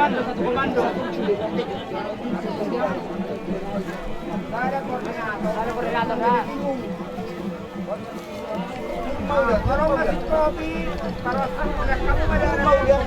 Satu komando. Ada koordinator kan? Kalau masih kopi, kalau kamu ada ya.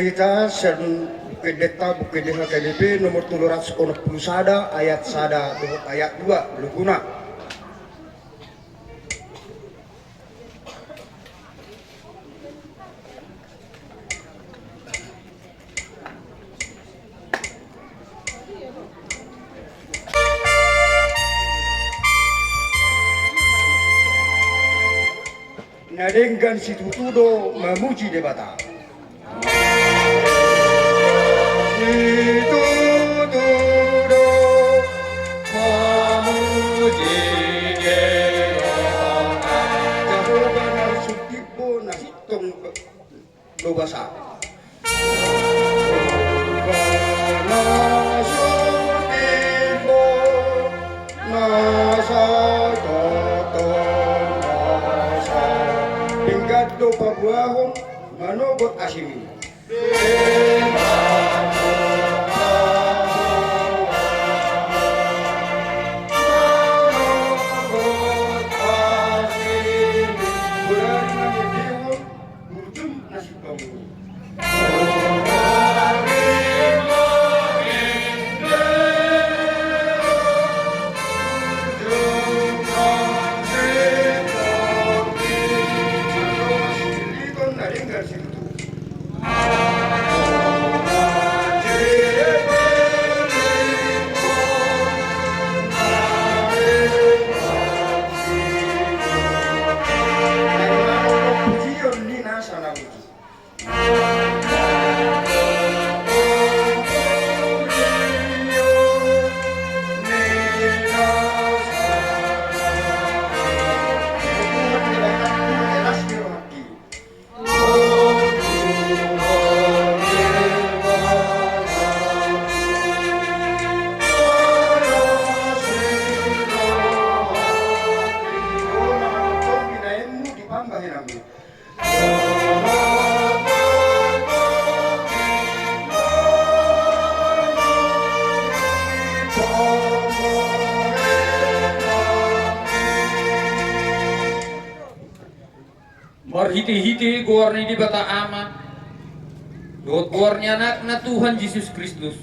mahita sen Kedeta Bukit KDP nomor 361 ayat 1 ayat 2 Luguna. Nadenggan si tutudo memuji debata. Si tutudo memuji debata. Jehovah nasukipo nasitong dobasa. Nasukipo do pabuahon manogot asimi. Berani menyediakan burjum nasib kamu. Marhiti-hiti guarni di bata ama. Dohot guarni anak na Tuhan Yesus Kristus.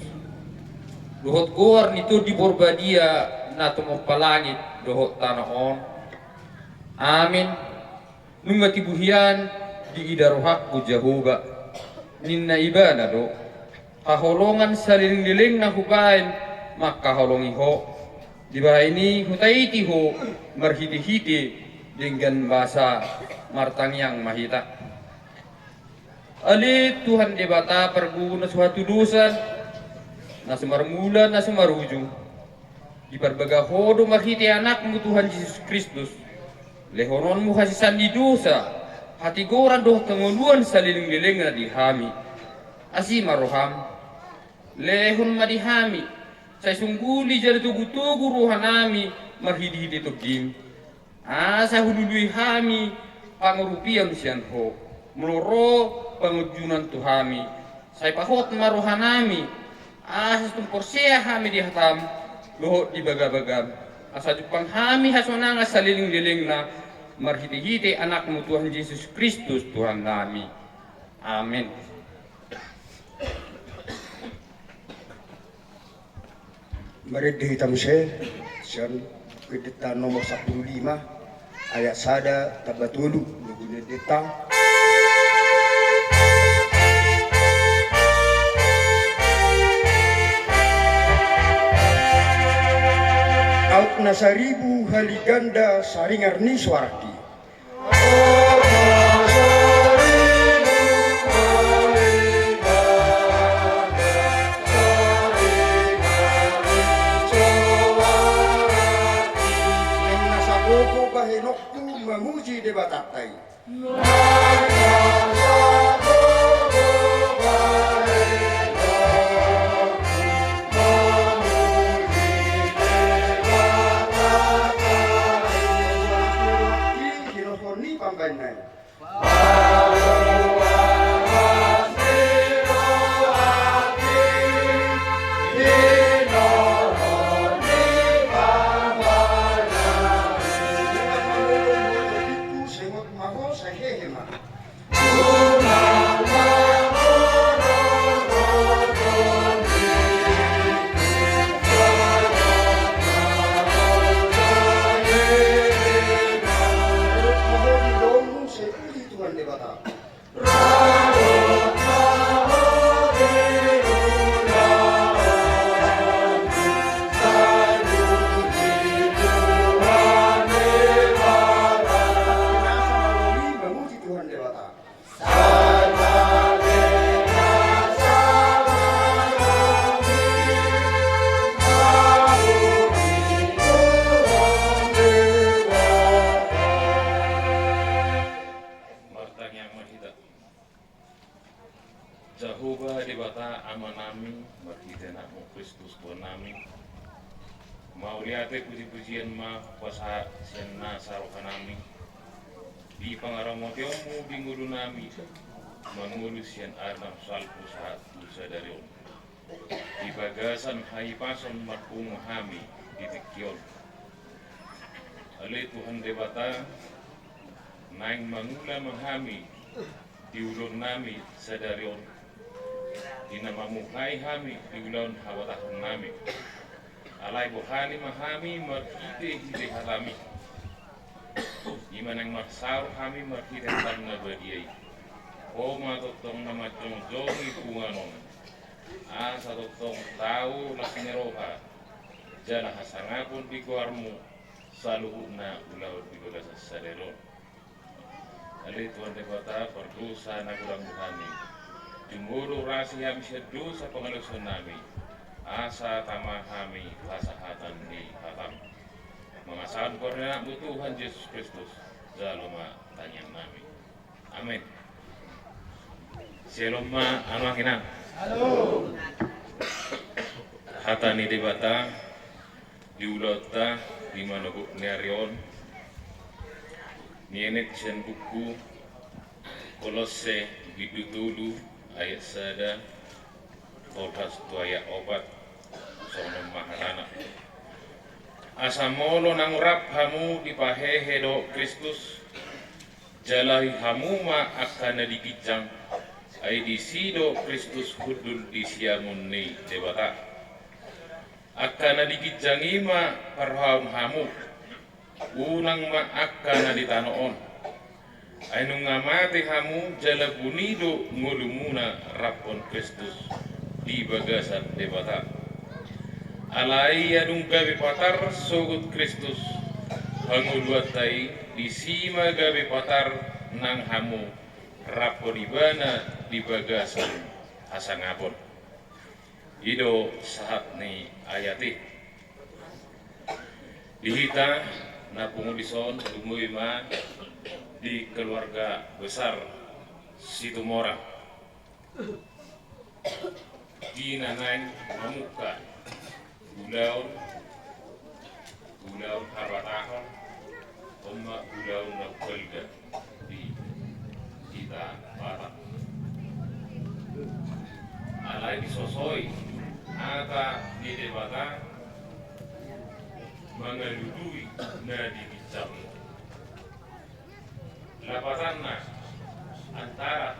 Dohot guarni tu di borbadia na tumapalangit dohot tanah on. Amin. Nunga tibuhian di idarohak ku Jehovah. Ninna ibana do. Kaholongan saliling-liling na hukain makaholongi ho. Di bahay ini hutaiti ho marhiti-hiti dengan bahasa martang yang mahita. Ali Tuhan debata perguna suatu dosa na semarmula na semarujung di berbagai hodo mahiti anakmu Tuhan Yesus Kristus lehoronmu hasisan di dosa hati goran doh tengoluan saliling-liling na dihami asi maroham lehon madihami saya sungguli jadi tugu-tugu rohanami marhidi-hidi tugim asa hulului hami pangurupian sian ho meloro pengujunan tuhami saya pahot marohanami asa tumpor hami di hatam lohot di baga-bagam asa jupang hami hasonanga saliling-liling na marhiti-hiti anakmu Tuhan Yesus Kristus Tuhan kami. Amin. Mari dihitam saya sian Kedeta nomor 15 ayat 1 tabatulu lugune deta. Aut na 1000 haliganda saringar ni swaraki. Memuji debatatai. anakmu Kristus Tuhan nami. Mau lihat puji-pujian ma kuasa sian nasaro kanami. Di pangaramotiomu di ngulu nami. Mangulu sian arnam salpu saat tusa dari on. Di bagasan haipason marpung hami di tikion. Ale Tuhan Dewata, naing mangula menghami di ulun nami sadarion. Di namamu hai hami di ulun hawatahun nami. Alai bohani mahami markite hide halami. Di manang maksar kami markite tanna badiai. O matotong nama jongi punganon. Asa totong tahu lasineroha. Jana hasangapun di kuarmu. Saluhuna ulau di bagasa saderon. Ali Tuhan Dewata berdosa nagulang kami. Jumuru rasi kami sedosa pengalusan nami. Asa tamah kami kasahatan di hatam. Mengasahan korna Tuhan Yesus Kristus. Jaloma tanya nami. Amin. Shalom ma amakinang. Halo. Hatani Dewata diulota di mana bu nerion nienek sian buku Kolose bidutulu ayat sada tolhas tu ayat obat sono mahalana asamolo nang rap hamu di pahehe do Kristus jalai hamu ma akan digijang ay di sido Kristus hudul di siamun ni Dewata akan digijangi ma parham hamu unang ma akan ditanoon ay nung ngamati hamu jala bunido ngulumuna rapon Kristus di bagasan Dewata alai adung gabi patar sogut Kristus hanguluatai di sima gabi patar nang hamu rapon ibana di bagasan hasangapon. Ido saat ni ayati dihita na pengudison tumuy ma di keluarga besar Situmorang di nanay mamuka gulaon habatahon umma gulaon na kulga di kita batak alay disosoy ata di Dewata mengelului na dibicam lapatanna antara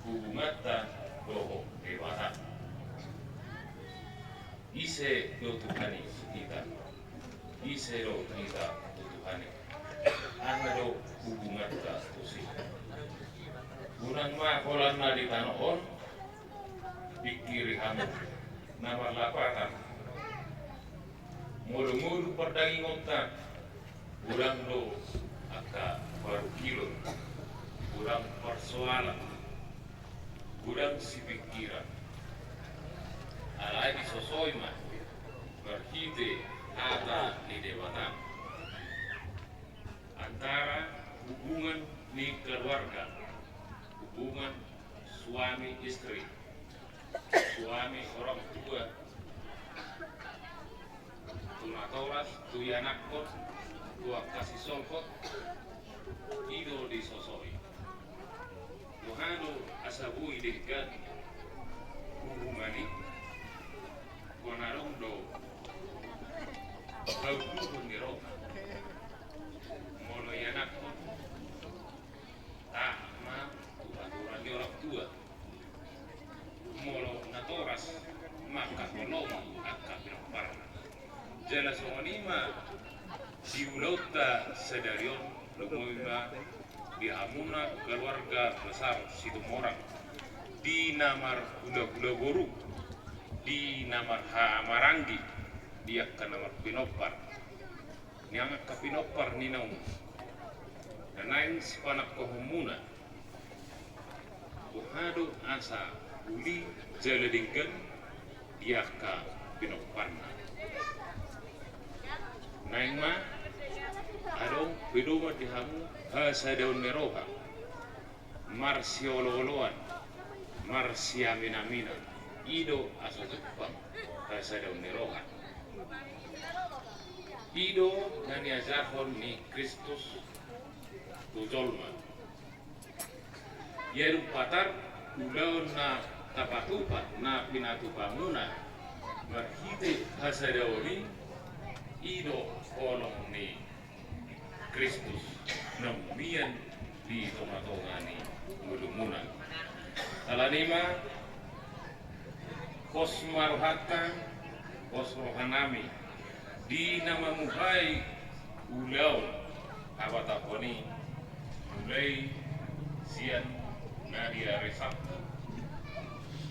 hubungan ta doho Dewata ise do Tuhani kita ise do kita do Tuhani ana do hubungan ta usi unang ma kolan na di tanoon pikiri hamu nama lapatan mulu-mulu perdangingon ta urang do aka baru kilo urang persoalan urang si pikiran alai disosoy mah berhide ata di Dewata antara hubungan ni keluarga hubungan suami istri suami orang tua tunatoras tuyanak kot tua kasih solkot ido disosoi Tuhanu asabui dehkan hubungani konarong do lautun nirota mono yanak kot tak ma aturan di orang tua molo natoras maka koloma akka pinapparna jala songanima diulauta sedarion lumoima di hamuna keluarga besar Situmorang di namar hula-hula boru di namar Hamaranggi di akka namar Pinopar niang akka Pinopar ninaw nanaing sepanak kohumuna buhado asa uli jaladingkan diaka Pinoparna naing ma adong bedoma dihamu hasa daun meroha marsiolo-oloan marsiaminamina ido asutupang kasadaw ni rohan. Ido na niajarhon ni Kristus tutolma. Yeru patar ulaw na tapatupat na pinatupanguna marhite hasadaw ni ido kolong ni Kristus na mumian di tomatongan ni mulumunan. Talanima kosmaruhata kosrohanami di nama muhay ulaw awataponi mulai sian nadia resak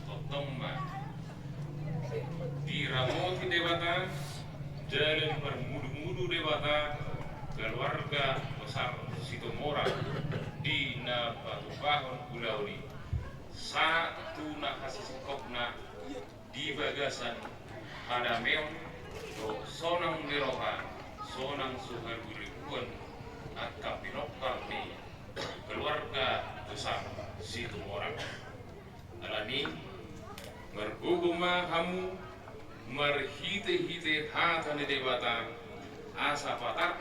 totongma di ramoti dewata jalan bermudu-mudu dewata keluarga besar Situmora di na patupahon pulau ni satu na kasisikokna di bagasan ada meong to sonang niroha sonang suhar buribuan at kapinokal ni keluarga besar Situmora alani merguguma hamu merhite-hite hata ni dewata asa patar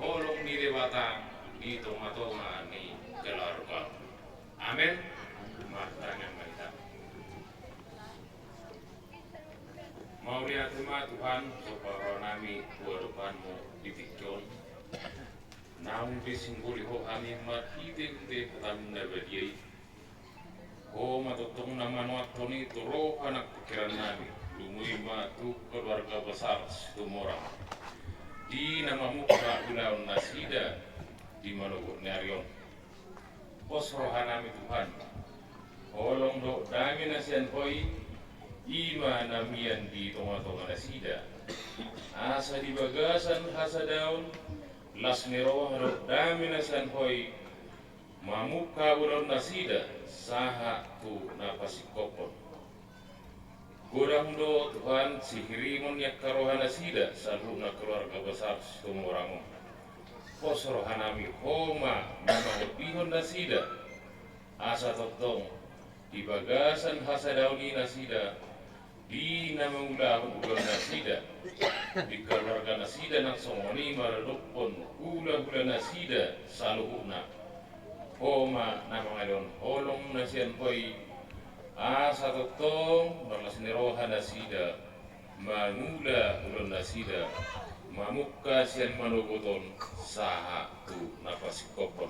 holong ni dewata di toma-toma ni keluarga. Amin. Martangan mereka. Mau lihat terima Tuhan supaya nami kehidupanmu ditikjon. Namun disingguli ho kami marhite-hite katamu nabadiai. Ho matutong naman waktoni turo anak pikiran nami. Lumui matu keluarga besar Situmora. Di namamu ulaun nasida di Manogo Narion. Pos rohanami Tuhan. Holong do dami nasian koi ima namian di tonga-tonga nasida. Asa di bagasan hasa daun las nero do dami nasian koi mamuka ulaun nasida saha tu napasikopon. Godang do Tuhan sihirimon yak karohana sida salu na keluarga besar Situmoramo. Pos rohanami homa mamahutihon na sida asa totong di bagasan hasadauni nasida di namaulah ulang nasida di keluarga nasida nang songoni maradokpon hula-hula nasida saluhuna homa namangalon holong nasian koi asa totong marlas niroha nasida mangula ulon nasida mamukka sian manogoton saha tu napasikopon.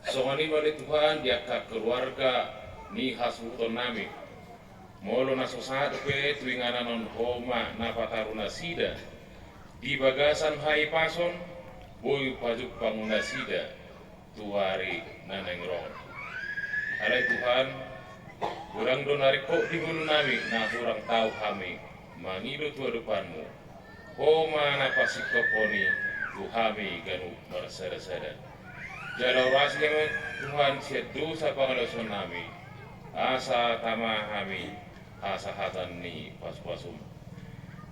Songani balik Tuhan diaka keluarga ni hasuton nami molo nasosat pe tuingananon homa napataruna sida di bagasan hai pason boy pajuk panguna sida tuari nanengrong. Alai Tuhan kurang donari kok di hulu nami na kurang tahu kami mangido tua depanmu homa napasikoponi tuhami ganu marsada-sada. Jalau rasi kami Tuhan siat dosa pangalason nami asa tama kami asa hatan ni pas-pasum.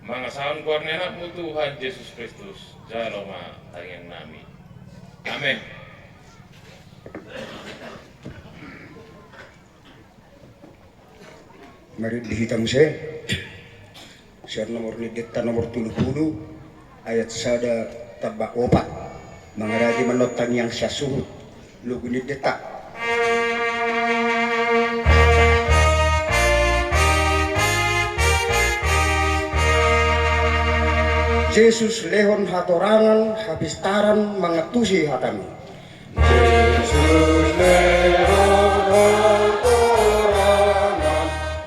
Mangasahan kuarnenatmu Tuhan Yesus Kristus jalau ma tangian nami. Amin. Mari dihitam saya. Siar nomor nideta nomor 70 ayat sada tabak opat mengarati menotang yang syasuhut lugu nideta. Yesus lehon hatorangan habis taran mengetusi hatami. Yesus lehon hatorangan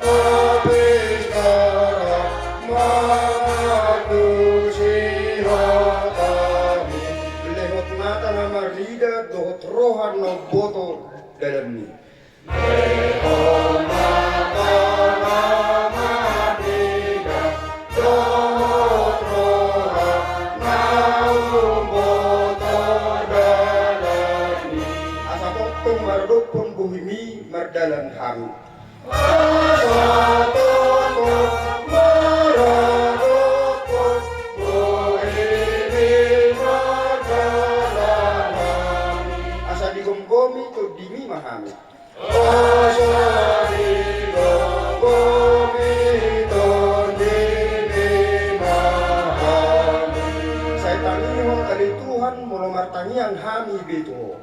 habis taran mengetusi hatami. Lehot mata nama rida dohot rohan no boto dalam ni. Lehot mata nama rida dohot mardukun buhimi mardalan kami. Asa digomgomi to dimi mahami. kami beto.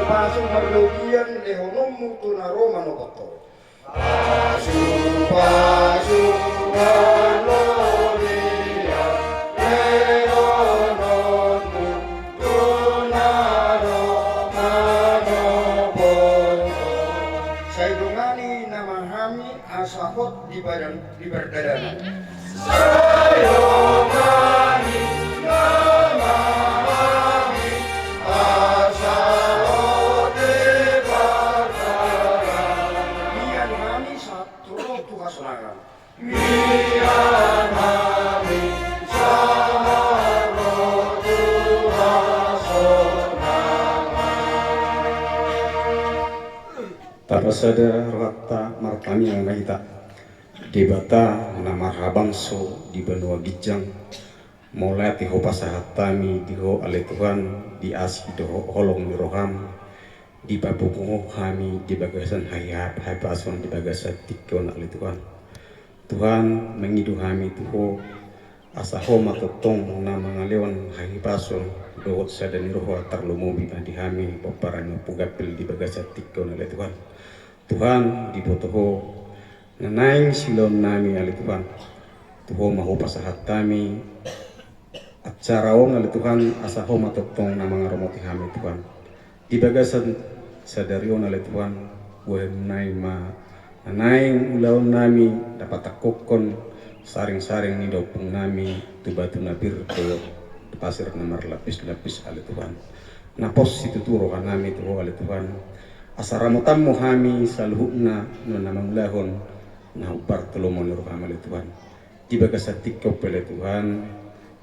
Pasung berlebihan lehonomu tunaroma no koto. Pasung berlebihan lehonomu tunaroma no koto. Saya dungani nama kami asahot di berdadaran. Saya dungani nama kami asahot di berdadaran. Mian kami satu Tuhan senangan. Mian kami sama Tuhan senangan. Tapasada rata martami yang mahita debata nama habangso di benua gijang mulai tiho pasahatami diho ale Tuhan di asi doho holong miroham di pabukungo kami di bagasan hayap hapason di bagasan tikon ale Tuhan mengidu kami tuho asaho matotong nama ngalewan hahipason dohot sadani roho tarlumo bibadi kami paparano pugapil di bagasan tikon ale Tuhan di botoho nanaing silon nami ali Tuhan tuho maho pasahat kami at saraong ali Tuhan asaho matotong na mga ramoti kami Tuhan di bagasan sa daryon ali Tuhan buhay nanaing ulaon nami dapat takukon saring-saring ni dopong nami tubatu nabir to pasir na marlapis-lapis ali Tuhan napos situturo ka nami tuho ali Tuhan asaramutan mo kami sa luhuk na namang na ubar tulungan niro kami oleh Tuhan. Di bagasatik kau oleh Tuhan,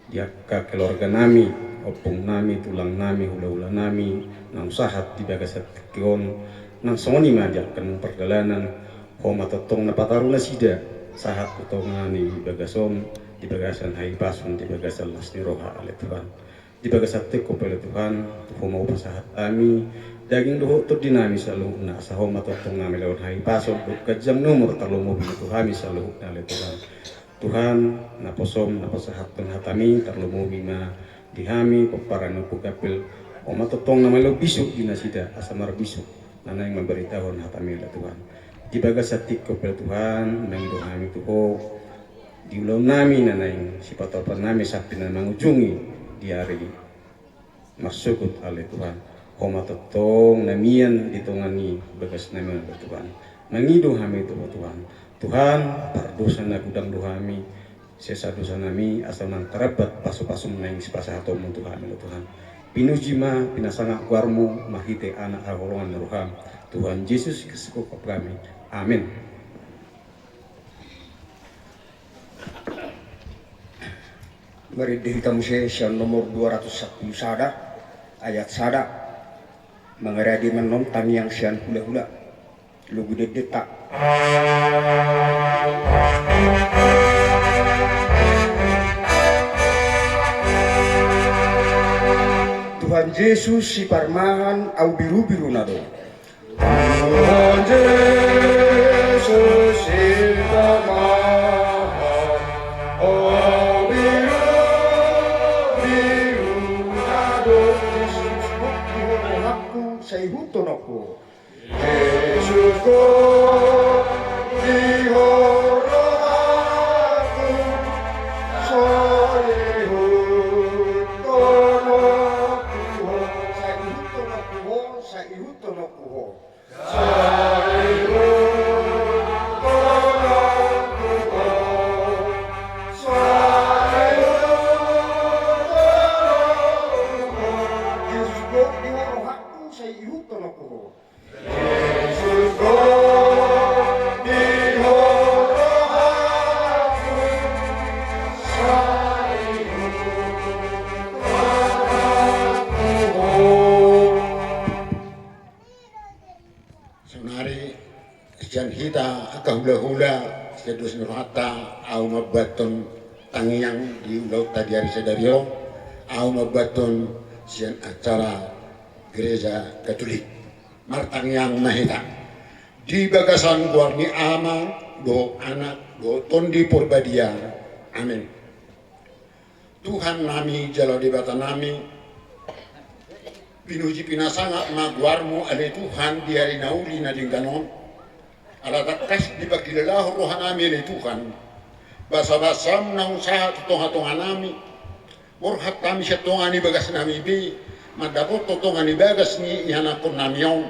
dia ka keluarga nami, opung nami, tulang nami, hula-hula nami, nang usahat di bagasatik kon, nang soni majakkan perjalanan, ho matatong na pataruna sida, sahat utongan ni bagason, di bagasan haipason, di bagasan las niroha oleh Tuhan. Di bagasatik kau oleh Tuhan, ho mau pasahat kami, daging doho to dinami sa luhuk na sa homa totong nami lawan hai pasok kajam nomor tarlumo bitu kami sa luhuk na le Tuhan naposom napasahat hatami tarlumo bima dihami paparan po kapil o matotong na malo bisuk dinasida asamar bisuk nanay maberitahon hatami le Tuhan di bagasatik ko pel Tuhan nangido kami tuho di ulaw nami nanay sipatopan nami sakti na mangujungi di hari masukut ale Tuhan komatotong namian ditongani bagas namin ang Tuhan. Mangido kami ito Tuhan. Tuhan, pardosa na gudang duhami, sesa dosa nami, asal nang tarabat paso-paso na yung sipasahato mo Tuhan. Pinujima, pinasangak warmo, mahite anak haholongan na ruham. Tuhan Yesus kesukop kami. Amin. Mari dihita siya nomor 210 sada, ayat sada. Mengeradi menon tamiang sian hula-hula lugu detak Tuhan Yesus si parmahan au biru-biru nado Tuhan Yesus si parmahan au biru-biru nado say hutonoko Jesus ko dihoro aku say hutonoko Sian hita kahula-hula sedus nurhata au mabaton tangiang di ulau tadi hari sedario au mabaton sian acara gereja Katolik. martangyang mahita. Di bagasan guarni ama do anak do tondi porbadia. Amin. Tuhan nami jalo debata nami pinuji pinasanga magwarmo ale Tuhan di hari nauli na dingganon ala takas di pagkilalaho rohan nami ale Tuhan basa-basam na usaha tutonga-tonga nami morhat kami siya tonga ni bagas nami bi madapot totonga ni bagas ni ihanakon nami yon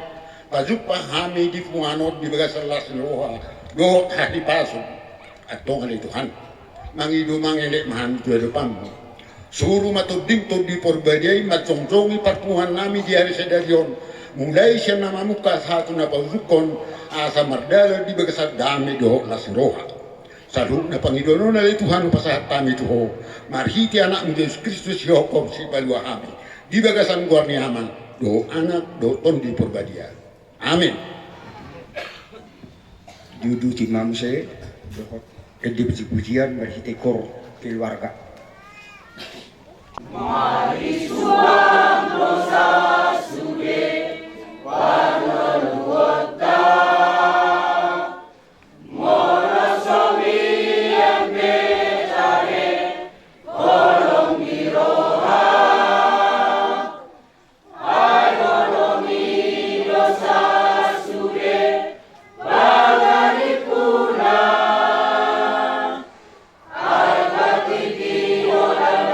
pajupa hami di punganot di bagas alas roha dohot hati pasok at tonga ni Tuhan mangido mangilek mahan tuwa depan suruh matudim to di porbadiay matongtongi partuhan nami di hari sedarion mulai siya na mamuka sa ato na pausukon asa mardala di bagasat dami dohok na siroha salud na Pangidono na Tuhan pasahat kami tuho marhiti anak mo Diyos Kristus Yakob si Paluahami di bagasan guar ni aman do anak do ton di porbadiay amin Judu timam se dohot edi pujian marhiti kor keluarga. Mari suam dosa suge paneluota mora sawi yang betare kolong miroha ayonomi dosa suge bagari puna agati orang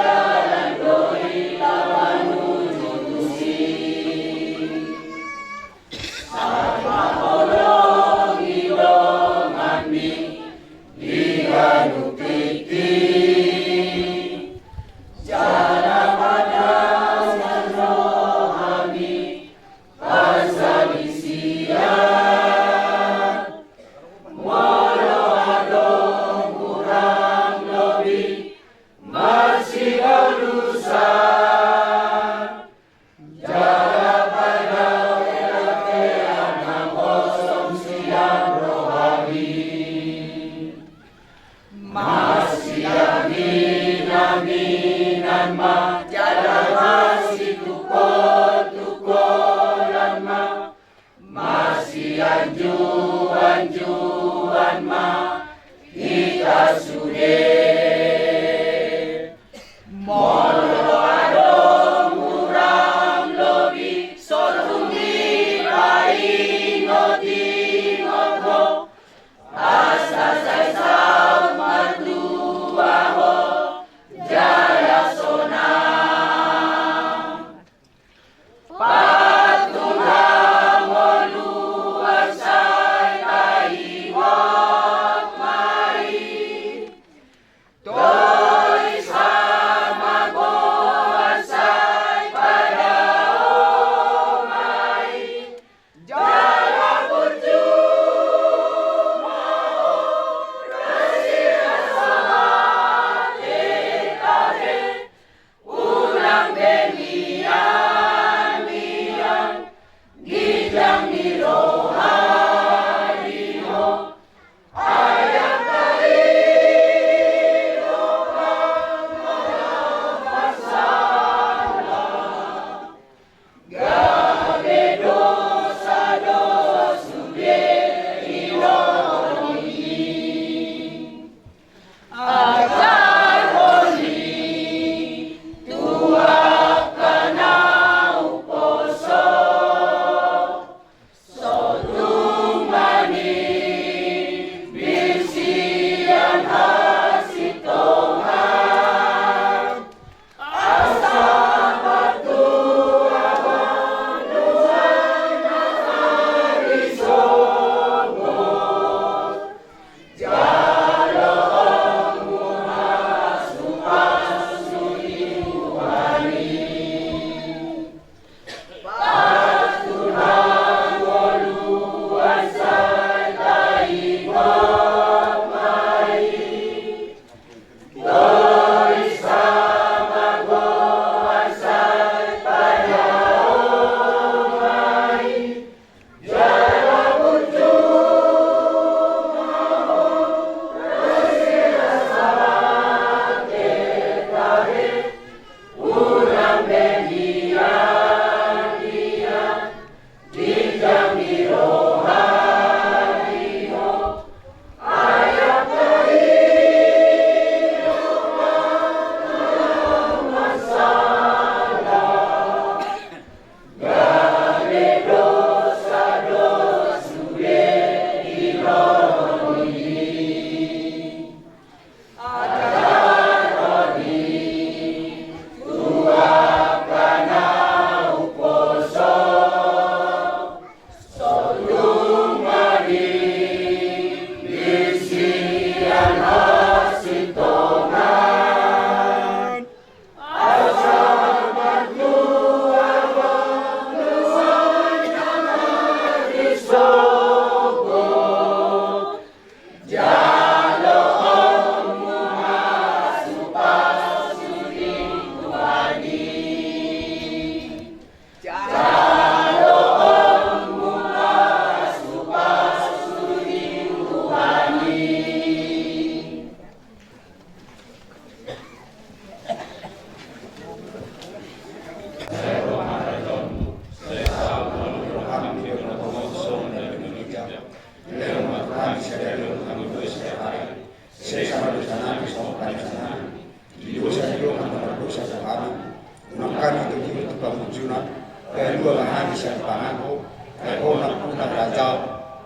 junat kedua bahagi syarpanganku keonak punak rajal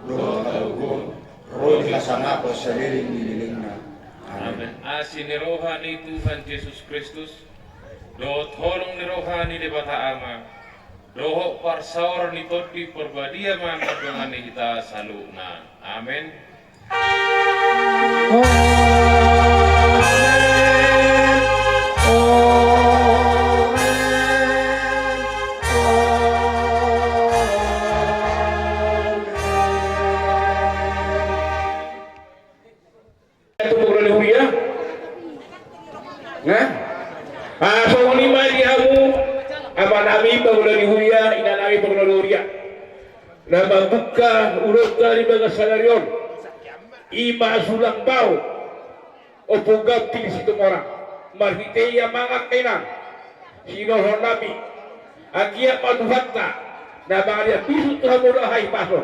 luhur kalugun roh dilasana ko seliring dililingna. Amin. Asin ni rohani Tuhan Yesus Kristus, do tolong ni rohani di bata ama, doho parsaur ni todi perbadia mama dengan kita saluna. Amin. So lima di hamu aman ami bangunan huria ina nami bangunan huria nama buka urut dari bagas salarion ima sulang bau opugap ting situ orang marhite ya mangak tenang sino honami akia paduhatta na bangalia bisu tuhamu rahai paso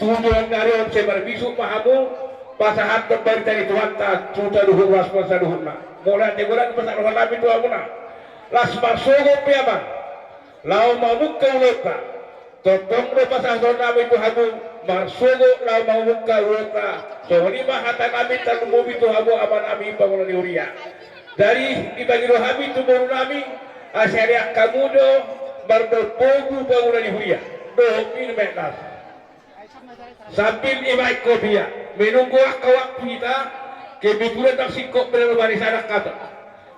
tujuan ngarion sebar bisu mahamu pasahat kembali dari Tuhatta tuta duhur waspa saduhurna mulai teguran pasal honami tuhamuna lasma sogo piamang lau mamuk kaulota totong do pasal honami tuhamu marsogo lau mamuk kaulota sohoni mahata kami tanumubi tuhamu aman ami bangunan huria dari ibagi rohami tumuru nami asyariak kamudo bardopogu bangunan huria dohmin menas sambil ibaik kopia menunggu waktu kita kebetulan tak singkok berlari sana kata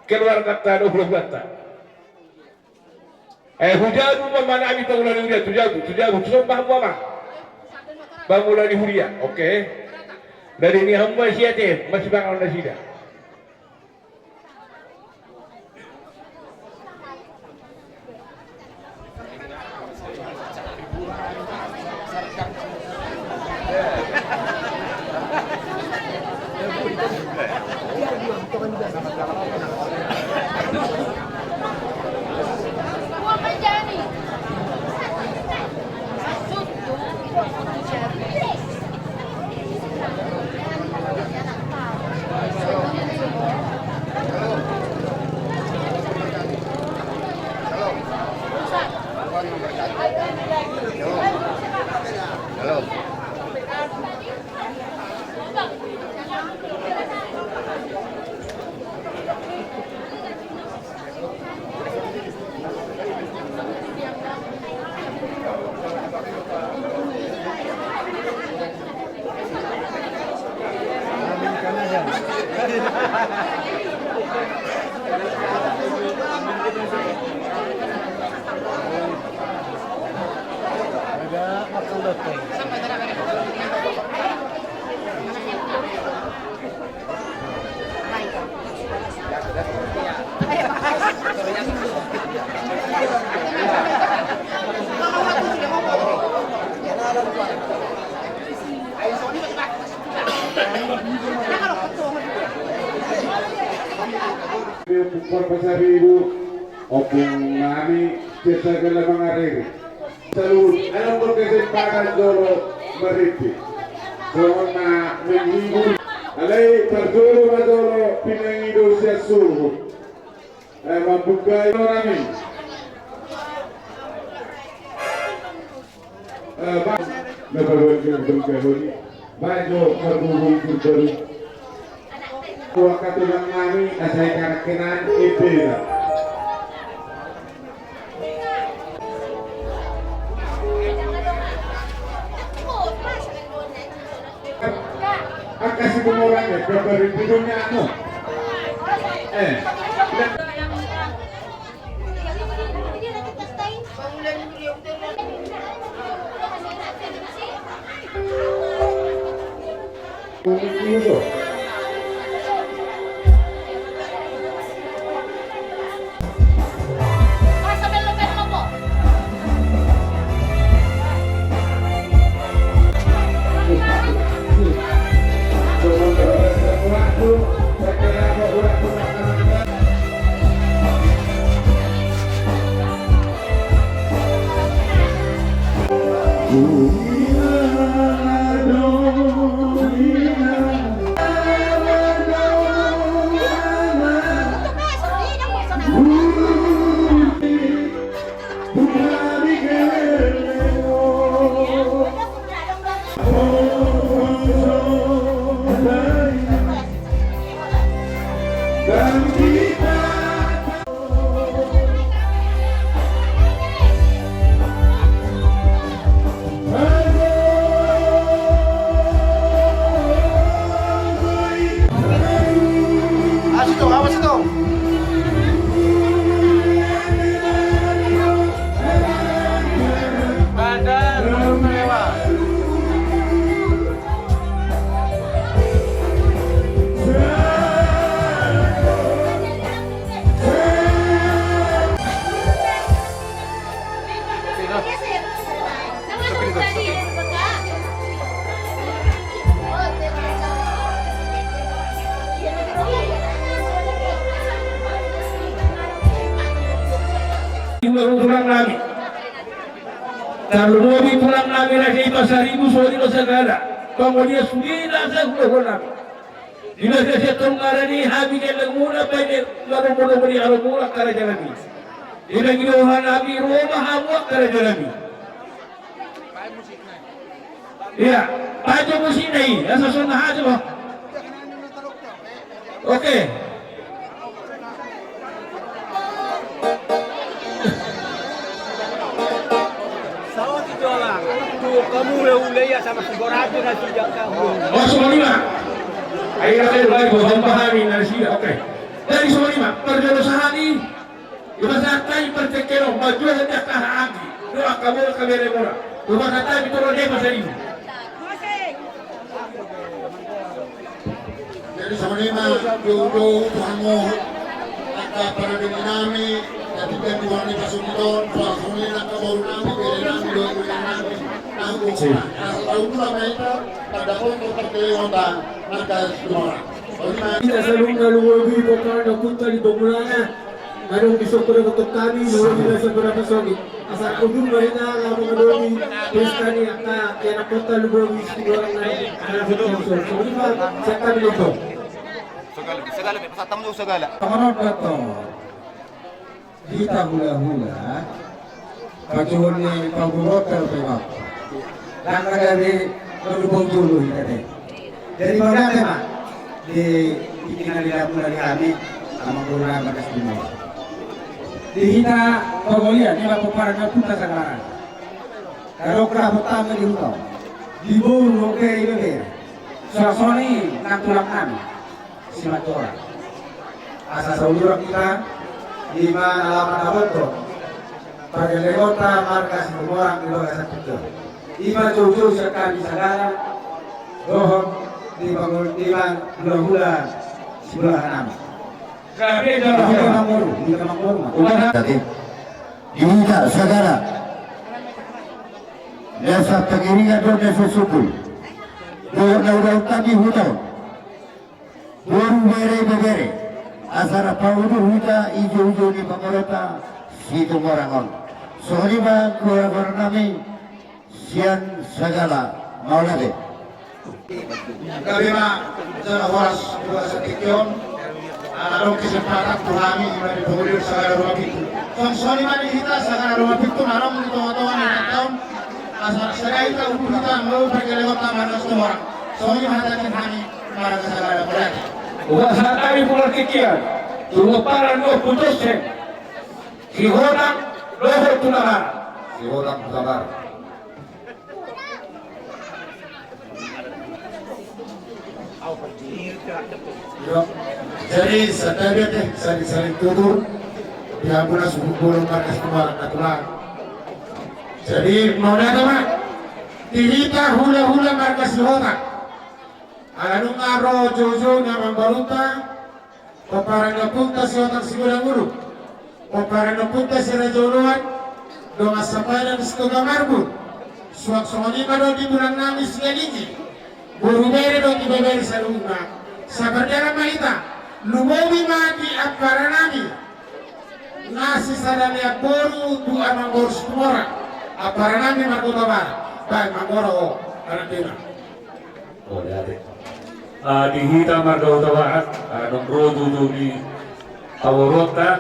keluar kata 20 kata hujan mana ami bangunan huria tujagu sumpah mama bangunan huria oke dari ini hamba siate masih bangun nasida Ibu opung nami kita kala mengarir salud alam berkesempatan dolo meriti corona menghibur alai terjolo madolo pinangido sia suhu membuka nami nabawan berkahuni bajo berhubung berberi waktu yang kami asai karakenan ibera kasih pemorangnya berberi hidungnya anu Situ, awas situ. Badan mewah. Pulang namin. Talumobi pulang namin na sa iba sa ribu soli sa gala. Pangulia sugila sa gulo namin. Dila sa tungara ni habi kay lagmuna pa ni laro mo ni alamura kara jalami. Dila ginawa namin Roma hamwa kara jalami. Ya, aja musik nai. Asa sunnah aja ba? Okay. Kamu ulay sama sigurado na siya ka. Oh, semua ay kayo lagi bohong pahami na siya. Okay. Dari semua perjalanan ini ibasan tayo percekero maju hanya kahagi. Doa kamu kamera mura. Doa kata itu dia pasal ini. Jadi sebenarnya jauh-jauh kamu kata para dinami tapi kan Tuhan ini masuk itu sebenarnya kamu nami dari nami dua nami aku tahu sama itu pada untuk terkeliatan markas semua. Kita selalu ngalungobi pokoknya napunta di Bangulana. Anong gusto ko na kutok kami, nung nila sa Barapa Sogi. Asa ujung mereka lalu ngalungobi, pesta ni kaya napunta lugobi siguro na anak so. So di ba, sa kami nito? Segala, pasal tamu segala. Panganon na to, kita hula-hula, pacuan ni pagurot ka pegap. Langkah dari lubong dulu kita. Dari mana tema? Di pinalihan dari kami sama guru bagas dulu. Di kita pagolian ni bapak para kita sekarang. Kalau kerap pertama di hutan, di bawah oke ini. Suasoni nak tulang kami, simatora. Asal saudara kita di mana alamat apa tu? Pada legota markas orang di bawah satu. Iba jauh-jauh sekali segala dohon di bangun diman bulan-bulan sebelah enam. Kami dah Jadi ini segala desa pengiringan dan desa suku udah tadi hutan baru bere asara paudu huta ijo-ijo di Pangorota situ morangon soalnya keluarga kami sian segala maulade kami mah jalan waras dua sekian ada kesempatan kami dari pengurus segala rumah itu soalnya mah kita segala rumah itu naram di tengah-tengah di tahun asal segala itu kita mau pergi lewat taman semua soalnya ada kami para segala mulai Usaha kami pulang kikian, dulu para no putusnya, si hodang lohor tulangan. Jadi setiap itu saling tutur dia pula sebelum markas kemarin natural. Jadi mau datang mak, kita hula markas hota. Alam ngaro jojo nyaman baruta, paparan napunta si otak sigulang guru, paparan napunta si rajoluan, doa saparan setuga marbut, suak songoni mado di bulan nami sianiji, buru bere do di beberi salunga, sabardara mahita, lumobi mati apara nami, nasi sadali aboru tu amangor semora, apara nami markota bar, baik mangoro arantina. Oh dari. Di hita marga utawaran, nung rodo di Awarota,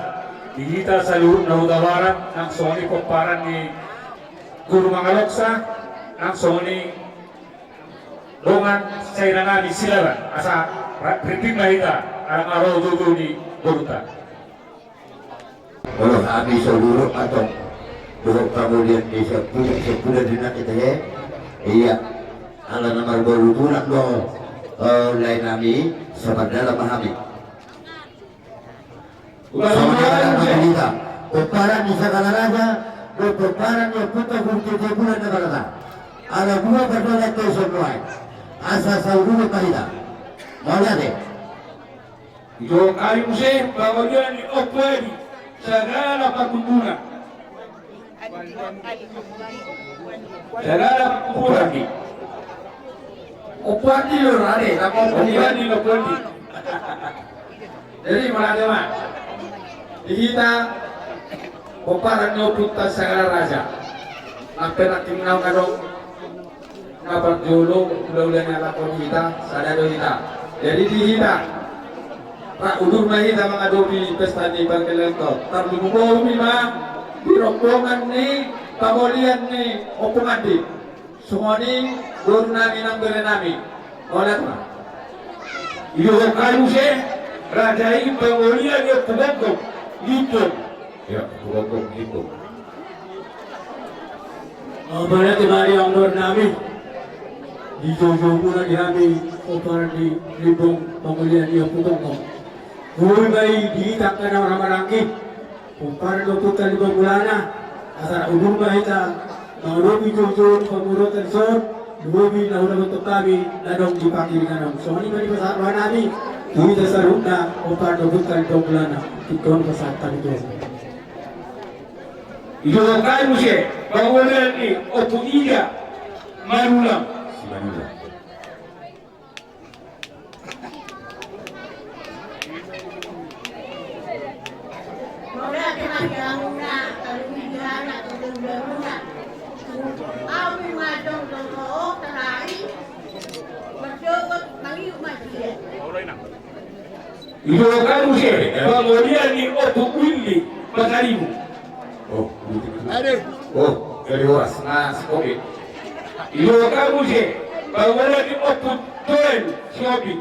di hita sa loob na utawaran, ang soni komparan ni Guru Mangaloksa, ang soni dongan sa inangan ni Silaban, asa riting na hita, ang rodo ni Boruta. Kalau kami seluruh atau buruk kemudian di sepuluh dinak kita ya, iya, ala nama baru tulak do, lain kami sebenarnya memahami. Saudara kita, peparan di segala raja, peparan yang putra kunci bulan negara. Ada dua berdoa ke semua, asal seluruh kita. Mau deh. Yo kayu sih bagian di operi segala perkumpulan. Segala perkumpulan ni. Operi lo rade, nama operi lo operi. Jadi mana dia mah? Kita peparan yo putra segala raja. Apa nak tinggal kadang ngabar jolo udah nyala kita, sadar kita. Jadi di kita Pak udur lagi sama ngadopi pesta di Bangkelento. Terlupa mima di rombongan nih, pamolian nih, opongan di. Semua nih guru nami nang berenami. Oleh apa? Iyo kayu sih, raja ini pamolian dia pugong gitu. Ya pugong gitu. Mana temari ang Lord namin. Di Jojo muna di kami oparan di libong pamulian niya pugong. Huwag may diitak ka ng marangki. Kung parang pupunta 5 bulan na, asal ulung ba ita, mga lobi Jojo, pamurotan son, lobi na ulang untuk kami, ladong dipakiringan ng. So, hindi ba di pasarwa namin? Tuwid na sa root na, kung parang pupunta 5 bulan na, tikon pasatan ito. Iyo kayu sih, bawalan ni opuniya marulang. Si Manila. Iyo kayu sih, bawalan ni opuniya magaribu. Oh, dari was. Nah, oke. Iyo kayu sih, bawalan ni opuniya siobi.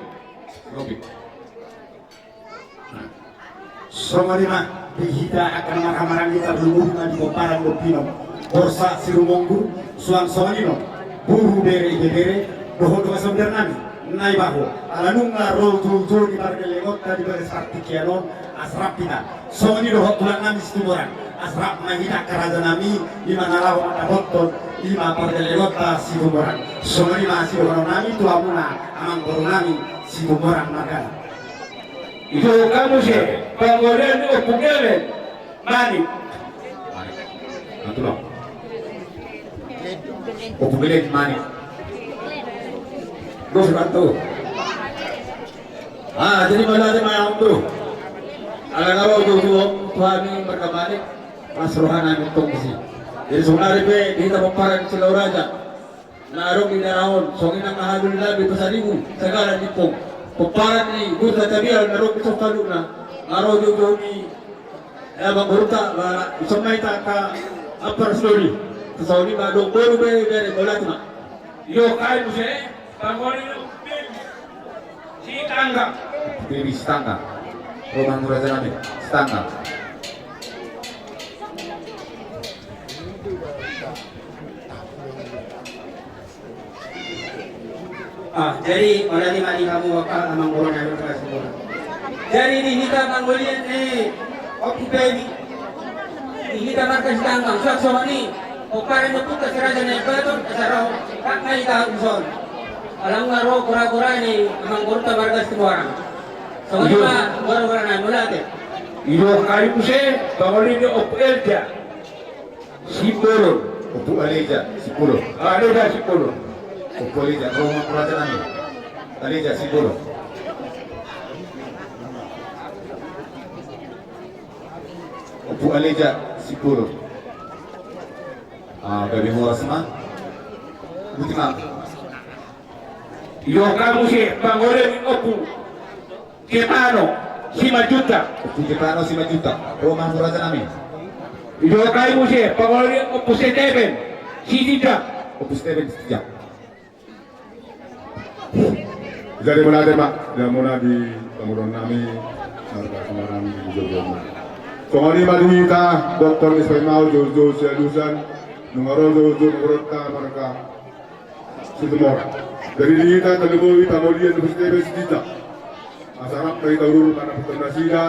Somalima, dihita akan marah-marah kita berhubungan di Koparan Bopino, Borsa Sirumonggu, Suang Soalino, Buru Bere, Bohodo Sebenarnya, Naibaho, Alanunga Rol Jul di Pargelengot, tadi beres Partikiano, Asrap kita, Soalini dohot tulang nami Situboran, Asrap mahina kerajaan nami, di mana lawan ada boton, di mana Pargelengot Situboran, Soalima Situboran nami, tuamuna, amang boru nami, Situboran Magana. Iyo kayu sih, bawalan ni opuniya mani. Nanti lo. Opuniya mani. Dos bantu. Jadi malah ada yang tu. Kalau Tuhan ini berkembali, masrohan kami tungsi. Jadi sebenarnya kita memparan Silau Raja. Narong di Naraon, songin ang mahalul labi pasaribu, segala dipong. Peparan ni gurta tabial narong bisa talu na narong jojo ni abang gurta ba isomay ta ka upper story sauni ba do boru be bere bolat ma Iyo kayu sih, bawalan si tangga. baby stanga romang muraja namin stanga Jadi malani mani kamu apa amang orang yang berkelas semua. Jadi di kita mangulian oki baby. Di kita makan tanggang sak somani. Oparan itu putas raja na beton kasaraw kak na ita uson. Alang ngaro kura-kura ni amang gurta bargas semua. So ini mah gura-gura na mulate. Iyo kayu sih, bawalan ni opelja. Sipolo. Opu Aleja Sipuro Ada Sipolo. Opu Aleja romang muraja namin Aleja Sipuro Opu Aleja Sipuro gabi mo asma buti ma Iyo kayu sih, bawalan ni opu Kepano, 5 juta. Opu Jepano 5 juta romang muraja namin Iyo kayu sih, bawalan ni opu Steven, Sidita. Opu Steven Sijak Jadi mulai Pak, dan mulai di pemurun kami, harga kemarin Songani madita Dr. Ismail Jojo Sialusan Nungaro Jojo Nungorota Marka Situmora. Dari dita Talubowi Tamolian Nubustebe Sidita. Asarap na itaurur para putanasida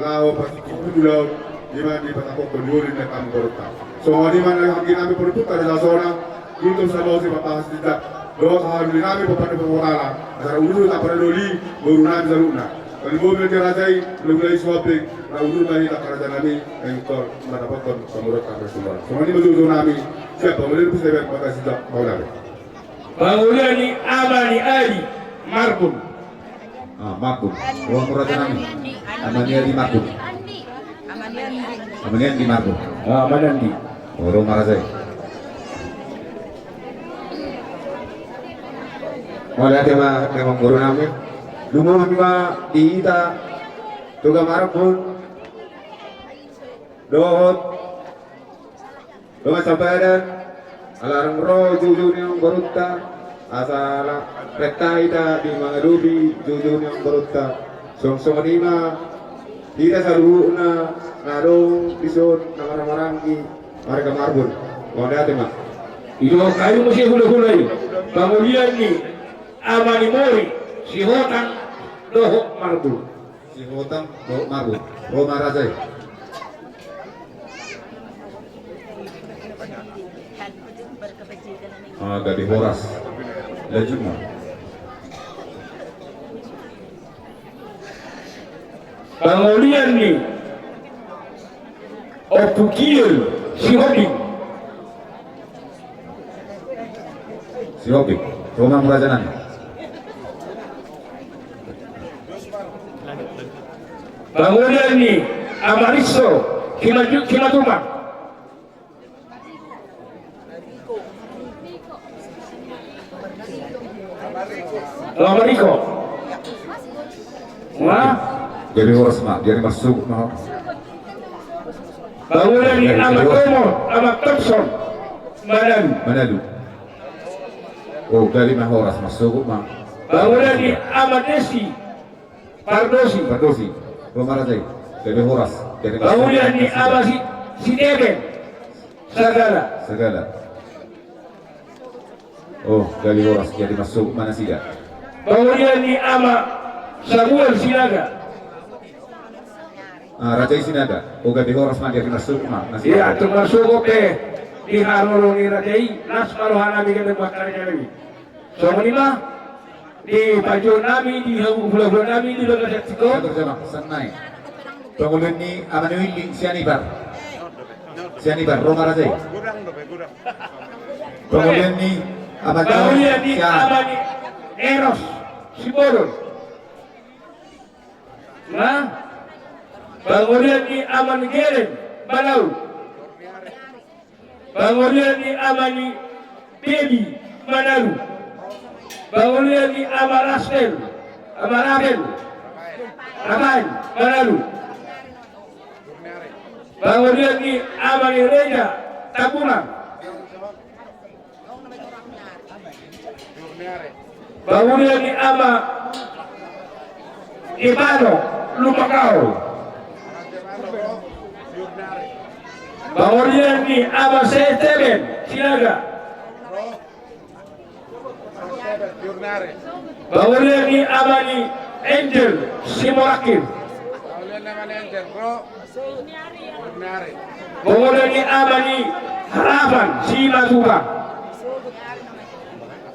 lao pasikipudulaw lima di patakok penyurin na Tamborota. Songani man ang ginami perputar sa zona dito sa law si papahas dita. Doa kahamili namin papada pangorala. Asara ulo na paradoli Murunami sa luna. Kalibobel ke Rajai, Luglai Swapik, Raudul Bani tak kerajaan kami, yang kau mendapatkan pemurut kami semua. Semua ini betul-betul kami, siapa boleh lebih sebaik maka sejak maulana. Bangunani Amani Ali Marbun. Marbun. Ruang kerajaan kami. Amania di Marbun. Amania di Marbun. Manandi. Ruang Rajai. Mulai tema guru kami. Lumah kami di ita tuga Marbun. Dohot. Doa sampadan. Alarang roh jujur yang berutta asala peta ita di mangadubi jujur yang berutta song lima ita saluna narong bison namaramarangi marga Marbun wanda tema Itu kayu masih hula-hulai. Kemudian ni Amani Mori si Hotan Dohok Marbun. si Hotan Dohok Marbun Roma Rajai. Dari Horas Lajuma. Kemudian ni Opukil si Hobing. Si Hobing Roma Murajanan. Kemudian ni Amariso Kimatuma. Ameriko. Wah. Jadi Horas mah dia masuk mah. Kemudian ni Amatomo, Amat Thompson, Manadu. Oh, dari mah Horas masuk mah. Kemudian ni Amadesi, Pardosi, Roma Rajai. Dari Horas, dari masuk. kemudian ni Amasi Sideben, Sagala. Oh, dari Horas jadi masuk mana sih ya? Kemudian ni Ama Samuel Sinaga. Rajai Sinaga. Oh, dari Horas mah jadi masuk mah. Iya, termasuk oke di Harolo ni Rajai, nas marohan kami kita buat karya lagi. So lima di baju nami di bulan nami di dalam Meksiko. Terjemah senai. Kemudian ni Amanuil Sianibar, Roma Rajai. Kemudian ni Kemudian di Amani Eros Sibolon. Nah, kemudian di Amani Geren Balau. Kemudian di Amani Baby Manalu. Kemudian di Amarabel Aman Manalu. Kemudian di Amani Reja Tabunan. Kemudian di Ama Ibano Lupakau. Kemudian di Ama Seteben Sinaga. Kemudian di Amani Angel Simorakin. Kemudian di Amani Harapan Simatubang.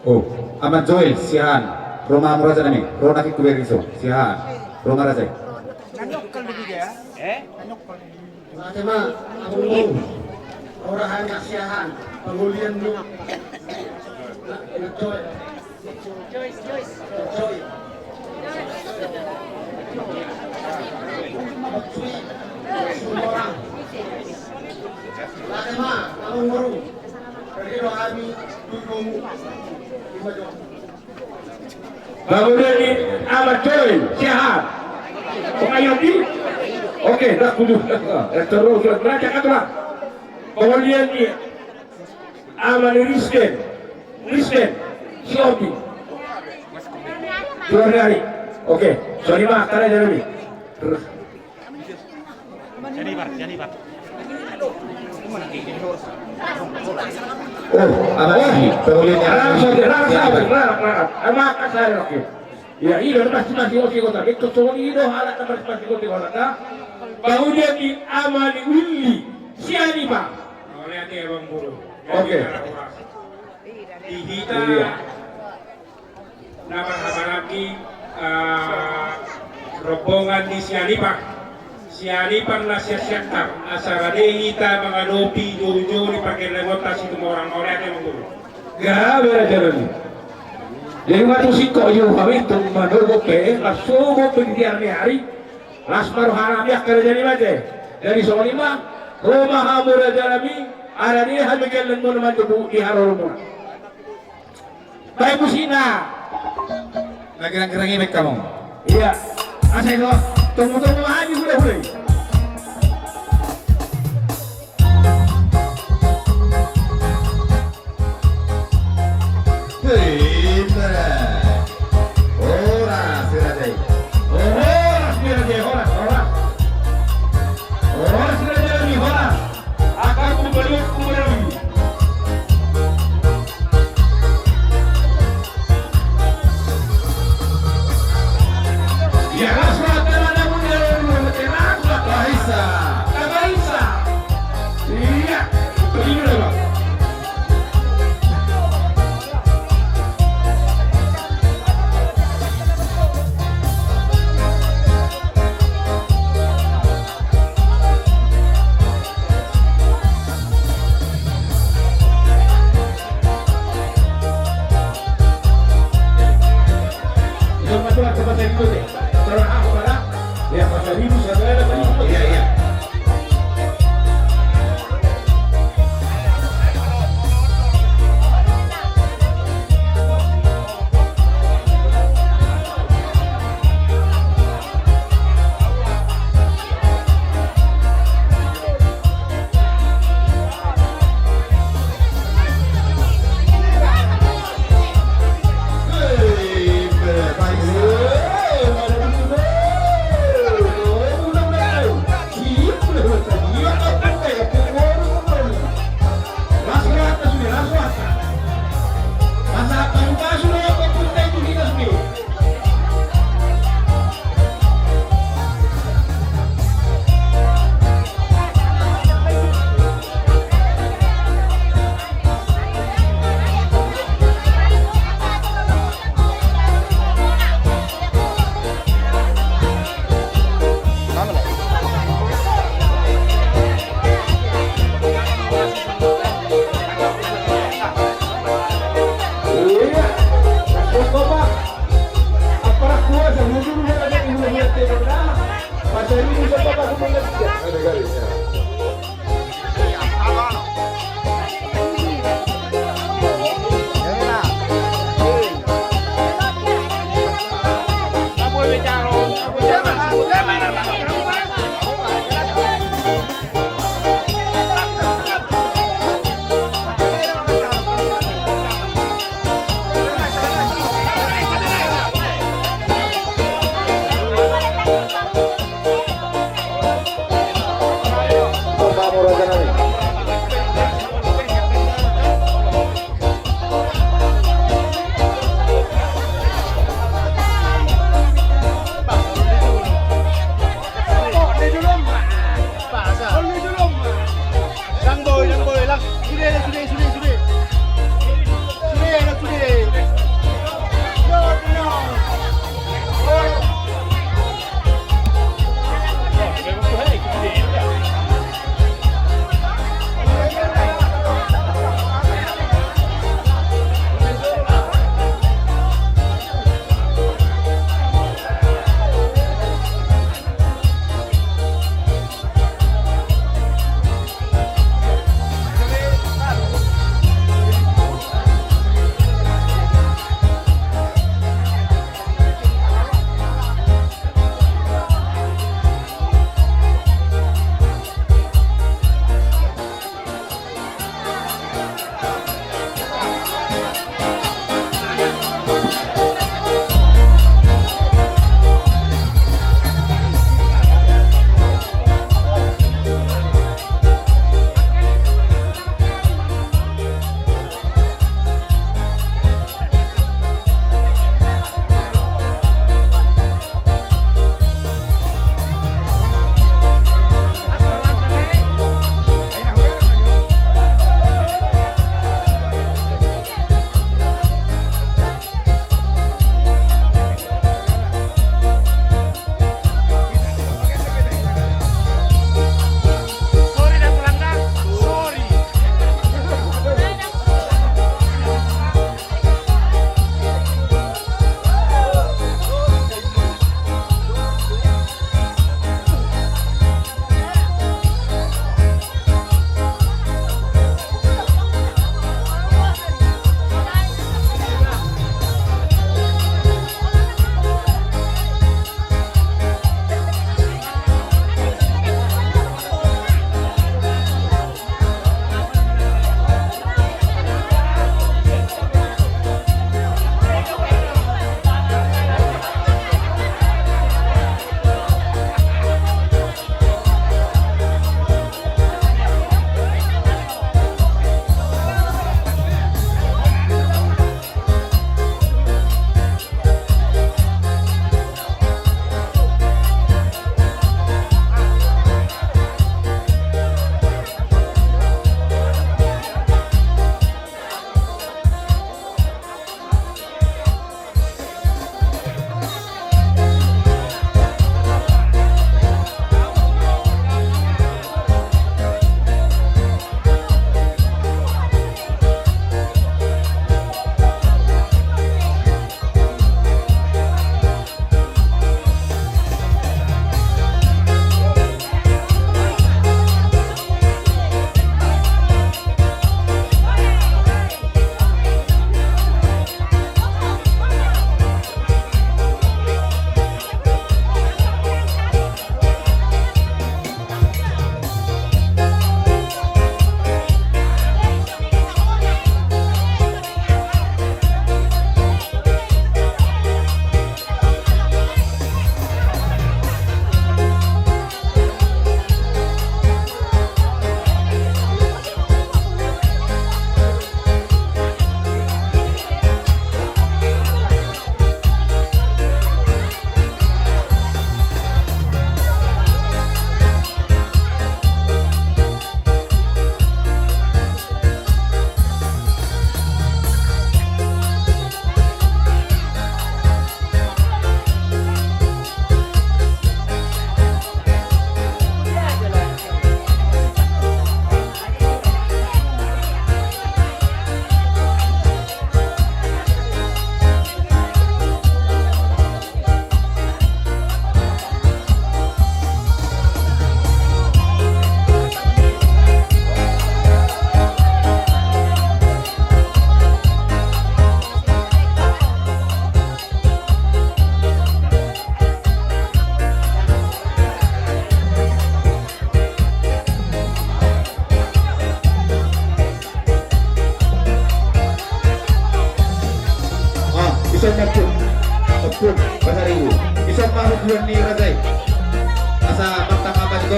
Oh, Aman Joel Sihan, Roma Murajan ini, Rona Kikuberiso, Sihan, Roma Rajai. Tema aku orang anak siahan pengulian lu Joyce orang tema kamu baru dari rohani tujumu Kemudian di Ahmad Joy Siahan Pengayodi. Oke, dah kudu. Terus beraja katulah. Kemudian di Ahmad Rizken Siobi. Dua hari. Oke, sorry mah, karena jadi. Ya, ilo pasti oke kota. Itu soal ilo halat pasti oke kota. Kemudian di amali willi siani pak. Oleh ati abang guru. Oke. Di kita nama habaraki rombongan di Sianipak. Sianipak na siya sektar. Asarade kita mga lopi jojo di pakai legotas itu orang oleh ati abang guru. Grabe na jalan. Jadi waktu si koyo kami tuh mandor ke langsung pendidikan hari las maruhana dia kerja di mana? Dari soal lima rumah hamura jalami ada di hamikan lembun mandu di harorumuna. Baik musina. Lagi-lagi ini kamu. Iya. Asal itu tunggu-tunggu aja boleh. Ya,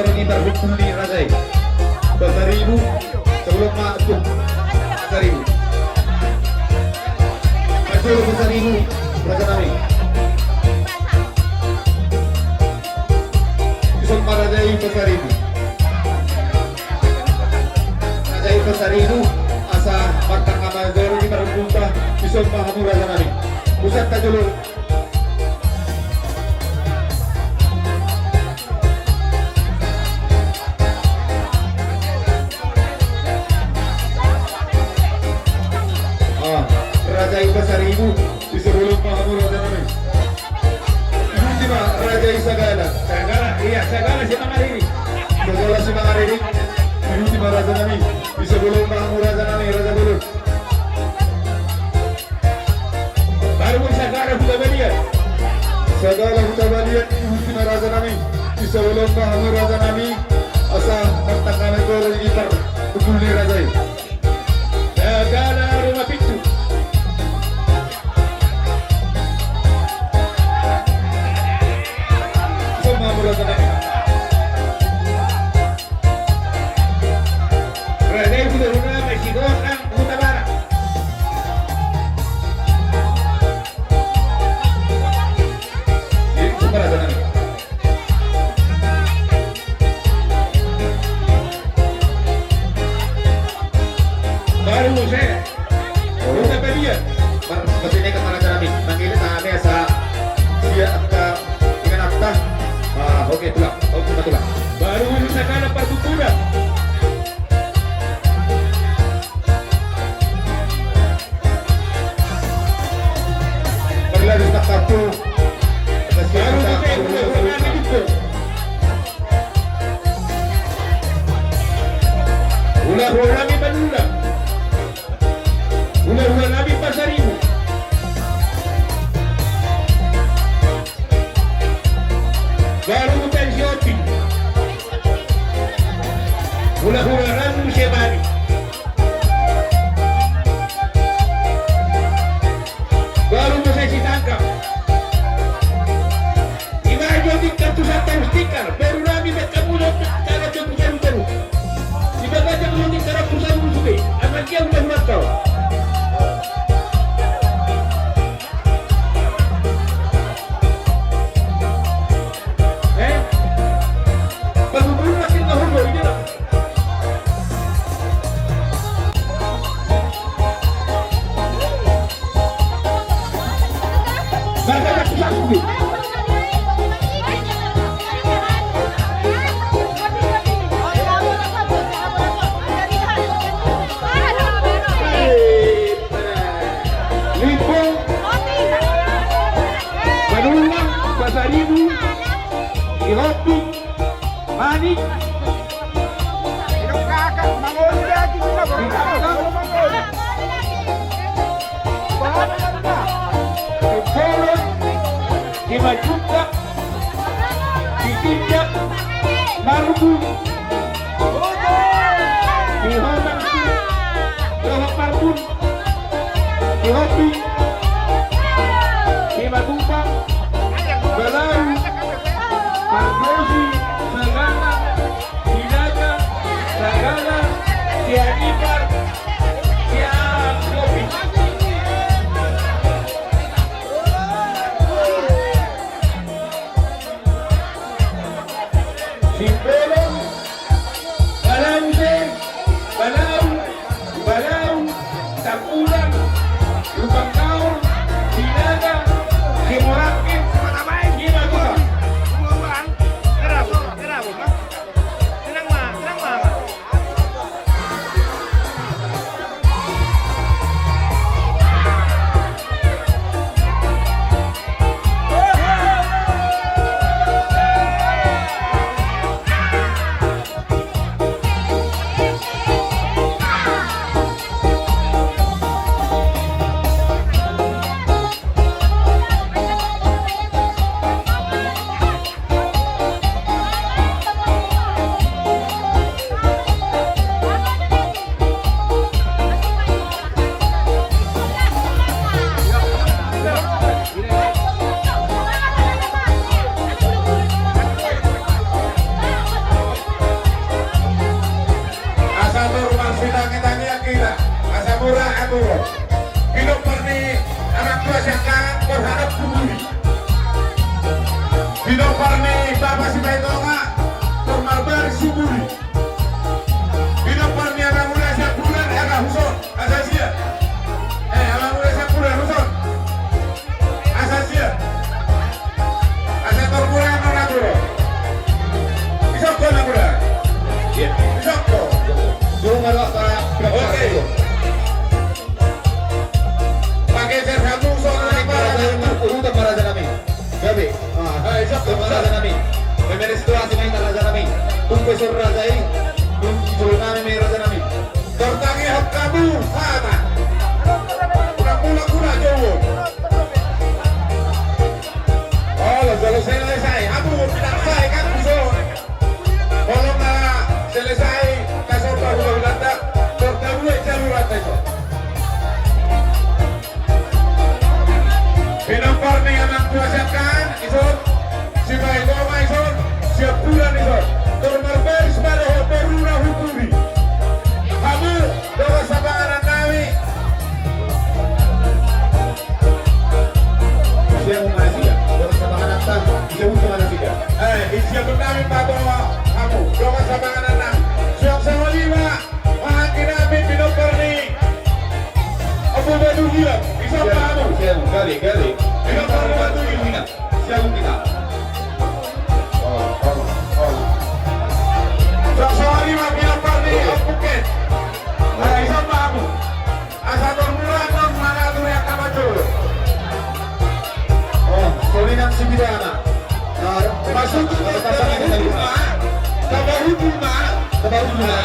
Baru kita kumpul di Razai. Pasaribu sebelum masuk Pasaribu. Masuk Pasaribu, Raja Nami. Isok Marajai Pasaribu. Rajai Pasaribu asa Martang Amazon di Marumpa Isok Mahamu Raja Nami. Pusat Tajulu. Raja Pasaribu di sebelum Mahamud Raja Nami. Ultima Raja Sagala. Sagala, iya Sagala si Mangarini. Sagala si Mangarini. Ultima Raja Nami di sebelum Mahamud Raja Nami. Raja Bulut. Baru Sagala Hutabalian. Sagala Hutabalian Ultima Raja Nami di sebelum Mahamud Raja Nami. Asa Martang Nami Gol Gitar Tukuli Raja. Sagala Rumah Pintu. Raja sudah lunas Meksiko ang Hutabara. Ini Sumber Raja Nami. Baru saya Hutabalian. Masih naik ke mana Raja Nami? Manggil kami asa dia ke dengan akta. Oke pulang. Oke pulang. Baru Sagala Partuturan. Berlari tak kartu. Baru saya udah itu. Ulah Nabi Bandula. Ulah Nabi Pasaribu. Baru pensioti. Ulah Ranu Shebari. Baru saya ditangkap. Ibarat di kartu satu stiker. Baru Nabi bertemu cara jemput baru. Ibarat jemput di cara pusat musuh. Aman dia udah matau. Pasaribu, Ihopi, Manik, Polo, Imajuka, Itinjak, Marubu, Ihoman, Ihoman Marbun, Ihopi, Imagumpang, Balaru, Margosi, Sagala, Hidaga, Sagala, Sianipar, Siagopi. Simpelon, Joro. Hidup perni anak tua siakan berharap kuburi. Hidup perni Bapak si Baitonga bermarbar suburi. Hidup perni anak muda siap bulan agak huson asasia. Anak muda siap bulan huson asasia. Asator bulan anak Joro. Isok ko anak muda. Isok ko. Oke. Pakai serhamu soalnya para nami. Gabi. Para nami. Memang situasi main raja nami. Profesor raja ini. Suruh nami main raja nami. Tertangi hak kamu sama. Pura-pura jauh. Oh, selesai. Abu tidak selesai kan usul. Kalau nggak selesai kasih baru Belanda. Pinapar nih anak tua siapkan Ison si baik doma Ison siap bulan Ison termarbar pada peruna hukumi kamu doa sabangan kami siap manusia doa sabangan kami siap manusia siap kami pada kamu doa sabangan anak siap sama lima kami pinapar nih Abu Badu gila bisa kamu siap kali pinapar batu gila siap kita sama lima pinapar nih Buket bisa kamu asator murah non mana tuh yang kamu dulu solinan si bidana masuk ke tabahu bunga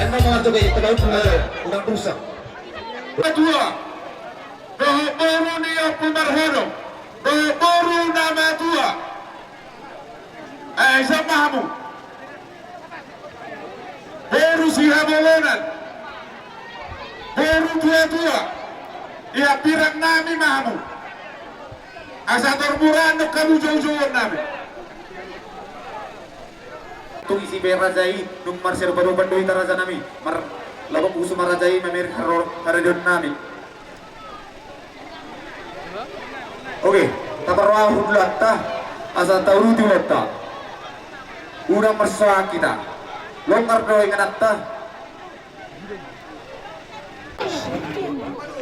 anda mengatur gaya tabahu bunga ulang rusak kedua baru niya pumarhero baru nama tua samamu baru sihabolonan baru tua ya pirang nami mahamu asator murano kamu jauh-jauh nami tung isi berajai nung marsir baru bandoi taraja nami mar labang usu marajai memir haradon nami. Oke, taparwa hudlatta asa tauruti watta. Urang persoalan kita. Longkar doy nganatta.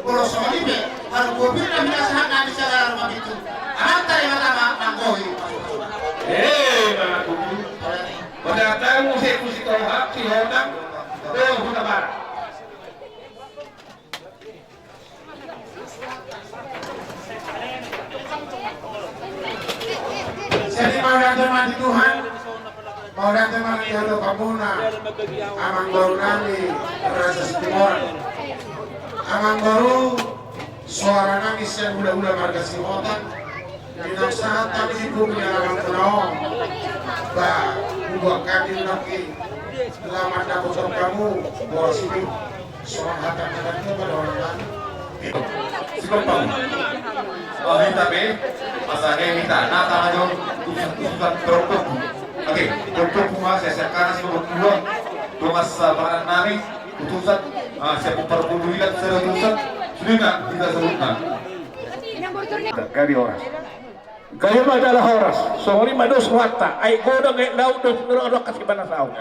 Kalau soal ini, harus gobir dan biasa di secara rumah itu. Antar yang pertama nanggohi. Mengaku. Pada tahu musik kau hak si hodang. Huta barat. Jadi mau datang di Tuhan, mau datang di Halo Kamuna, amang baru nami rasa timur, amang baru suara nami siang udah marga si otak, minang saat kami di bumi amang kenong, bah, buat kami nanti, selamat dapat kamu, bawa sini, soal hatan pada orang lain. Sikapang. Tapi masalahnya kita nakal aja usukan terpuk. Oke, terpuk mas saya sekarang sih berdua mas sabaran nami utusan saya perbudulian secara utusan sudah nggak kita sebutkan. Kali orang. Kayu adalah horas, soalnya mados wata, ay goda ngay daw dos nuro kasih banasau.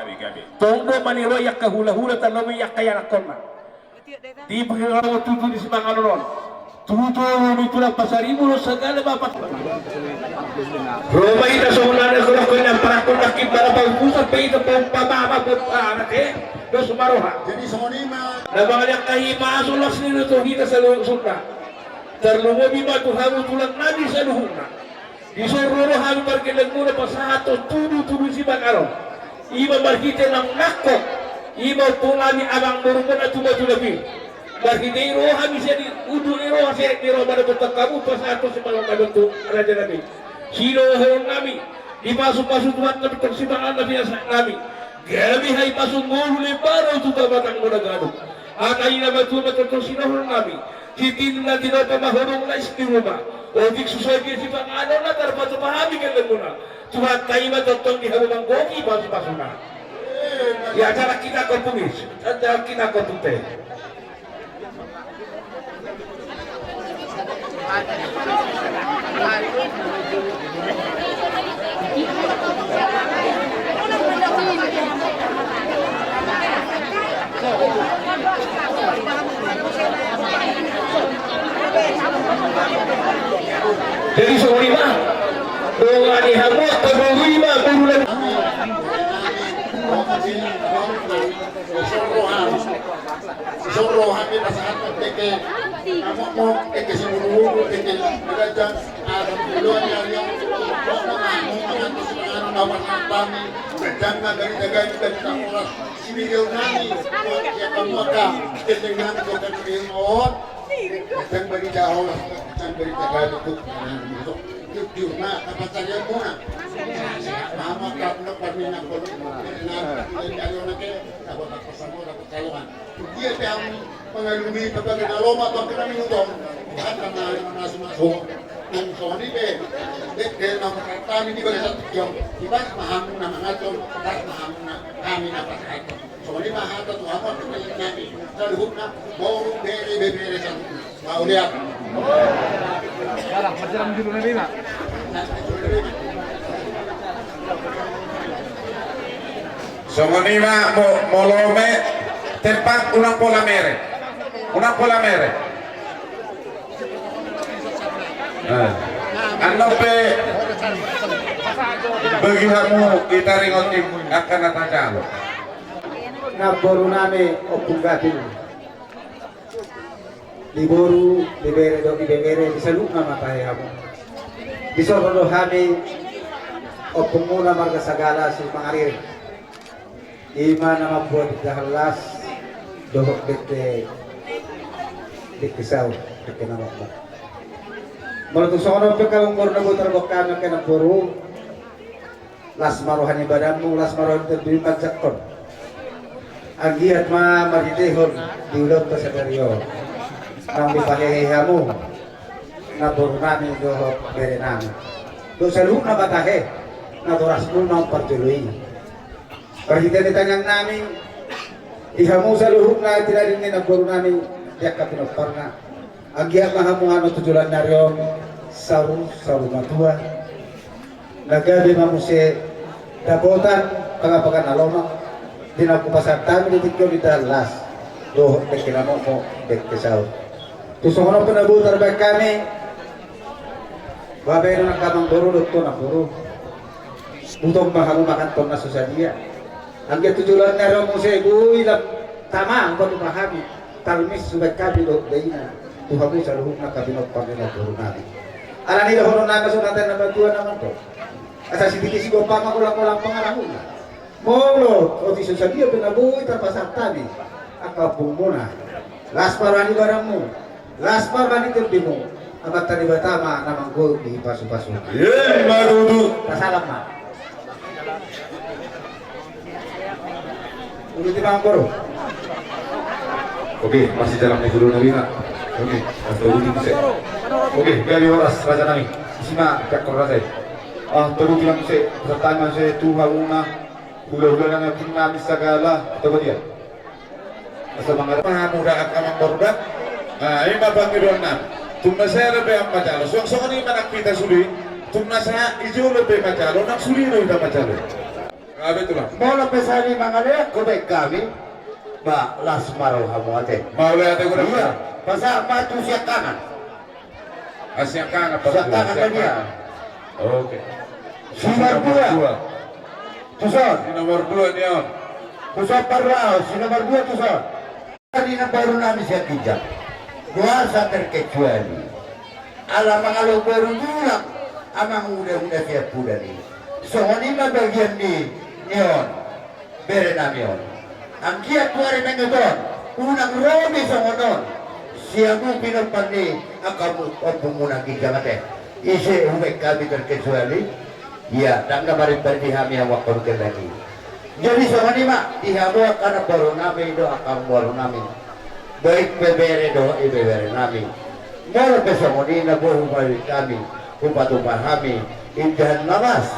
Tunggu manilo yak kahula-hula tanomi yak kaya nakona. Di pagkakaroon tuto di Simangaluron. Tuto nito lang pasarimulo segala bapak. Roma ita sa unana ko ng parakon nakit para pagpusat pa ito pamama po anak do sumaroha. Jadi sonima. Nabangalyak kahima asulas nito to kita sa sulta. Terlumobi ba to hamu tulang nabi sa luhuna. Isororo hamu parkilag muna pasahato tudo si Bangaro. Iba markite ng nakko. Iba pulami abang merupakan cuma lebih. Bagi diro kami jadi udu diro saya diro pada bentuk kamu pas satu semalam bentuk raja nabi. Sino hong nami dipasuk-pasuk Tuhan nabi persimpangan nabi nami. Gabi hai pasuk mulu lebaro juga batang modagado. Akai nama Tuhan betul sino hong nami. Titin na tidak pemahorong na istiruma. Odik susah dia sifat ano na terpatu pahami kan muna. Tuhan taima totong di habang goki pasuk-pasukna. Di acara kita kompunis, acara kita kompute. Jadi seorima doa di hamut terlima bulan Soro kami pasangan teke mo teke simulu teke belajar ada bulan yang nawan kami berjana dari jaga kita oras simil nami ya kamaka dengan kokan ilmuwan dan bagi jauh dan bagi jaga itu yuk na kapatanya muna mama kapno pamina ko na ayo na ke ako tapasamo na kalungan dia yang mengalami pagkain aloma pag kami utong at na sumaso ng soni be de na kami di balik sa tigyong iba maham na mga ton at maham na kami na patay soni mahata to apa kami namin sa luhut na boro bere sa mauliat Yalah, berjalan dulu nanti nak. Songonima molome tempat unang pola mere. Ano pe bagi kamu kita ringotin akan natajalo. Naboru nami opung gatin. Liboru, libere, bisa lupa matay kamu. Disoro kami opung muna marga sagala si pangarir. Ima na mabuhat dahalas dohok dete saw dete na mo. Mula sono pe kalong moro na butar bokkan na kana puro. Las marohan ibadah mo, las marohan terduy pagjakon. Agiat ma maritehon diulog pa sa karyo. Nang dipaheheha mo na puro namin dohok bere namin. Do sa lupa na batahe na doras mo na partuloy. Pagkita ditanyang namin, ihamu sa luhuk na tinarin ni nagpuro namin diyak ka pinagpar na. Agya mahamuhan o tujulan na rin saru matua. Nagabi mamuse dapotan pangapakan aloma. Dinakupasan tayo ditikyo di dalas. Dohok de kinamo mo de kisaw. Tusong ano pinabutar ba kami? Babay na kamang buro doktor na buro. Butong mahamumakan to na susadiya. Ang tujulan na rin mo sa ilang tama ang patupahami talmis subat kabi do dayina tuhamu sa luhuk na kabinot pamina puro natin ala nila hono na kasunatan na batuan naman to asa si dikisi ko pa makulang-kulang pangarahon na molo o tiso sa dia pinabuhi tapasang tabi akapong mo na lasparani barang mo lasparani terdi mo amat tani batama na manggol di pasu-pasu Yen marudu pasalam ma ulit ibang koro. Oke, masih dalam negeri Nawina. Oke, atau uji bisa. Oke, kali oras raja nami. Sima kakor raja. Terus bilang saya, pertama saya Tuhan una, hula-hula yang kami segala, atau dia. Asal mengarap muda akan korban. Ini bapak kirona. Tunggu saya lebih apa jalo. Soalnya ini mana kita suli. Tunggu saya hijau lebih macalo. Nak suli lebih macalo. Betul lah. Mau pesani mangale ko baik kami ba las maro hamu ate. Mau lihat aku dah. Pasal matu siap kanan. Asyik kan apa? Siap kanan dia. Oke. Nomor 2. Tuson. Nomor 2 ni on. Tuson parao, si nomor 2 tuson. Tadi na baru namin siya kijak. Dua sa terkecuali. Alam mga baru dulak amang udah siya pula ni. So ni bagian ni Nyon, bere namion. Ang kiat kuari na ngayon, unang romi sa ngayon, siya mo pinagpani, ang kamot o pumunang kikamate. Isi umay kami terkesuali, ya, tangga marin-marin dihami ang wakon ke lagi. Jadi sa kanima, dihamu akan baru namin do, akan baru namin. Baik bebere do, ibebere namin. Moro pesomoni na buong balik kami, upatupan kami, indahan lamas.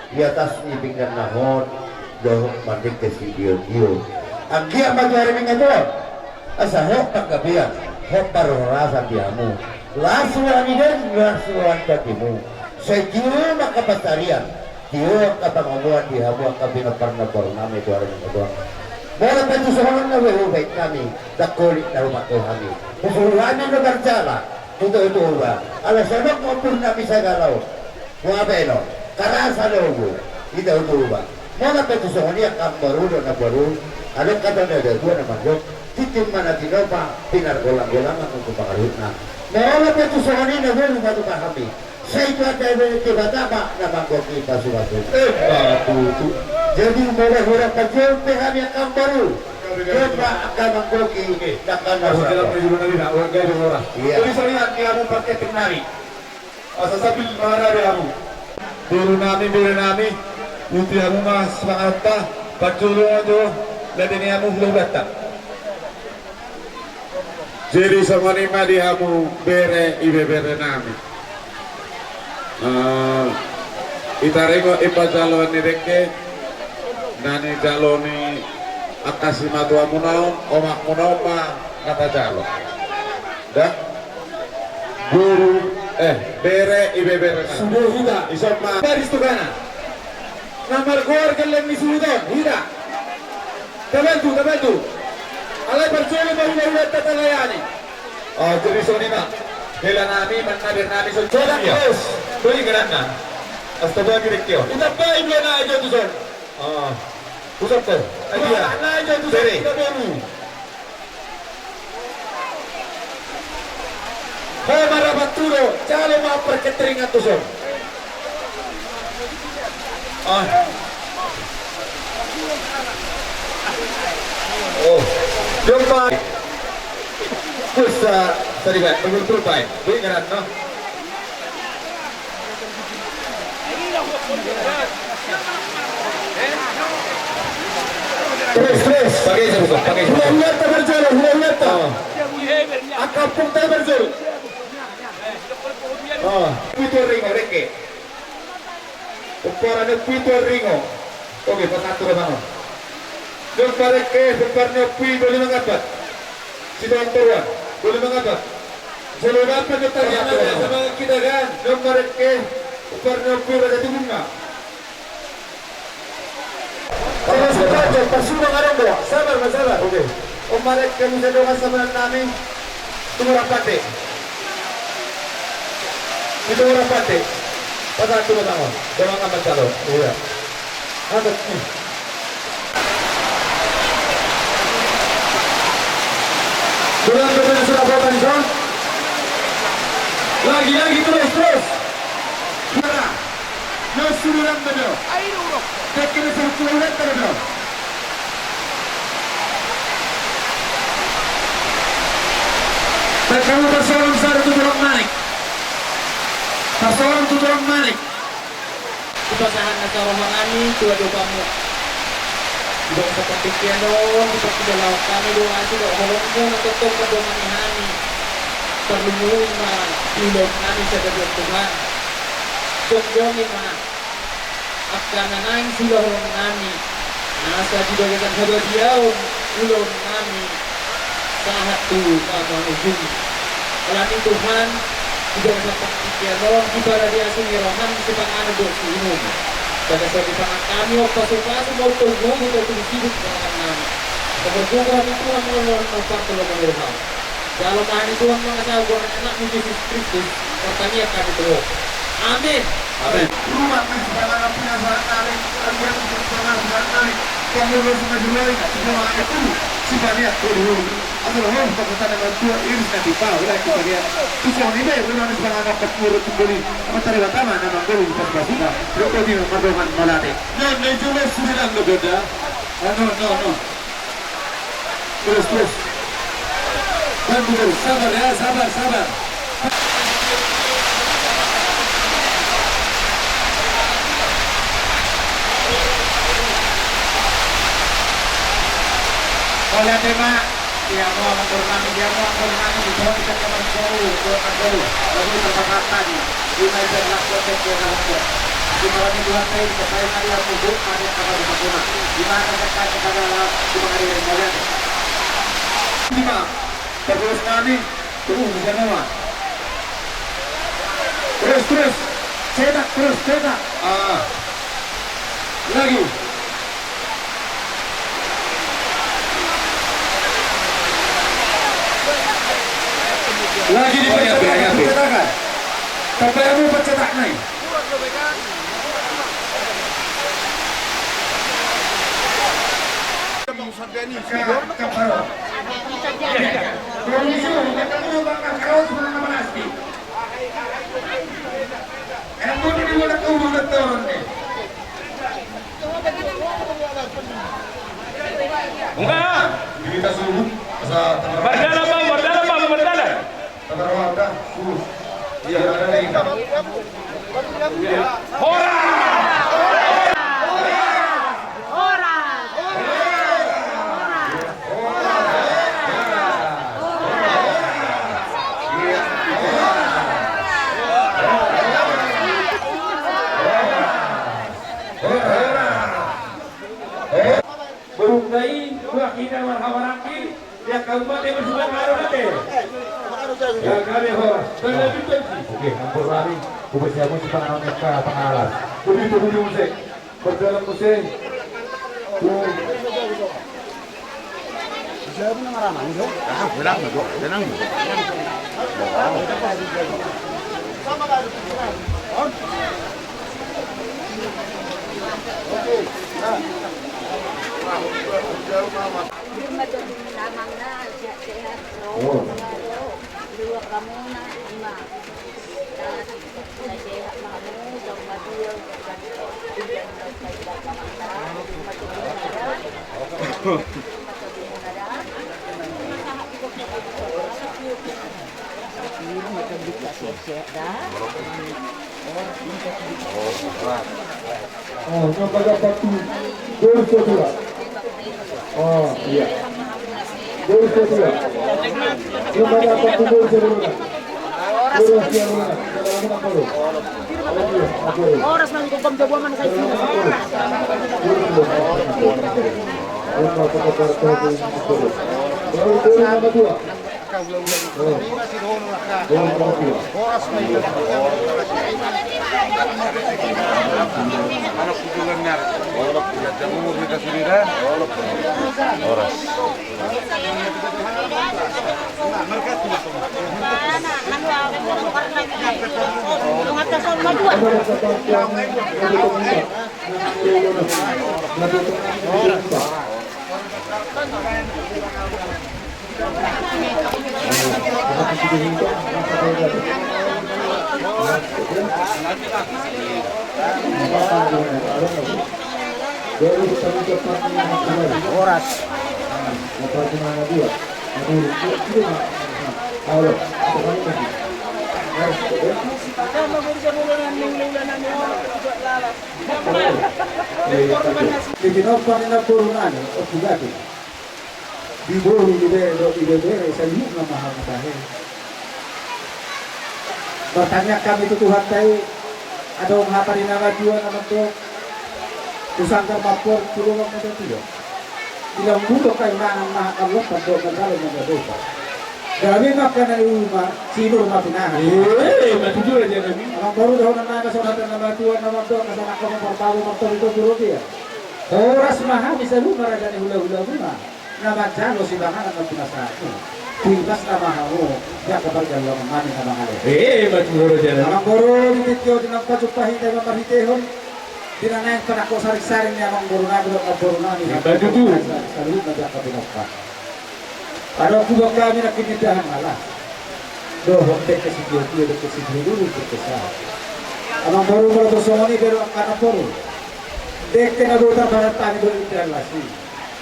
Di atas ibingkan nahon doh mandik ke video. Ang dia magari ng ito asa hok pagkabiyan hok paruh rasa diamu lasuan dan lasuan kakimu sejiwa maka pastarian jiwa kata ngomongan di hamu kabina pernah nami itu orang yang kedua bola pentu sohalan na baik kami tak kulit na rumah kami usulannya na berjala itu ba alasan mo purna bisa galau mo abeno karasa logo itu ba bola pentu sohalan yang baru na baru alok kata na dua na manjok titim mana tinopa pinar golang-golangan untuk pangarutna bola pentu sohalan na baru batu kami saya itu ada tiba-tiba nama gua kita suatu batu jadi murah-murah kecil PHM yang kamu baru coba akan menggoki takkan masalah jadi saya lihat kamu pakai penari asasabil marah kamu biru nami itu kamu mas mengapa paculu aja dan ini kamu belum datang Jadi sama lima di kamu bere ibe bere nami itarego ipa calon nireke nani jaloni akasi matua munaon omak munaon ma kata calon dah guru bere ibe bere sudah hida isop ma baris tukana namar gor kalian ni sudah hida tabantu alai percuma baru tatalayani jadi sonina Hela nami manabir nami so sudah terus Beli gerana Astaga kirikyo kita baik dia na aja tu son Usap to dia na aja tu son kita baru Hai marabat turo calo ma perketringan tu son Jumpa Kusa Saribat Betul baik Beli gerana Terus Pakai sebut Pakai sebut Huwag berjalan Akapung tayo berjalan Puito ringo reke Uparane puito ringo Oke pasatu ramano Jumpa reke Uparane puito boleh mengapat Sidang tuan Boleh mengapat Selalu apa kita sama kita kan Jumpa reke Uparane puito raja bunga Terus kita pasukan ada dua sabar Oke Umarek kami sa doon sa mga namin tumurapate pasal tumutang doon ang mansalo iya hangat Sudah betul sudah buatan John lagi terus no suruhan betul tekin suruhan betul kamu persoalan besar itu dorong naik persoalan itu dorong naik Kepasahan nasa rohani tua do kamu Dong sa patikianon Kita kidalaw kami doon Asi do Holong mo natutong na doon manihani Perlumuin ma Ilog namin sa dadyong Tuhan Tungdongin ma At kananain sila holong namin Nasa didogasan habadiyaw Ulong namin Sahat tu manujung Alamin Tuhan Tidak sa patikianon Ibara dia sumirahan Sa pangano doon si Inom pada saat di tangan kami pasok-pasok mau tunggu kita hidup dengan kami. Keberguruan itu yang melakukan kelemahan. Dalam hal itu yang mengasah anak Yesus Kristus pertanyaan kami terus. Amin. Amin. Rumah sekarang punya saat tarik, kemudian sekarang tarik, kemudian semajulai, semua itu sifatnya turun. Atau orang perkataan yang tua iris nanti tahu lah kita lihat. Terus yang ini memang sekarang anak turun kembali. Apa tadi pertama nama guru perkasukan. Lalu dia mengatakan malade. Nah, juga sudah berbeda. No. Terus. Dan betul, sabar ya, sabar. Oleh tema dia mau mengurangkan di bawah kita akan jauh lalu kesepakatan United lakukan kesepakatan di malam Tuhan saya supaya hari yang mujur ada kabar sempurna di mana kita kepada di hari yang mulia 5 terus kami tunggu bisa nama Terus. Cetak terus, cetak. Lagi. Lagi dipercetak pencetakan. KPRU pencetak naik. Enggak. Kita suruh Berdana bang, berdana. Tabarwada, suruh. Iya, ada lagi. Berundai buah kita warhawaraki ya kabupaten bersuara baru nanti. Ya kami horas. Oke, hampir lari. Kubesiamu si pangalan mereka pengalas. Begitu musik. Berjalan musik. Oh, coba dapat dulu dua. Oh, iya. Dulu dua. Coba dapat dulu dua. Oras nang hukom jabuan man kay sino. Dipinopon na purunan o bugati. Biburu ibebere sa yuk na mahamatahin. Bertanya kami itu Tuhan tahu ada mga parinangajuan naman to kusang karmapor tulungan na dito yun. Ilang mundo kayo na ang makakalot at doon na dalo na doon. Grabe maka na iuma, sino mapinahan? Matujur aja nabi. Ang baru daw na nakasunatan na matuan na magdo kasama ko ng partago magto duro dia. Oras maha bisa lu maraja ni hula-hula muna. Na majalo si bangan ang pinasako. Kuitas na mahawo, dia kabargan lang mani na mga matujur aja nabi. Ang baru ditityo din ang pajupahin tayo mamarhitehon. Dinanayan pa na ko saring-saring niya ang borunado at borunani. Matujur. Sa luhit na dia kapinapa. Para kuba kami na kinindahan malah. Dohong tek kasi diyo kasi dulu kita. Amang baru kalau bersomoni baru akan baru. Dek na buta para tani dulu lasi.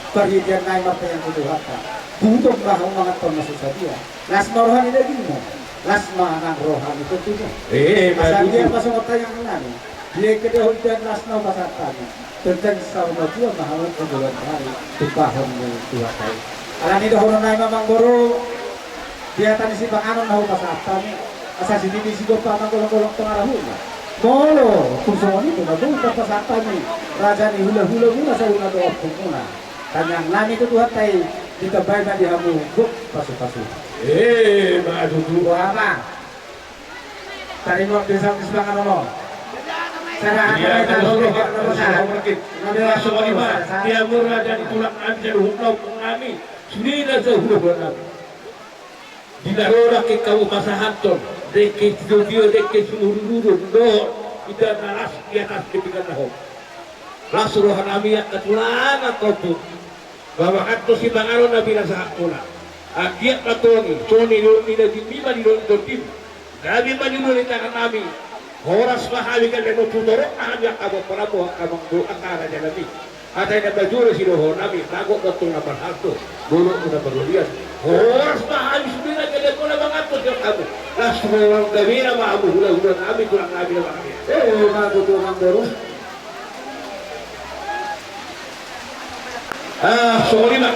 Perhitian naik mata yang kudu hata. Butuh bahang mga termasuk sadia. Las rohani lagi mo. Las mga rohani itu tuh. Pasal dia pasal otak yang nani. Dia kede hujan las na pasatani. Tentang sauna dia mahal kebulan hari. Tupahon ng tuhatay. Alam ni doon na mamang guru dia tani si panganon na pasatan asa si di sigo pa magulong-gulong pangarahon molo kusoni to nado pa pasatan ni raja ni hula-hula muna sa una do muna kanyang nami to tuhat tay ditabay na dihamu guk pasu-pasu Matutu apa Tarimok desa kesebangan Allah. Saya Dia akan kalau semua lima dia murah dan tulang aja hukum kami sudah sehukum di daerah ke kamu pasahanton deket studio deket seluruh do kita naras di atas kepikan lahom rasulah kami yang ketulan atau tu bahwa atau si bangaron nabi nasa akuna agiat katongi soni tidak dimima di dalam tim nabi maju tangan kami horas mahali kan leno tutoro aja kamu prabu kamu do akara nabi atay na bajuro si doho nabi tago katong na parhato dulu na parulian horas mahali subira kan leno na mga to kamu las mo gabi na maamu hula nabi tulang nabi na mga Magutulong dulu. sorry mak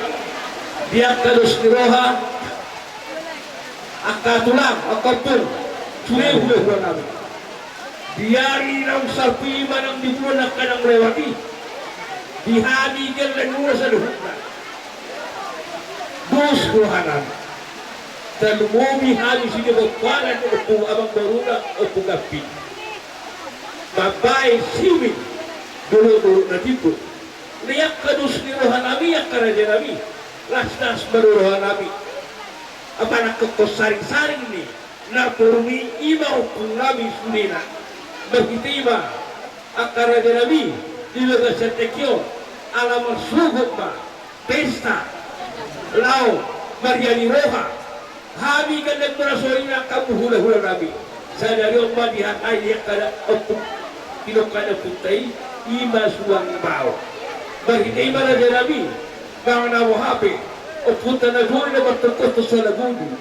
dia terus niroha akatulang akatun sudah hula nabi diari ng sarpima ng dibulan na kanang lewati dihanigan ng mula sa luhut na dos kuhanan talumumi hali sinibagpanan o kung abang baruna o pugapi babae siwi dulu na dito niyak kadus ni rohanami yak karaja nami lastas baru rohanami apa nak kekosaring-saring ni na purmi imaw kung nami sunina berkitima akara nabi di lugar setekyo alam sugut ba pesta lau mariani roha hami kan dan merasorina kamu hula-hula nabi sadari omba dihakai dia kada opuk kilo kada putai ima suang bau berkitima raja nabi bang nawo hape oputa na guri na bertukos to sa lagudu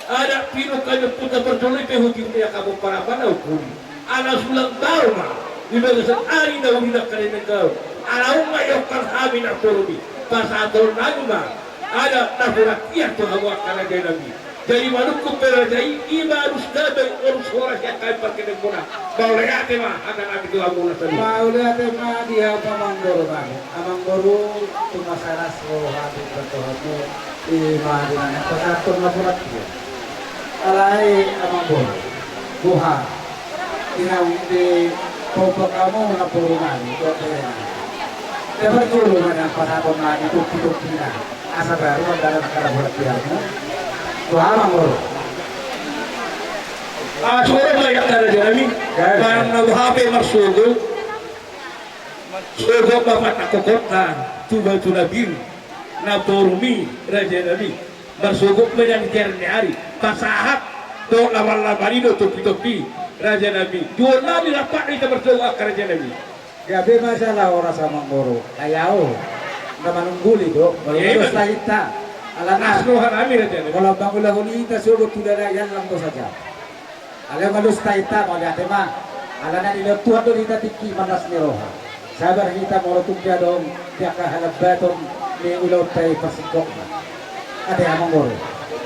ada pino kada puta bertoloi pehutin dia kamu para pana ukuri ala sulang bauma ibagasan ari na ulinak ka rin ng gawin ala umayokang amin ang turumi pasadol na luma ada naburakiyak to hawa ka na nabi jadi manukong pera jay iba arus dabay orus horas yang kaya parkinag muna maulayate ma akan nabi doa muna sa lupa maulayate ma diha pamanggoro ba amanggoro tumasaras o habit bertohat mo imadinan ang pasaton na burat yun alay amanggoro buha tinawag di popo kamu na puro nani ito kaya dapat tulungan ang pasapon nani tukti-tukti na asa baru ang dalam karabulat biar mo tuhamang mo siguro ba yung karaja namin parang nabuhape magsugo sugo bapat nakukot na tuba-tulabin na porumi raja nabi magsugo ba yung kerniyari pasahat to lawan-lawanino tukti-tukti Raja Nabi, jual nabi rapat kita berdoa ke Raja Nabi. Gabi masalah orang sama moro, ayau, nggak menungguli dok. Kalau kita, alana. Asrohan kami Raja Nabi. Kalau bangulah kita suruh tidak ada yang lampu saja. Alam kalau kita mau lihat tema, alana ini Tuhan tu kita tiki manas neroha. Sabar kita moro tumpia dong, tiap halap beton ni ulau tay pasikok. Ada yang moro.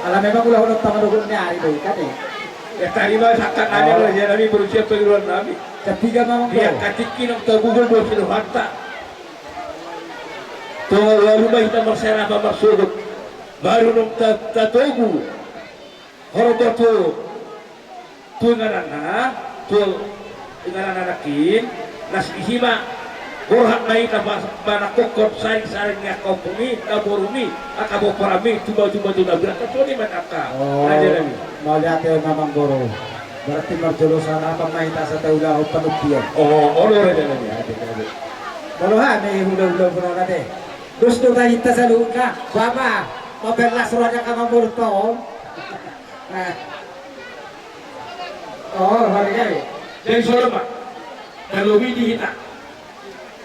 Alam memang ulau tamaduknya hari baik kan ni. Ya tadi mah sakat aja Raja Nabi berusia perluan Nabi. Ketiga memang dia katikin ng tabugol mo sila harta. To lalu ba kita marsera pa marsugod. Baru nung tatugu. Horoto to ngarana to ngaranakin nas ihima Burhat na ita banakokot saring-saring nga kompumi, naborumi, akabo parami, tuba-tuba tu nabila. Kasi man aka. Raja Nabi. Malihat yung mamang guru. Berarti marjulusan apa mahita sa taula o panugbiyan. Raja Nabi. Kalau may hula-hula po na natin. Gusto tayo hita sa luhod na. Baba, maberlas roda ka mamurot pa o. Harga. Jadi suara Pak. Kalau biji hita.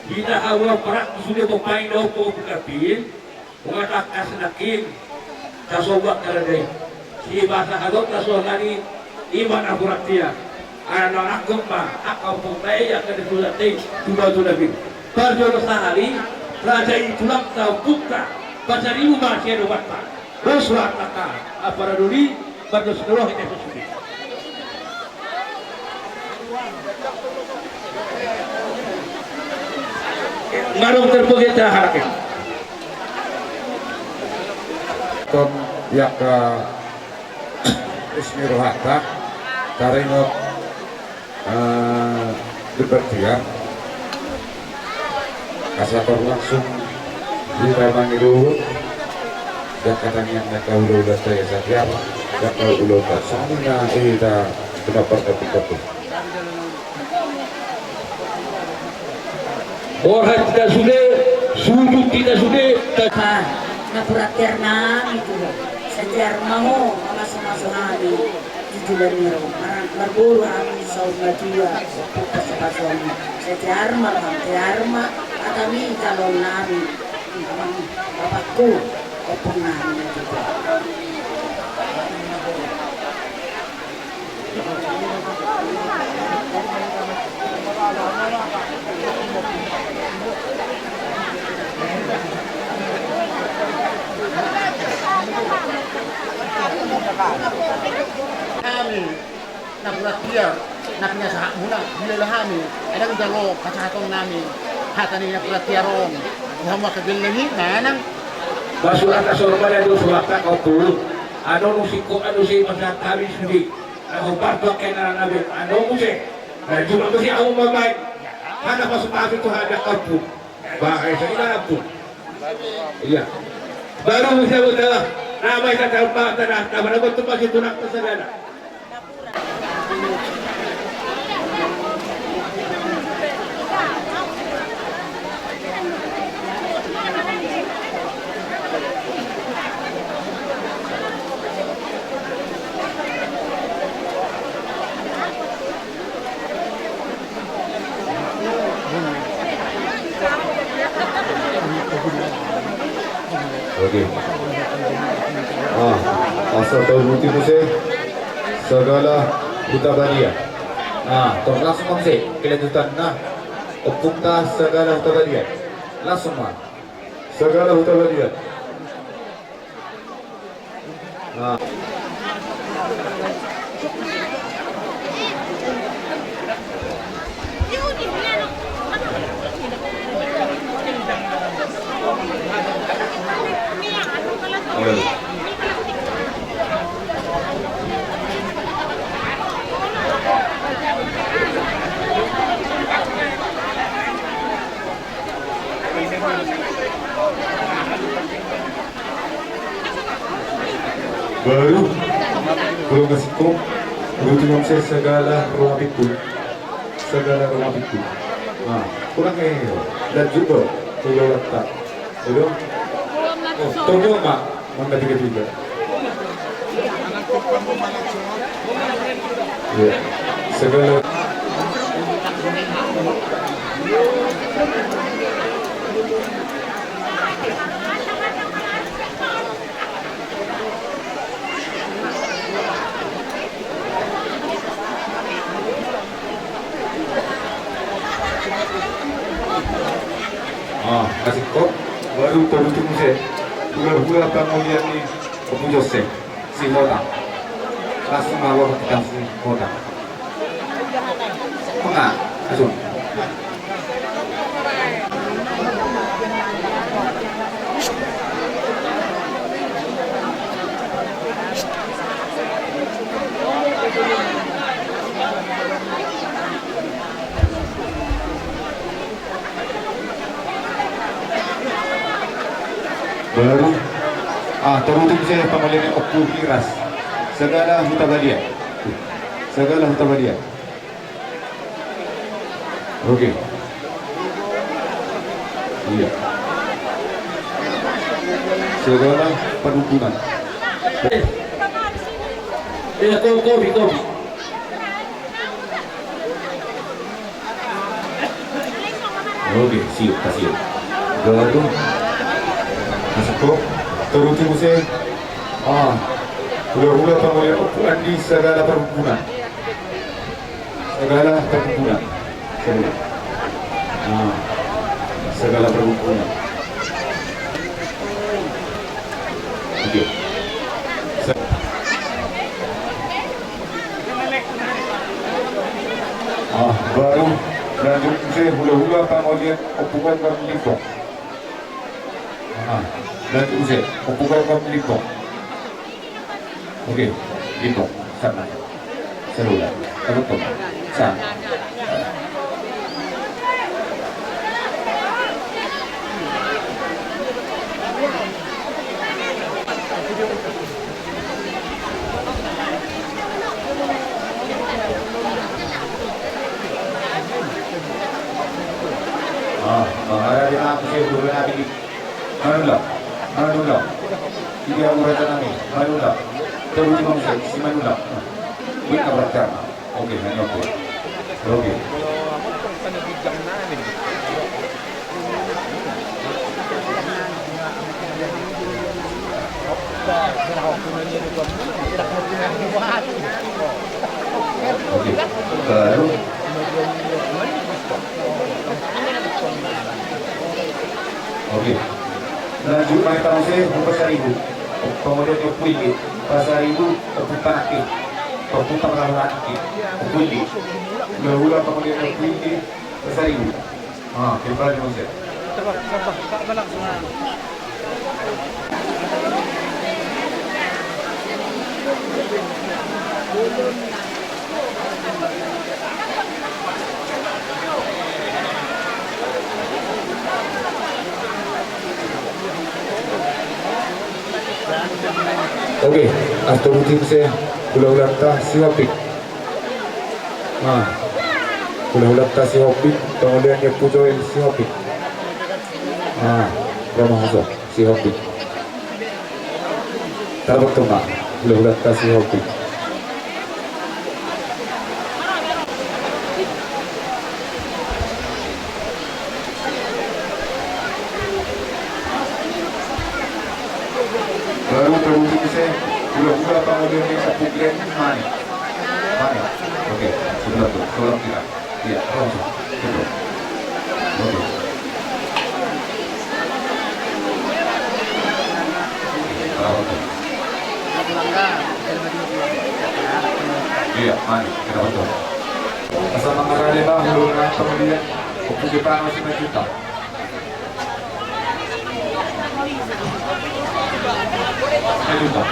Kita awal perak sudah bermain daun po kapin, mga kasnakin, kasobak talaga. Si basa hadok kasolani iman akurat dia. Ano akong pa, akaw po tayo akan ditulati tuba-tulabin. Parjolo sahari, raja itulang tau putra, pasari umar siya wata. Roswat taka, para duli, pada seluruh kita susuli. Ngarong terpugit sa harakin. Tom yaka ismirohata taringot berpergian kasator langsung di ramang itu dan katanya mereka udah saya sadar dan kalau udah sana kita kenapa tapi orang tidak sudah sujud tidak sudah Napuratir na itu sejar mau masuk kami di bulan Miro berburu kami saudara dia pas suami sejar mah kami calon nabi bapakku opung nabi juga. Kami napuratia naknya sa muna bila kami ada jalo kacatong namin hatani napuratia ron hama kagelani nanang basulah kasorban itu suaka kau tuh ano nusiko ano si masa kami sendiri aku partok kena nabi ano musik cuma mesti aku mamai ada masuk itu ada kampung bahaya saya kampung iya baru saya betul nama kita tanpa tanah tanah betul masih tunak tersegala. Oke. Asal tahu bukti musik segala huta badia. Langsung musik kelanjutan opungta segala huta badia. Langsung segala huta badia. Baru belum kasih kok belum saya segala ruang pikul kurang dan juga kalau letak belum tunggu mak mangga tiga ya segala kasih kok baru terus musik gula pengulian ni kepujose si Moda langsung awal kita si Moda enggak langsung baru terutin saya pengalian opul kiras segala huta badia oke iya segala perhubungan kopi oke siap kasih baru masuk terutin musik udah pengalian opul di segala perhubungan segala perhubungan oke baru lanjut saya hula-hula pengalian opungan berlimpah lanjut saya opungan berlimpah oke limpah sana seru lah teman-teman Sa. Ada di atas saya dulu nanti mana dulu tiga murah tanami mana dulu terus cuma si mana dulu buat apa karena oke mana oke baru oke, lanjut main tahu saya pasar ibu, kemudian ke Puili, pasar ibu putar kaki, putar lagi, Puili, lalu kemudian ke Puili, pasar ibu, kita lagi masih. Oke, atau tim saya ulang tah si Hopik. Ulang tah si Hopik, kemudian dia pujoin si Hopik. Ramah masuk si Hopik. Taruh tengah, ulang tah si Hopik. Baru terbukti saya ulang kemudian dia satu grand mana? Oke, sudah tuh, tolong kita. Iya, langsung. Oke. Iya, mana? Kita betul. Asal mengarahnya bang, ulang kemudian keputusan masih menjuta. Menjuta.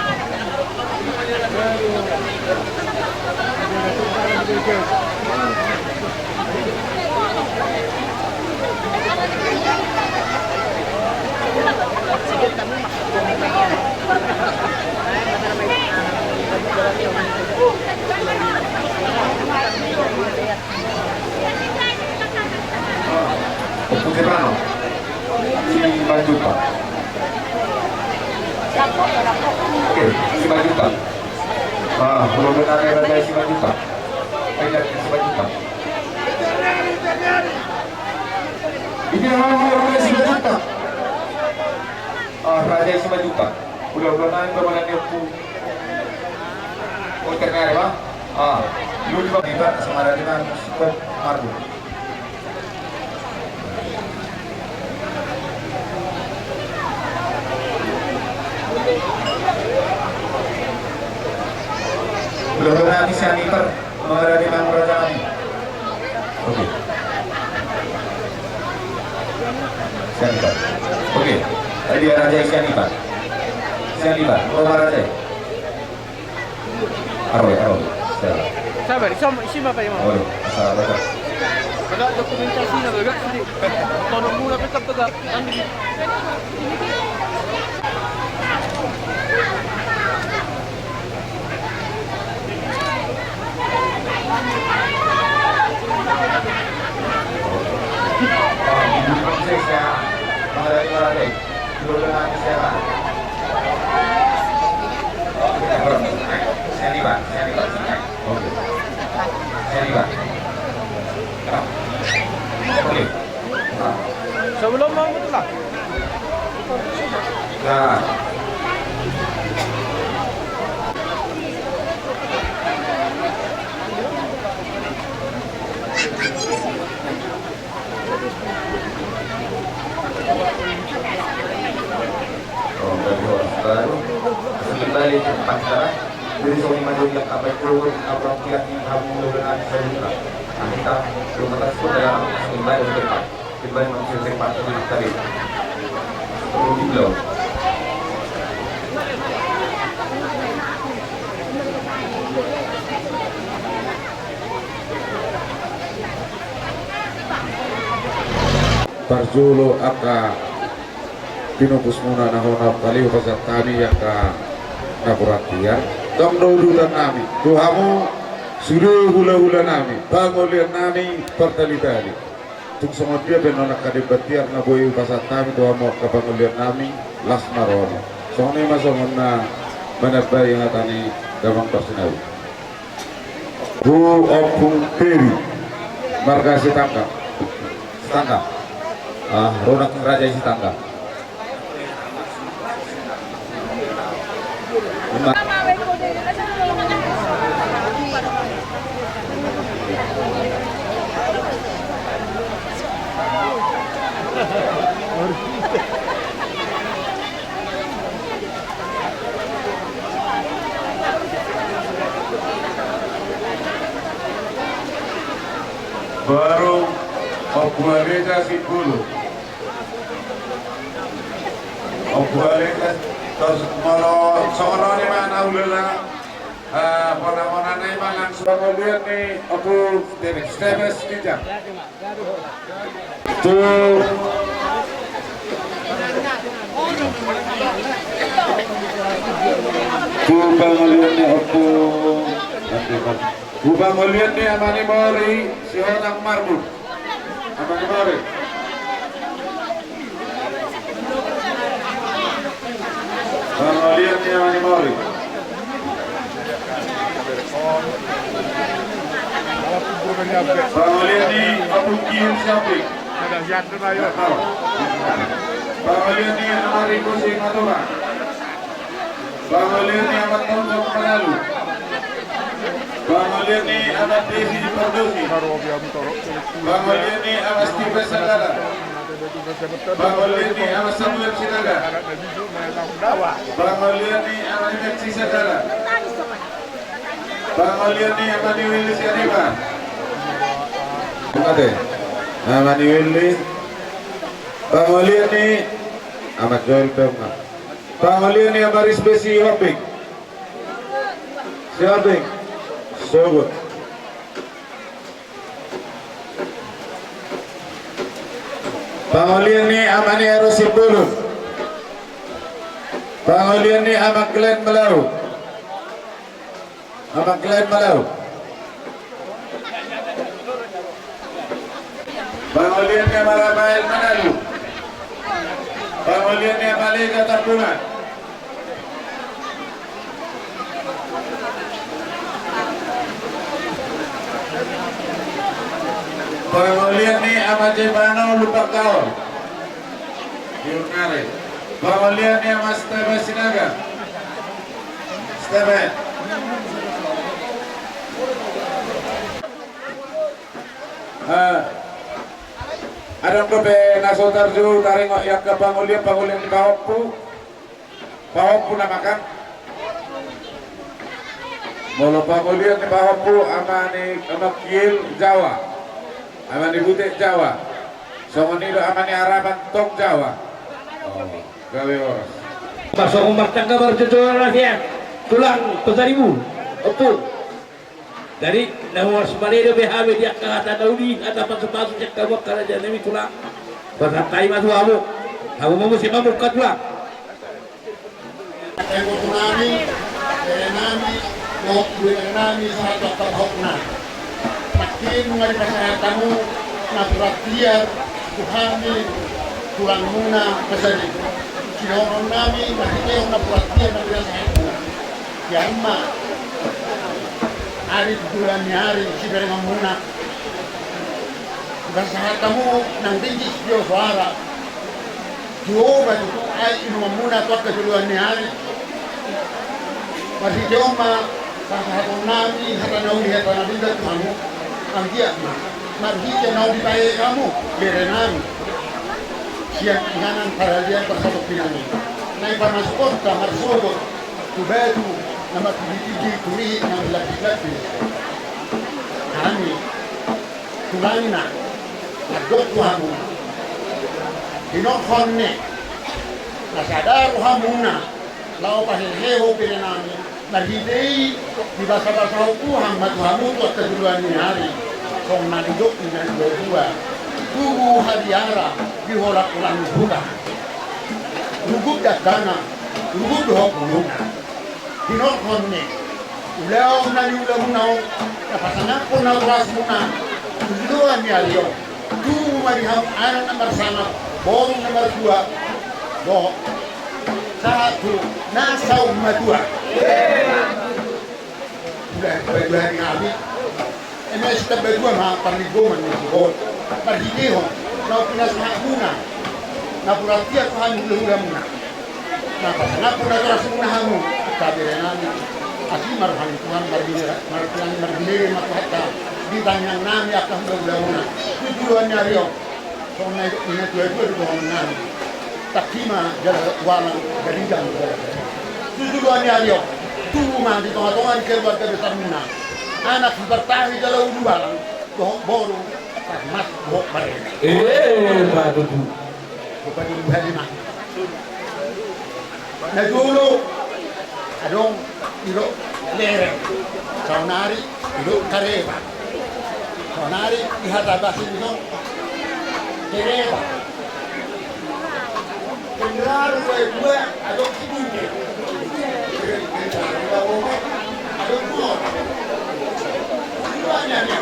Bagaimana? Si Banjuta. Oke, si Banjuta. Belum benar Raja si Banjuta. Lihat si Banjuta. Ini Raja si Banjuta. Raja si Banjuta. Udah kemarin dia pun. Oh ternyata bang. Lu juga kita sama dengan Scott Margo. Belum nanti Sianiper menghadapi Mang Raja Ami. Oke. Sianiper. Oke. Tadi Raja Sianiper. Sianiper. Roma Raja. Aroy. Sabar, siapa Pak Imam? Waduh, sabar. Ada dokumentasi na baga sini. Tolong muna kita pag andi. Indonesia menghadapi Malaysia. Dulu nanti siapa? Sianiper. Oke. Sianiper. Oke. Sebelum mau betul lah. Nah. Baru kembali ke tempat sekarang dari Sony Majulah sampai keluar abang kiat yang kamu dengan saya kita belum atas pun dalam kembali ke tempat kembali masih tempat tadi perlu dibelau. Parjulo aka pinupus muna na honap kaliw pasatani yaka napuratian tong dulutan nami tuhamu suruh hula-hula nami bangulian nami pertali-tali tung semua dia benonak kadibatiar na boy pasatami tuhamu kabangulian nami las marono soalnya masuk na manabay yang atani damang persinawi Bu Opung Peri marga Sitangga Ronak Raja Sitangga baru Obualeta Sibulu Obualeta terus malah seorang ni mana ulala pada ni malang seorang lihat ni Abu Steves kita tu pangalian ni Abu Bubang melihat ni Amani Mori si orang marbut Amani Mori Bang melihat ni Amani Mori Bang melihat ni Abu Kian Syafik Bang melihat ni Amari Kusi Matura Bang melihat ni Amat Tonton Penalu Bangalian ni amat Desi Pardosi Bangalian ni amat Steven Sagala Bangalian ni amat Samuel Sinaga Bangalian ni amat Meksi Sagala Bangalian ni amat Niwili Sianiba Bungate amat Niwili Bangalian ni amat Joel Pemna Bangalian ni amat Rizbesi Horbik Siabik so good. Pangulian ni Amani Arosipulu Pangulian ni Amak Glen Malau Amak Glen Malau Pangulian ni Maramail Manalu Pangulian ni Amalega Tampungan Pangalian ni Amat Jebano Lupak Kaur Diunare Pangalian ni Amat Stebe Sinaga Stebe Adam kope nasotarju taring yak ke Pangulian di Pahoppu namakan Molo Pangulian di Pahoppu amani Kiel Jawa Amani Butik Jawa Songonido amani Araban Tong Jawa gawe oras Pasok umartang kabar jodoh ya tulang petarimu opun dari nawar semanede BHW dia kata daudi ada pas-pas cek kamu karena jadi tulang berkatai matu kamu mau sih mau buka tulang nami sahabat terhokna makin mengalih kesehatanmu nabratia Tuhani tulang muna pesari sinoron nami makin nabratia nabilang sehatmu yamma hari bulan hari si bereng muna kesehatanmu nang tinggi bio suara coba itu ai inu muna tuak keduluan hari masih jauh mah sahabat nami hata nau lihat nabi dan kamu angkia nabi dan nau dipakai kamu berenang siang kanan para dia bersatu pinami naik panas kota marsobo tubatu nama tiji turi nama laki-laki kami tulangna adot kamu dinokhonne nasadar hamuna lau paheheho berenang Narhidei di bahasa-bahasa Tuhan matu hamu tuat keduluan hari kong nadidok dengan dua Tugu hadiara diholak ulang buka. Lugub datana, lugub dohok uluna. Dinor konne. Ulau nani ulau nau, napasana pun nau ras muna. Tujuan ya liyo. Tugu mariham anak nomor sana, bong nomor 2. Dohok. 1 nasau madua. Udah berdua kali. Emes kita berdua mah parigoman ni bol. Parhideho, nau pinas muna. Na puratia kahan hula muna. Na pasana puna keras muna hamu. Kabirenan aki marhan Tuhan marbilere makuhata. Ditanyang nami akan hula muna. Tujuan nyariyo. Soalnya ini dua-dua di bawah nami. Takima jalan walang garingan. Tujuan nyariyo. Tuma di tengah-tengah keluarga besar muna. Anak bertahi jalan walang. Boru. Mas bok mereka. Baru tu. Bukan di Halima. Nah dulu, adong ilo lereng, saunari ilo kareba, saunari ihadabas ilo kareba. Kenal gue adong sibunge, adong gua. Semuanya ni,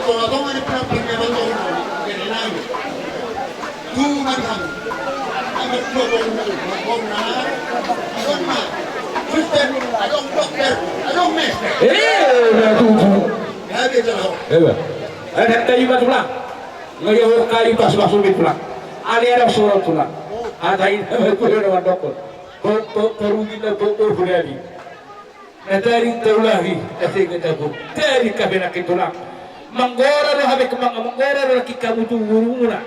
kalau ni pernah pergi betul, kenal. Tu macam, ada problem nak, Kristen, ada doktor, ada mester. Ada jalan. Ada kayu batu lah, ngayon kayu pas masuk di pulang. Ada surat pulang. Ada ini kuliah dengan doktor. Terungin doktor berani. Dari terulahi, kita pun dari kabinet itulah. Manggora dah habis kemang, manggora dah kita butuh guru mula.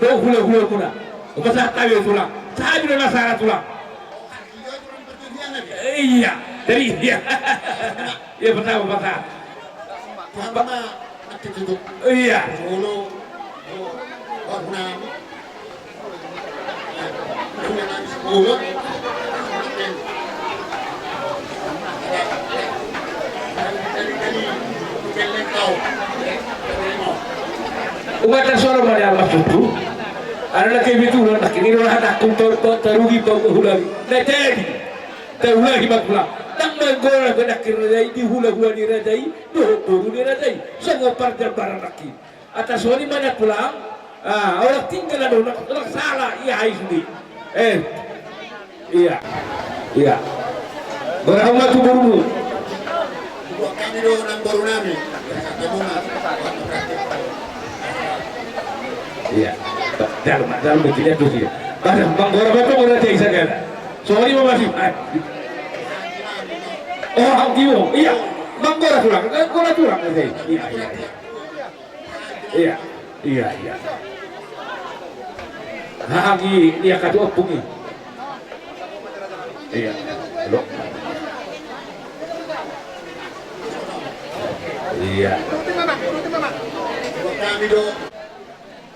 Hula mula. Pasal tahu tulang. Saya juga nasara tulang. Iya, dari iya. Iya betul. Iya. Umat suara mana Allah itu? Anak lagi itu nak kini orang ada kuntor terugi penghulagi. Nanti terugi bakulah. Tang menggora benak kerajai di hula-hula di rajai, doh di rajai. Semua partai barang lagi. Atas wali mana pulang? Orang tinggal ada orang salah. Iya ini. Iya. Berapa tu buru? Kami orang baru nami. Iya. Dalam begini tu dia. Pada banggora betul orang cai saja. Sorry masih. Oh, angkiu. Iya. Banggora tulang. Banggora tulang saja. Iya. Hagi dia kata opungi. Iya. Lo. Iya. Kami do.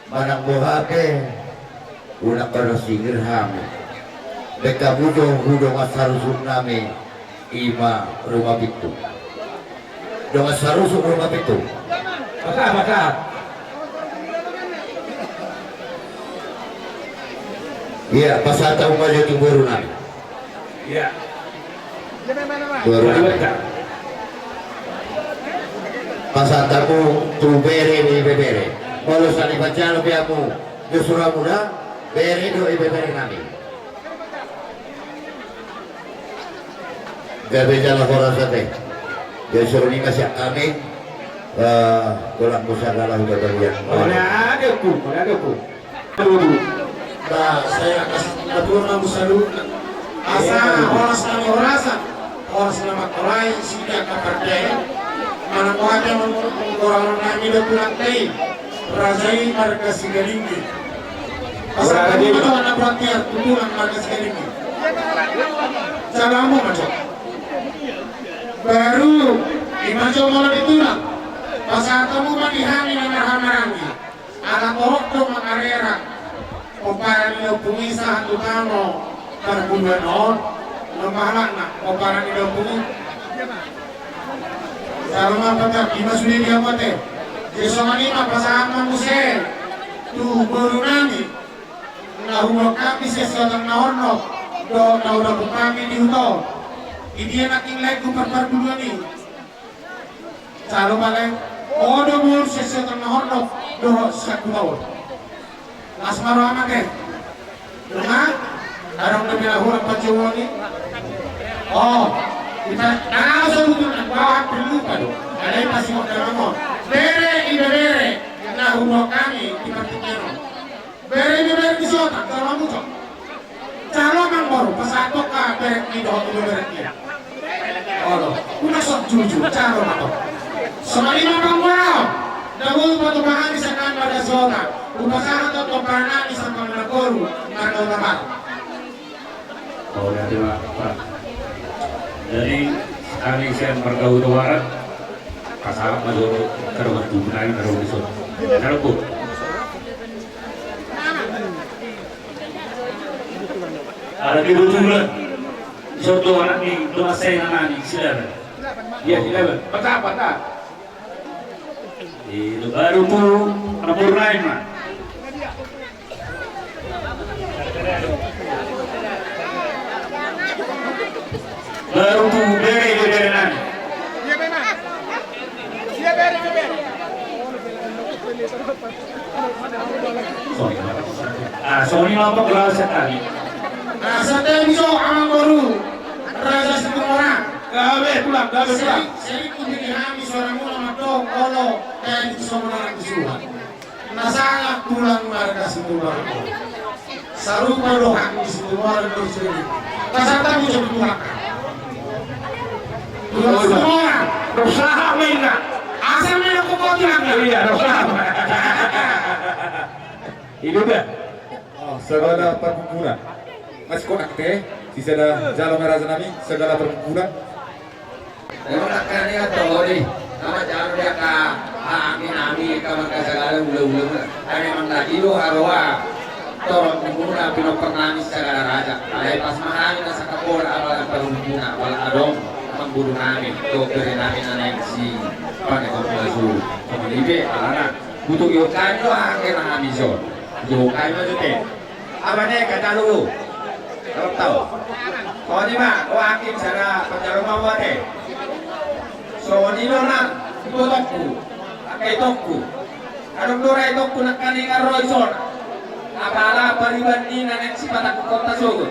Manang buhake unak kalau singir ham beka hudong asarusuk nami ima rumah itu dong asarusuk rumah itu Bakar iya pasal tahu baju itu baru nami iya baru nami pasal tahu tu bere kalau sani baca lebih aku justru muda beri do beri nami gabe jalan orang sate justru ini masih kami kolak musyawarah sudah berlian ada ku Nah, saya kasih aturan musalu asa orang sama kolai sida kapartai mana kuatnya orang nami do pulang tei Razai marga Sigalinggi. Pasal itu anak perantian tutulan marga Sigalinggi. Salamu macam. Baru di macam malam itu lah. Pasal kamu bagi hani dan marhamarangi. Ada torok tu mengarera. Oparan itu pungisa hantu tamo terbunuhan on. Lempahlak nak oparan itu pungi. Salam apa tak? Ima sudah dia mati. Yesomanima pasama muse tu borunami na huwag kami sa siyotang naonok do na udah kami di uto ini naking like kumpar-par ni calo balay odo mur sa siyotang naonok do sa kumaw mas marama ke Luma arang na pinahurang panciwo ni oh kita nakasal ito ng bawat pilupa do alay pasimo mo bere ibe bere na huwag kami di partikyano bere ibe bere di siyotang kalau mo to calo mang baru pasato ka bere ido ibe bere kira olo una sok jujur calo mato semalima mang baru dahulu batu bahan bisa kan pada zona upasahan atau parana bisa mengakoru marga utama oh ya Pak. Jadi kami saya marga utama kasarap mazoro karumat tunai karumat iso karupo ada di bulan iso anak ni lumasay na nani sila ya sila pata itu baru tu napurnain mah baru tu bere nani Sony apa kelas sekali? Sa televiso ang baru Raja Situmora gabe pulang. Seri kundi kami seorang mula matong kolo kayak itu semua kisuhan. Nasangat pulang marga Situmora. Sarupa doang di Situmora do seri. Kasata mo sa pulang. Pulang semua. Usaha mina. Asal mina ko ko lang. Iya, usaha. Hidup ya? Segala perkumpulan masih konak teh sisa ada jalan merah nami segala perkumpulan Memang akan ya tadi nama jalan dia ka ami ka maka segala ulang ada memang tadi lo harwa torong kumuna pino pernami segala raja alai pas mahami na sa kapor abal perkumpulan abal adong memburu nami to kere nami anak si pakai komplasu kemudian alana butuh yokan lo akhir nami so yokan itu teh apa nih kata lu tahu kau ni mah kau akim sana penjara mawar deh so ni nona itu tokku akai tokku kalau dorai tokku nak kani karoi son apala peribadi nanek si patak kota sogut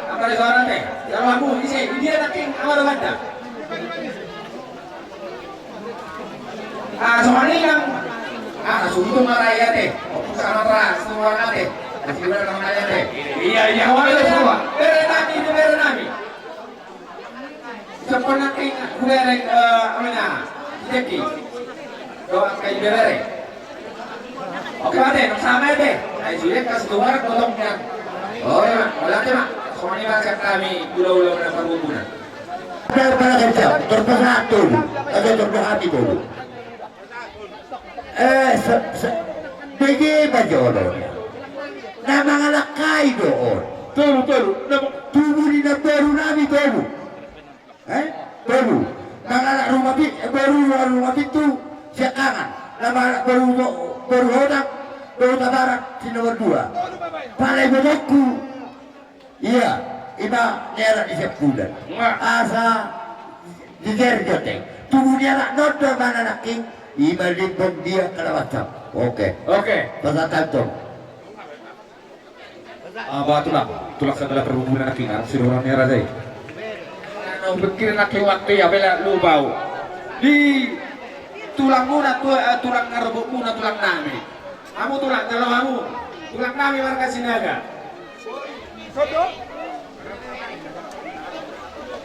apa di sana deh kalau aku isi dia naking awal benda soalnya yang suruh maraya deh sama ras semua deh masih benar nama aja deh. Iya, awal semua. Bere nami. Sempurna king bere amena. Jeki. Doa kai bere. Oke, deh, sama deh. Ai sudah kasih dua potongnya. Oh, ya, wala tema. Soalnya masak kami ulah-ulah pada perhubungan. Para kerja, terpesatu, ada terpehati dulu. Bagaimana jodohnya? Nama anak kai doon. Tolu. Tubuh di baru nabi baru. Baru. Nama anak rumah itu sekarang. Nama anak baru hodak baru tabarak di nomor 2. Palai bodokku. Iya, iba nyerah di sepudan. Asa di joteng. Tubuh dia anak nodo mana anak king. Iba limpong dia kelawatan. Oke. Pasal kantong. Tulak segala perhubungan nak ingat si orang merah saya. Nang pikir nak waktu ya bela lu bau. Di tulang muna tulang ngerebuk muna tulang nami. Kamu tulang kalau kamu tulang nami warga Sinaga.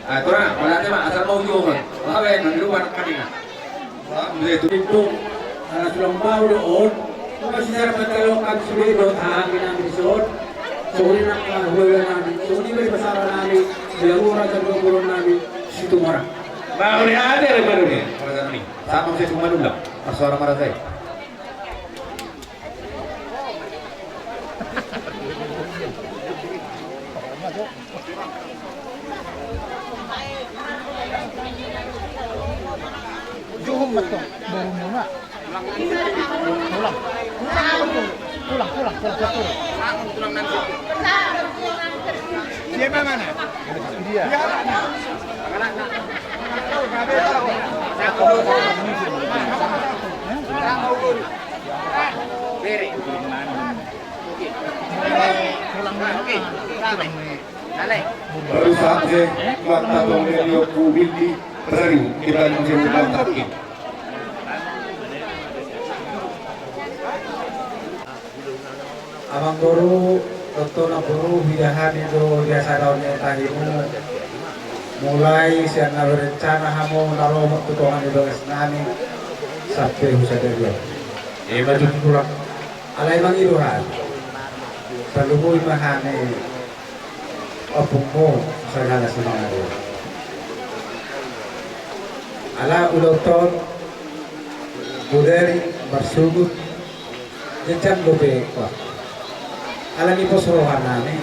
Turang, walatnya mah asal mau jual. Awe nanti luar kadina. Itu karena tulang bau doon. Masih cara berkalokan sulit doon hangin ang bisod. Soalnya nak huwag namin, soalnya beri pasara namin, bilang orang dan guru namin, situ orang. Mau lihat ada baru ni. Sama saya cuma dulu. Suara marah saya. Juhum betul, baru muna. Siapa mana? Dia. Baru saja mata pembeli kubili baru kita menjadi mantap. Abang guru, dokter guru bidahan itu biasa daunnya tahimu. Mulai siang berencana hamu naruh tutongan di bagas nani sampai usada dia. Baju pulang. Alai bang iruhan. Terlalu mahane. Opungmu segala semuanya. Ala udoktor buderi bersujud jenjang dobe kuat. Ala ni posrohan nani.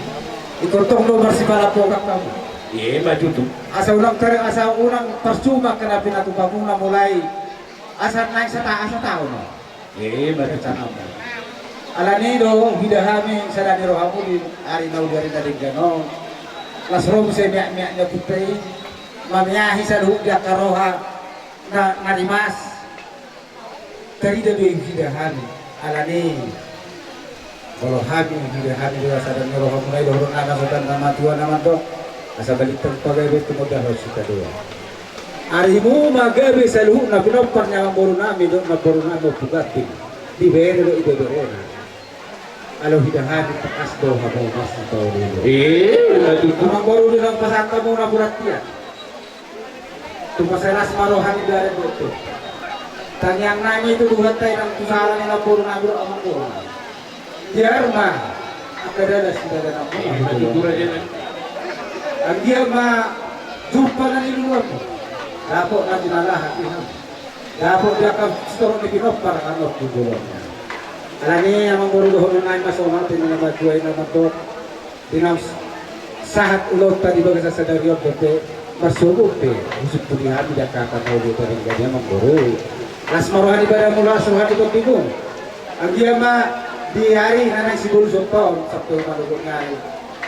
Ikutong lo bersibala pokak kamu. Iya maju tuh. Asa unang percuma kena pinatu pamuna mulai asa naik asa tahun. Iya maju Canamu. Ala ni do hidahami sadani rohamu di ari nau dari tadi gano. Lasrom se miak-miaknya putih. Mamiahi saluh dia karoha na ngarimas. Tadi dari hidahami. Ala ni kalau hami hidahami juga sadani rohamu mulai dohron anak sultan nama tua nama do. Asa balik pagawai itu mudah harus kita doa. Arimu magabe saluh na pinopar niya ang boru namin do na boru namin pugatin. Di bere do ibe berena. Alo hidahan takas do habo mas to dulu. Ang boru din ang pasaka mo na buratia. Tumaselas marohan dari do. Tanyang nami itu duhatay ng tusalan nila boru na bro amang boru. Diarma. Akadala sudah ada nama. Ang dia ma jumpa na niluwag mo. Dapo na dinalahat niya. Dapo dia ka store ni Pinop para ano tudulan niya. Alam niya ang mga doon na masoma tinamaduay na mato. Dinam sahat ulot tadi baga sa sadariyo bete masubok pe. Usip po niya dia kakataw dito rin ganyan mangguru. Las maruhan ibadah mula suhan ito tibong. Ang dia ma di hari na nagsiguro sa taon sa tuwing malugod nga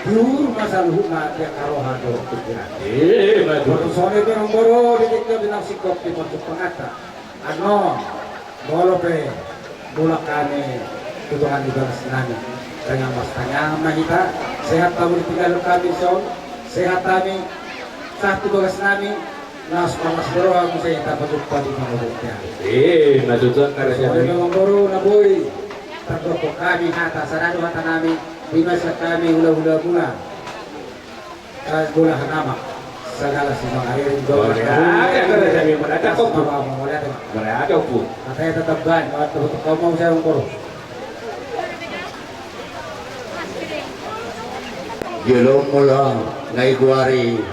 Yur masa luhut na dia karohan do pikiran. Waktu sore pe ang boro dikit binang sikop di bentuk pengata. Ano bolo pe bola kami tuduhan di bagas nami. Dengan mas tanya mahita sehat kami tinggal kami son sehat kami satu bagas nami. Nas panas boro aku saya tak berjumpa di mana majutan karya sore ang boro na boy. Tergopok kami hata sarado hata nami. Di masa kami hula-hula mula bola hanama segala semua air juga mereka pun katanya tetap ban waktu kau mau saya ngurus Jelong mula ngai guari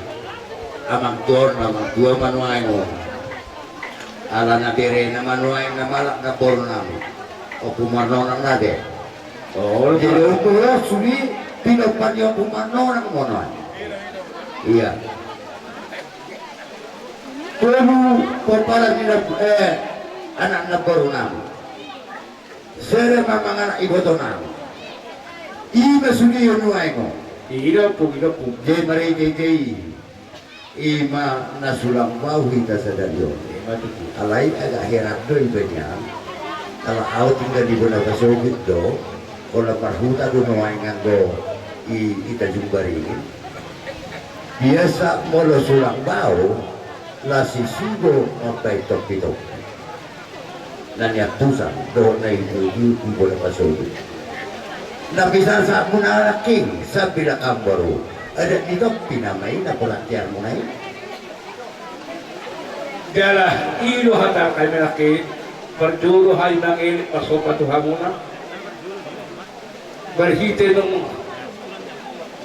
amang tua manuai mo ala na dire na manuai na malak na bornam o pumarno nang nade. Oh, jadi ukuran suri pinopan yang pumano ng monon. Iya. Tumu pagpala nila anak na baru namu. Sere mamang ibu to namu. Iba suri yonuay mo. Ira po. Jay mari jay. Ima nasulang kita sadariyo. Alay agak heran do ibanya. Kalau awat tinggal di bola kasogit do. Kalau parhuta doon nawaingan do ita jumbari biasa molo sulang bau la sisigo mapay topito nanya tusan do na itu bola pasodi na bisa sa muna king sa bilakang baru ada dito pinamay na polantiar mo na Dalah ilo hata kay malaki perjuru hay mangil pasopa tuhamuna berhiti nung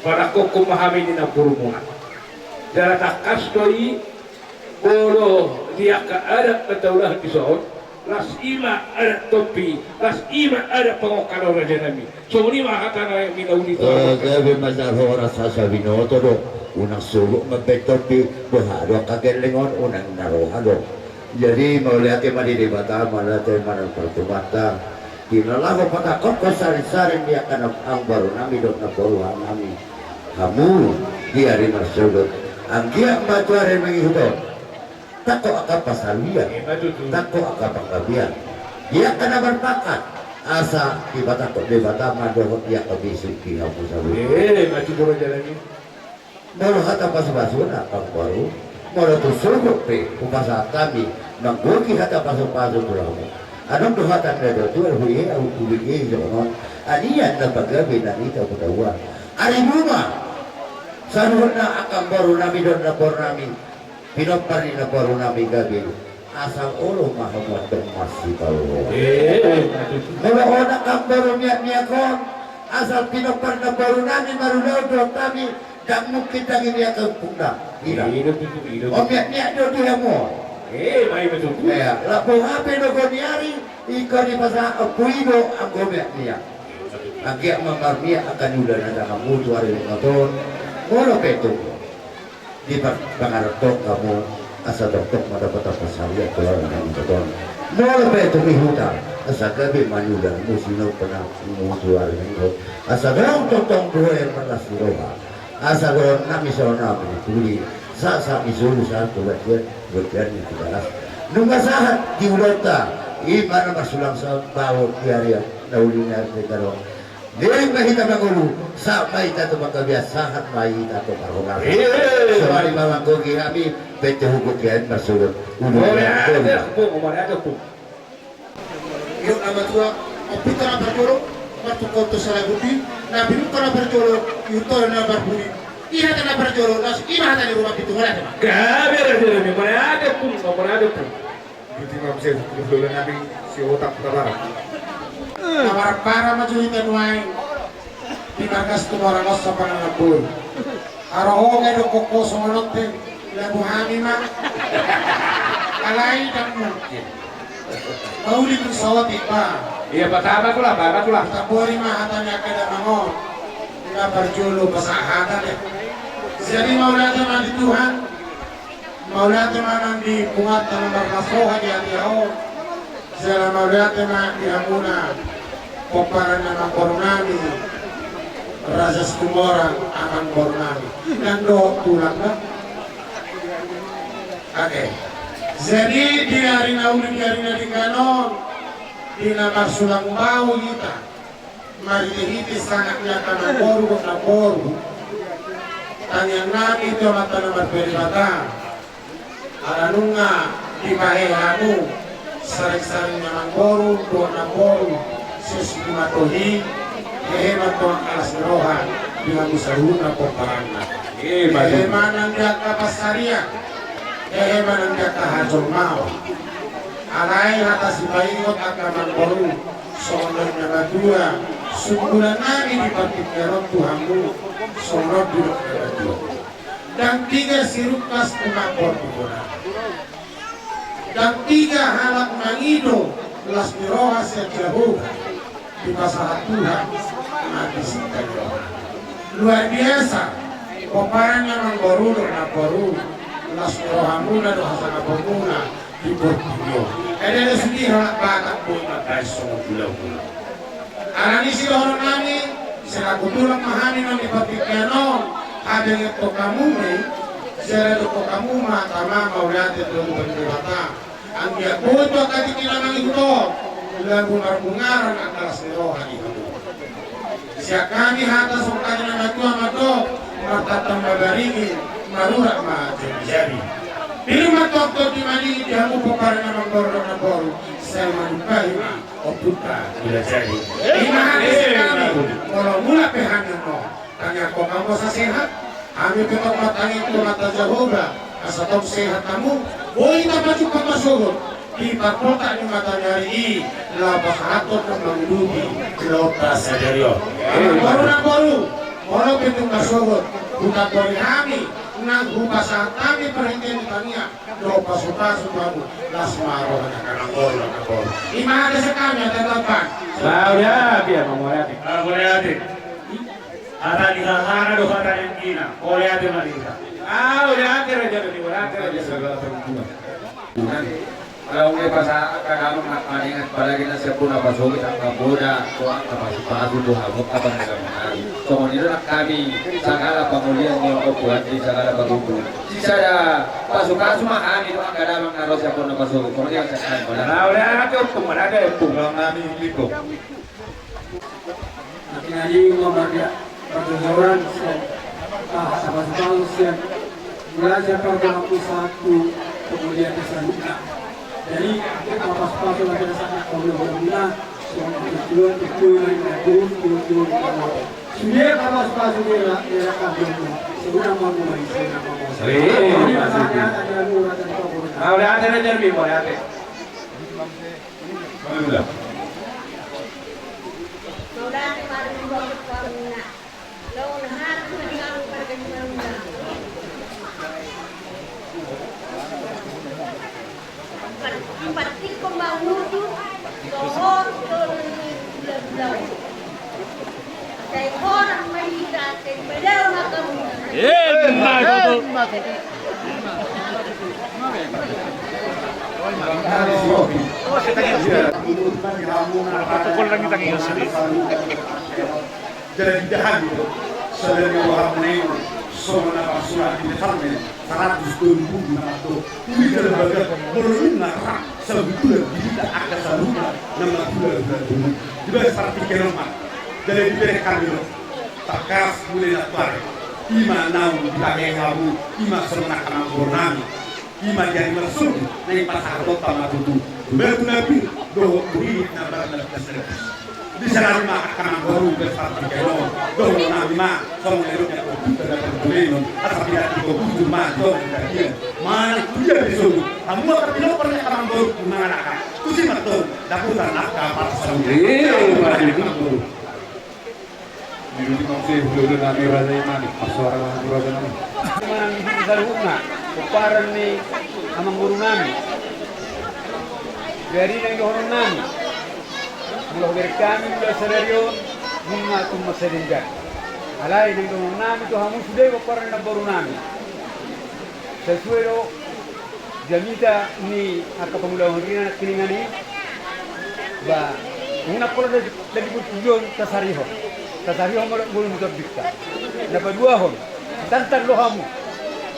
para ko kumahami ni na purumuhan. Dara takas doi bolo dia ka ada kataulah pisot las ima ada topi las ima ada pengokalo raja nami so ni makata na minauli to gabi masal horas sa binoto do unang sulok mabay topi bahado kagelingon unang narohado Jadi mau lihat yang di debata, mana yang mana pertumatan. Dinalah pada kok sari-sari dia karena ang baru nami dok na baru nami. Kamu dia di masyarakat. Anggia batu hari mengikuti. Tako akap pasalian, tako akap panggabian. Dia kena berpakat. Asa di debata madohot dia kebisik di kamu sabu. Maju dulu jalannya. Mau kata pas-pasuna kang baru. Mau tu suruh pe, upasa kami. Nanggoki kata pasu-pasu pulamu. Anong duhatan na doon, tuwal huye, ang kubigay doon. Aniyan na paggabi na nita putawa. Ari muma, sa noon na akang baro namin doon na baro namin, pinopari na baro namin gabi, asang ulo mahamad ng masipaw. Mula akang baro niya ko, asal pinopari na baro namin, marunaw doon kami, damok kita niya kang puna. O niya doon mo. May betul. Kaya, lapong hape no goniari, ikaw ni pasa akuido ang gomek niya. Ang kaya mamarmiya akan ulan na nakamuto ari ng katon. Molo peto. Di ba pangaraptok kamu asa doktok madapat ang pasarya keluar ng katon. Molo peto mihuta. Asa gabi manulan mo sino pa na umuto ari ng katon. Asa daw totong buhay ang manasiroha. Asa doon namin sa namin tuli. Sa isulu sa tuwagyan ni Tibalas. Nung masahat, diulota, iba na masulang sa bawang diarya na uli na rin karon. Dili mahita magulo, sa mahita ito magkabiyasahan, mahita ito parungan. So, ali mamang kogi kami, pwede hugot yan, masulot. Yung nama tua, opita na berjolo, matukau tu salah budi, nabi bukan na berjolo, yuto na berbudi. Iya na berjolo, nas iya na di rumah itu mana teman? Gabi ada ni, mana ada pun. Jadi nggak bisa dulu nabi si otak terlarang. Kamar para maju itu nuai, di markas tu orang losa pangalapur. Aroh ngedo koko somolote, lebu hami mak, alai dan mungkin. Mau di pesawat iba. Iya bata tu lah. Tak boleh mah hatanya kada mangon. Tidak berjolo pesahatan ya. Jadi mau lihat teman di Tuhan, mau lihat teman di bungat dalam bernasoha di hati Allah. Saya mau lihat teman di Amuna, peparan nama Bornami, Raja Skumora akan Bornami, dan do tulang kan? Oke. Jadi di hari nauli di hari nadi kanon, di nama sulang bau kita, mari dihiti sangat nyata naboru. Tanyang namin ito mata na magperibata. Alanunga, di mahehanu, saring-saring naman boru, doon na boru, susimatohi, heheman to ang alas rohan, dengan usahun na pagparana. Heheman ang diak kapasarian, heheman ang diak kahajong mao. Alay hata si bayingot at naman boru, soonod na madua, sunggulan namin ipagkikaroon Tuhanmu, sonod duduk kedua. Dan 3 sirukas umakor puna. Dan 3 halak mangido las mirohas yang jauh di pasaran Tuhan mati sinta luar biasa. Peparannya mengboru dan boru las mirohamuna dan hasana pemuna di Borneo. Ada sedih halak bakat pun matai semua pulau-pulau. Arani si orang nami selaku tulang mahani nami patikano ada yang tokamu ni selalu tokamu matama maulati tulung berdewata anggia boto kati kinamang ito lagu marbungaran ang kalas ni roha ito siya kami hata sungkani na matua mato matatang magaringin marurak ma-jari Pero matokto di mali di hamu pokaran na manggoro na boro sa manupahi o puta bila jadi. Imahali sekali kalau mula pehangin mo. Tanya ko kamu sa sehat. Kami pitok matangin ko mata Jehovah. Asa tong sehat kamu. Boy na baju pagmasugot. Di pagkota ni mata nyari labas hatot ng mangdubi. Lota sa deryo. Boro na boro. Boro pitong masugot. Bukan bori kami. Nang hubasan kami perhentian tania do pasu-pasu babu las maro na kanangol na kanangol imahal sa kami at tatampan Saudia biar memoriati ada di hara do kata yang kina oriati malika udah akhirnya jadi oriati aja segala perempuan Kalau may pasa kadang nakmaningan palagi na siya po napasugit ang kabuda ko ang kapasipago po hamok kapag nagamahan. So nito na kami sa kala pangulian niyo o puhat di sa kala pagupo. Sisa na pasukan sumahami ito ang kadamang naro siya po napasugit. Kung niya sa kala pala. Wala natin kung wala na kung lang namin dito. Nakinali mo mga pagkasawaran siya sa pasukan siya mula siya pagkakampu sa ato kemudian sa lupa. Jadi pas-pasu lagi sana kalau so tujuan sudah pas-pasu dia kabel sudah mau mulai udah ada jermi mau ya Partir pembangun dohor bulan-bulan. Saya orang Malaysia, saya beliau makam. Protokol lang kita ngayon sini. Jadi dahan itu, saudara wahab naik, semua pasukan di dalamnya. 120 nato kuwi lembaga perlu ngarang sebetulnya tidak ada saluran nama bulan di bawah seperti kelomar dari diberikan dulu takas mulai dapat ima nau dipakai kamu ima serenak kamu bornami ima jadi masuk dari pasar kota matutu betul nabi doh beri nabar nabi di sana lima akan baru bersatu kelo doh nabi ma sama lerutnya komputer dapat beli asal tidak komputer ma doh dia mana dia besok kamu akan tidak pernah akan baru gimana kan tu sih betul dapat anak dapat sendiri Di masih belum nabi raja imani suara raja nami mang saruna keparan ni amang guru nami dari nang dohon nami bulan berkami bulan serius bunga tu masedinja alai nang dohon nami tu hamu sudah keparan na baru nami sesuai do jamita ni aka pemula horian kilingani ba una kola dari tujuan tasariho mo belum terbukti. Dapat 2 hon. Tantan lo hamu.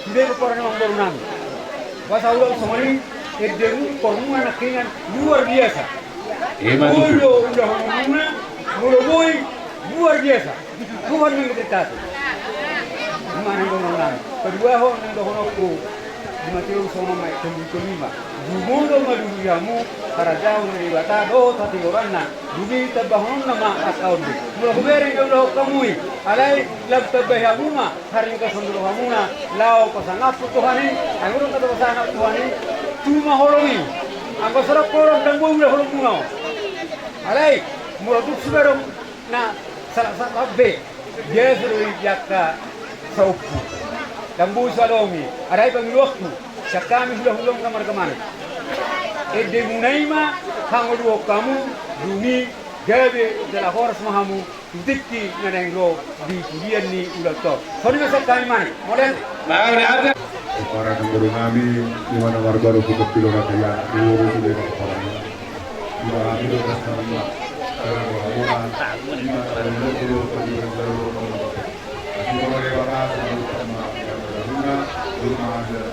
Sudah keparan na baru nami. Bahasa ulang semani edemu korungan nakingan luar biasa. Mulu udah hamuna, mulu boy luar biasa. Tuhan yang kita tahu. Mana dono nami. Kedua hon yang dono ku di Matius sama mai kelima. Jumudo maduyamu karajau dari bata do tati orana. Dubi tabahon nama akaun. Mula kubereng dono kamui. Alai lab tabahumuna haring ka sondro hamuna lao pasangapu Tuhani. Angurun kata pasangapu Tuhani. Cuma holongi. Angko serap korong dan boleh holong bunga. Alai mula tu sebarang na salah be. Dia suruh jakka saupu. Dambu salongi. Alai pangiluakku. Sakami hulang kamar kamar. Ede munaima hangodu kamu dumi gabe dalam horas mahamu dikti ngadengro di kulian ni ulato. Sorry masa kami mana? Model. Para guru kami di mana warga rumput kilo kaya guru sudah keparannya. Di mana itu kasarnya karena orang di mana itu penjualan baru. Di mana lewat sama yang rumah ada.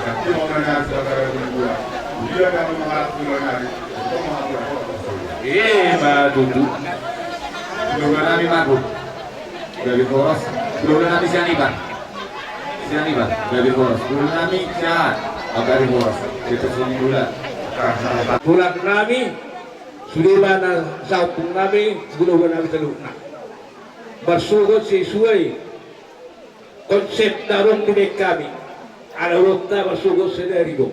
Jadi orang yang saudara berdua, dia akan mengatur hari untuk mengatur. Matutu. Belum nabi mabuk. Dari poros, belum nabi sianiban. Sianiban dari poros. Belum nabi siahat. Dari poros. Kita sini bulan. Bulan nabi sudah mana saupung nabi belum nabi telukna. Bersugut sesuai konsep tarung di kami. Ada rota bersugut sedari do.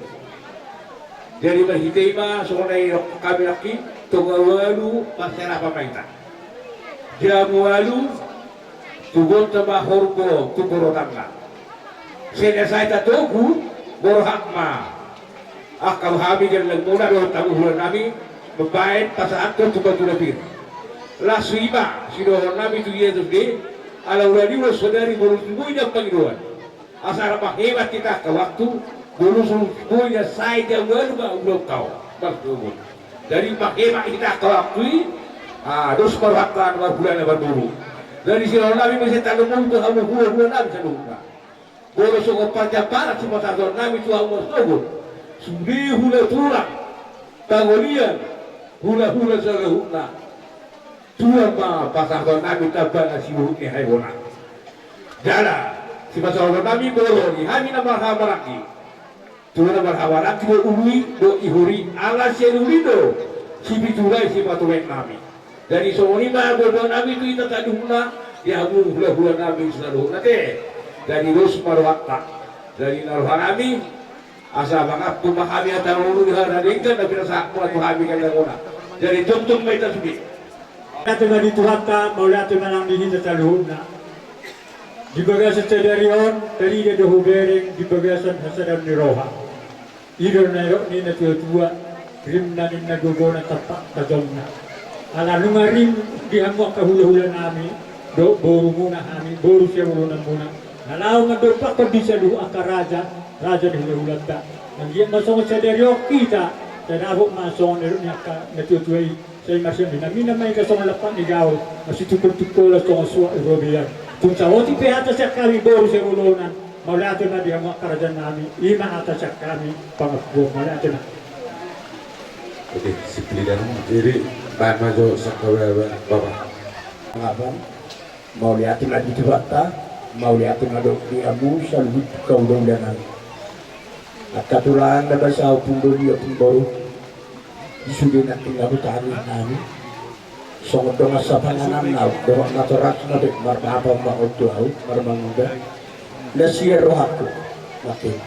Jadi berhitema sonai kami laki tungawalu pasera pamaita. Jamualu tugon tambah horko tukuro tangga. Sena saya tatoku borhakma. Akal hami dan lengmuna do tamu hulan nami membaik pasaan tu tukar tulapir. Lasuiba sidohon nami tu Yesus de ala urani saudari borutungui dan panggilan. asal hebat kita ke waktu dulu semuanya saya jangan belum tahu betul. Dari hebat kita ke waktu dos perhatian bulan baru. Dari sini Nabi masih tak ngomong tu kamu bulan Nabi sedungna. Boleh sokong panjang parat semua satu Nabi tu kamu sokong. Sudah hula turang tangolian hula selahuna. Tua ma pasang Nabi tabang asibuh ni haywana. Jala si pasang Nabi boleh kami nama habaraki. Tua nama habaraki do ului do ihuri ala selulido. Si bitulai si patulen Nabi. Dari soalnya boleh Nabi itu kita tak dihuna dia hula Nabi selalu nate. Dari dos marwata dari naruhan Nabi asa bangat pemahami atau ulu diharadingkan tapi rasa kuat pahami kan guna. Jadi contoh kita sudah. Kata di Tuhan tak mau lihat menang di sini selalu nak. Di bagasan sedarion tadi dia berhubung di bagasan hasadan di roha. Idor naik ni nak tua rim nani nak gogona tapak kajomna. Ala nungarim di hamok kahula nami do boru muna kami boru siya muna. Kalau ngadorpak bisa dulu akar raja di hula tak. Nanti masuk sedarion kita dan abuk masuk ni tua saya masih mina main ke sama lepas ni gaul masih tukul lah sama suak Eurobian. Tunggu wati pe atas kami baru seulunan maulatu na dia mak kerajaan kami ima atas kami pangku maulatu na. Oke, sipilidan jadi bahan maju sakawe bapak. Abang mau lihatin lagi di Batak, mau lihatin ada di Abu Salud kau dan akaturan dapat saya pun dia pun baru. Sudah nak tinggal bertahan kami. Sangat dengan sapangan nau, dengan natural nabi marba mau tuau, marba muda. Nasihat rohaku, makin.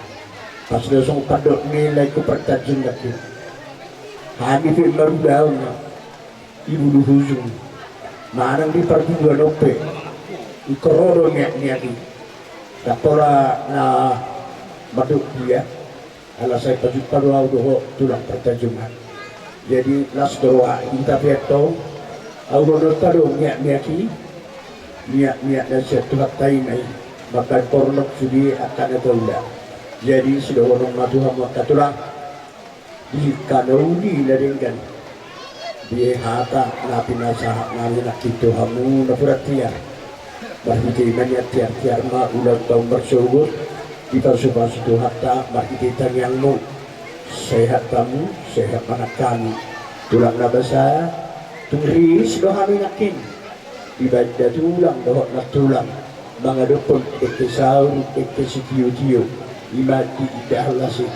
Pas dia song padok nilai kepertajin lagi. Kami film baru ibu duhujung. Marang di perguruan ope, ikororo niaki. Dapola na baduk dia. Ala saya pajuk paruau doho tulang pertajuman. Jadi las doa kita beto aurono taruh niaki dan setulak tainai bakal pornok sudi akan ada. Jadi sudah orang madu hama katulang di kanauli laringkan di hata napi nasah nari nak itu hamu napuratia bahiti maniat tiar ma ulang tahun bersyukur kita supaya sudah hatta bahiti tanyangmu sehat kamu, sehat anak kami. Tulang nabasa, turis doa kami nakin. Ibadah tulang doa nak tulang. Mengadopon ekesau, ekesitiyo-tiyo. Imati idah lasi.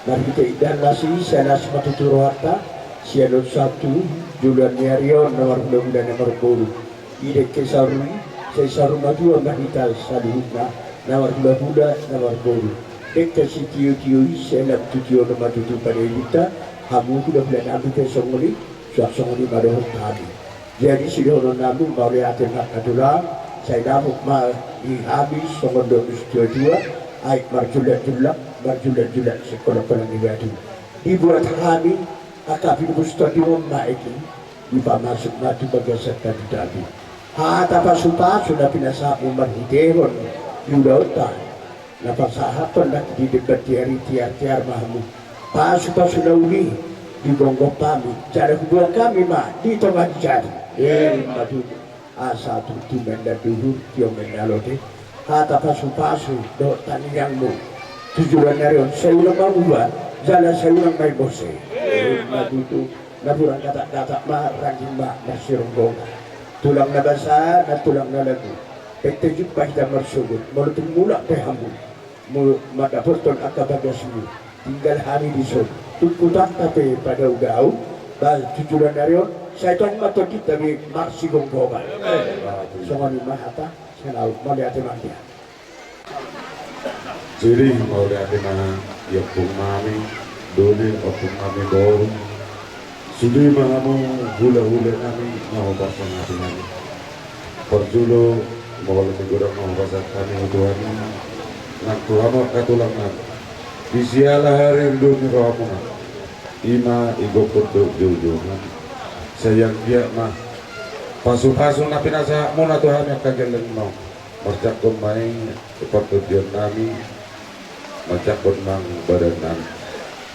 Mari kita idah lasi, saya nasi matuturo harta. Sialon 1, Julian Niarion, nomor 2 dan nomor 10. Ide kesaru, saya saru madua mahita saluhna. Nomor 2 nomor 10. Kita si tiyo-tiyo selap tujuh nama tujuh pada kita, kamu sudah bulan Abu Kesongoli, suasongoli pada hari. Jadi sudah orang nabi baru akan katulang, saya dapat mal di habis songol 22, aik marjulat sekolah pelang negara. Dibuat kami, akapin mustadium maiki, dipa masuk mati bagasan tadi. Tapi sudah pinasa umar hidehon, yudautan. Napasahapan nak di dekat tiar mahmu. Pasu dauli di bonggok kami. Cara kedua kami mah di tengah jari. Madu asa tu timenda dulu tio mendalote. Kata pasu do tani yangmu. Tujuan narion saya ulang bahwa jalan saya ulang mai bose. Madu tu naburan kata mah rangin mah nasirong tulang nabasa na tulang nalagu. Petunjuk kita bersyukur. Mulut mula pehamu. Madaporton akabagasmu. Tinggal hari di sol. Tukutan tapi pada ugau. Bal tujuan narion. Saya tuan mato kita di marsi gonggoban. Songani mahata. Senau malihat dia. Jadi mau lihat mana ya mami doni opung mami baru. Sudah mahamu hula kami mau pasang kami. Perjulo mau lebih kurang mau pasang kami Tuhan. Nak Tuhan katulang nak. Di siala hari dunia rohmu. Ima ibu kutuk jujuran. Sayang dia mah. Pasu-pasu napi nasa muna Tuhan yang kagelan mau. Marcakon may pertujuan nami Marcakon mang badan nami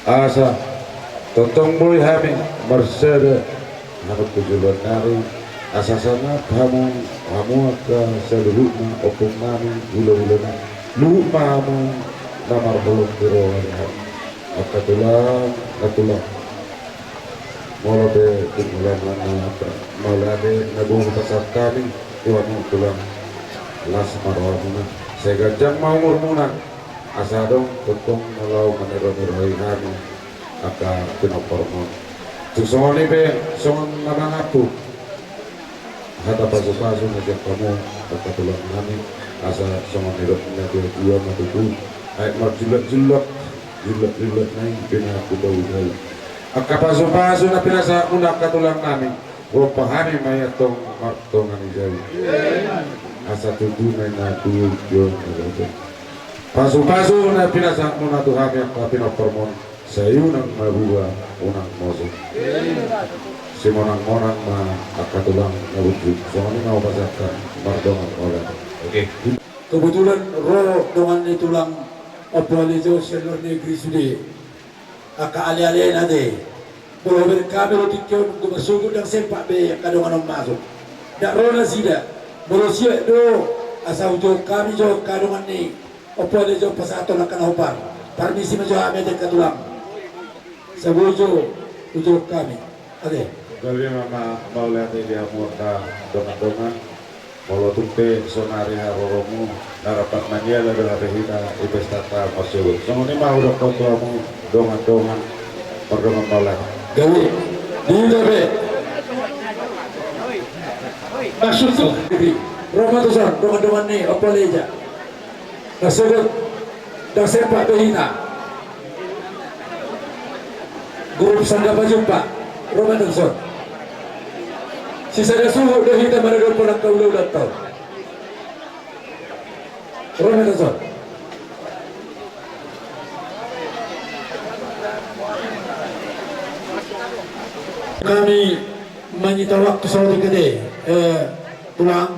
asa totong boy kami marsada nakot tujuan nari asa sana kamu ka sa luhut na opong nami gula-gula na luhut mamu namar belum dirohan makatulang natulang molabe tumulang malabe nabung pasar kami iwan mo tulang las marwamuna saya gajang mau murmunan asa dong tutong malau menero-nerohi kami aka pinopormon susoni be songon naman aku hata pasu-pasu ngajak kamu aka tulang kami asa songon nero na dua matutu ayat mar julak naik bina kudaw aka pasu-pasu na pinasa undak katulang kami pahami mayatong martongan ijay asa tuntunay na tuyon pasu-pasu na pinasa mo na tuhami ang pinapormon sa iyo ng mabuha unang moso si monang-monang akatulang na wujud so ano nga upasak ka martongan oran okay. Kebetulan roh dengan itulang apalizo Senor Negeri Sudi aka ali-ali nade kalau berkabel tikyon gumasugod ng sempak be kadungan ng masuk dak roh na sida Malaysia do asa ujo kami jo kadungan ni apalizo pasato na kanahupar permisi majo ame de katulang sabujo ujo kami ade Gabi mama mau lihat dia muka dongan-dongan mau tumpe sonari haroromu narapat mania adalah rehita investata masuk semua ini mau udah kontrolmu dongan-dongan perdoman malam gawe di gawe maksud tu Ramadan dongan-dongan ni apa leja nasabut dah sepak behina guru sangga jumpa Ramadan sisa dah suhu dah hita mana dah pulang kau udah tahu Ramadan kami menyita waktu sore gede pulang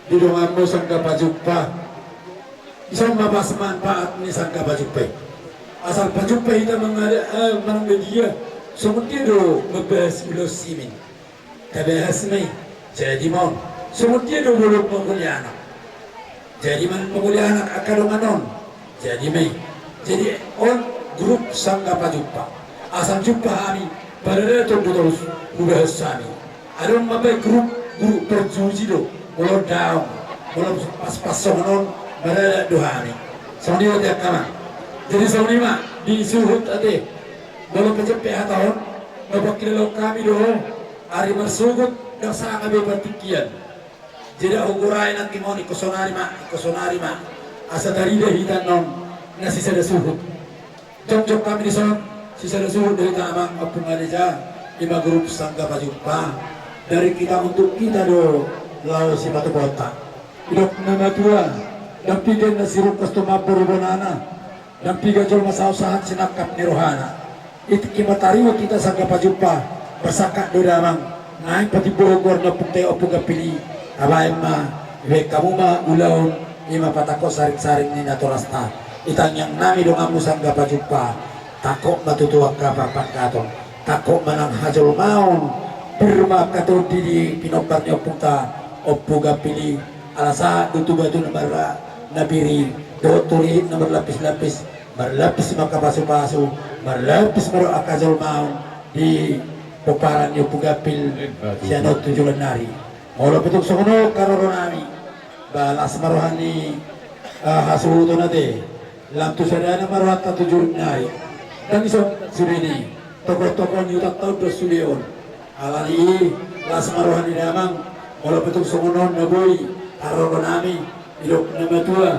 di donganmu sangka pajuppa isang mabas manfaat ni sangka pajuppa asal pajuppa kita mengadia semutido membahas ulos simin tabahas mai jadi mon semutido belum menguliah anak jadi menguliah anak akadonganon jadi mai jadi on grup sangka pajuppa asal jumpa kami pada itu terus udah sami. Ada mabai grup perjuji do, belum down, belum pas songon pada doa ni. Soni ada kaman. Jadi soni mah di suhut ade, belum pencepat tahun, bapak kilo kami do, hari bersugut dah sangat berpatikian. Jadi ukuran nanti mau ikosonari mah, asa dari dah hitan non, nasi sada suhut. Jom kami di sana. Sisa suhud dari tamang apung aja 5 grup sangga pajumpa dari kita untuk kita do lau si batu kota hidup nama tua dan pigen nasirup kastuma berubonana dan piga jol masa usaha sinakap nirohana itu kimatariwa kita sangga pajumpa bersakak do damang naik pati Bogor na putih opung kapili abaim ma kamu ma ulaun ima patako saring-saring ni naturasta itang yang nami do ngamu sangga pajumpa takok matutuak kapapan katong takok manang hajol maun berma katong di pinoparnya puta opuga pilih alasa dutu batu nomor nabiri do turi nomor lapis-lapis berlapis maka pasu-pasu berlapis baru akajol maun di peparan opuga pil sianot 7 nari mula petuk sono karoronami balas marohani hasuto nate lamtu sadana marwata 7 nari dan iso surini tokoh-tokoh ni utak tau dosulion alali las marohani damang wala petung songonon naboy aroronami ilok nama tua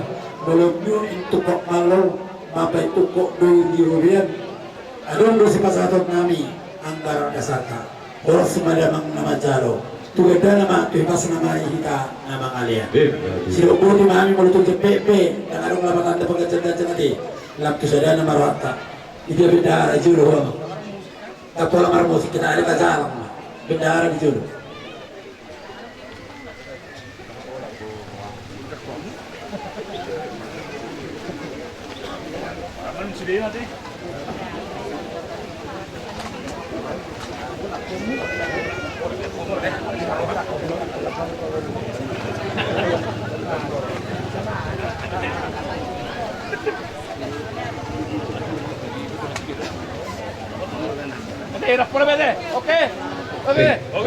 belum nyo intukok malo mapay tukok doy dirubian adon do si pasatot nami anggaran dasarka oras madamang nama jalo tugada nama tuipas nama hita nama kalian silo ko di mami malutong sa pepe ang arong labatan na pagkatsan-katsan natin lapto sa dana marwata dia bendahara juluh tak pola marmos kita ada kajalang bendahara di juluh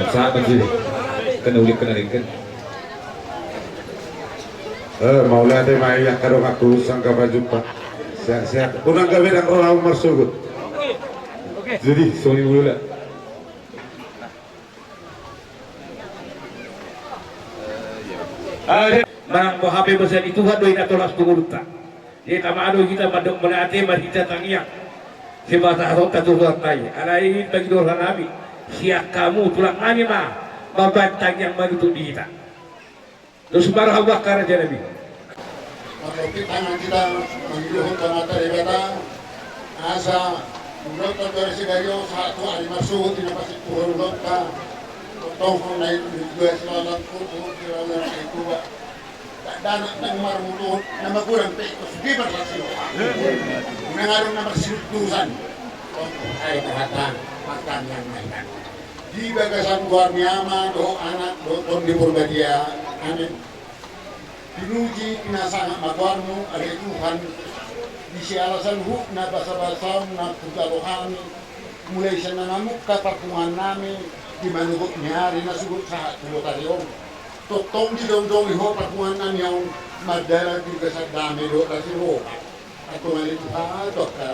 Saat sih kena ulik kena ringkan. Maula teh mai yang karo aku sangka berjumpa. Sehat-sehat. Unang gawe nang orang marsugut. Jadi Sony dulu lah. Mang mo hape besar itu hadoy na tolas tunguluta. Jadi tamado kita padok melate kita tangiak. Sebata harot tatulah tay. Alai bagi doa nabi. Siak kamu tulang nani mah babantang yang maju tu kita. Terus barah bakar aja nabi. Kalau tangan kita menghidupkan mata daripada asa menurut dari segario satu hari masuk tidak pasti turun lokal tongkong naik dua selamat kurung kira-kira itu dan yang marmulut nama kurang pe sedih berhasil mengarung nama tulisan saya kata makan yang makan di bagasan luar nyama do anak do ton di Purbadia amin dinuji pinasang makwarmu ada Tuhan di si alasan huk na basa-basa na pugalohan mulai sa nanamuk kapakungan namin di manubok nyari na sugot sa tulotaryon totong di dong-dong iho pakungan namin yung madala juga sa dami do kasi ho at tumalit ka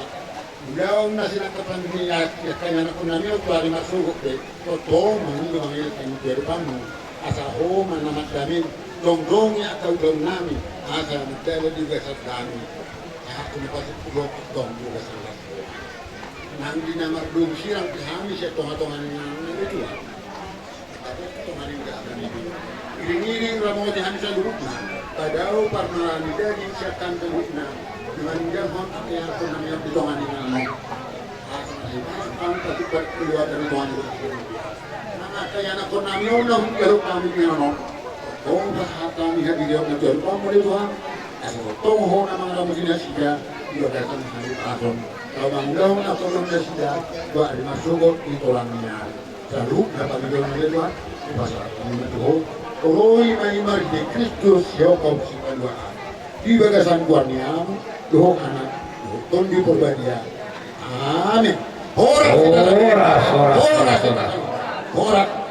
ulaw na sinakapan niya kanya na po namin yung tuwari masugok totong mangyayang kanyang perpan mo asa ho manamat namin dong-dong ya kau namin asa madala juga sa dami aku pasti pulau dong juga salah. Nanti nama dong sirang kami saya tonga-tongan yang itu lah. Tapi tongan ini tidak ada ini. Iring-iring ramu jahan saya dulu. Padahal parmalan dari siakan terukna dengan jahan yang aku namanya di tongan ini nama. Aku tapi keluar dari tongan itu. Nama kayak anak aku namanya orang kalau kami nama. Oh bahasa kami hadir dia menjual kamu di Tuhan. Tunggu nama kamu sini sudah juga datang hari pasong. Kalau bangun atau namanya sudah dua hari masuk di tulangnya. Lalu dapat dijual oleh Tuhan di pasar kami itu. Oh imam di Kristus ya kau simpan dua. Di bagasan kuannya doa anak ton di Purbadia. Amin. Horak.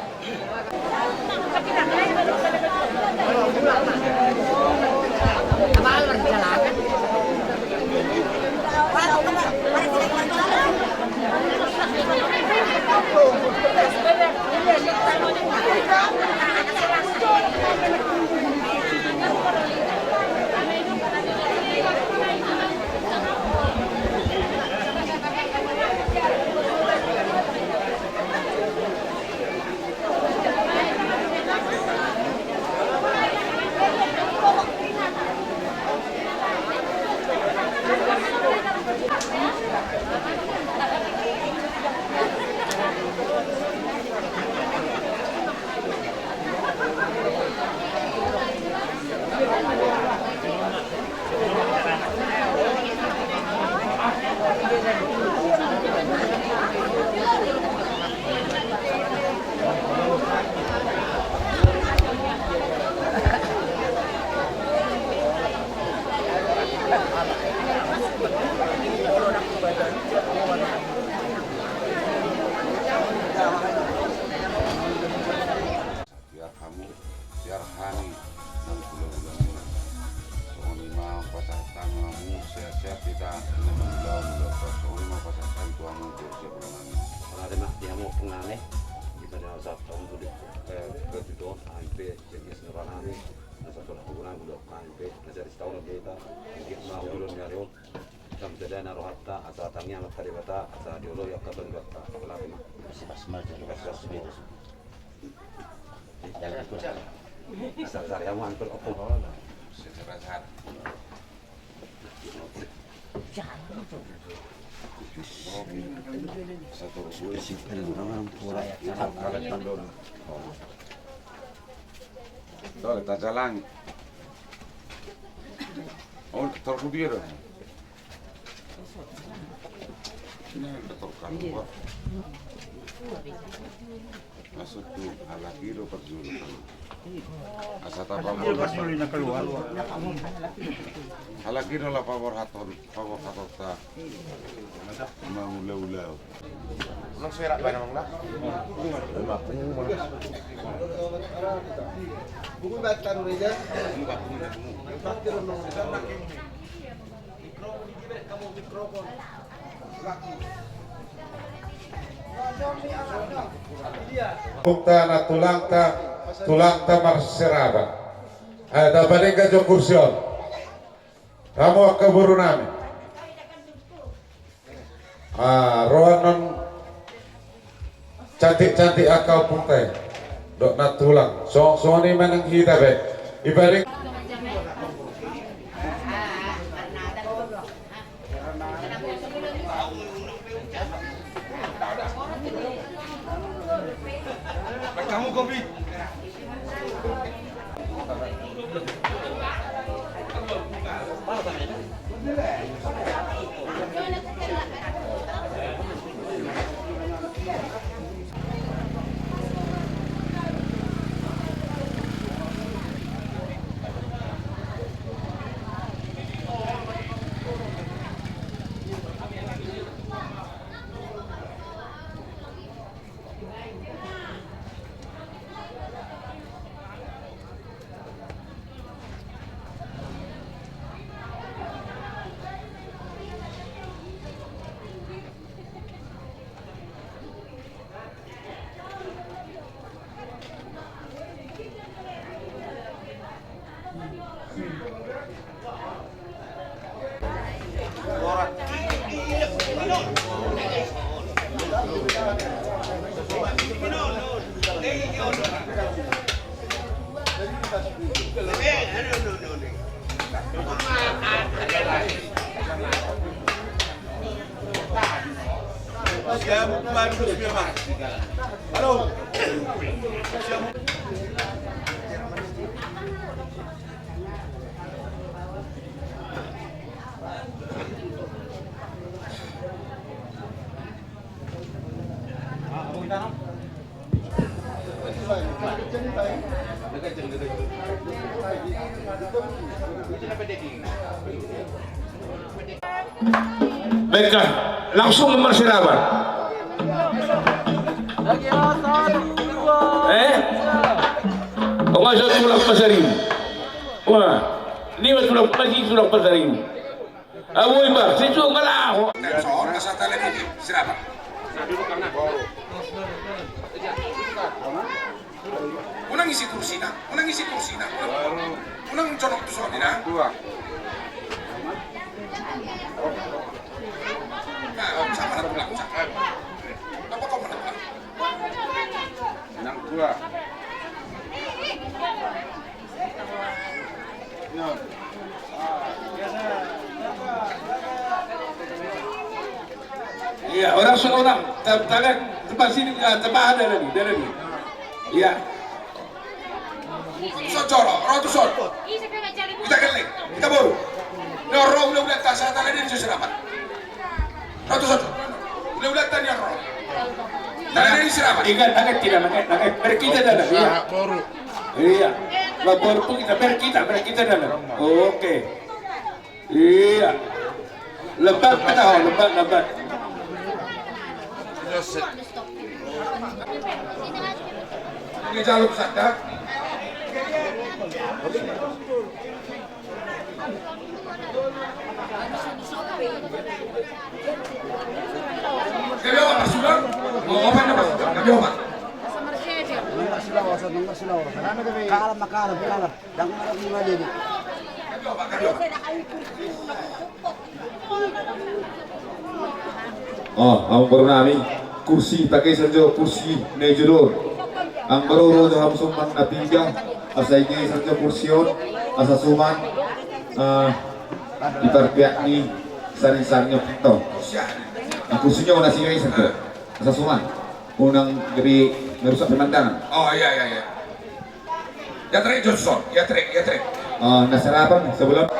Oh, terkubiar. Ini terkan buat. Masuk tu halakiro perjulukan. Asa tapa perjulina keluar. Halakiro lah favor hator ta. Mangula-ula. Nang serak ba namang lah? Buku baca taruh aja. Bukta na tulang ta marseraba. Ada badega jo kursion. Kamu keburu nami. Roanon cantik-cantik akau puntai. Dok na tulang. So ni manang kita be. Ibaring Kamu kopi. Halo. Baiklah, langsung mempersiraban. Kau masuk tulang pasarin. Wah, ini tulang pasarin. Abu Ibar, sejuk malah. Seorang asal televisi, sirabat. Unang isi kursi na, unang colok tu soal na. Sama nak pulang, apa kau menang? yang dua. Iya, orang seorang tangan tempat sini, tempat ada lagi. Iya. Socoro, rotu sot. Kita keling, kita baru. Dorong udah tas tangan ini sirabat. Rotu sot. Udah tanya roh. Tangan ini sirabat. Ingat, tidak berkita dalam. Iya. Baru. Iya. Baru pun kita berkita dalam. Oke. Iya. Lebat tahu, lebat. Ini jalur sadar. Kaya apa sudah? Mau apa nih Pak? Kaya apa? Oh, ang baru nami kursi pakai saja kursi nejulur. Ang baru rojo hamsum man napiga asainya saja kursion asa suman diperpiak ni sari-sarinya pinto. Kursinya udah sih saja asa suman unang dari merusak pemandangan. Oh iya. Ya trek Johnson, ya trek. nasarapan sebulan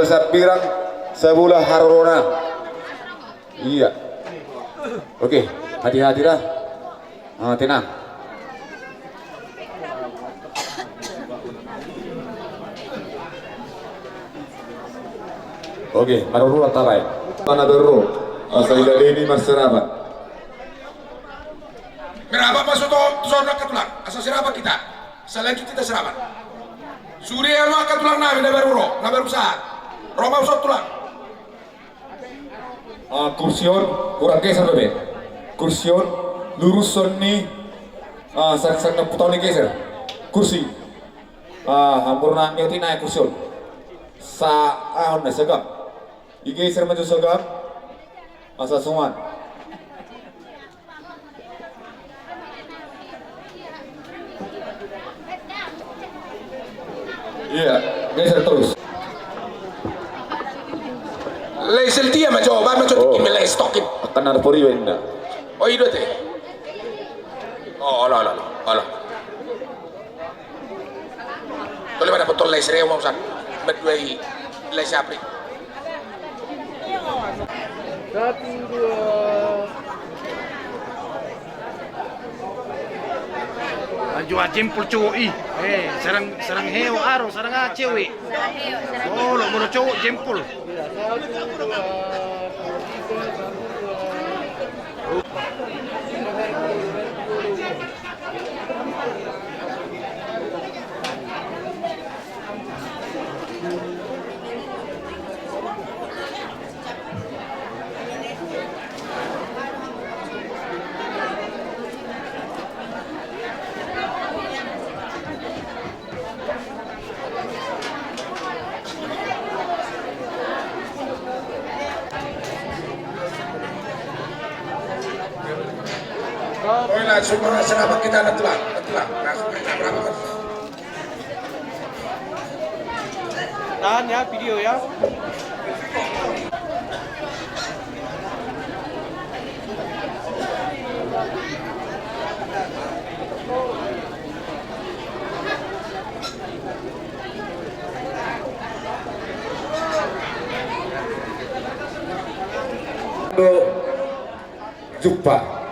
sapirang sebulan harorona. Iya. Oke, hati-hatilah. Tenang. Oke, maruru tabai. Mana beru? Asal ini masyarakat. Kenapa masuk to zona ketulang? Asal serapa kita? Selain kita serapan. Surya lu akan tulang nabi na baru usaha. Roma usah tulang. Kursion kurang geser lebih. Kursion lurusan nih. Sak na putau ni geser. Kursi. Hampur na nyoti na kursion. Sa ahon na segap. Igeser maju segap. Asa suman. Iya, geser terus. Leisel dia macam apa macam email stokin. Akan ada pori benda. Oh itu teh. Oh alah. Tolong pada betul leisel yang mau san. Berdua leisel apa? 1, 2. Jual jempol cowok sarang heo aro sarang cewek. Oh, lo mau cowok jempol. Oh lah, semua serapa kita ada tulang. Berapa? Tahan ya video ya. Jumpa.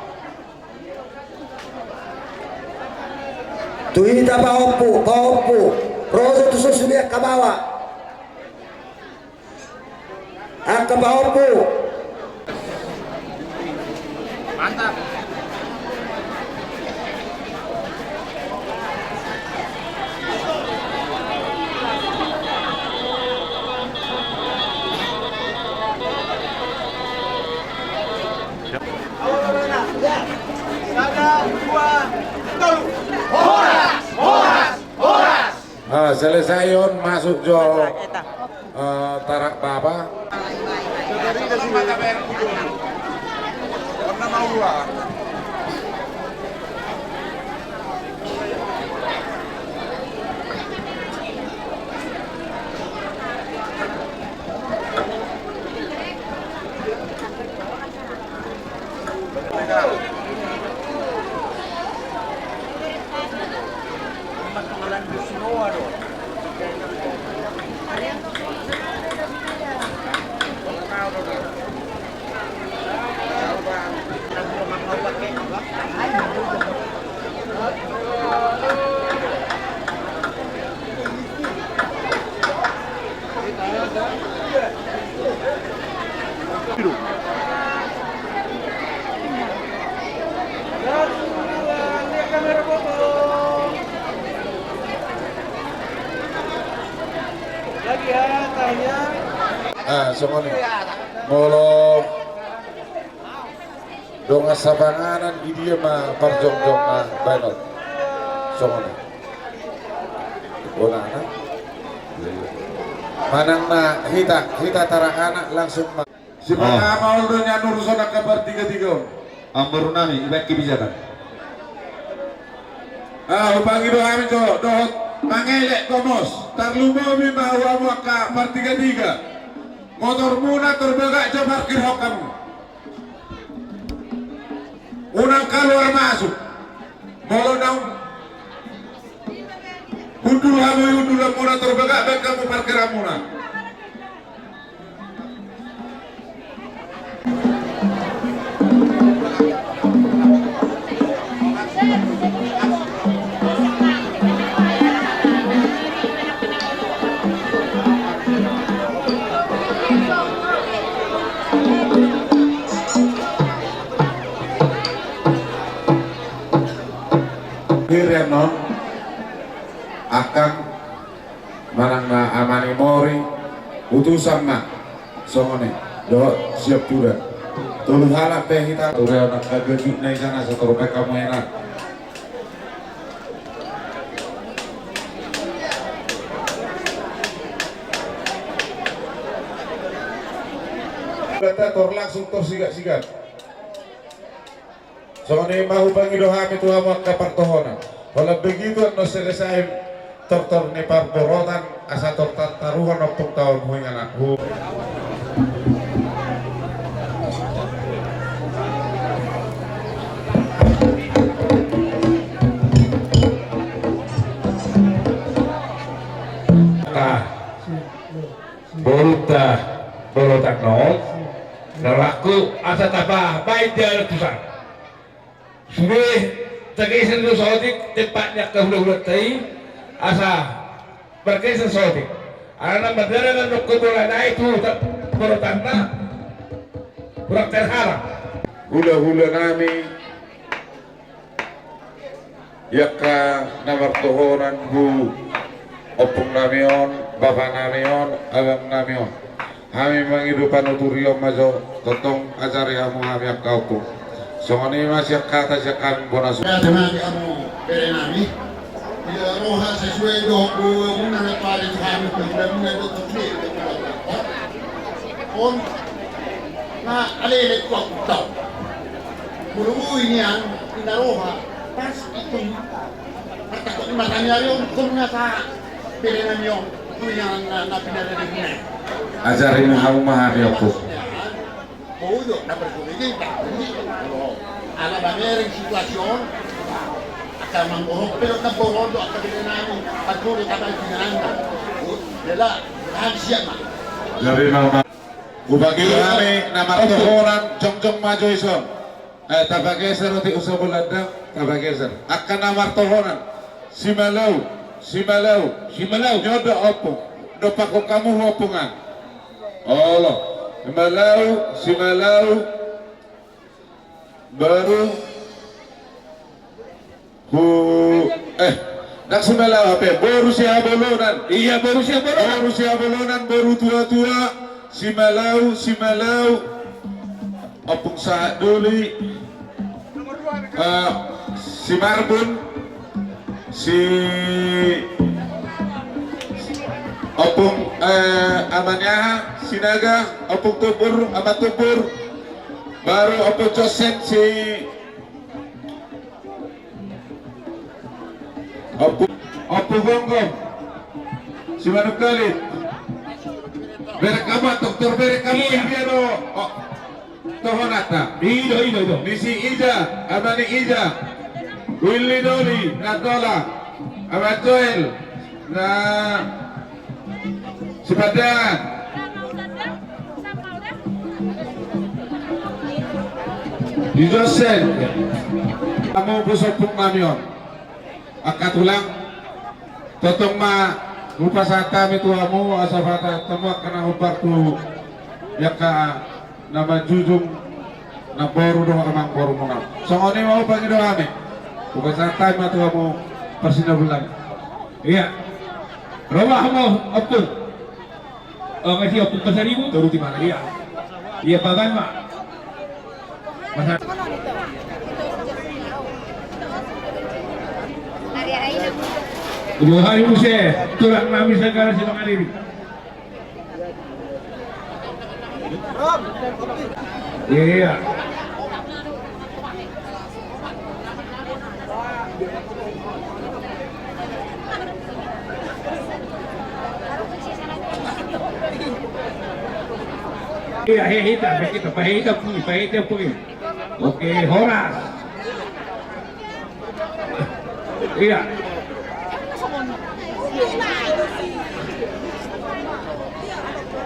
Tuita paupu, rodo tu susulia kabawa. Angka paupu. Mantap. Selesai yon masuk jo tarak baba. Semoni ngolo donga sabanganan idia ma parjong-jong na banot semoni bona na manang na hita tarak anak langsung Si pengama uldonya nurusan kabar 3-3. Ambor nami ibak kebijakan. Upangi doa kami doh mangelek komos tarlumo bima wa ka par 3-3. Motor muna terbegak je parkir hok kamu. Unang keluar masuk. Molo daun. Hudul hamu hudul muna terbagak kamu parkir muna. Renon akan manang na amani mori utusan na songone do siap pura tolong halak teh kita udah nak kagak na sana seterusnya kamu enak kata tor langsung tor sigat-sigat soalnya mahu pangidohami Tuhan maka partohona. Kalau begitu no selesai tortor ne parborotan asa tortar taruhan opung tahun huing anakku. Borotak nol. Nalaku asa tabah baik dia letusan. Sudah terkesan itu sodik tempatnya kehulu-hulu tadi asa berkesan sodik anak berdara dan kebetulan itu bertanda kurang terhalang hula-hula nami yaka namar tohonan bu opung namion bapak namion abang namion kami menghidupan uturiom majo totong ajari hamu kami akau soalnya masih kata sekarang bonus. Ya teman kamu berenami, ya roha sesuai doa muna na paling kami pembangunan itu kecil. On, na alele kau tahu, bulu ini yang inaroha pas itu, kata matanya yang kurangnya berenami yang punya na pindah dari mana. Ajarin kamu mahari aku. Pudo na perkulitin ala banering sitwasyon akan mangbohong pero nabohong do akan dinami pagkulit akan pinananda dela rahasia mah jadi nama ubagi kami nama tohoran jong maju ison tabageser uti usaha beladang tabageser akan nama tohoran simalau nyoda opung do pakok kamu opungan Allah Simalau baru nak simalau apa? Baru siapa bolonan? Iya baru siapa bolonan baru tua simalau opung saat duli si Marbun si opung amannya sinaga opung tubur amat tubur baru opung cosen si opung gonggong si manukalit berekamat dokter berekamat piano tohonata ido misi ija amani ija Willy Doli Natola amat Joel na Sepadan di dosen kamu busopung namion akatulang totong ma lupa sata mituamu asafata temu kena obar tu yaka nama jujung na boru doa amang boru munam songoni mau bagi doa ame lupa sata mituamu persinabulan iya rumah mau opung ngasih opung ke 1.000 turuti mana dia iya pagan mak masa dua hari usai tulak nami segala si Bang Adiri iya iya hitam begitu pahitam pun oke Horas iya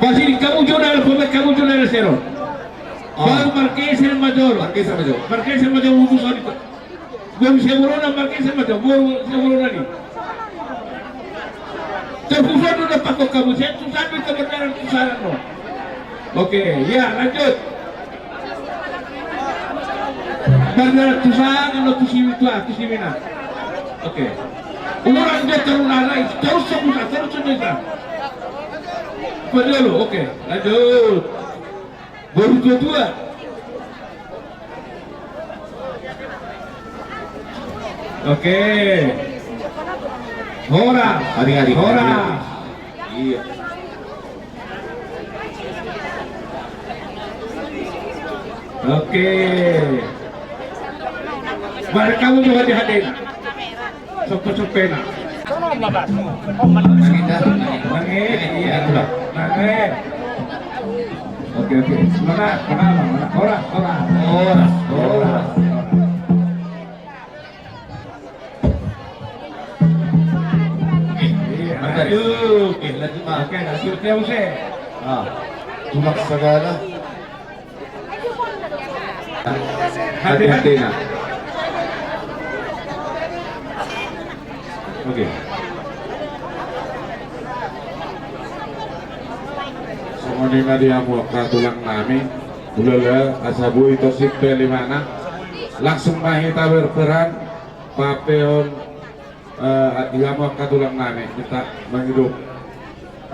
Pasti kamu jual cero. Baru Marqués el Mayor. Marqués el Mayor utusan itu. Baru Seborona Marqués el Mayor. Baru Seborona ini. Terpusat udah pakok kamu. Saya tusan itu kebenaran tusaran lo. Oke, ya lanjut. Benar tusan atau tusimina. Oke. Orang dia terus terus semuanya. Betul, oke, lanjut. Baru dua. Oke. Hora. Hari-hari. Hora. Iya. Oke. Mari kamu juga dihadir. Sopo-sopena. Iya, Oke. Mana? Hora. Lanjut ya Use. Tulak segala. Hati-hati. Oke. Semonima dia muka tulang nami, ulala asabu itu sipe limana, langsung mahita berperan, papeon dia muka tulang nami, kita menghidup.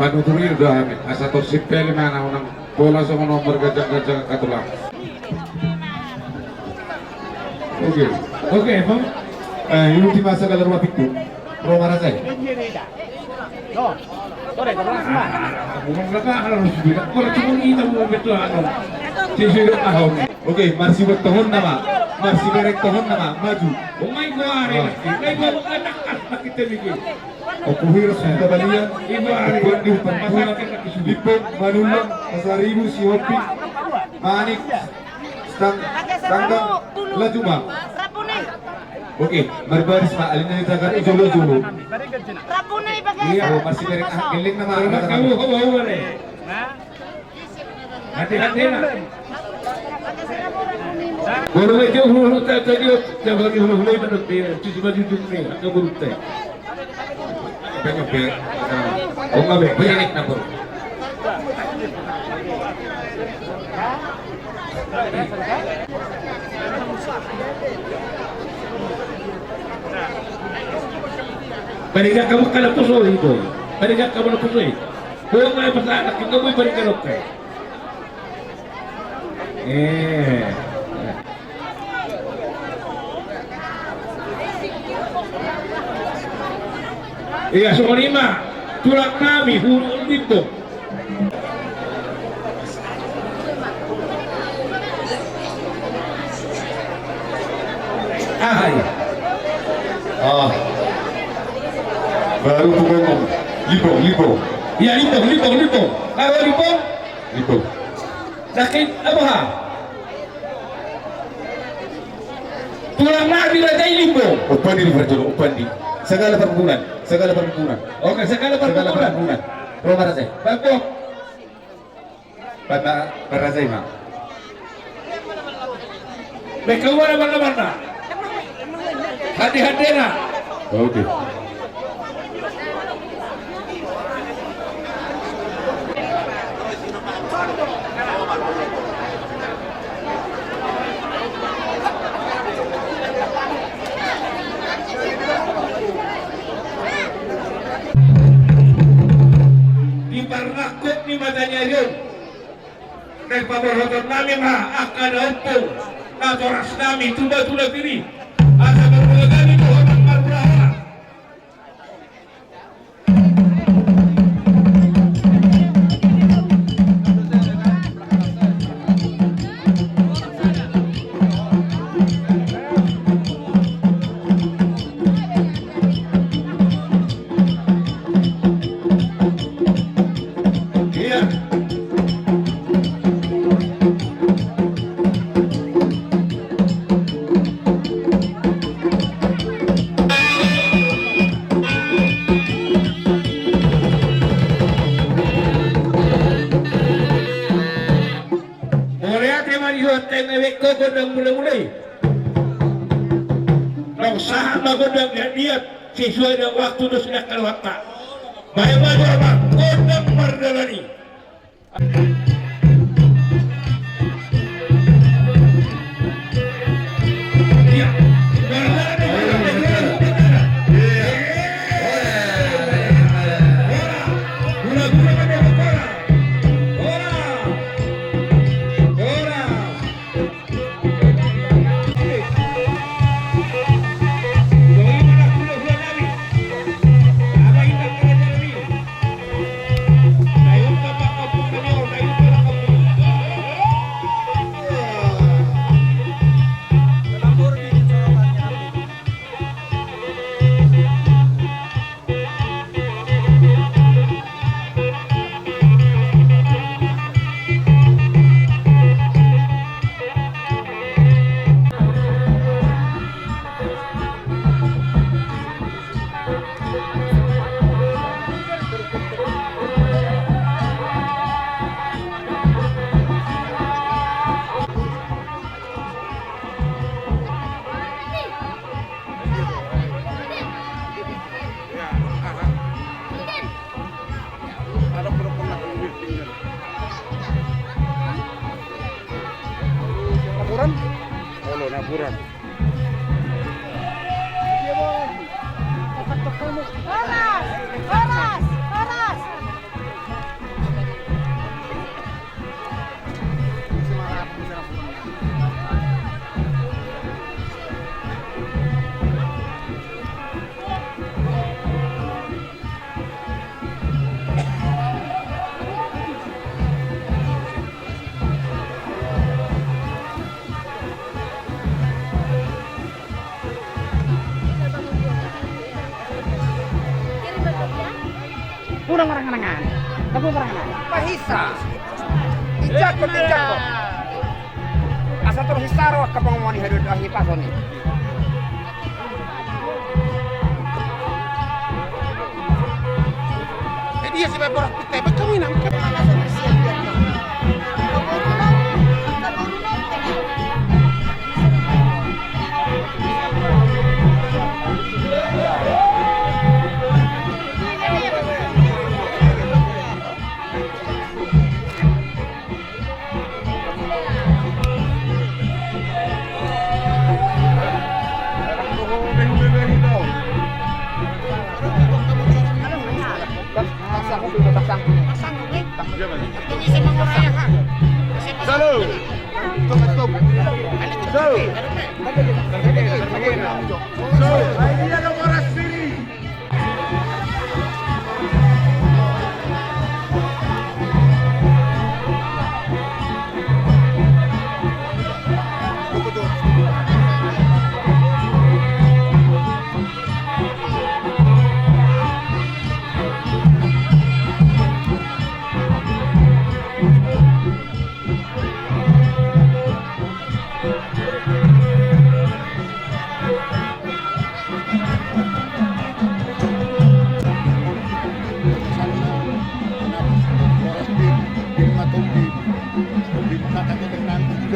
Panuturir dah kami, asator sipe limana unang bola sama nomor gajah-gajah katulang. Oke, Bang. Ini ultima segala rumah pikir. Roma rasai. Oke, masih bertahun nama, masih berek tahun nama, maju. Oh my God, kita bikin. Okuhir sudah balian, buat di permasalahan, Lipong, Manulong, Masaribu, Sihopi, Manik, Stanggang, Lajuma. Oke, berbaris Pak, alina ditagar ijolo. Iya, masih berek geling nama. Kamu boleh. Hati-hati lah. Baru aja hulu tadi bagi hulu menurut dia, cuci baju dunia, agak berute. Pengen Oh nggak banyak nabur. Paniga kamu kalau puso itu, paniga kamu nak puso itu. Bukan main pasal anak kita boleh paniga lokal. Iya, semua lima tulang kami huruf itu. Baru ngomong, lipo. Iya lipo. Kalau lipo. Sakit apa? Tulang nabi raja lipo. Upandi berjolo, upandi. Segala perhimpunan. Oke, segala perhimpunan. Roma rasai. Bagus. Pada rasai mah. Mereka mana? Hati-hati nak. Oke. Diparnakut ni matanya yun. Nagpaborhoton namin akan umpong na oras namin tuba-tuba diri. Asa bermulagani ko ang marbraha. magandang mulai-mulai. Nang usaha magandang niat sesuai dengan waktu dan sudah kalwata. Baik apa kodang mardalani. Kurang orang-orangan. Kamu orang-orangan. Pahisa. Ijak ko. Asa terus hisaro ka pangomoni hadud ahi pasoni. Dia si beberapa kita berkawin ang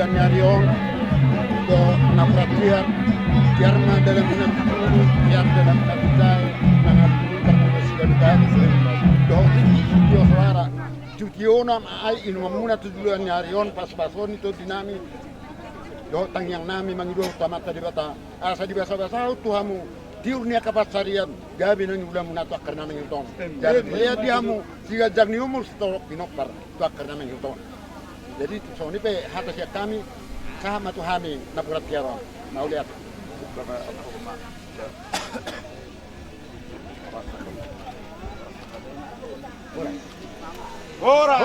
Nyarion do na perhatian karena dalam menentukan yang dalam kapital sangat berkomunikasi dengan do video suara cutiona ai inu mamuna tujuan nyarion pas-pason itu dinami do tang yang nami mangido tamata dibata asa dibasa-basa tuhamu diurnia kapasarian gabi nang ulam munato karena mengitong jadi ya diamu siga jagni umur setorok pinokar tu karena mengitong jadi soni pe hatas ya kami sama tu kami napurat kiaro mau lihat ora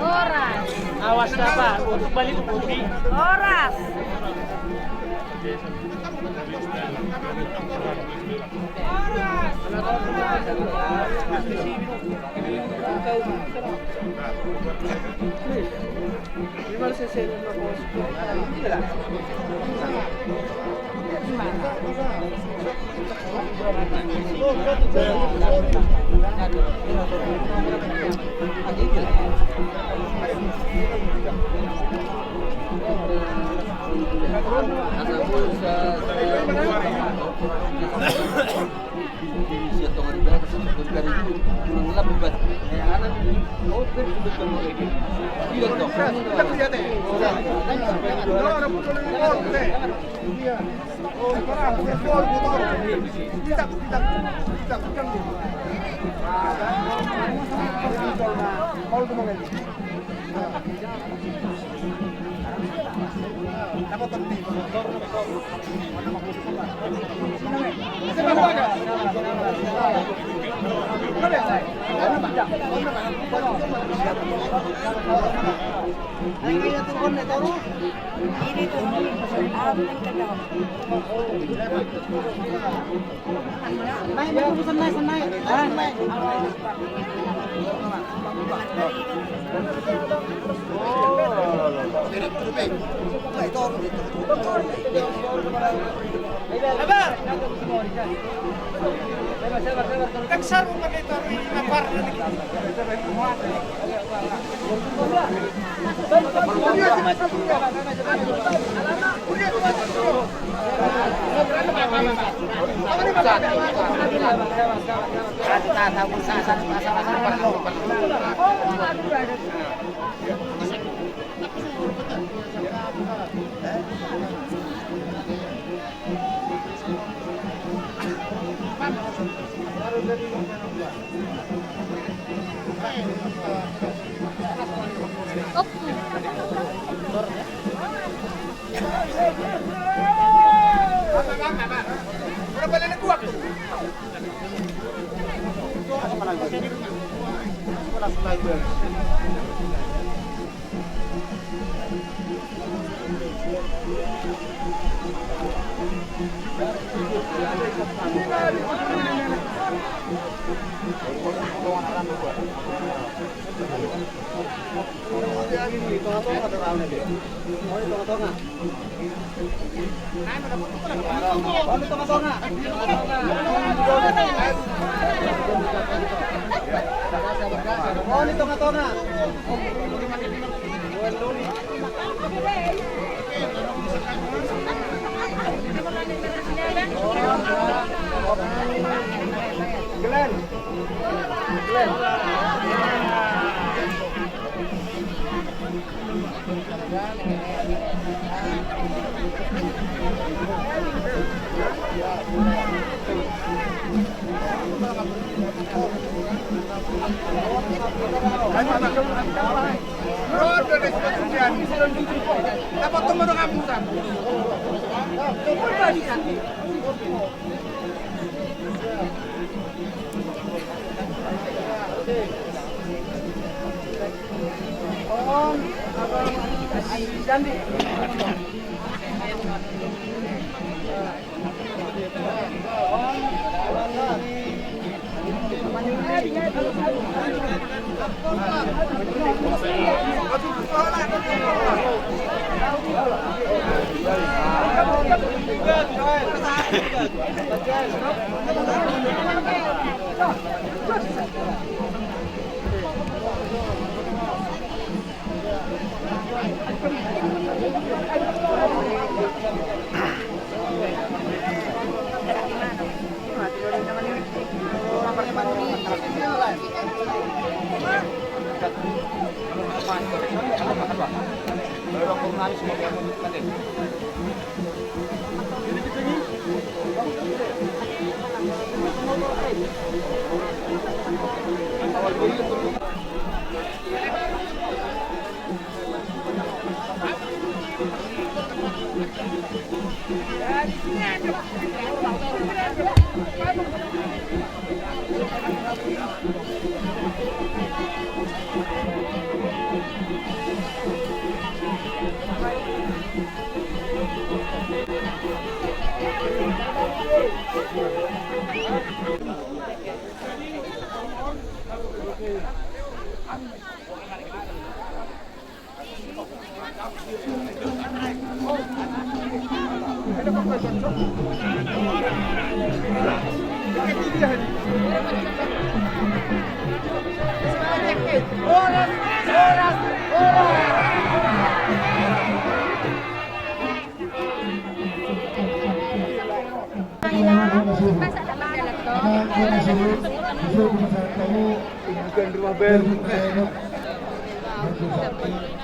Oras. Awas na pa, untuk balik ubi. Oras.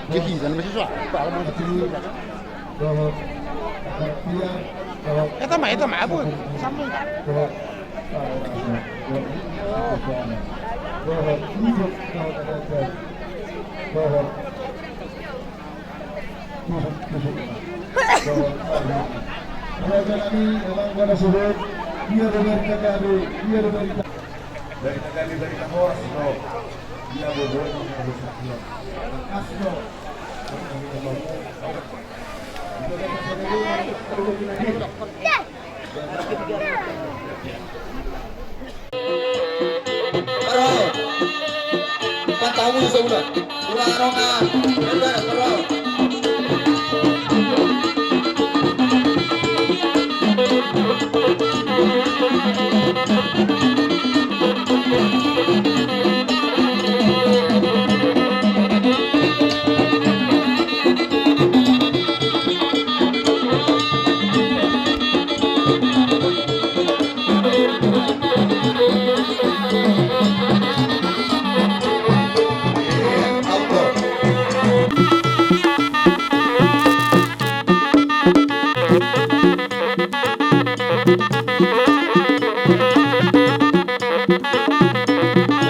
Jadi jangan mahasiswa. Itu mah Bu. Sambung. Dari Tahoras itu dia bodoh Asno Pantamu sudah ulang rona terus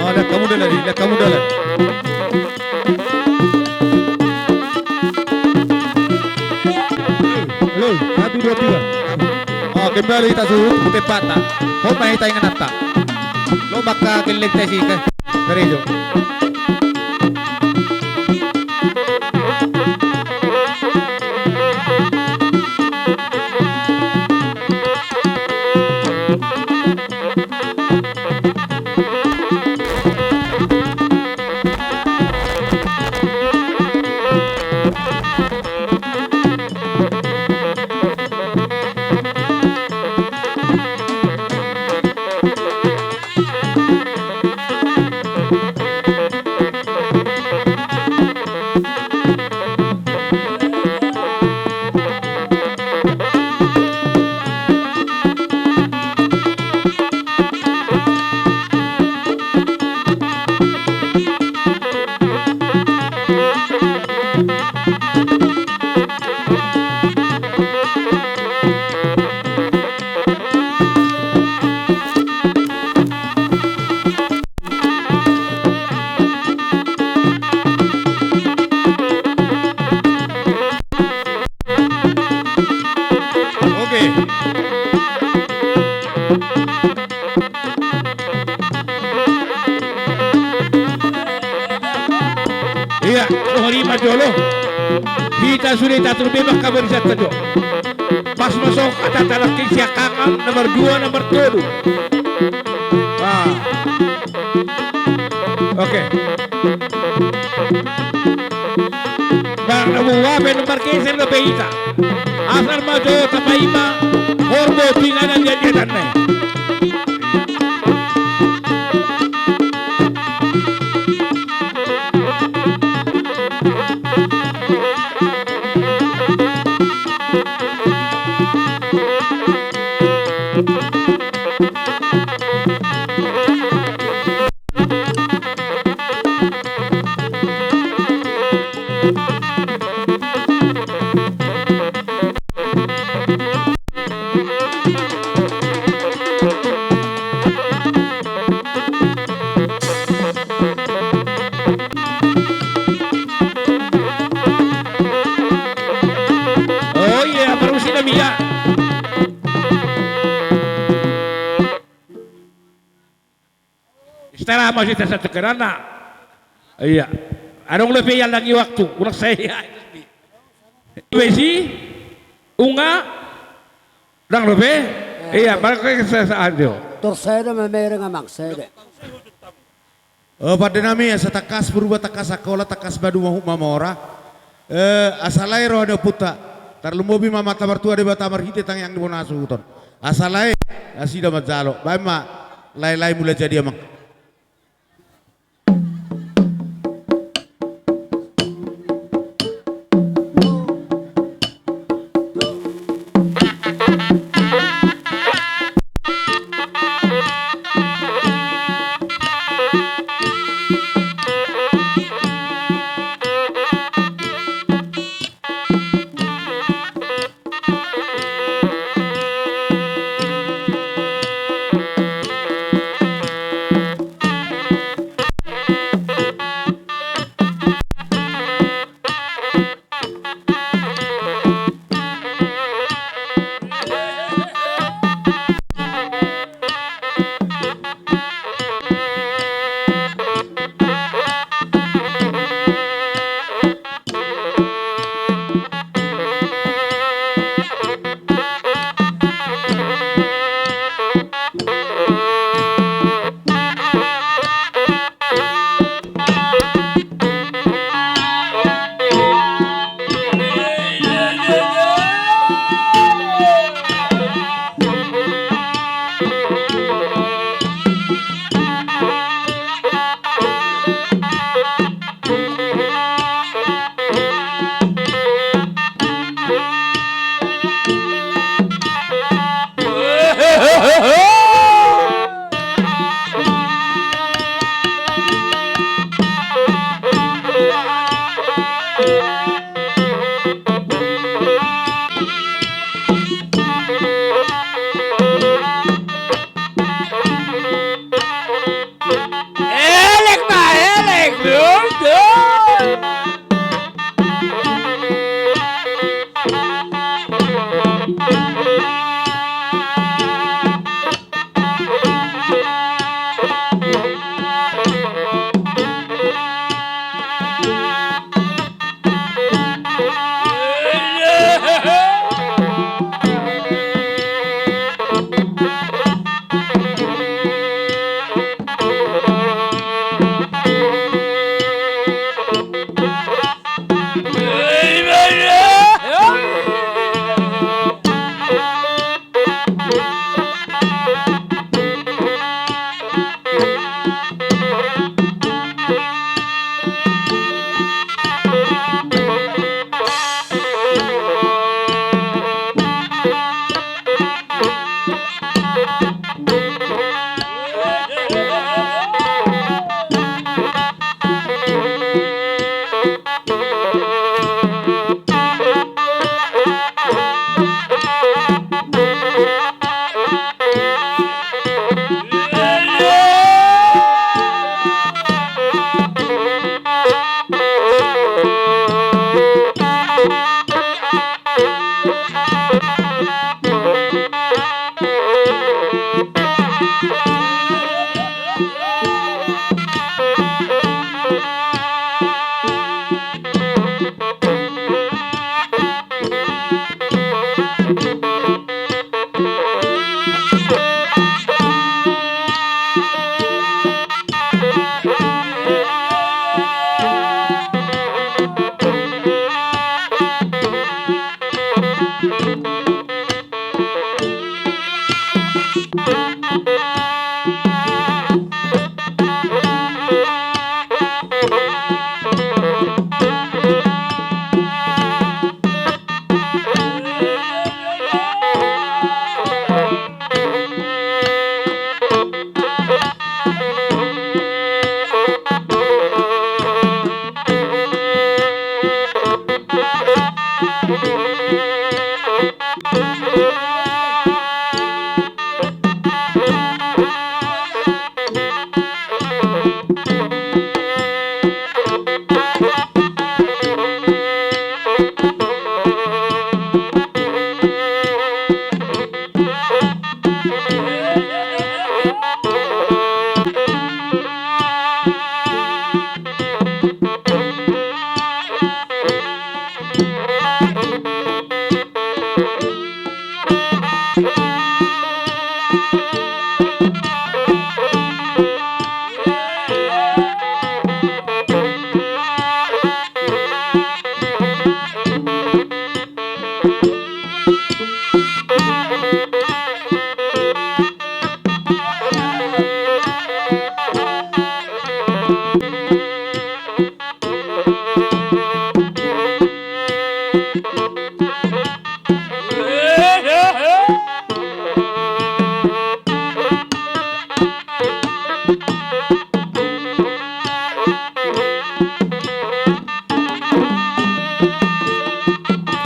Oh, lihat kamu dulu, lihat kamu dulu. Halo, 1, 2, 3. Oh, kembali kita suruh tempat tak. Kau main tayo nga nata. Lo baka kilig tayo si Karejo. Iya, sorry Majolo. Kita sudah tak terbebas kabar di saja. Pas masuk ada talak siak kakak nomor 2 nomor 7. Oke. Bang nabuwa nomor 15 na beita. Asal majo tapaima horbo tinganan dia tanne. Setelah masih satu kerana, iya, anong lebih yang lagi waktu, unak saya, besi, unga, nang lebih, iya, mereka kesesaan dia. Torseda memere nga maksede. Pada nami ya setakas berubah takas sekolah takas badu mahu mamora, asalai roh ada puta, terlumobi mama tamartua de batamar hite tang yang dibonasu uton, asalai asida majalo, baik mak, lai mulai jadi emang.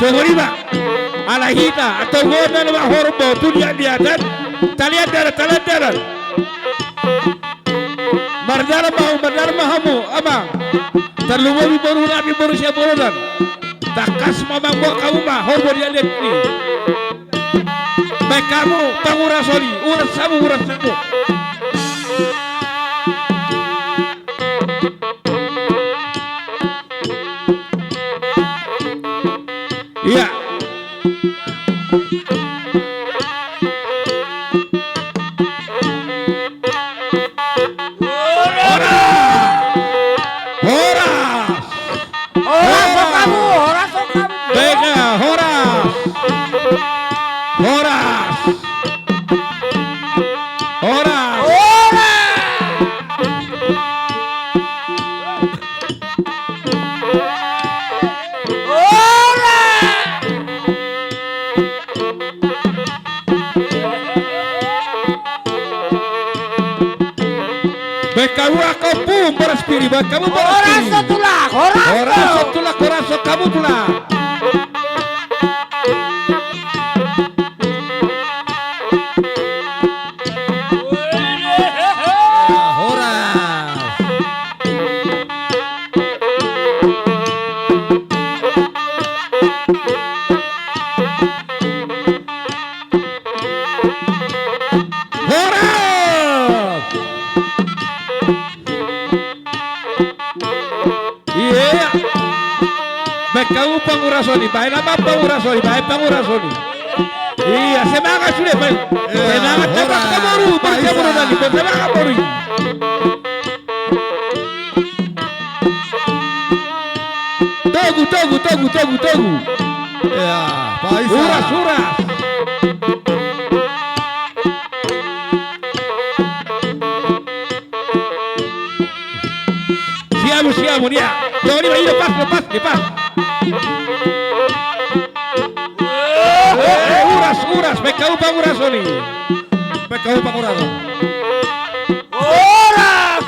Pengorima, alahita atau gona nama horbo tulian di atas, talian darat. Mardar mahamu, amang. Terlalu baru nabi baru siap borodan. Takas mamang buat kamu mah horbo dia lihat ni. Baik kamu pangurasoni, uras samu. Iya. Kamu Horaso tulak, Horaso kamu tulak. Kamu pangurasoni, baik nama pangurasoni. Iya, semangat sudah, baik. Semangat cepat kamu tadi, semangat baru. Tunggu. Ya, Pak Isa. Uras. Siap dia. Jangan lepas. Uras, baik kau pangurasoni. Horas.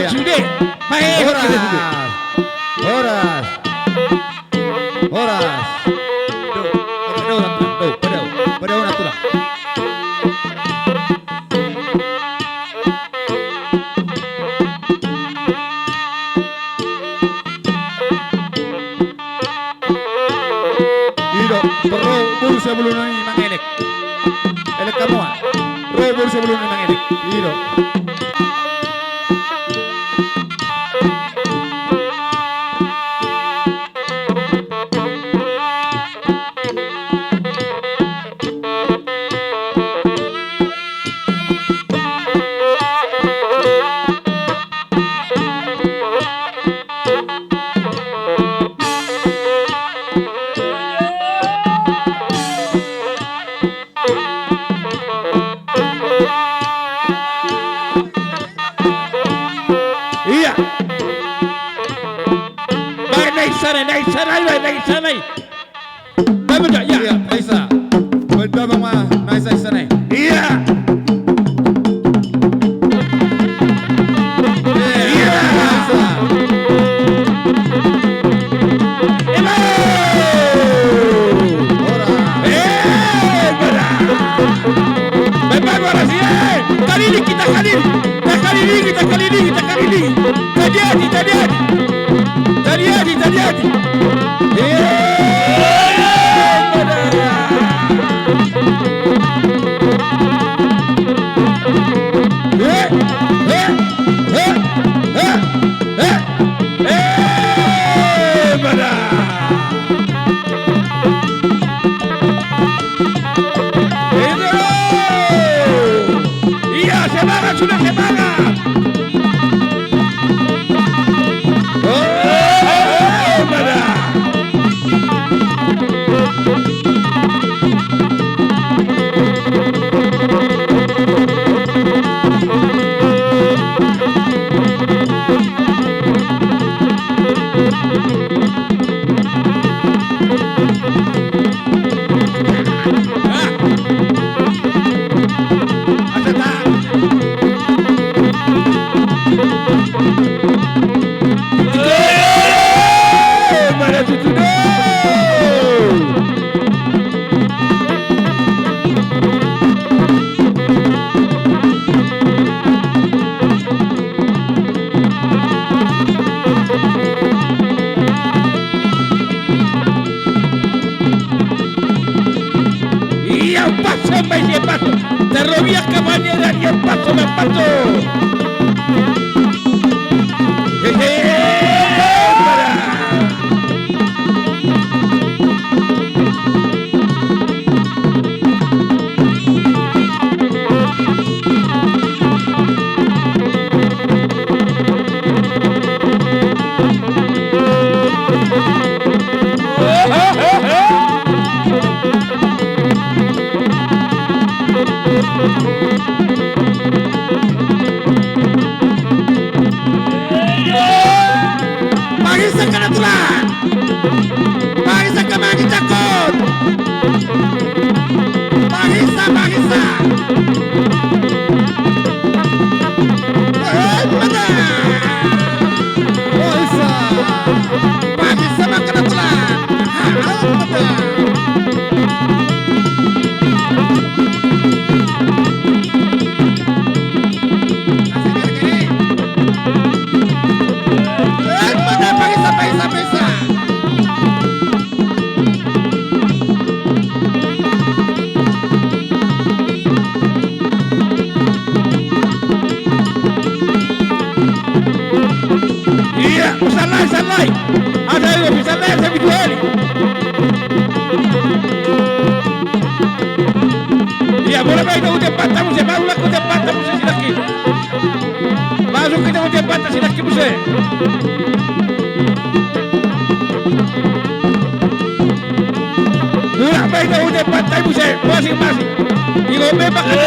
Sudah, baik. Horas. Pada orang tulang. Ido, perlu buru sebelum ini mengelek. Elek kamuan. Buru sebelum ini mengelek. Ido. Naik sana. Bapak ya, Naisa. Bapak mah Naisa sana. Iya. Terjadi. via Cavaliere di Empazzo Mempazzo. Magisa ka na tula! Magisa ka magi takot! Magisa! Ay, mana! Magisa! Magisa ka na tula! Iya, salai. Ada yang bisa lihat saya video ini. Iya, boleh baik udah patah musik, baru laku udah patah musik silaki. Masuk kita udah patah silaki musik. Boleh baik udah patah musik, masing-masing. Digobe pakai.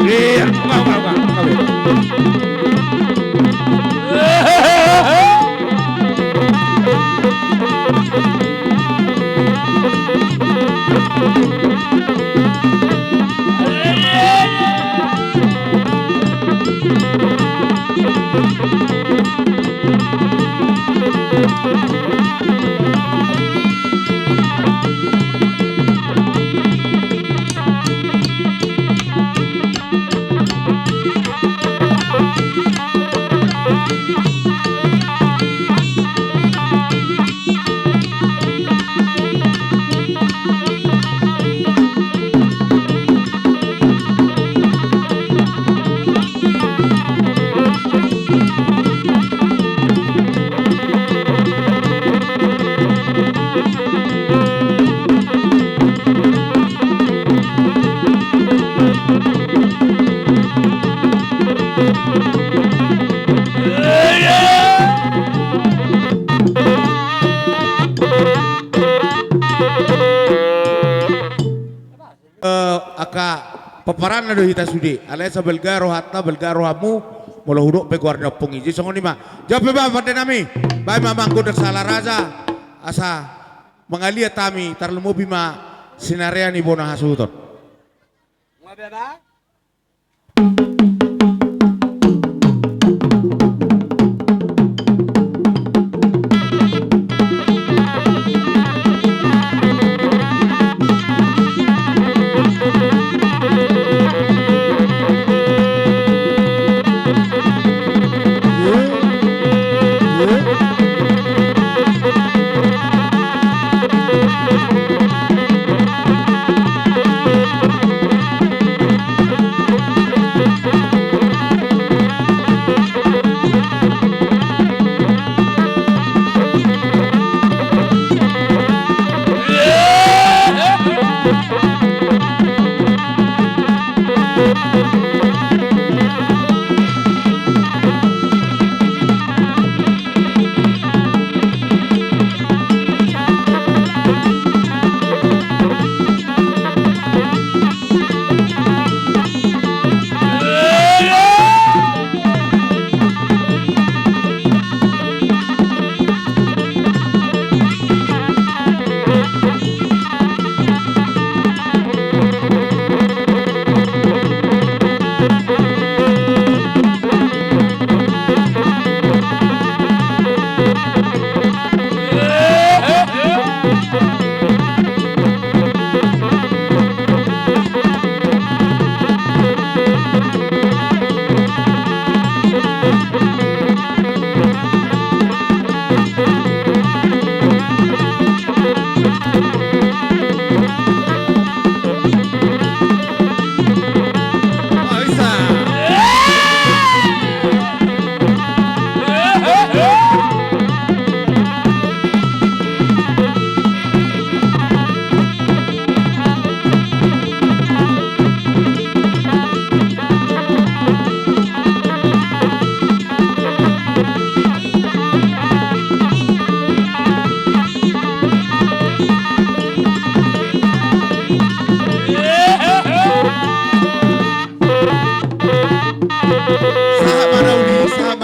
Iya, paparan na do hita sudi alay sa belgaro hatta belgaro hamu mula hudok pe guarda pungi ji songoni ma jape ba pada nami bay mamangko dak sala raza asa mengalia tami tarlemo bima sinariani bona hasutot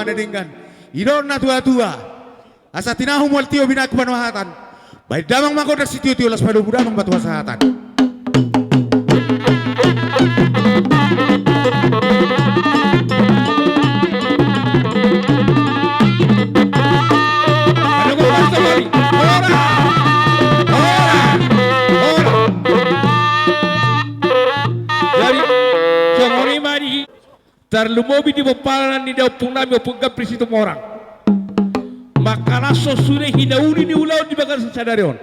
manadinggan. Idon na tua-tua. Asa tinahu mual tio binak panwahatan. Baik damang makodak si tio-tio las padu budang batu hasahatan. Terlumobi di bepalan ni daw pung nami opung kapris itu orang. Makana sosune hidauli ni ulau di bagan sadarion.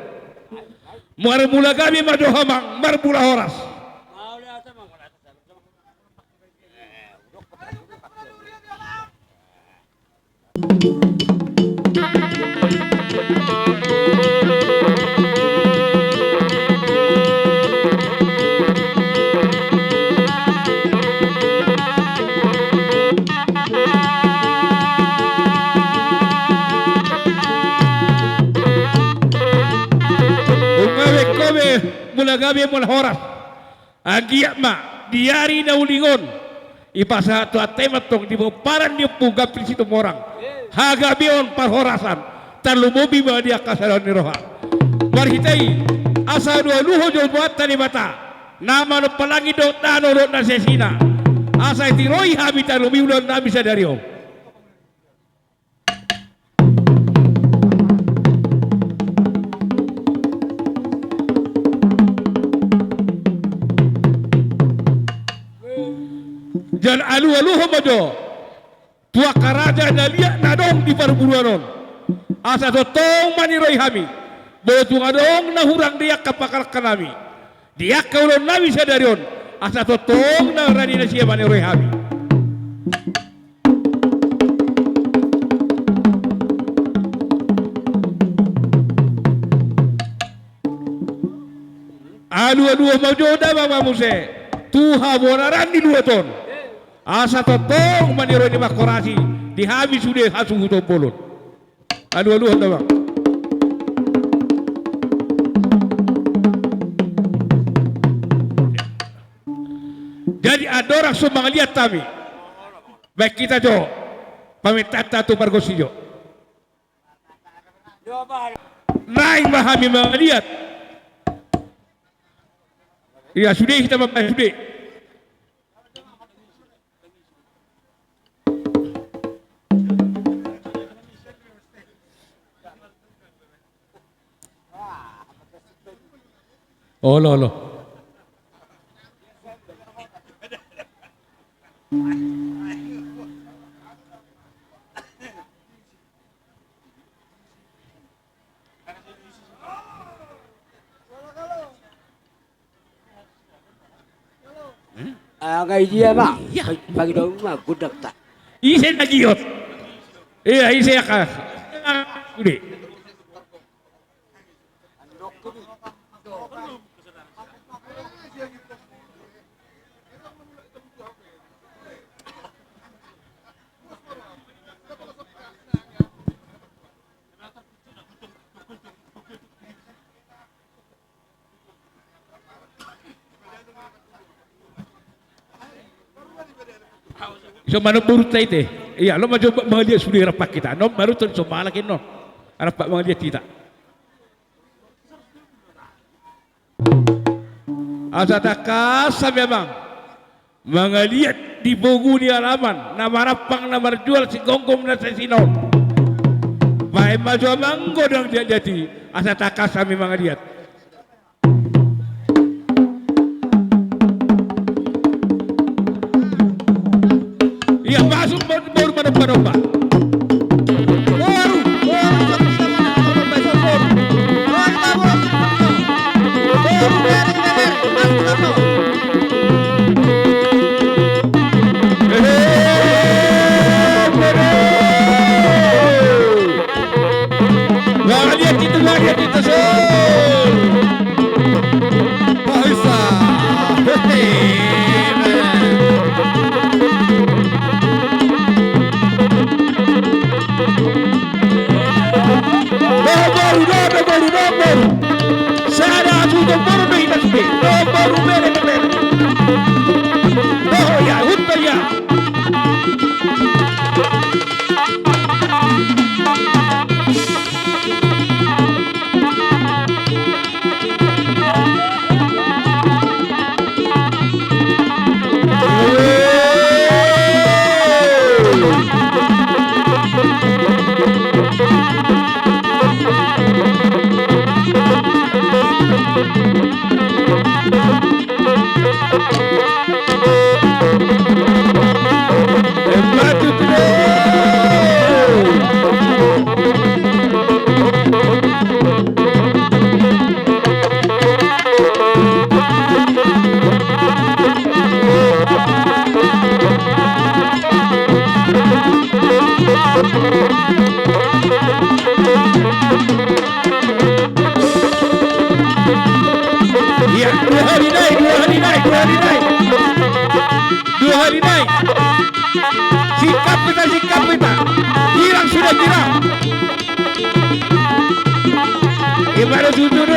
Marmula kami madohamang marmula horas. Mula gabi mula horas agiak ma diari na ulingon ipasa tu atematong di paran ni puga prinsip orang hagabion par horasan terlumobi ba dia kasaran ni roha marhitai asa dua luho jo buat tani mata nama no palangi do tano do na sesina asa itiroi habitan lubi ulon na bisa dari om. Dan alu-aluho majo tua karaja na liak nadong di perburuanon asa totong maniroi hami botu ngadong na hurang dia kapakal kanami dia kaulon nami sadarion asa totong na rani na siya maniroi hami alu-aluho majo da mama muse tuha bonaran di dua ton asa totong maniro di makorasi dihabis sudah hasu huto bolot alu anda bang jadi ada orang sumbang lihat kami baik kita jo pamit tata tu pargosijo naik mahami melihat ya sudah kita membahas sudah. Oh lo. Ngày dia bang, pagi dong mah budak tak. Isen lagi yot. Iya isen akak. Udah. So mana burut taite, iya lo maju mengalir sudah rapat kita, no baru tu coba lagi no, rapat mengalir kita. Asatakas memang mengalir di buku di halaman, nama rapang nama jual si gonggong dan si sinon. Baik maju manggodang dia jadi, asatakas kami mengalir. Masuk baru pada Iya, 2 hari naik. 2 hari naik. Sikap kita. Girang sudah girang. Gimana jujur?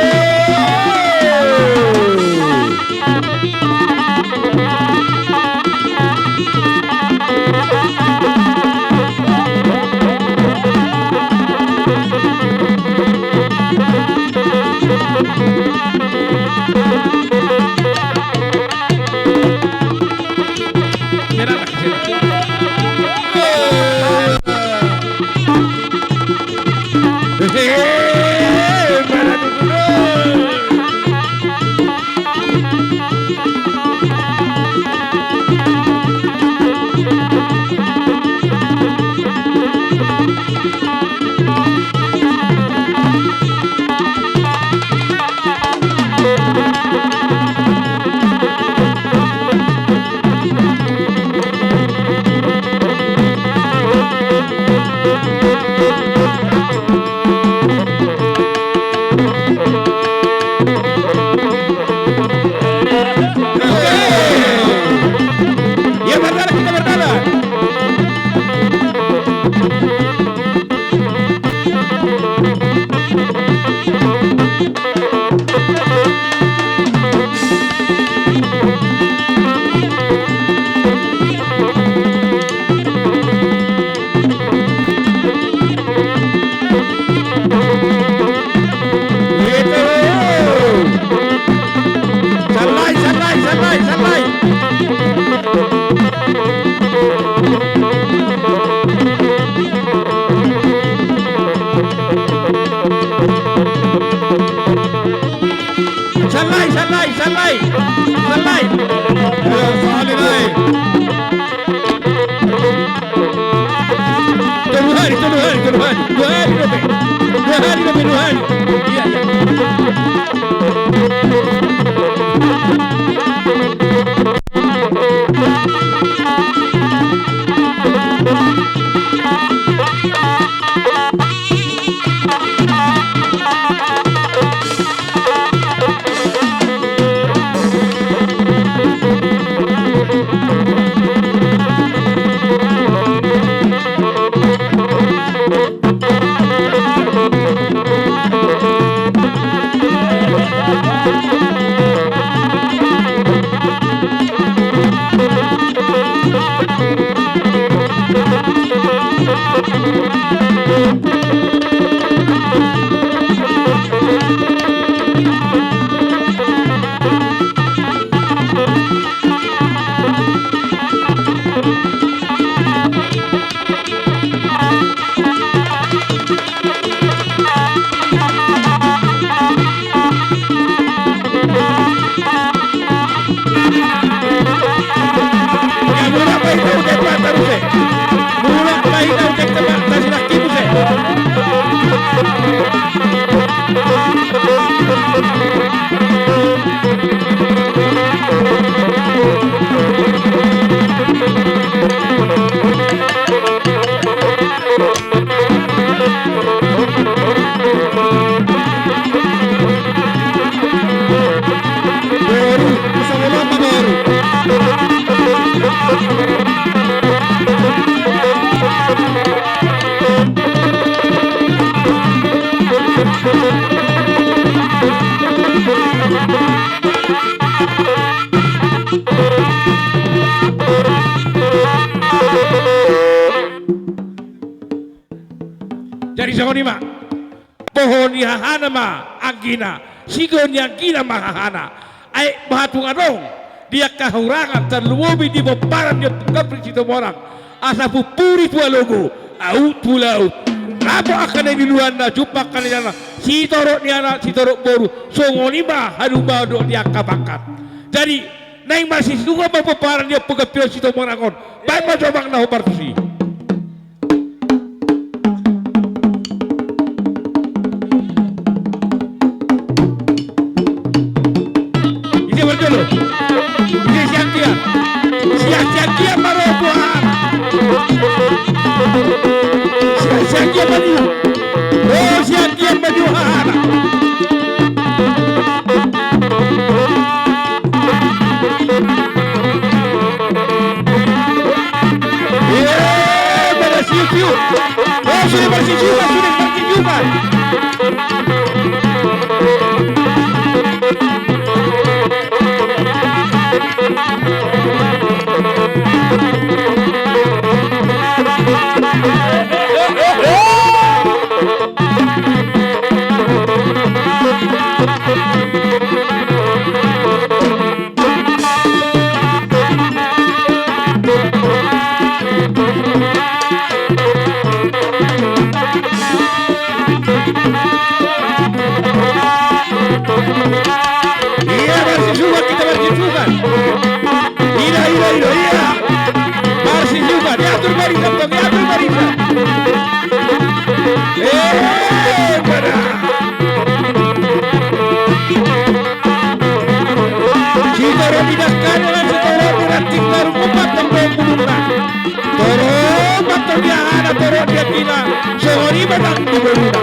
Jadi sahonima pohon hahana ma agina sigon yang gina mahahana ai bahatung adong dia kahurangan terluobi di boparan dia kapri situ orang asa pupuri pualogo au pulau rapo akan di luanda jumpa kalian si torok niana si torok boru songonima haduba do dia kabakat jadi naing masih suka boparan dia pegapio situ orang on baik macam na hobartusi siang-siang baru buat bersiul. Oh, sudah bersih juga, sudah bersih juga. Iya, bersih juga, kita bersih juga. Iya. Bersih juga, diatur barisan, diatur barisan. Benar. Kita rendahkan dengan setelah beratik baru memotong pembunuhnya. Tolong matang dia ada, tolong dia tidak. Sehari batang dibunuhnya.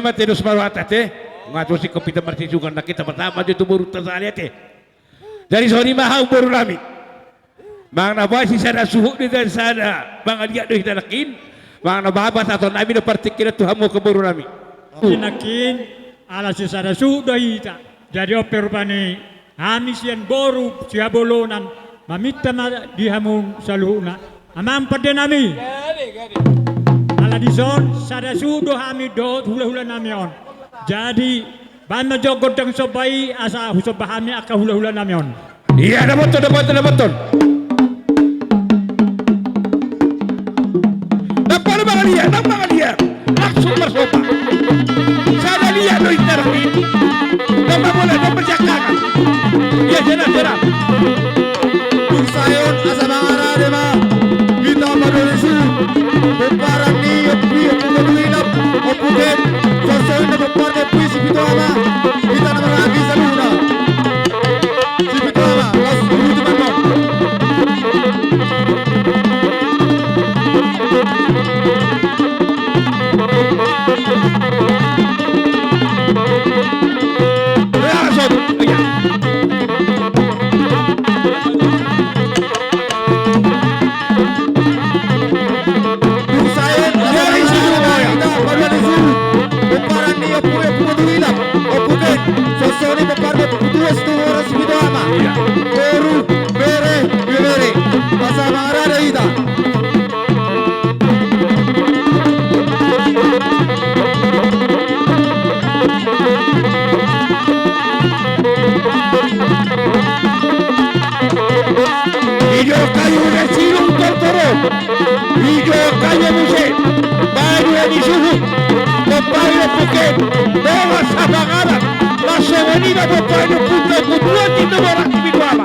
materos mawatate. Ngato si kapita martisukan na kita pertama dito burut tersalete. Dari soni mahal baru nami. Mang nabay si sana suhu di sana. Mang adia doh dalakin. Mang nababas atau nami na partikira Tuhan mo ke baru nami. Kinakin ala si sana suhu doh ita. Jadi operupani hamis yang baru siabolonan mamita dihamu saluhuna. Amam pada nami. Ala di zon sada suhu doh hami doh hula-hula nami on. Jadi bana jogot dang sobai asa husabahami aka hula-hula namion. Iya, ada betul. Dapat bangan dia. Langsung bersopa. Sana lihat lo intervi. Dapat bola dan berjakakan. Ya jenah. Sayon asa mangara dema. Kita madolisu. Beparan ni yopi opuduinap opudet. Sosoy na beparne puisi pitoma. Kita na maragi saluna. Si pitoma, las urutu mano. Hijau kayu dan silung tertoro. Hijau kayu musik. Baru yang disuruh. Bapak Puket. Bawa sabangaran. Masa wanita bapak putra kedua tidak orang individual.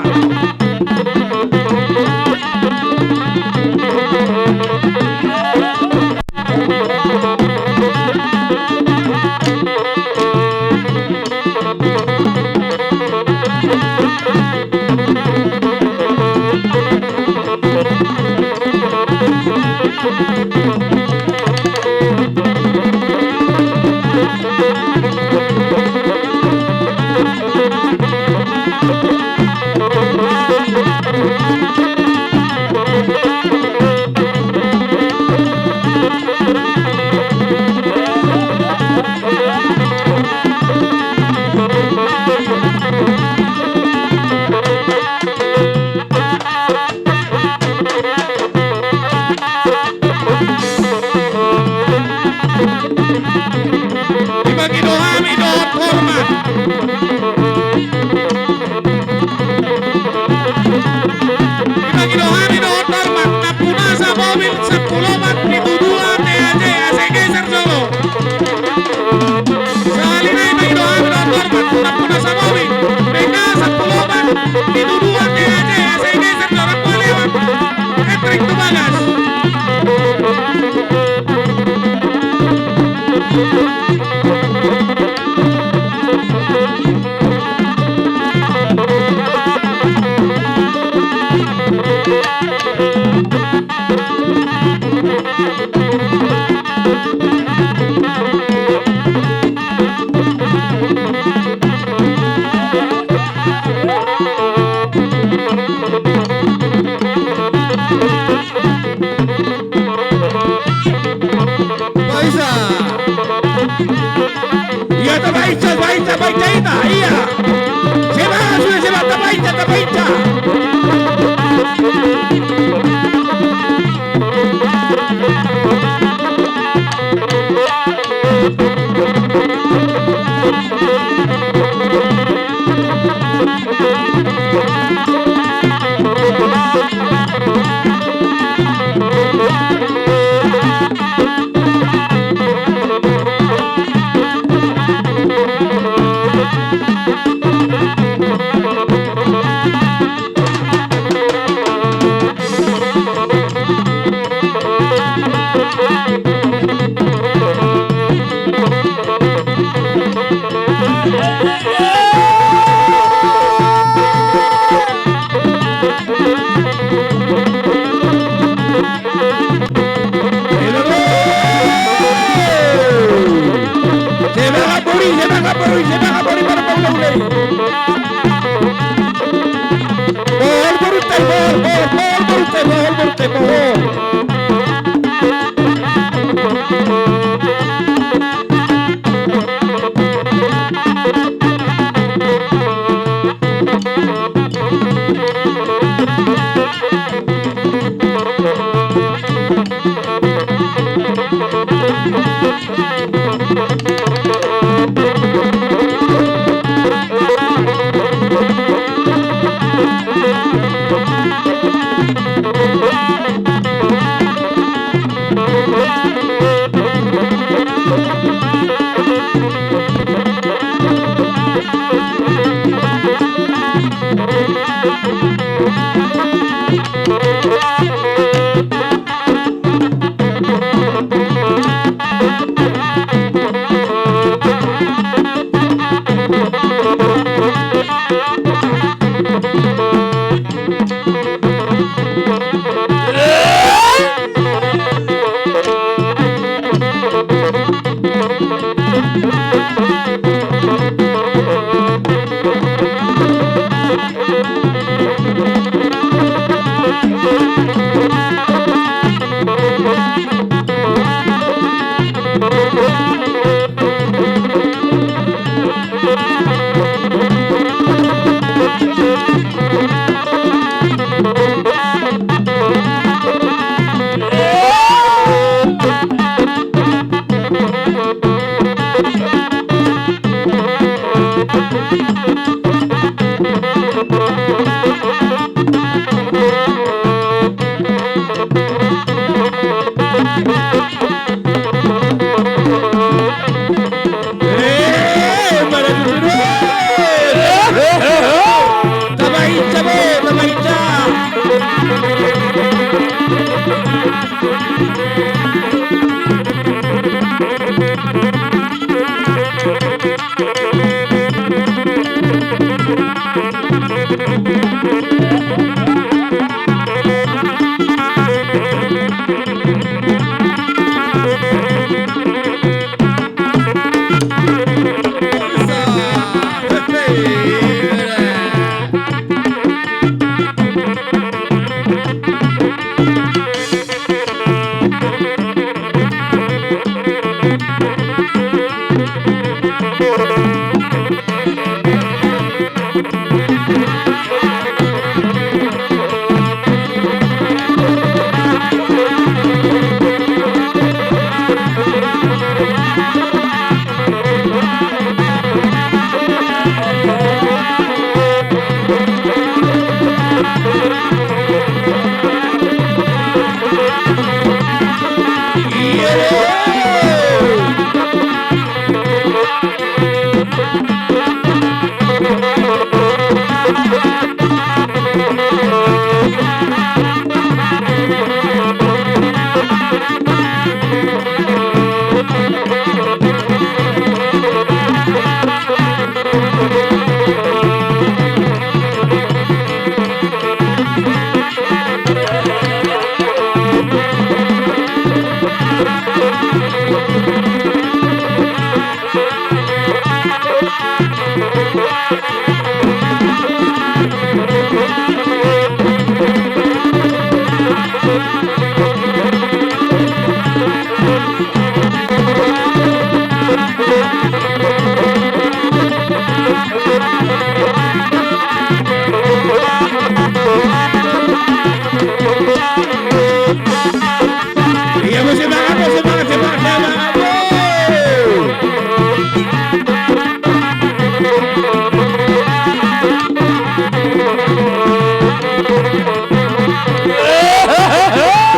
Hey!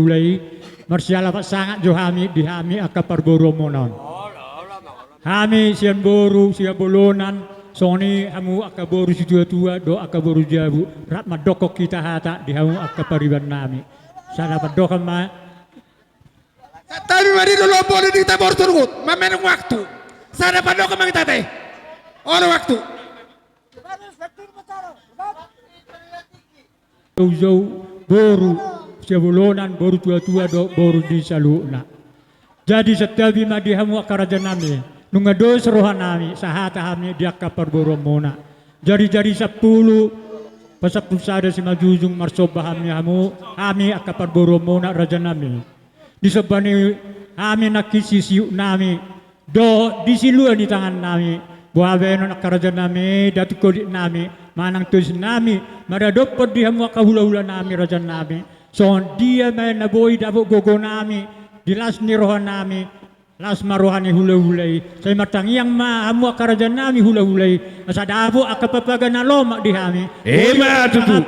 Ulay marsyala sangat johami dihami akapar boromonon. Hami sian boru sian bolonan soni hamu akaboru si tua do akaboru jabu rat madokok kita hata dihamu akapariban nami. Sana padokam ma. Tapi mari dulu boleh kita baru turut, memenang waktu. Sana padokam kita teh. Orang waktu. Jauh boru sebulunan boru tua do boru di saluna. Jadi setiap bima dihamu akaraja nami nunga do serohan nami sahata kami dia kapar boromona. Jadi 10 pasapul sada si majujung marsobah kami akapar boromona raja nami. Disebani kami nakisi siu nami do disiluan di tangan nami. Buabenon akaraja nami datu kodik nami manang tulis nami maradopod dihamu akahula-hula nami raja nami. So dia main naboy dabo gogo nami dilas ni rohan nami las marohani hula-hulai saya matang yang hamu akaraja nami hula-hulai asa dabo akapapaga na lomak dihami tutu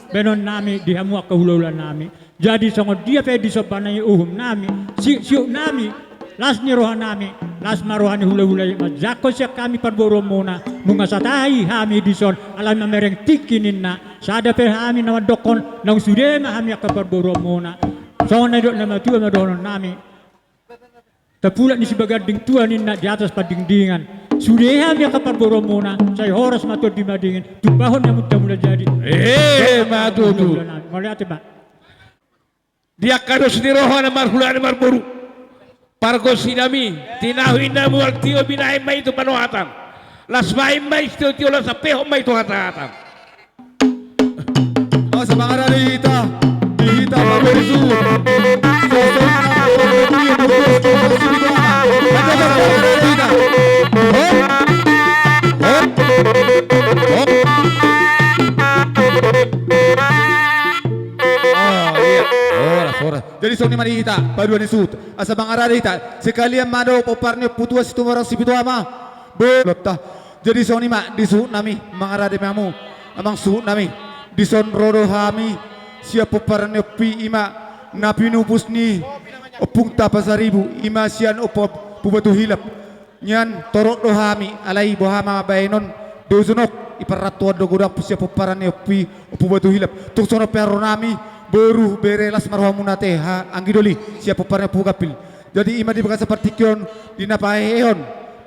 benon nami dihamu akahula-hula nami jadi songo dia pe disopanai nami siu nami las ni rohan nami las marohani hula-hulai majako siya kami parboromona nunga satai hami dison alam na mereng tikininna sada pe hami na dokon nang sudema hami akaparboromona songo na do na matua madonon nami tapulat ni si bagading tua ninna di atas padingdingan sudah hami akaparboromona saya horas matua di madingin tupahon yang mudah mula jadi matu tu malihat ba dia kados ni rohana marhulana marboru Pargo sinami tinahu inna mualtio binai mai tu panohatan las mai mai tio las apeho mai tu hatan oh semangat kita paberisu jadi soni mari kita paduan isut asa bangarada kita sekalian mado poparnya putua situ marang si pitua ma belota. Jadi soni mak disuut nami mangarade mamu amang suut nami dison rodo hami siapa paran pi ima napi nupus ni opung tapasaribu ima sian opop pubatu hilap nyan torok do hami alai bohama bainon dozunok iparatuan do godak siapa paran pi pubatu hilap tuk sono perro nami beru berelas marhamunate ha anggidoli siapa paran pugapil. Jadi ima dibaga seperti kion dinapaheon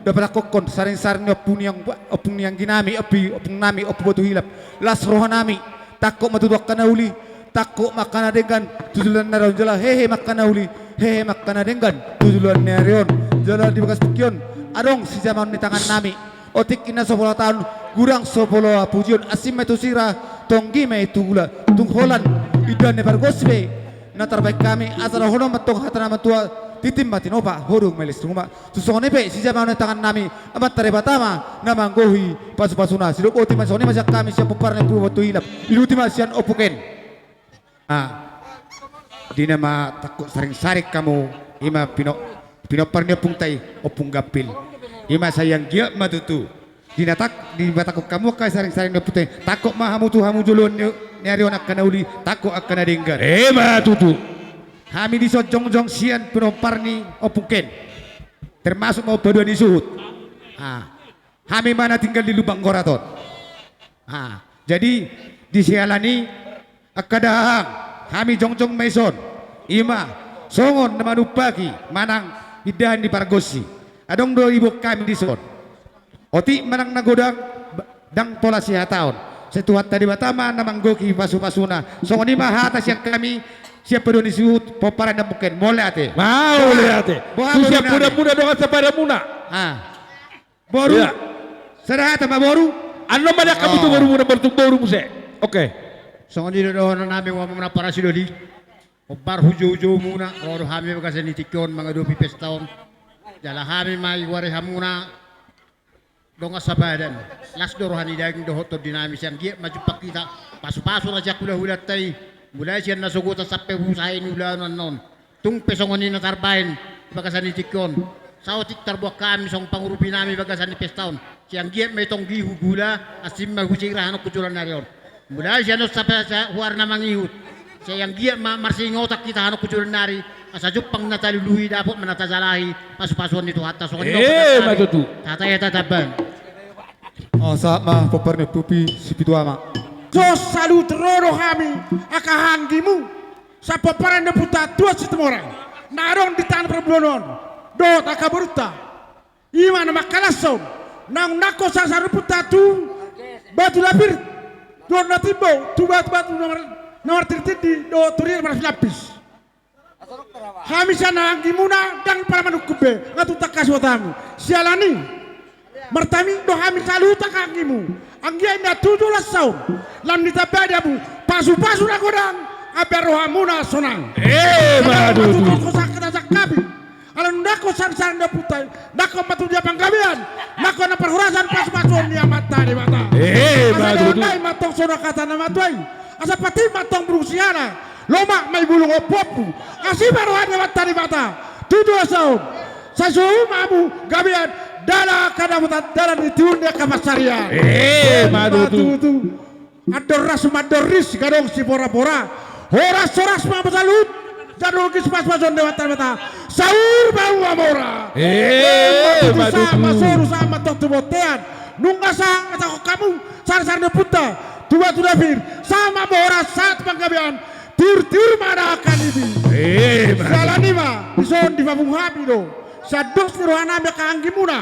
dapat kokon saring-saring opung yang ginami opung nami opu batu hilap las rohanami takut matudok kanauli takut makana dengan tujulan naron jala hehe makana uli hehe makana dengan tujulan narion jala di bekas pikion adong si zaman di tangan nami otik ina 10 tahun gurang 10 pujion asim itu sira tonggi me itu gula tung holan idan ne bargosbe na terbaik kami asal hono matong hatana matua titim batin opa horung melis rumah susone pe si zaman tangan nami amat tare batama namang gohi pasu-pasuna sidok oti masone masak kami siapa parne pu batu hilap iluti masian opuken dina ma takut saring-sarik kamu ima pino parne pungtai opung gapil ima sayang gia matutu dina takut kamu kai saring-saring putih takut mah hamu julun nyari onak kana uli takut akan adenggar matutu kami di jong sian penomparni opuken termasuk mau berdua di suhut kami mana tinggal di lubang goraton jadi di sialani akadahang kami jong meson ima songon namanu pagi manang hidan di pargosi adong 2000 kami di son oti manang nagodang dang pola tahun setuhat tadi batama namang goki pasu-pasuna songon ima hatas yang kami siapa doni suhut poparan dan bukan molate mau leate siap muda-muda dengan sepeda muna boru serah tambah boru anu mana kamu tuh baru muda baru muse oke songon di dohon nabi wa mana para sidodi obar hujo muna or hami bekas ni tikon mga 2 tahun jala hami mai wari hamuna donga sabadan las dorohani daging dohoto dinamis yang dia maju pak kita pasu-pasu aja kulah-hulat tai mulai siyan nasugutan sampai husahin ulanan non tung pesongonin na tarbahin bagasan ni tikon sao tik tarbuak kami song pangurupi nami bagasan ni pestaon siyang giat may tong gihu gula asim mahusirahan o kutulan na riyon mulai siyan sampai sa huar na mangihut siyang giat marsingotak kita hanok kutulan nari asa jupang nataluluhi dapot manatazalahi pasu-pasuan nito hatta so matutu tatay tataban sama poparne pupi sipituama Jos salut rodo kami akahanggimu sa paparan na puta 2 sitemorang narong di tanah perblonon dot akaburuta ima na makalason nang nako sa puta tu batu lapir don natibo tu batu nomor tertiti do turir maras lapis kami sana anggimuna dan para manukube ngatu takas watamu sialani mertami do kami salut akahanggimu anggia indah 17 tahun lam ditabadamu pasu-pasu na godang abar rohamuna sonang madu kosak kabi alam ndako sang-sang na putay ndako matudia panggabian ndako na perhurasan pasu-pasuan niya mata di mata madu asal matong sona kata na matway asa pati matong berusiana lomak may bulong opopu asibar rohani mata di mata 17 tahun sa suhumamu gabian dala kadamutan dala ditiun dia kapasarian madu adoras madoris gadong si pora-pora horas-horas mabasalut jadul kis pas-pason dewatan mata saur bau amora madu masuru sama tok tubotean nungga sang atau kamu sar-sar puta tua dapir sama boras saat panggabian tir mana akan ini salani ma bison di babung habi do sadus rohana me kaanggimuna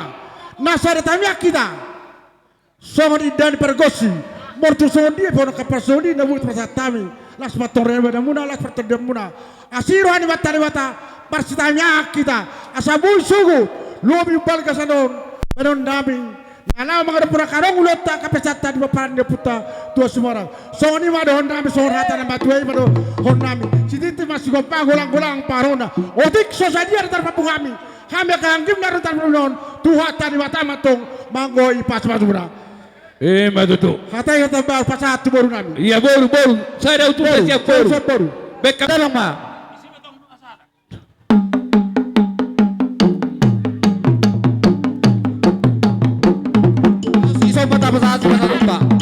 nasa datanya kita songon idan pergosi mortu songon dia pono kapasoni na buat persatami las matore bada muna las pertedem muna asiru hani batari bata persitanya kita asabul sugu lobi balga sanon menon dami nala mga pura karong ulot ta kapesata di papan de puta tua semorang soni ma don dami son hata na batuai mado hon nami siditi masih gompa golang-golang parona otik sosadia tar papungami kami akan gim na rutan non tuha tadi mata matong manggoi pas-pasura matutu hatay kata bal pasat baru nami iya boru saya utuh siap boru beka dalam ma pasal pasal lupa.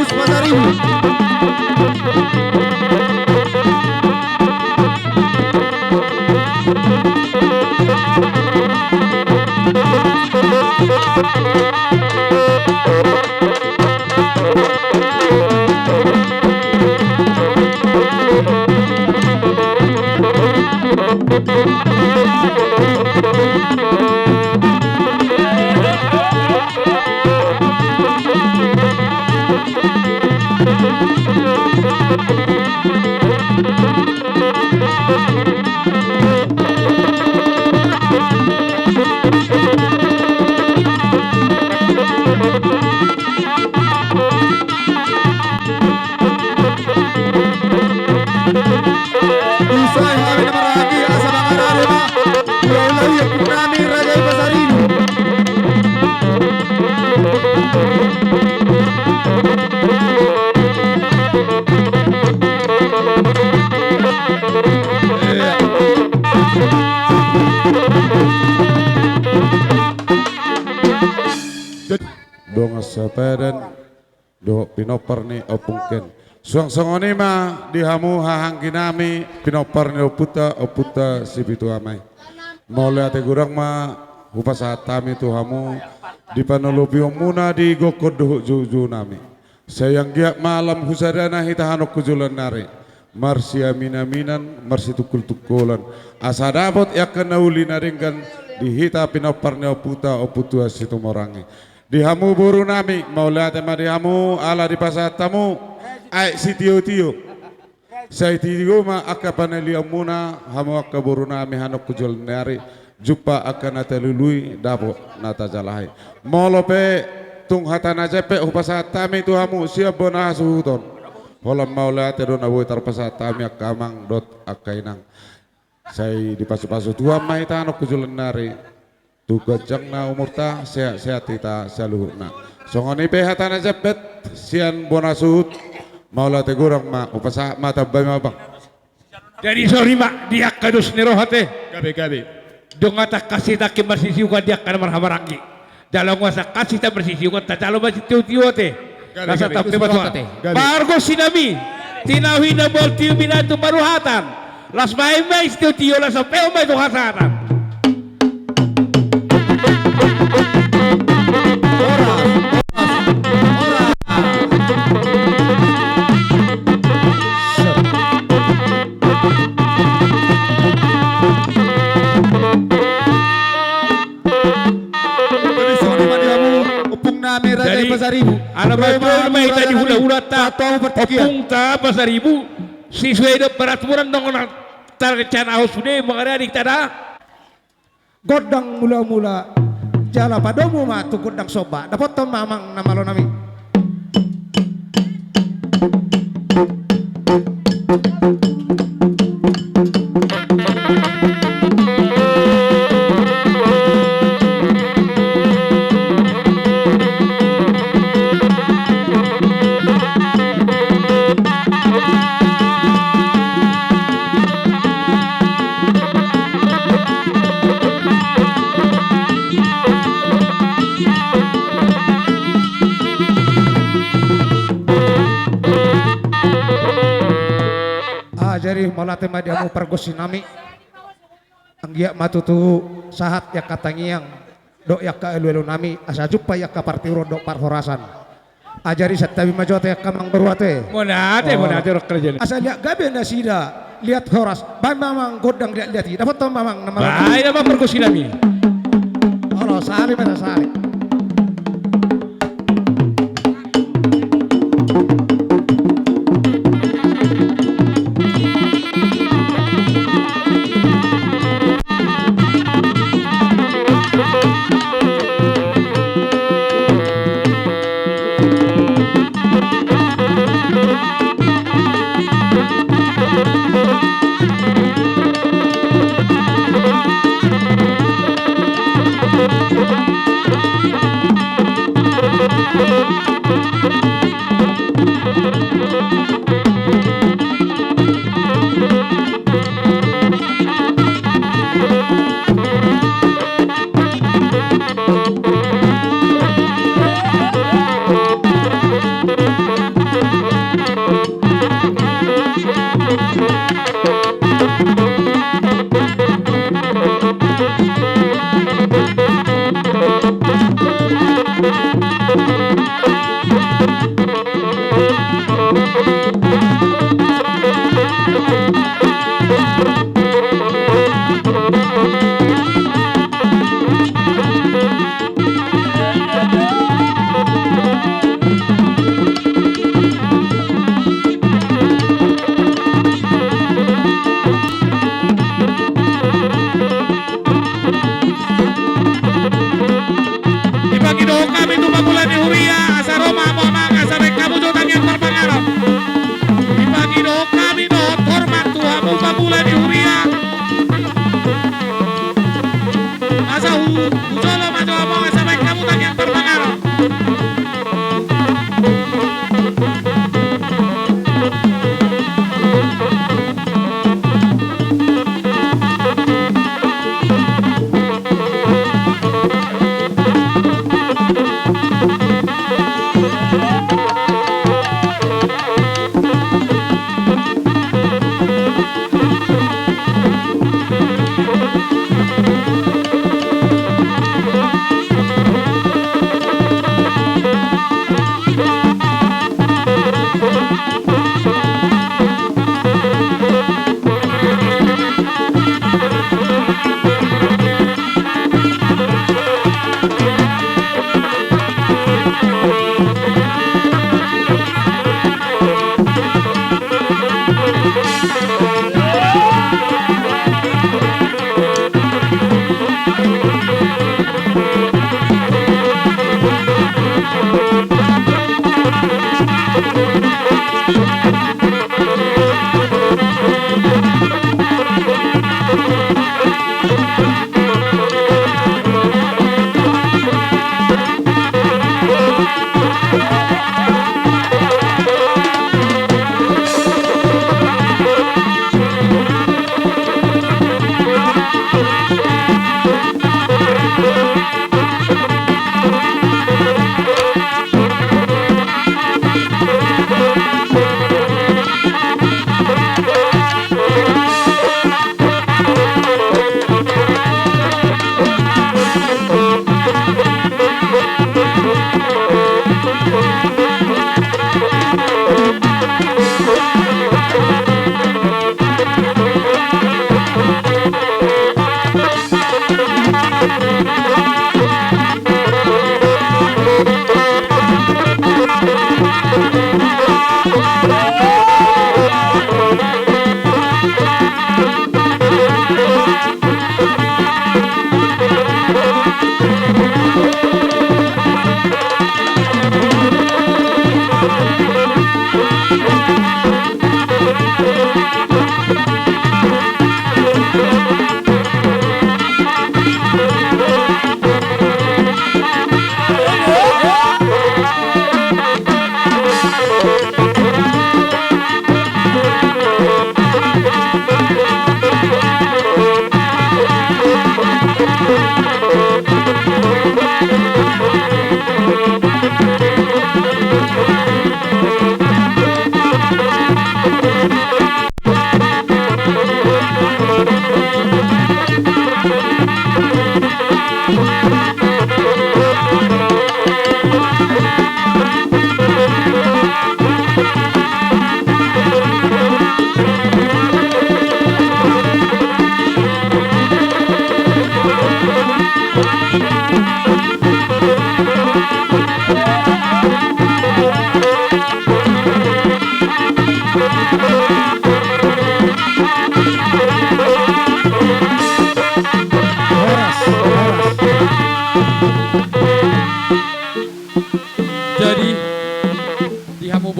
Agus Pasaribu. Usai hari meragi asa bangarama. Pulau yang Purnami Raja Pasaribu. Dong sepadan do pinopar ni opungken suang songoni ma dihamu hahang kinami pinopar ni oputa si pitu amai mole ate gurang ma upasa tami tu hamu di panolobi muna di gokod juju nami sayang giak malam husadana hita hanok kujulan nari marsi aminaminan marsi tukul tukulan asa dapat ya kena uli naringkan di hita pinopar ni oputa situ morangi dihamu buru nami maula tema dihamu ala di pasar tamu ai si tio saya tio ma akapaneli amuna hamu akaburu nami hanok kujul nari jumpa akan atelului dapo nata jalahai molope tung hatana jepe upasar tami tu hamu siap bona suhuton holam maula tedon abu tarpasar tami akamang dot akainang saya di pasu-pasu tua mai tanok kujul nari tukajang na umurta sehat kita saluhna songoni pehatana jebet sian bonasut maula tegurang ma upasa mata bay mabang jadi sorry mak dia kadus nirohate gabe dongata kasih tak bersisi ukan dia kan marhamaranggi dalam kuasa kasih tak bersisi ukan tak calo masih tiu te rasa tak debat bargo sinami tinawi na bol tiu binatu paruhatan las mai tiu las apel mai tu hasatan Dari Pasaribu, anak bapak mai tadi hula-hula tak opung ta Pasaribu, siswa itu peraturan dong tarcana haus sudah mengarah tada godang mula-mula jala padomu ma tu godang soba dapat to mamang nama lo nami jadi mola tema dia mau pergosi nami anggia matutu sahat ya katangiang do ya ka elu nami asa jumpa ya ka partiro do parhorasan ajari satabi majote ya kamang berwate monate rok kerja asa lihat gabe na sida lihat horas bay mamang godang lihat dapat to mamang nama bay nama pergosi nami oh sari mena sari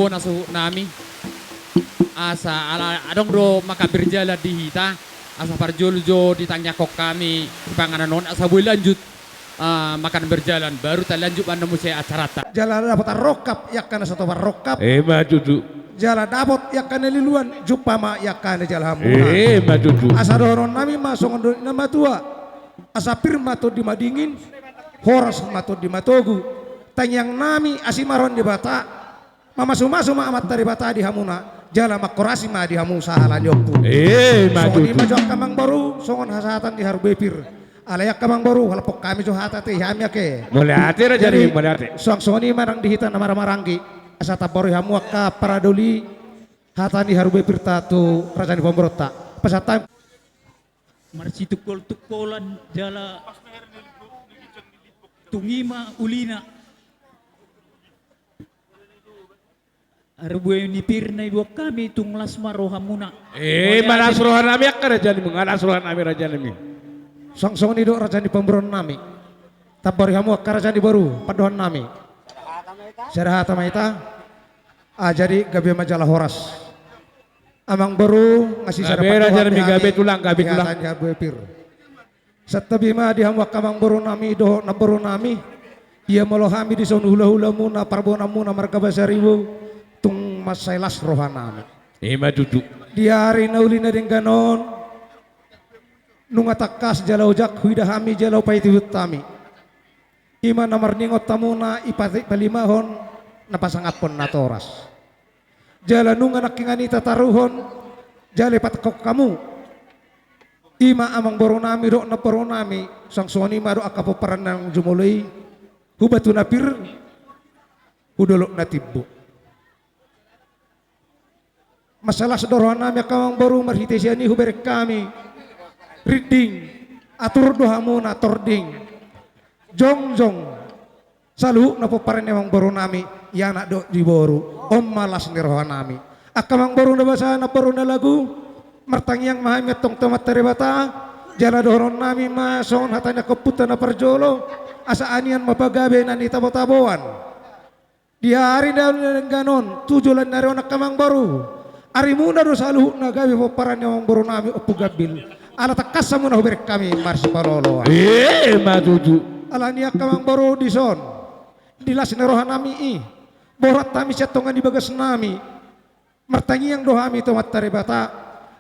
bona suhu nami asa ala adong do maka berjalan di hita asa parjoljo ditanya kok kami panganan non asa boleh lanjut makan berjalan baru tak lanjut anda musai acara tak jalan dapat rokap yakkan satu rokap madudu jalan dapat yakkan liluan jumpa ma yakkan jalan madudu asa doron nami masuk nama tua asa pirma to di madingin horas mato di matogu tanyang nami asimaron di bata mama suma amat dari bata di hamuna Jala makorasi ma di hamu sahalan yoktu. Maju. Soni maju kamang baru songon hasatan di harbepir. Alayak kamang baru halapok kami jo hatate hamya ke. Mulai hati raja nih, mulai hati. Soni marang dihita na maranggi. Asata baru hamu ka paradoli hatan di harbepir tatu raja di pemberota. Pasata marsi tukol-tukolan jala tungima ulina arbuay ni pirna ibu kami tunglas marohamuna malas rohan nami akka raja nih, malas rohan nami raja nih. Song ni do raja di pemberon nami tabari hamu akka raja di baru padohan nami serahata maita jadi gabe majalah horas amang baru ngasih gabe raja nih, gabe tulang setabi ma di hamu kamang baru nami do na baru nami ia melohami di son hula-hula muna parbona muna marga basaribu tung masailas rohanami. Duduk. Di hari naulina dengganon nunga takas jalau jak huida hami jalau paiti utami. Ima namar ningot tamuna ipati palimahon napasangat pon natoras. Jala nunga nakingani tataruhon jale patkok kamu. Ima amang boronami do na boronami sang soni maro akapo paran ng jumulay hubatu napir hudolok na tibbo. Masalah sederhana nami kamang baru marhitesiani huberek kami reading atur dohamu na tording jong salu na paparan emang baru nami yana do di boru om malas nirhohan nami akamang baru na basa na baru na lagu martangyang mahamet tong tamat tarebata jala doron nami mason hatanya keputan na parjolo asaanian mapagabe na nitabo-taboan di hari daun ganon tujulan na rin akamang baru ari muna do saluh na gabi po paran yung buru nami upo gabil ala takasa muna huberik kami marsi palolo madudu ala niya kamang baru di son dilas nerohan nami borat kami setongan di bagas nami martangi yang dohami tomat tarebata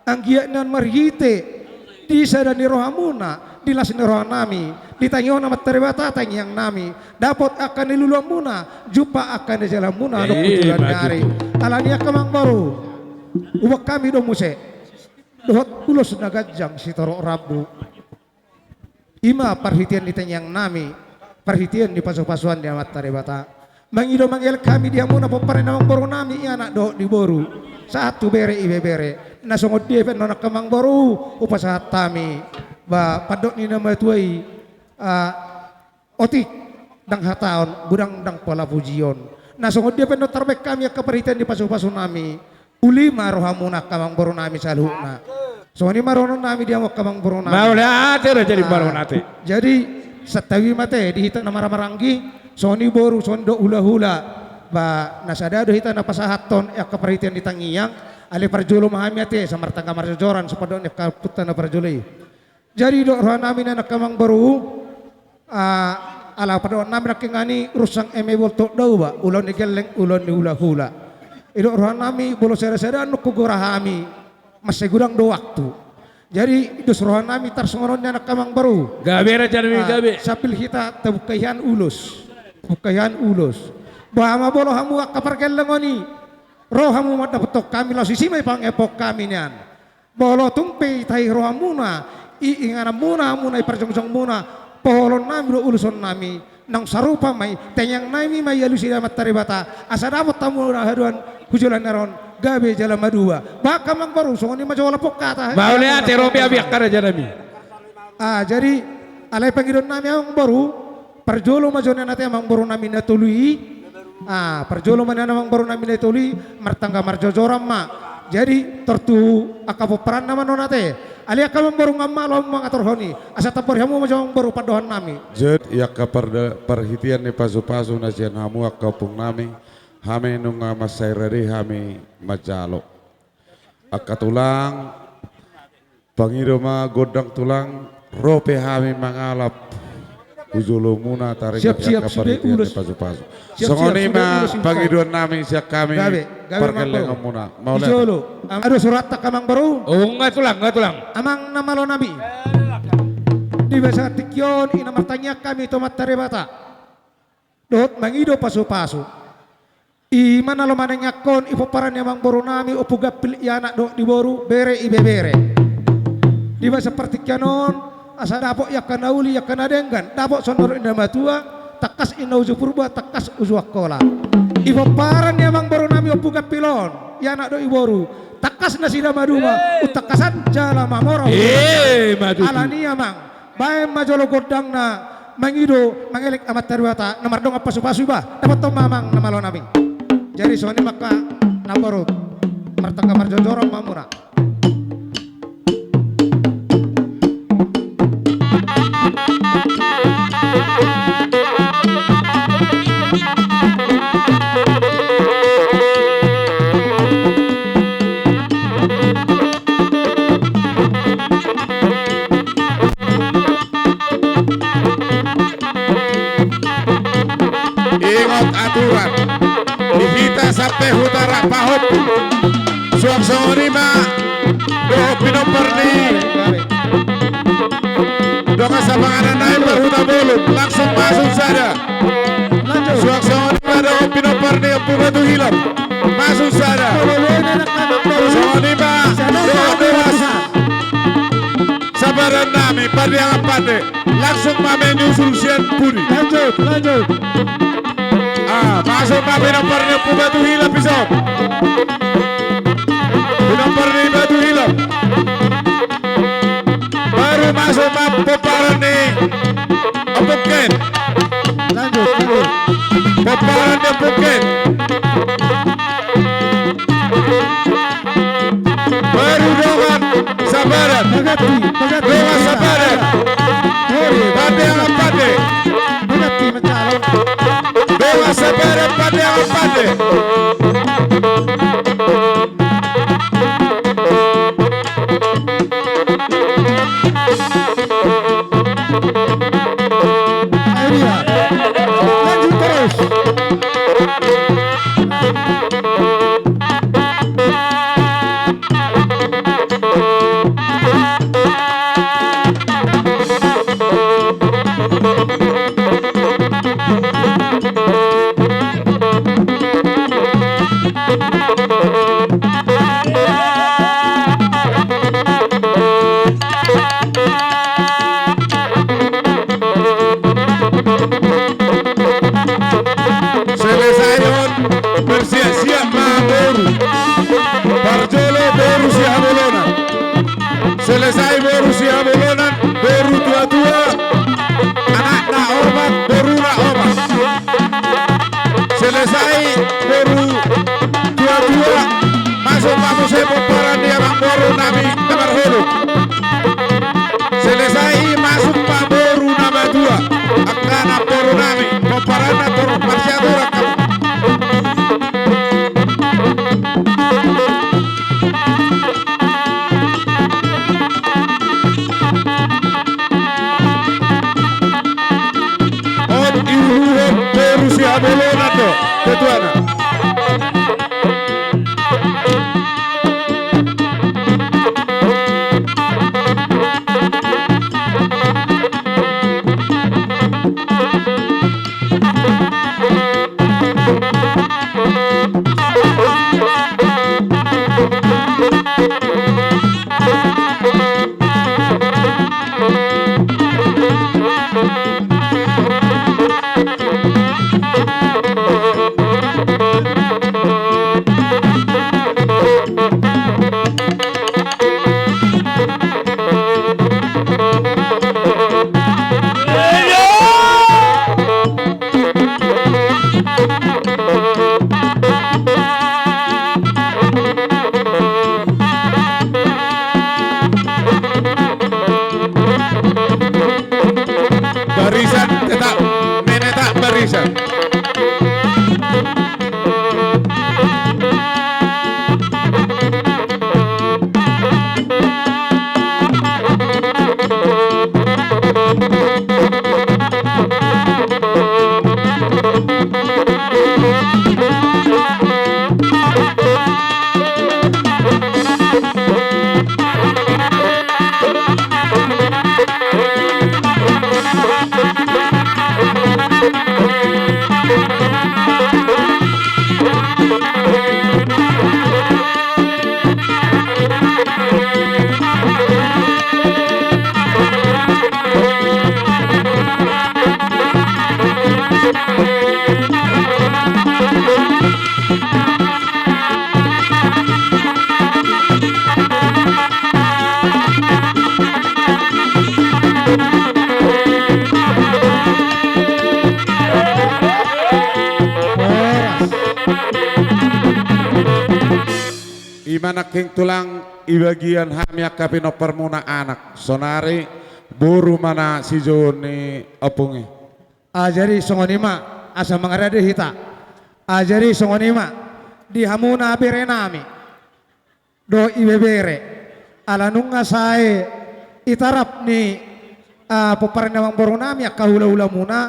ang giyanan marhite di sada nirohamuna dilas nerohan nami ditangyo na matarebata tangi yang nami dapat akan niluluang muna jupa akan nijalan muna do kujulan nyari ala niya kamang baru uwak kami do muse dohot ulos nagajang si toro rabu ima parhitian di tanyang nami parhitian di pasu-pasuan di amat tarebata mangido manggil kami dia muna popare namang boru nami anak do di boru saat tu bere ibe bere nasongod dia pen nonak kamang boru upasahat tami ba padok ni nama tuai otik dang hataon budang dang pola pujion nasongod dia pen no tarbek kami ka parhitian di pasu-pasu nami uli marohamuna kamang boru nami saluhna so ni marono nami dia mau kamang boru nami mau ate raja di baru nate jadi setawi mate dihita na maranggi so ni boru so do hula-hula ba nasada do hita na pasahaton ya kaparitian di tangiyang ali parjulo mahami ate sa martangga marjojoran supadon ya kaputan na parjuli jadi do roh nami na kamang boru ala padon nami nakingani rusang emebol to daw ba ulon ni geleng ulon ni hula-hula idok rohan nami bolo sere-sere anu kugurahami masih gurang do waktu jadi dos rohan nami tarsongoronnya nak kamang baru gabe raja nami gabe sapil kita tebukayan ulus bahama bolo hamu kaparkel langoni rohamu mata petok kami lo sisi may pangepok kami niyan bolo tumpe tai rohamuna iingana muna iparjong-jong muna poholon nami do uluson nami nang sarupa may tenyang nami may alusida mataribata asa dapat tamu na haruan hujulan naron gabe jala madua baka mang baru so ni majola pokata baule ate robi abiak kara janami jadi alay pangidon nami ang baru parjolo majona nate amang baru nami natului parjolo man amang baru nami natului martangga marjojoram ma jadi tertu akapo peran naman no nate ali akamang baru ngamalo mangator honi asa tapor hamu majong baru padohan nami jed yak perhitian ni pasu-pasu nasian hamu akapung nami hame nunga masairari hame majalo akatulang pangiroma godang tulang rope hame mangalap ujulumuna tarik siap perhitian ni pasu-pasu songoni ma pangiruan nami siap kami perkeleng muna mau ijolo aduh surat tak kamang baru nggak tulang amang namalo nabi di basa tikyon inamartanya kami tomat tarebata dot mangido pasu-pasu Imana lo mana ngakon ipo paran yang boru nami opu gapil anak do di boru bere ibe bere. Di masa seperti kanon asa dapok ya kanauli ya kanadenggan dapok sonor indah matua takas inauzu purba takas uzwakola. Ipo paran yang boru nami opu gapilon ya anak do iboru takas nasida maduma utakasan jala mamoro. Alania mang bae majolo godang na mangido mangelik amat terwata nomor dong apa supasu ba dapat to mamang nama lo nami. Jadi soalnya maka naporut martaka marjojorong mamura. Ingat aturan. Dihita sampai hutara pahop suang sonima do pinoperni doa sabangan naik berhuta bolu langsung masuk saja suang sonima do pinoperni buka tu hilang masuk saja sonima do dewasa sabaran nami pada yang pandai langsung menyusul sian puri lanjut masuk ke pinoperni batu hilang pisau pinoperni batu hilang baru masuk ke peparani apuken lanjut peparani apuken baru dongan sabaran dongan sabaran pada yang pandai Dewa sabaran pada yang pandai. Lanjut terus. Bersiap-siap boru Barjolo boru siap bolonan selesai boru siap bolonan boru tua-tua anak na obat boru na obat selesai boru tua-tua masuk kamu sepo paran dia bang boru nabi nomor hulu selesai masuk pak boru nama dua akana boru nabi peparana boru masyadura kamu Rusia bolona to ketuana barisan tetap menetak barisan Imana king tulang ibagian hamyak kapino permuna anak sonari buru mana si Joni opungi. Ajari songonima asa mangarade hita. Ajari songonima di hamuna berenami. Do ibebere alanunga sae itarap ni peparinamang borunami akahula-hula muna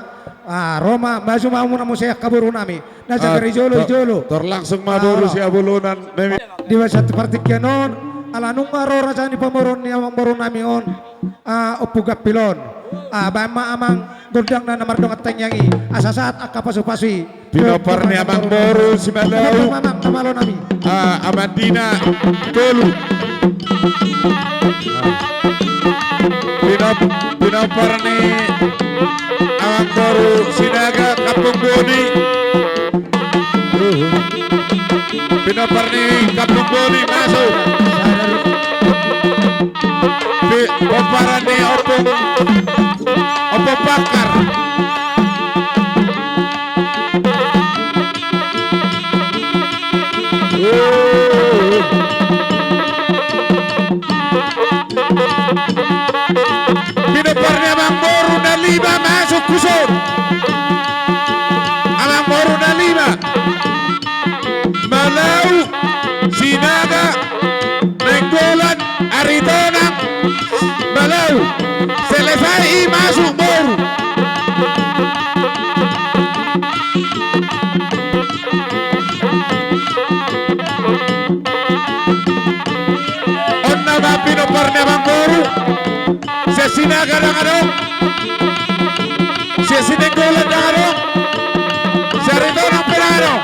Roma maju muna mo saya kaburu nami na jagari jolo langsung maburu si abulunan di wasat partikyanon alanung maro raja ni pamoron ni amang boron nami on opuga pilon bama amang gondang na namardong at tanyangi asasat akapasu-pasi pinopar ni amang boru si Malau mamang namalo nami Amandina Tolu pinopar ni amang boru Sinaga Kampung Boni pinopar ni Kampung Boni masuk Poparan ni opung bakar Pineparnya Amang Boru dan 5 masuk kusur Amang Boru dan 5 Malau Sinaga Nenggolan Aritonang Malau selesai masuk Boru Onna Bapino Parne Amang Boru Sesinaga Dangadong Sesinenggolan Dangadong Saritonang Pelano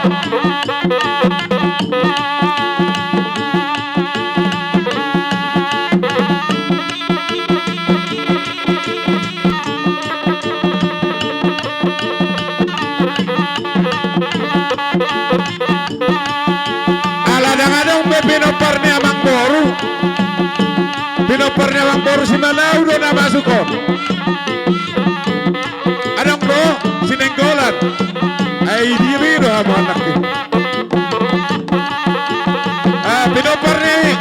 Pinoparnya Amang Boru Pinoparnya Amang Boru si Malau udah na masuk kok adang bro Sinenggolan ay dia biro amo anaknya Pinoparnya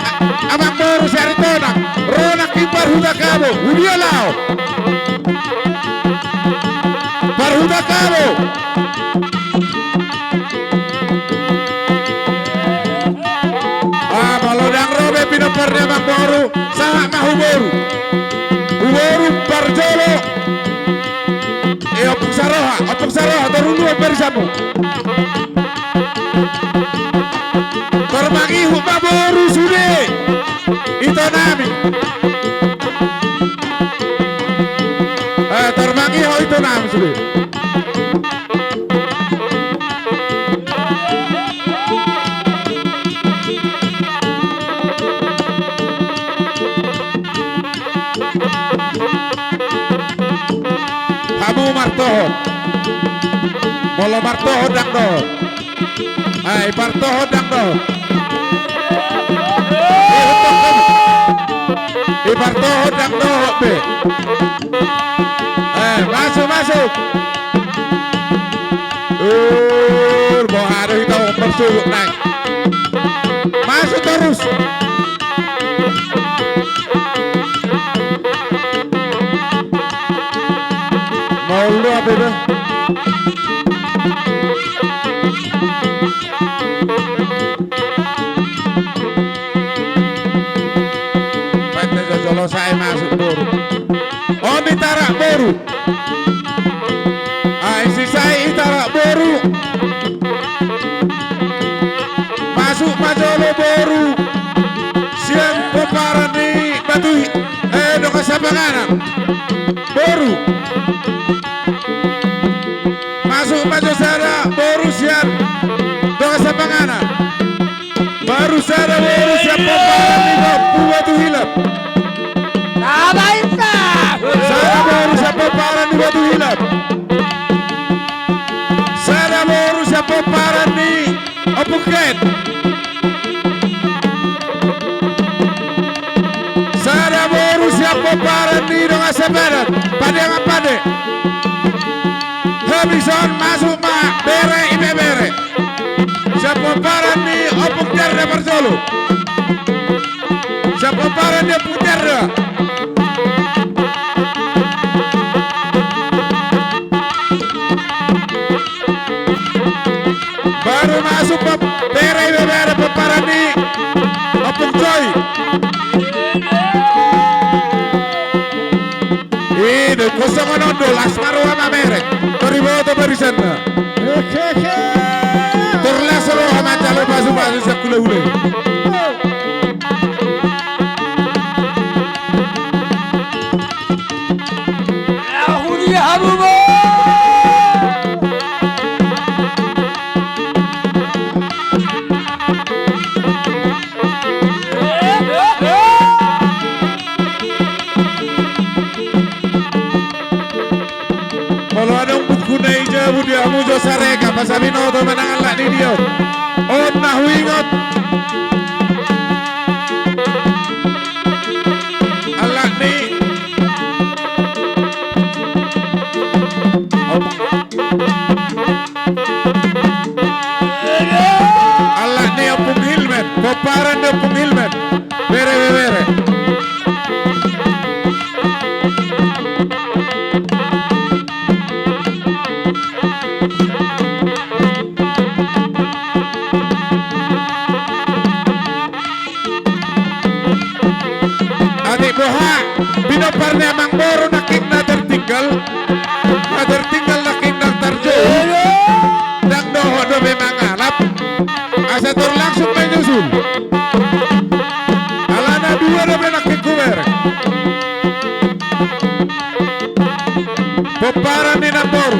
Amang Boru si Aritonang Ronak Ipar Huda Cabo Hudia Lao Parhuda Cabo Malodang robe pinoparnya Amang Boru sangat mahu Boru Parjolo opung saroha terulu berisamu termangi hukma Boru sude itu nami termangi itu nami sude Martoho Molo Martoho dang do ay Martoho dang do Martoho dang do be masuk mau ada kita masuk naik masuk terus Maulu apa itu? Pantai Jolo saya masuk Boru. Oh ditarak Boru. Isi saya ditarak Boru. Masuk Majolo Boru. Siang peparan di Batu. Doka Sabanganan. Boru. Masuk maju sada Boru siap doa Sabanganan baru sada Boru siap peparan di Batu Hilap sada Boru siap peparan di Batu Hilap sada Boru siap peparan di Opuket sada Boru siap peparan di Donga Sabanan Padangan Pade Habison masuk mak bere ibe bere siapa paran di opuk jarda Barjolo dia putar dah. Baru masuk bere peparan di Opung Coy. Ini 0-12 Marwa Mamerek. Toriboto barisan na. Turlas lo sama calo pasu sa kule-kule. Kalau ada buku naija budi amu jo sareka pasabi no to menang Allah di dia. On nahuingot. Allah ni. Allah ni Opung Hilmet, peparan di Opung Hilmet. Bere. Adik boha, binoparnya Mang Boro naking na tertinggal naking na terjun. Dang doho do memang alap, asa tur langsung menyusul. Alana dua do naking kuwer. Peparan di Nambor.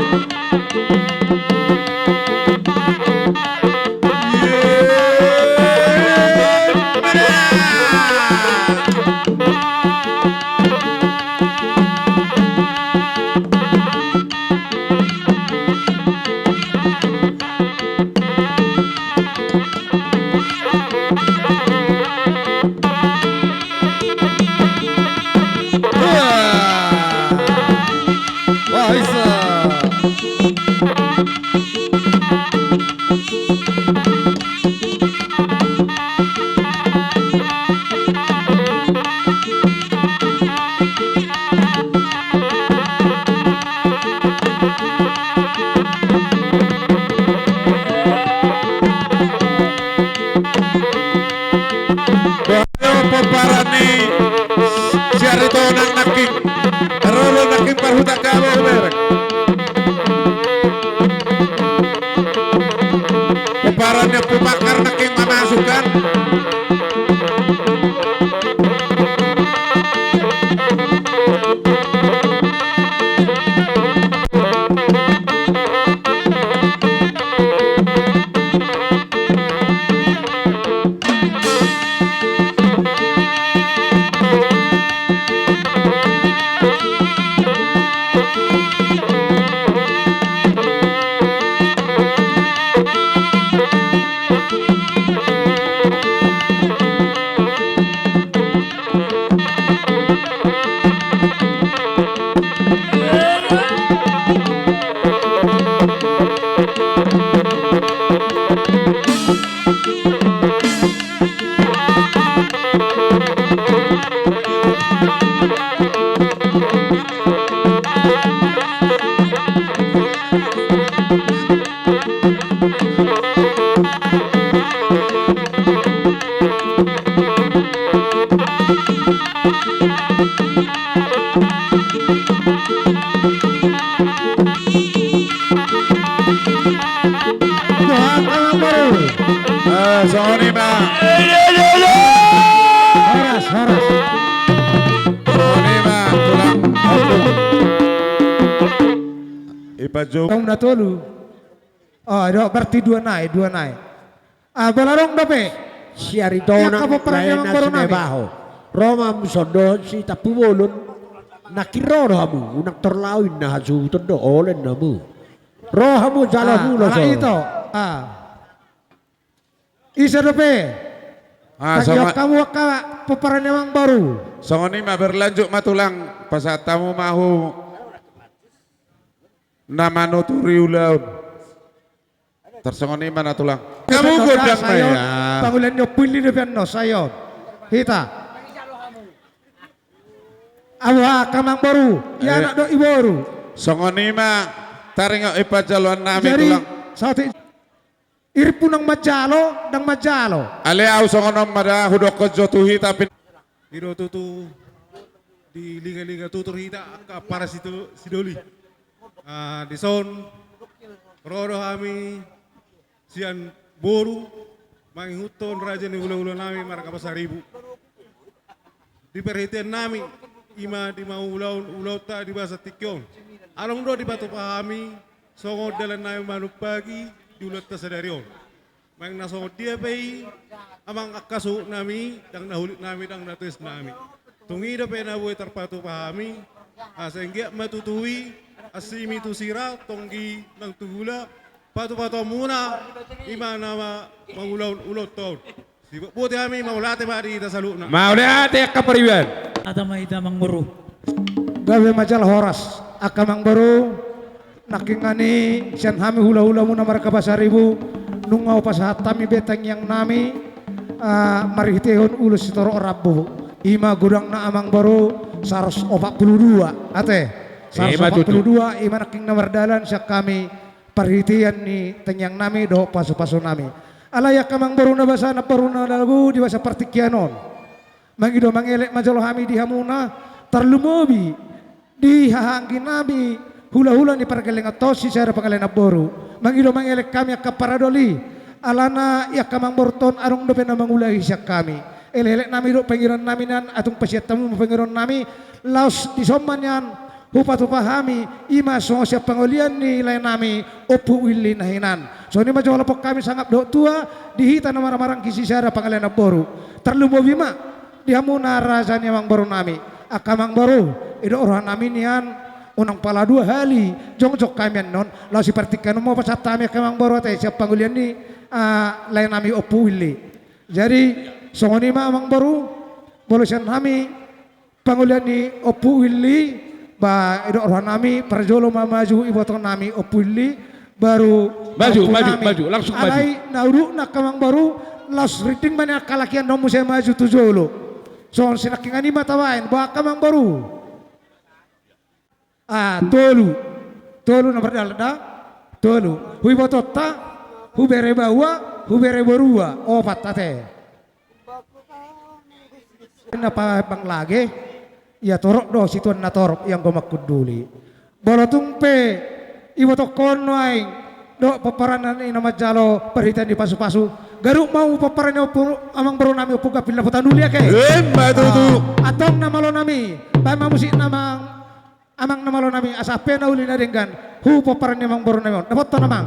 Peparani siarito nang naking rolo naking parhuta kabo merek peparannya pemakar naking mamasukan Sony ma Horas Sony ma tulang Ipajo Kau na tolu. Oh, berarti dua naik. Balarong dape. Siarito nang lain na sinebaho. Roma musondo si tapumulon. Nakiro hamu unang terlawin na hasutan do olen namu. Rohamu jalan mula so. Itu. Isa dape. Kamu peperan yang baru. Songoni mah berlanjut matulang pasatamu mahu nama noturi ulaun. Tersongoni mana tulang? Kamu godang ya. Pangulan nyo pili depan no sayo. Hita. Awa kamang baru, ya anak do iboru. Songonima taring ipajaluan nami Jadi tulang. saat irpunang majalo dang majalo. Ale au songonom mada hudok jotuhi tapi Iro tutu di liga-liga tutur hita ka para situ sidoli. Di son rodo kami sian boru manghuton raja ni ulo-ulo nami maraka pasaribu. Di perhatian nami ima di mau ulau ta di bahasa tikyon. Along do di batu pahami songo dalan nami manuk pagi di ulat ta sadarion. Mang nasongo dia pay amang akaso nami dang nahulit nami dang natus nami. Tungida pe na buhay tarpatu pahami asenggia matutui asimi tu sira tonggi ng tugula pato-pato muna ima nama mangulaw-ulot taon. Buti kami maulate ba di sa luna. Maulate kapariwan. Ada may damang muru. Gawe majal horas akamang baru nakingani sian hami hula-hula muna marka basaribu nungaw pasahatami betang yang nami marihitehon ulus sitoro rabu ima gudang na amang baru 142 ate 142 ima naking namardalan siya kami parhitian ni tenyang nami do paso-paso nami alaya kamang baru na basa na baru na lagu di basa partikyanon mangido mangelek majalo hami di hamuna tarlumobi di hahangkin nami hula-hula ni pargaling atosi sa pangalan na boru mangido mangelek kami akaparadoli alana ya kamang borton arong dope na mangulahi siya kami elelek nami do pengiron nami nan atong pasyatamu pengiron nami laos di soman yan hupatupahami ima so siya pangulian ni lain nami opu willi nahinan so ni majawala po kami sangap do tua dihita na marang kisi siya pangalan na boru terlumobima dihamuna raja ni mang boru nami akamang boru ido orang nami nian unang pala 2 hali jongjok kami non lalu seperti kan mau pasat kami kemang baru teh siap panggulian ni lain nami opu willi jadi songoni mamang baru bolusan kami panggulian ni opu willi ba ido orang nami perjolo maju ibotong nami opu willi baru maju langsung maju alai nauru nak kemang baru las reading mana kalakian nomu saya maju tujolo so sinakingani matawain ba kemang baru tolu na berdalda tolu hui botota hubere bawa hubere borua opat tate kenapa bang lagi ya torok do situan na torok yang gomak kuduli bolotung pe ibo to konwai do paparanan ina majalo perhitan di pasu-pasu garuk mau paparan amang baru nami opuga pila potanduli ya ke atong namalo nami ba musik namang amang namalo nami asape na uli na ringgan hu paparan namang baru nami dapat to namang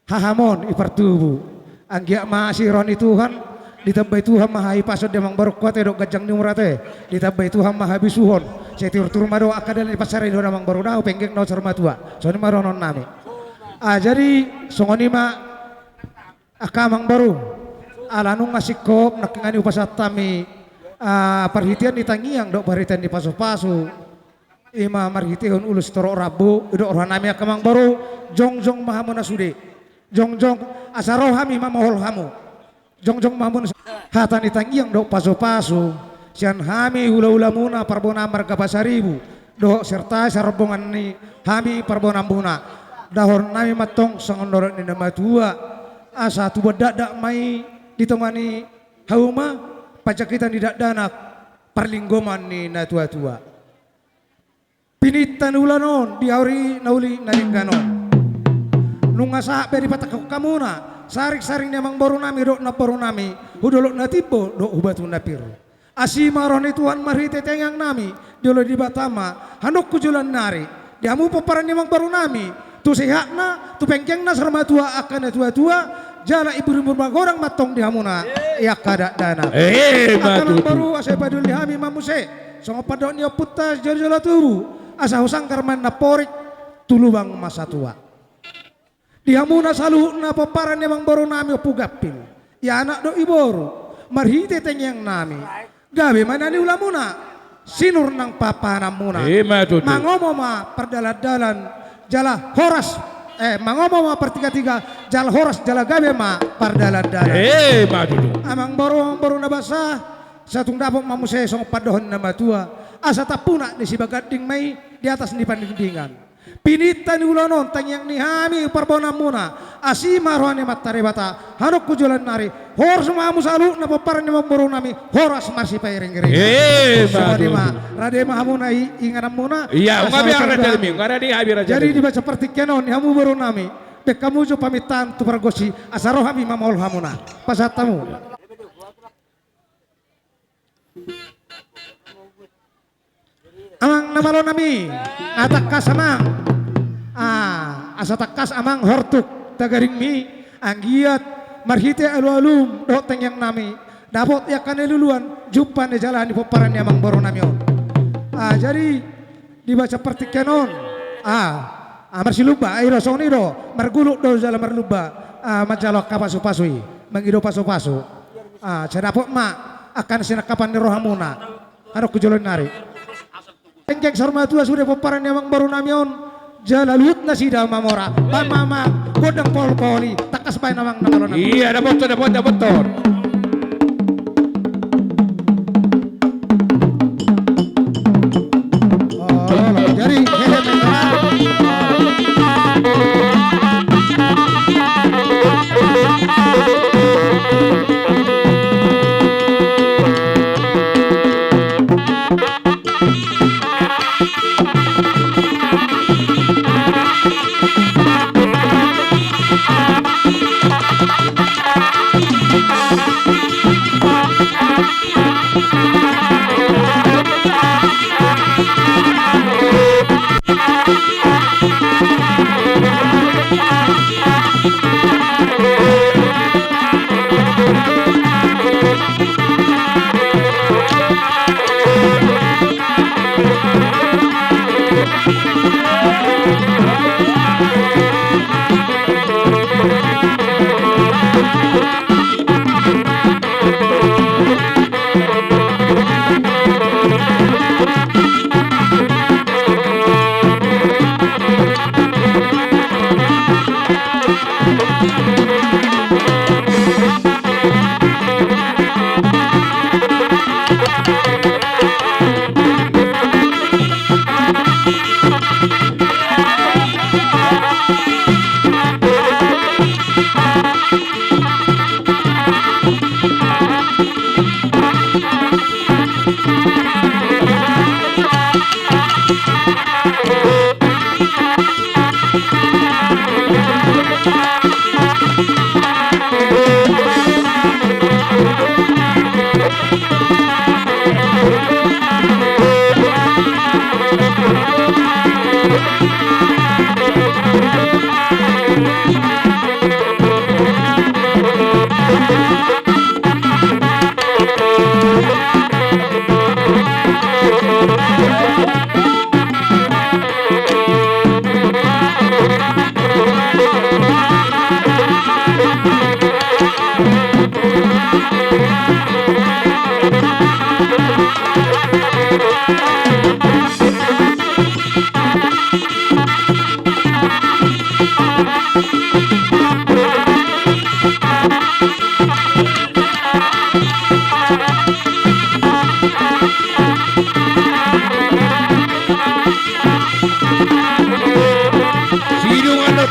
hahamon ipartubu anggia maasiron Tuhan ditabay Tuhan mahai pasod demang barukwate do gajang numrate ditabay Tuhan mahabisuhon saya tur mado akadal di pasarin do namang baru daw penggeng no sarmatua so ni maronon nami jadi songoni ma akamang baru alanung masikop nakingani upasatami perhitian ditangiang do perhitian di pasu-pasu ima marhitihon ulus toro rabu do orang nami akamang baru jongjong mahamuna sude jongjong asaro hami mamahol hamu jongjong mamun hatan ditangiang do pasu-pasu sian hami hula-hula muna parbona marga pasaribu do serta sarobongan ni hami parbona muna dahor nami matong sangondorot ni nama tua asa tu bedak mai ditongani hauma pajak kita tidak danak perlinggoman ni na tua-tua pinitan ulanon diauri nauli naringganon nung asa beri patak kamuna sarik-saring namang baru nami do na baru nami hudolok na tipo do ubatun na piro. Asimaron Tuhan marhite tengang nami jolo di Batama hanok kujulan nari diamu paparan memang baru nami tu sehat na tu pengkeng na sarma tua akan tua jala ibu orang matong dihamuna ya kada dana akan baru asai padul dihami mamuse songo padok nio putas jolo turu asa husang karman na porik tulubang masa tua dihamuna saluh na paparan memang baru nami opugapil ya anak do iboru marhite tengang nami gawe mana ni ulamuna sinur nang papanamuna mangomoma perdaladalan jala horas mangomoma pertiga-tiga jala horas jala gawe ma perdaladalan amang baru nabasa satung dapok mamuse song padohon nama tua asa tapuna di si bagading mai di atas ni pandingdingan pinita ni ulanon tangyang ni hami parbonamuna asima rohani matare bata hanok kujulan nari horas mamu salu na paparan ni mamborong nami horas masih paireng-reng ma radema hamuna inganam muna iya ngabi ang rademi ngaradi habi raja jadi dibaca seperti kenon hamu borong nami dek kamu jo pamitan tu pargosi asaro hami mamol hamuna pasatamu amang namalo nami atakas amang asatakas amang hortuk tagaring mi anggiat marhite alu-alum doteng yang nami dapot yakan eluluan jumpa di jalan di paparan amang baru nami jadi dibaca seperti kenon marsiluba airo soniro marguluk do jalan marluba majalok kapasu-pasui mengido pasu-pasu sedapot ma akan sinakapan ni rohamuna harus kujulan nari engkek sarma tua sudah paparan amang baru namion jalalut na sida mamora mama godang pol-poli takas bay namang namalon iya dapat jadi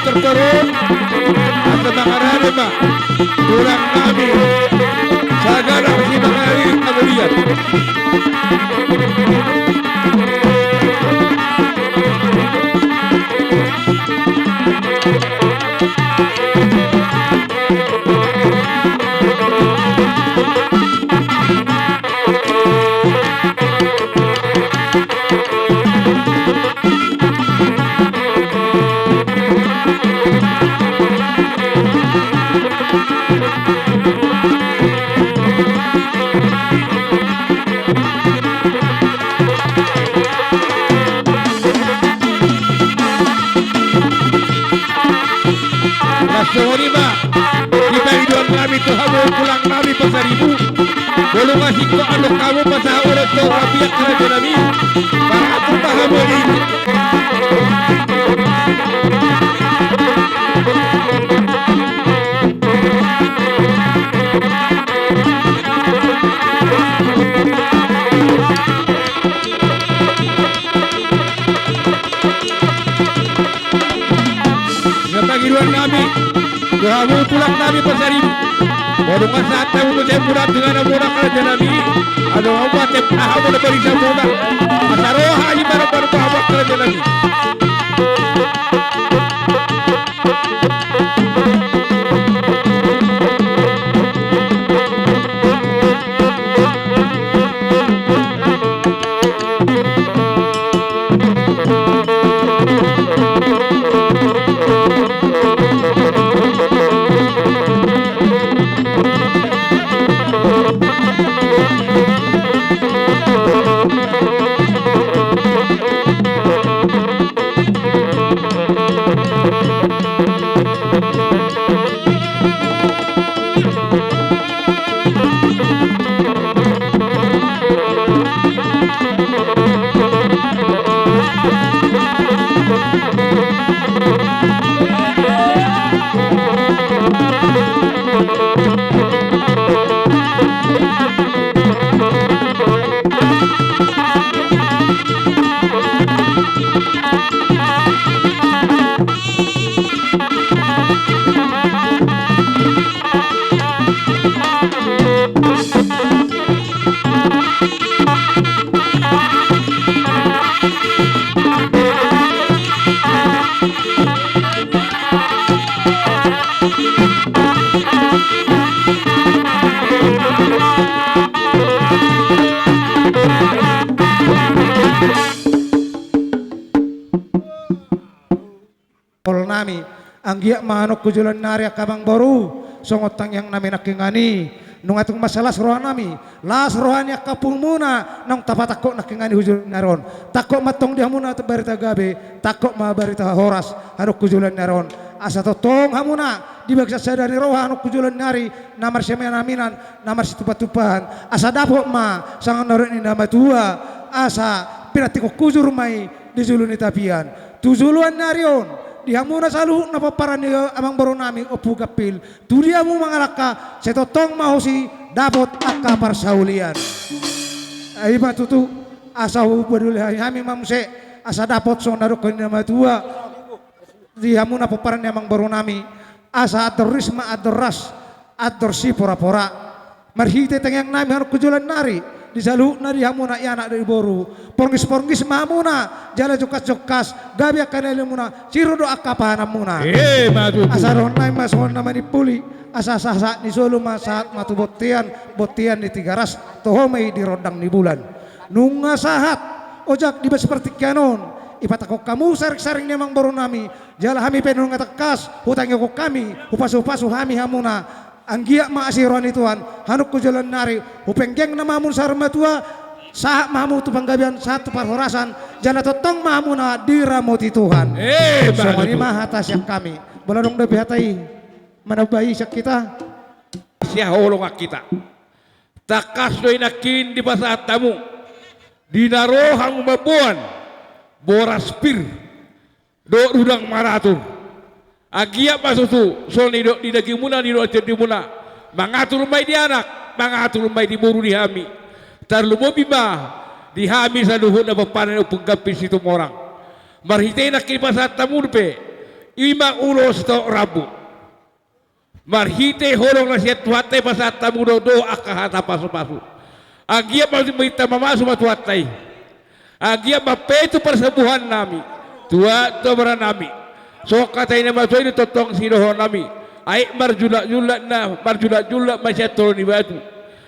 terturun atau makarane ma kurang kami sagala si makari kemudian Songonima di bagian kami tu hamu pulang kami pasaribu. Bolong kasih ko ano kamu pasahurot to rabiak kerja nabi. Para aku paham ini. Pagiriwan kami, kamu pulang kami pasaribu. Bolong saat kamu saya pulang dengan murah kerja nabi. Ano apa tep aham na bari sa muna. Asaroha ni para paham kerja nabi. Nami anggia manok kujulan nari kabang baru songotang yang nami nakingani nung atung masalah rohan nami las rohanya kapung muna nang tapatakok nakingani hujul naron takok matong dia muna barita gabe takok ma barita horas hanok kujulan naron asa totong hamuna dibagsa sadari roha hanok kujulan nari namar semena naminan namar situpa-tupahan asa dapok ma sangan naron ni nama tua asa piratiko kujur mai di juluni tapian tujuluan narion dihamuna salu na paparan niyo amang baro nami opu kapil tudia mo mga laka setotong mahosi dapot akka parsaulian ay matutu asa hubaduli hami mamse asa dapot so narukon na matua dihamuna paparan ni amang baro nami asa adorisma adoras adorsi pora-pora marhite tengyang nami hanok kujulan nari disalu na dihamuna yana dari boru porngis mamuna jala jokas gabi akan muna sirudo akapahanam muna asaron nai mason nama puli asa sasa ni solo saat matu botian di 300 tohomei di rodang di bulan nunga sahat ojak diba seperti kanon ipatakok kamu saring memang baru nami jala hami penung ngatakas hutang ko kami upasu hami hamuna anggia maasiron ituan hanuk ku jalan nari upenggeng namamun sarma tua sah mamu tu panggabian satu parhorasan jana totong mamuna diramoti Tuhan semua mah atas yang kami beladong debi hatai mana bayi sak kita sia holong kita takas doi nakin di pasat tamu di narohang babuan boras pir do udang maratur agia pasutu so ni di daging muna ni do di muna mangatur mai di anak mangatur mai di buru di hami tarlumo biba di hami sa duhun na papanan upang kapis itu orang marhitay na kinipasat tamurpe ima ulo sa rabu marhitay holong na siya tuhatay pasat tamuro do akahata paso-paso agia pasuita mamaso matuhatay agia mapeto para sa buhan nami tua tobra nami so katay na masoy na totong sinuhon nami ay marjula-jula masya tolo ni batu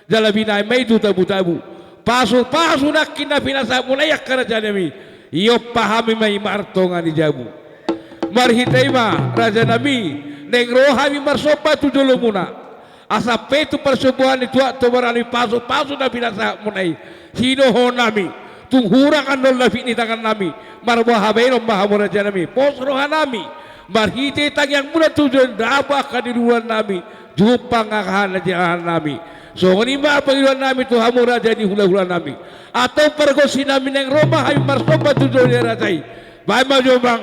jalabi na may tabu-tabu paso na kinapinasa mo na yak ka na dyan nami iyo pahami may marto nga ni jabu marhitay ma raja nami negro hami marsopa tujulo muna asa peto persubuhan ni tua tobarani paso na pinasa mo na sinuhon nami tunghurang andol na finitangan nami marbahabay ng mahamura dyan nami posrohan nami marhite tang yang mula tujuan dabah kadiruan nami jumpa ngakahan jangan nami so nima pangiliwan nami Tuhan mo raja di hula-hula nami atau pergosi nami ng Roma hayu marsoba tujuan ni rajay bahay majomang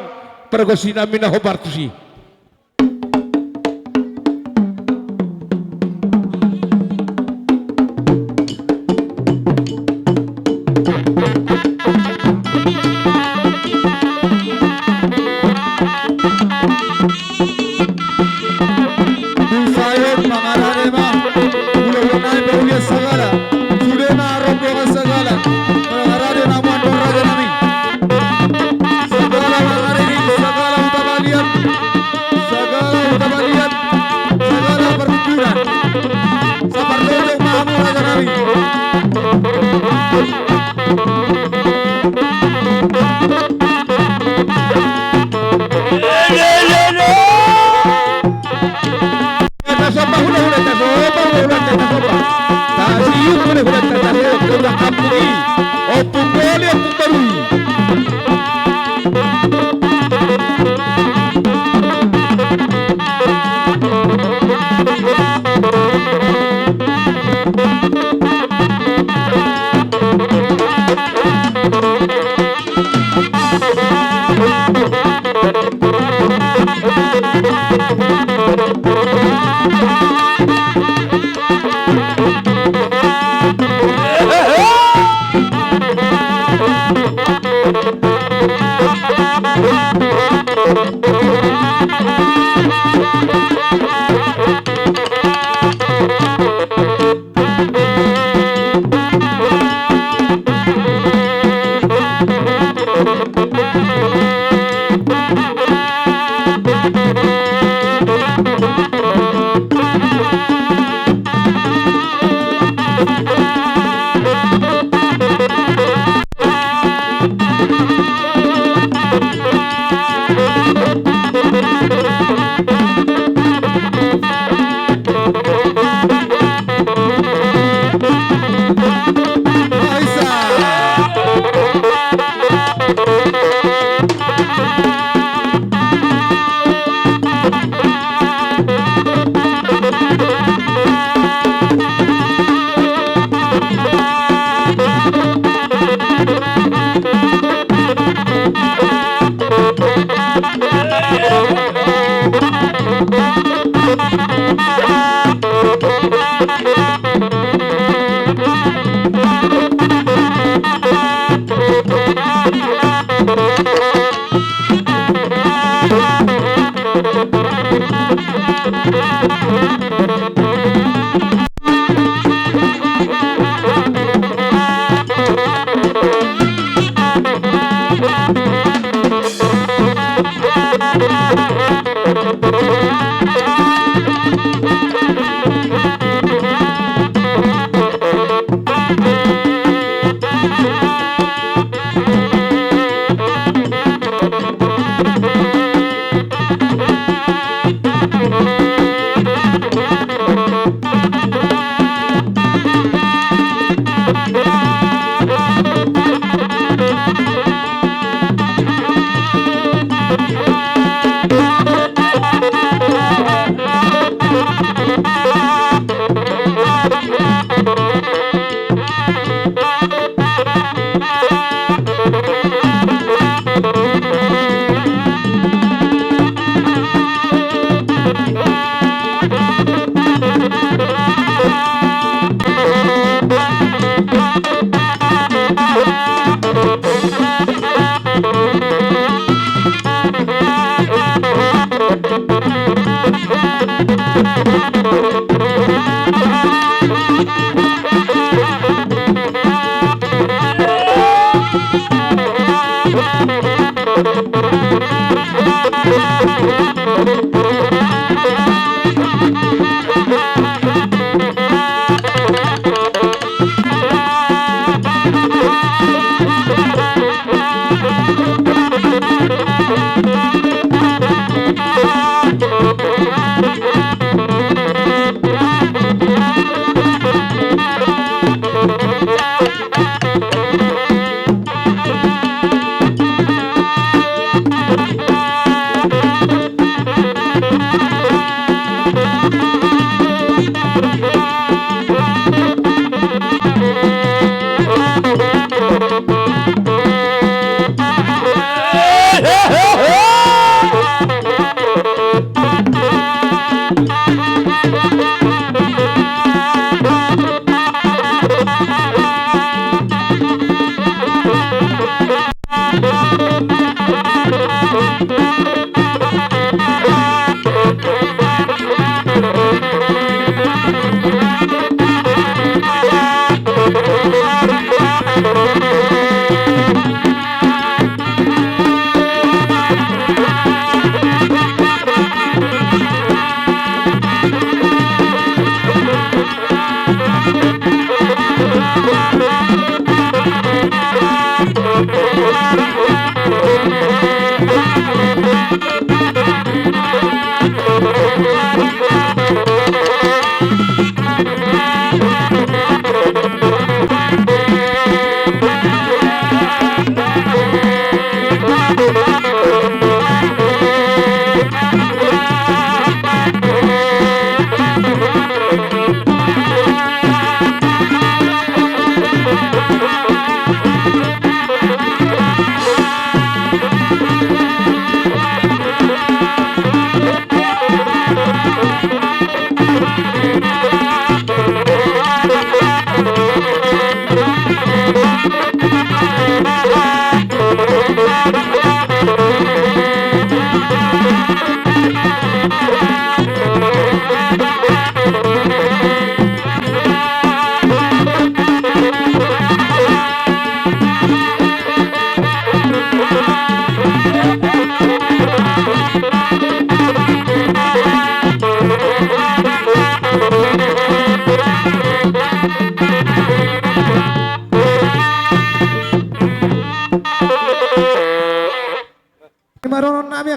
pergosi nami na hobartusi.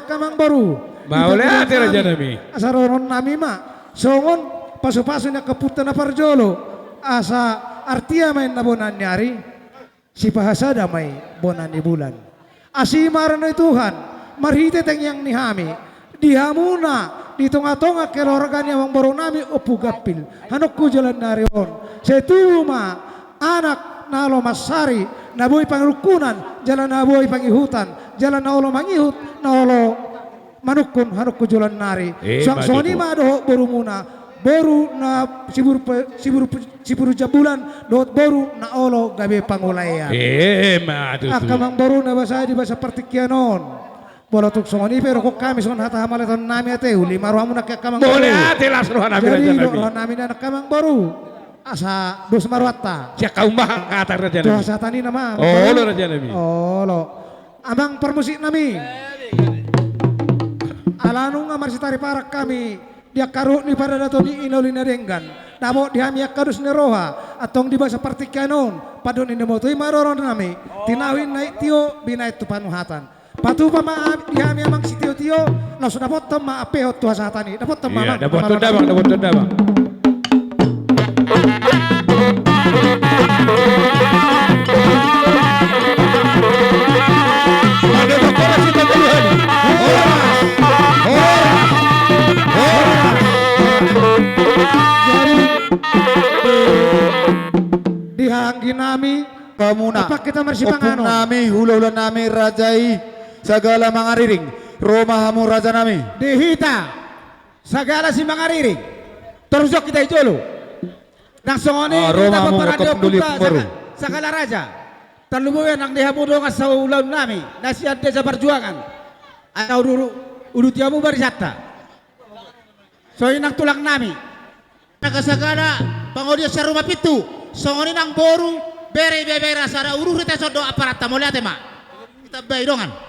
akamang baru. Baule ate raja nami. Asa roron nami ma. Songon pasu-pasu na kaputa na parjolo. Asa artia main na bonan nyari. Si bahasa damay bonan ni bulan. Asimaran na Tuhan. Marhite yang nihami. Dihamuna. Di tonga-tonga kelorga niya mang baru nami upugapil. Hanok ko jalan narion. Setuma anak nalo masari. Nabuhi pangrukunan. Jalan nabuhi pangihutan. Jalan na olo mangihut. Na olo manukun hanok ko jalan nari. Soni madoho baru muna. Baru na siburu jabulan. Doot baru na olo gabi pangulayan. Madu. Akamang baru na basa di basa partikyanon. Bola tuk songoni pero kok kami son hata hamaletan nami ate uli maruhamu nak kamang boleh ate las rohan nami jadi raja rohan nami nak kamang baru asa dos maruata siak kau mah kata raja nami dosa tani nama oh lo raja nami oh lo amang permusik nami alanu ngamar sitari parak kami dia karuk ni pada dato ni inoli nerenggan nabo dihami akadus neroha atong di bahasa partikanon padon ini motoi maroron nami tinawin naik tio binai tu panuhatan patu pa maaf dihami amang si tio no sudah dapat maape hot tuha satani dapat mamang dapat tunda bang ada bakora kita duluan dihanggi nami pamuna apa kita marsipanganon nami hula-hula nami rajai segala mangariring romahamu raja nami dihita segala si mangariring terus kita ijolo nang songoni kita paparanyo punta segala raja terlumuyan ang dihamudo nga sa ulam nami nasiyan sa perjuangan atau ulu tiamu barisata so inang tulang nami nagasagala pangodia sa rumah pitu songoni nang boru bere rasa uru kita sodo aparat tamulia tema kita baidongan.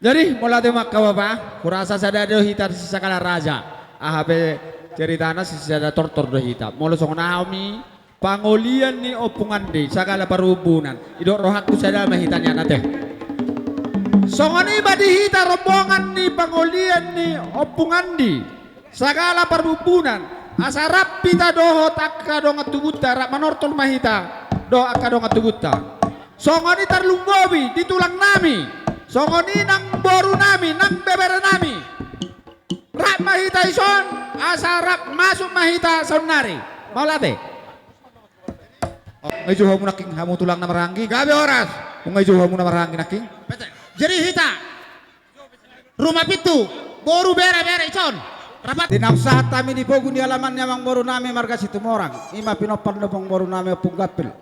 Jadi mulai demak kawapa, kurasa sada do hita sakala raja. Ahape ceritana si sada tortor do hita. Molo song naomi pangolian ni opungan di sakala parubunan. Idok rohatku sada mahitanya nate. Songoni badi hita rombongan ni pangolian ni opungan di sakala parubunan. Asarap pita doho takka dong atubuta rak manortol mahita do akka dong atubuta. Songoni tarlunggowi di tulang nami. Songoni nang boru nami, nang bebere nami. Rap mahita ison, asarap masuk mahita sonari. Mau late? Ngajo hamu naking hamu tulang na maranggi gabe oras. Ngajo hamu na maranggi naking. Jadi hita. Rumah pitu, boru bere ison. Rapat dinam saat kami di pogun di halaman yang boru nami marga situ morang. Ima pinopan lepong boru nami punggapil.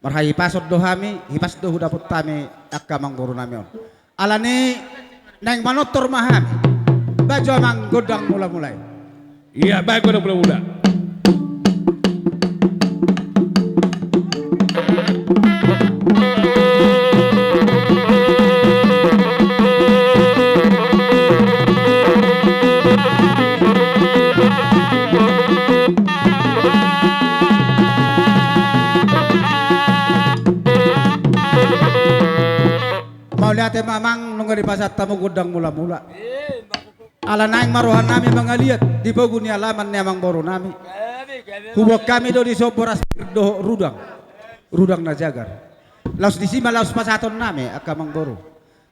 Marhayi pasod do hami hipas do dapot tami akka mangguru namion alani neng manotor mahami baju mang godang mula-mulai iya baik godang mula-mula lihat mamang nunggu di pasar tamu gudang mula-mula. Ala naing maruhan nami mangaliat di pogun ni alaman ni amang boru nami. Kubok kami do di soboras do rudang na jagar. Laos di sima laos pasaton nami akamang boru.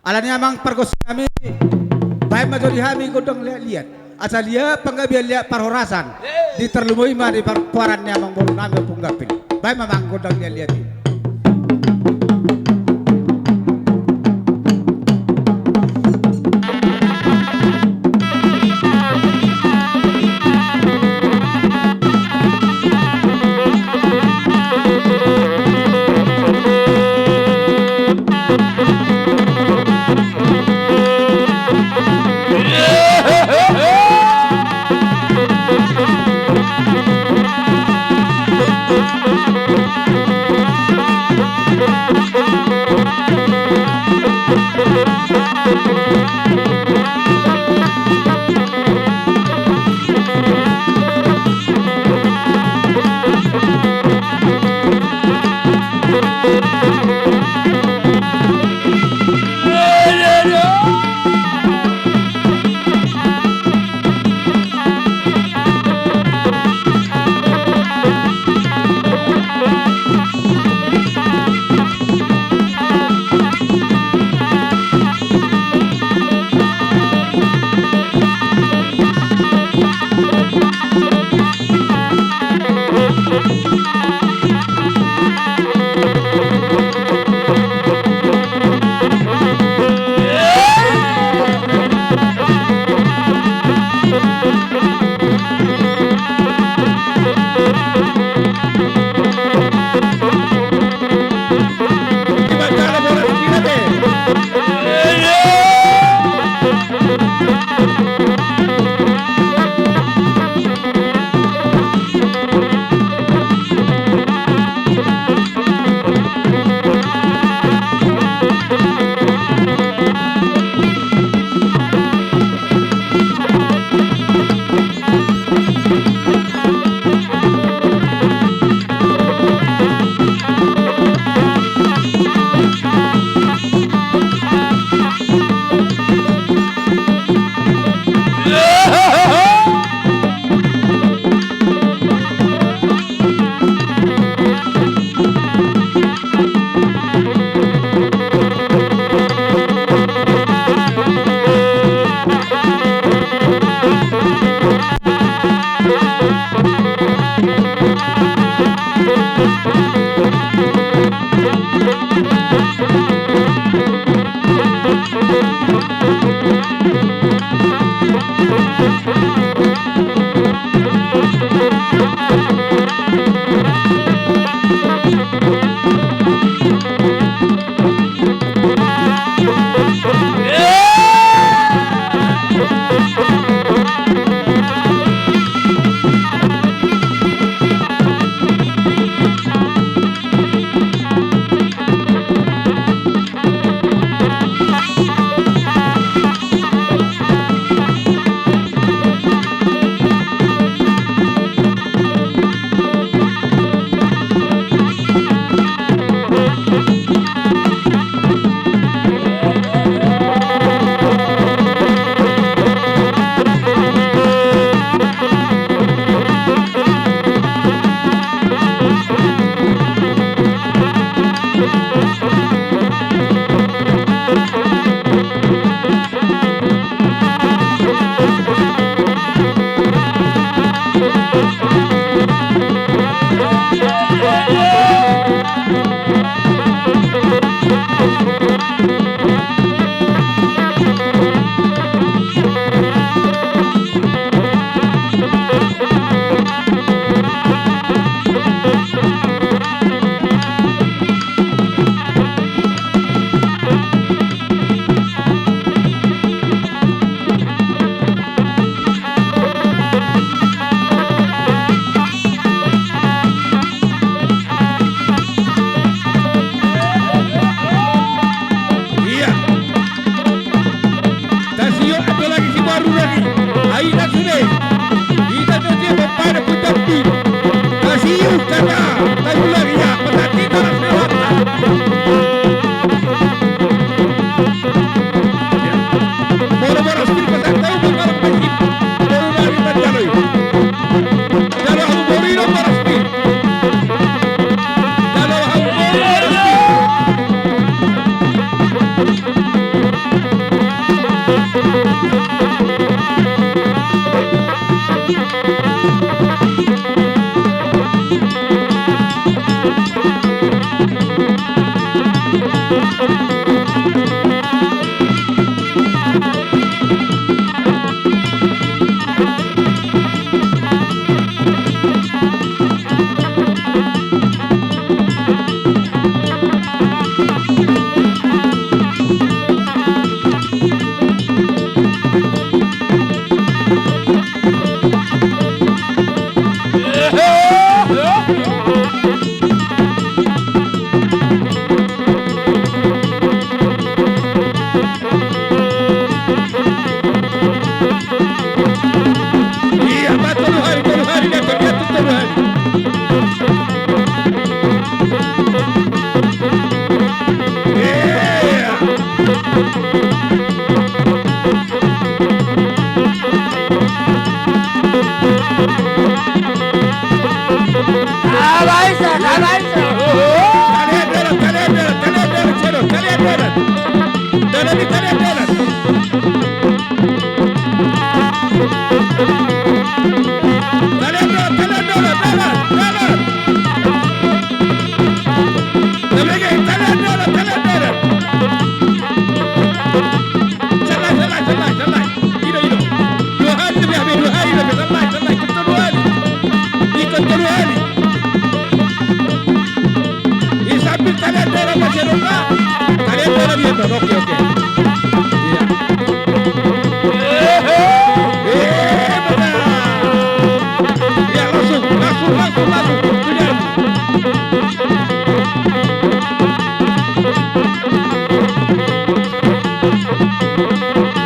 Ala ni amang pergos kami baik majo di hami gudang lihat. Asal dia penggabian lihat parhorasan di terlumui ma di paran ni amang boru nami punggapin. Baik mamang gudang lihat.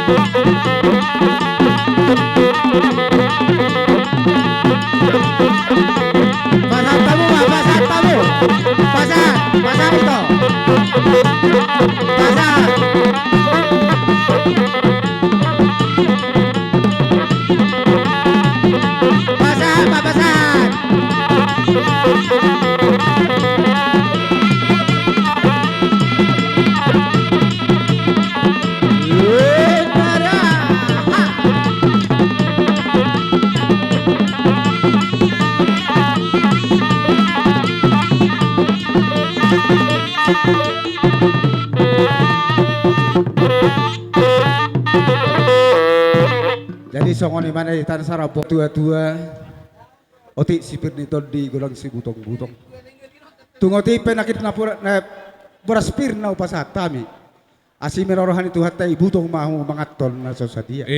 Pasar tamu mah, pasar tamu. Pasar, pasar itu. Pasar. Pasar, Pak Pasar. Jadi songoni mana di tanah sarapok tua-tua otik sipir nito di golang si butong-butong tungoti penakit na puraspir na upasat tami asi merorohan itu hatai butong mahu mangaton na sosadia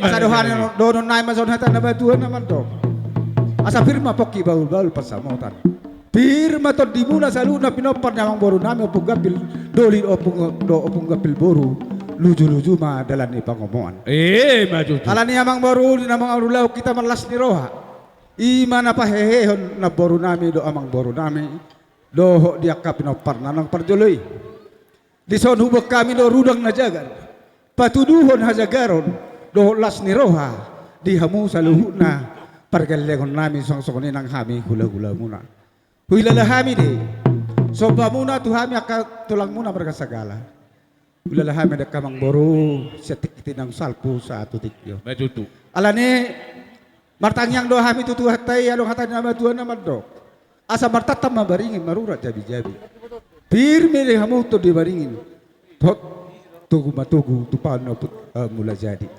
asa dohan donon naik mason hatan na batuan naman to asa firma poki baul-baul pasamotan firma to di muna salu na pinopar namang boru nami opung gapil doli opung gapil boru luju-luju mah dalan ni pangomongan maju alan ni amang boru ni namang arulaw kita malas ni roha imana pa hehehon na boru nami do amang boru nami do dia kapinopar nanang parjoloy di son hubok kami do rudang na jagar patuduhon hajagaron do las ni roha di hamu saluhu na pargalegon nami song-song ni nang hami hula-hula muna huilala de soba muna tu hami aka tulang muna berkasagala ulalahan ada kamang boru setik tinang salpu satu tikyo. Majutu. Alane martangyang do hami tutu hatai along hatai nama tuan nama do. Asa martatam mabaringin marurat jabi-jabi. Pirme de hamu to di baringin. Tot tugu matugu tupan oput mula jadi.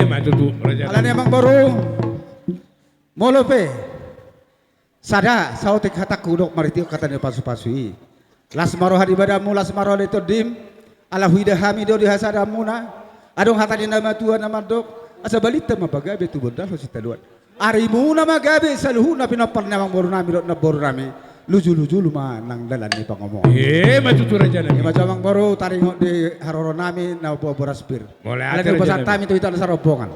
Majutu. Alane amang boru molope. Sada sautik hatak kudok maritio katanya pasu-pasui. Las maroha di badamu las maroha itu dim. Ala huida hamido di hasada muna adong hatani nama tuan nama dok asa balita mabagabe tu bondal si taluan ari muna magabe saluhuna pinapar namang boru nami dok na boru nami luju-luju luma nang dalan ni pangomong majutu raja lagi macam boru taringok di haroro nami na boras bir ala di pasar tami tu itu ada sarobongan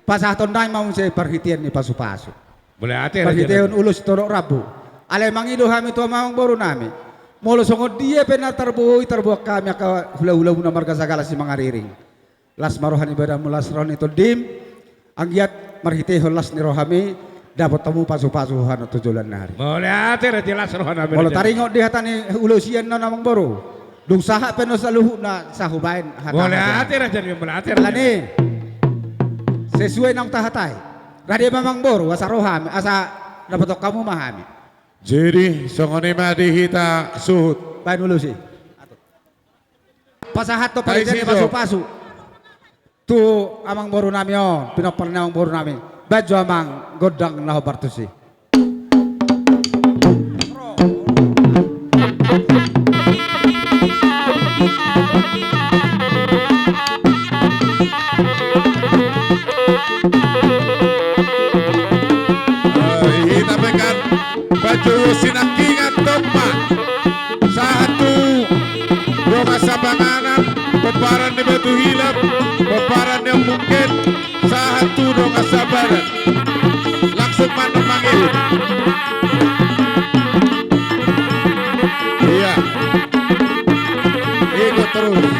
pasah tondai mau saya perhitian ni pasu-pasu boleh ate perhitian ulus torok rabu ala mangido hami tu mamang boru nami molo songo dia penar terbuai kami aka hula-hula muna marga sagala si mangariring las marohan ibadah mulas ron itu dim anggiat marhite holas ni rohami dapat temu pasu-pasuhan tujulan nari boleh ate jelas rohan molo taringok di hatani ulusian na namang boru dung saha peno saluhu na sahubain boleh ate boleh ate lani sesuai nang tahatai rade mamang boru asa rohami asa dapat kamu mahami. Jadi songoni mah dihita suhut. Baik dulu sih. Pasahat to presiden pasu-pasu. Tu amang boru nami on, pinapar amang boru nami. Baju amang godang nah bartusi. Hita pekan baju sinakingan tempat satu doa sabanganan peparan di batu hilap peparan yang mungkin satu doa sabaran langsung mana manggil iya ikut terus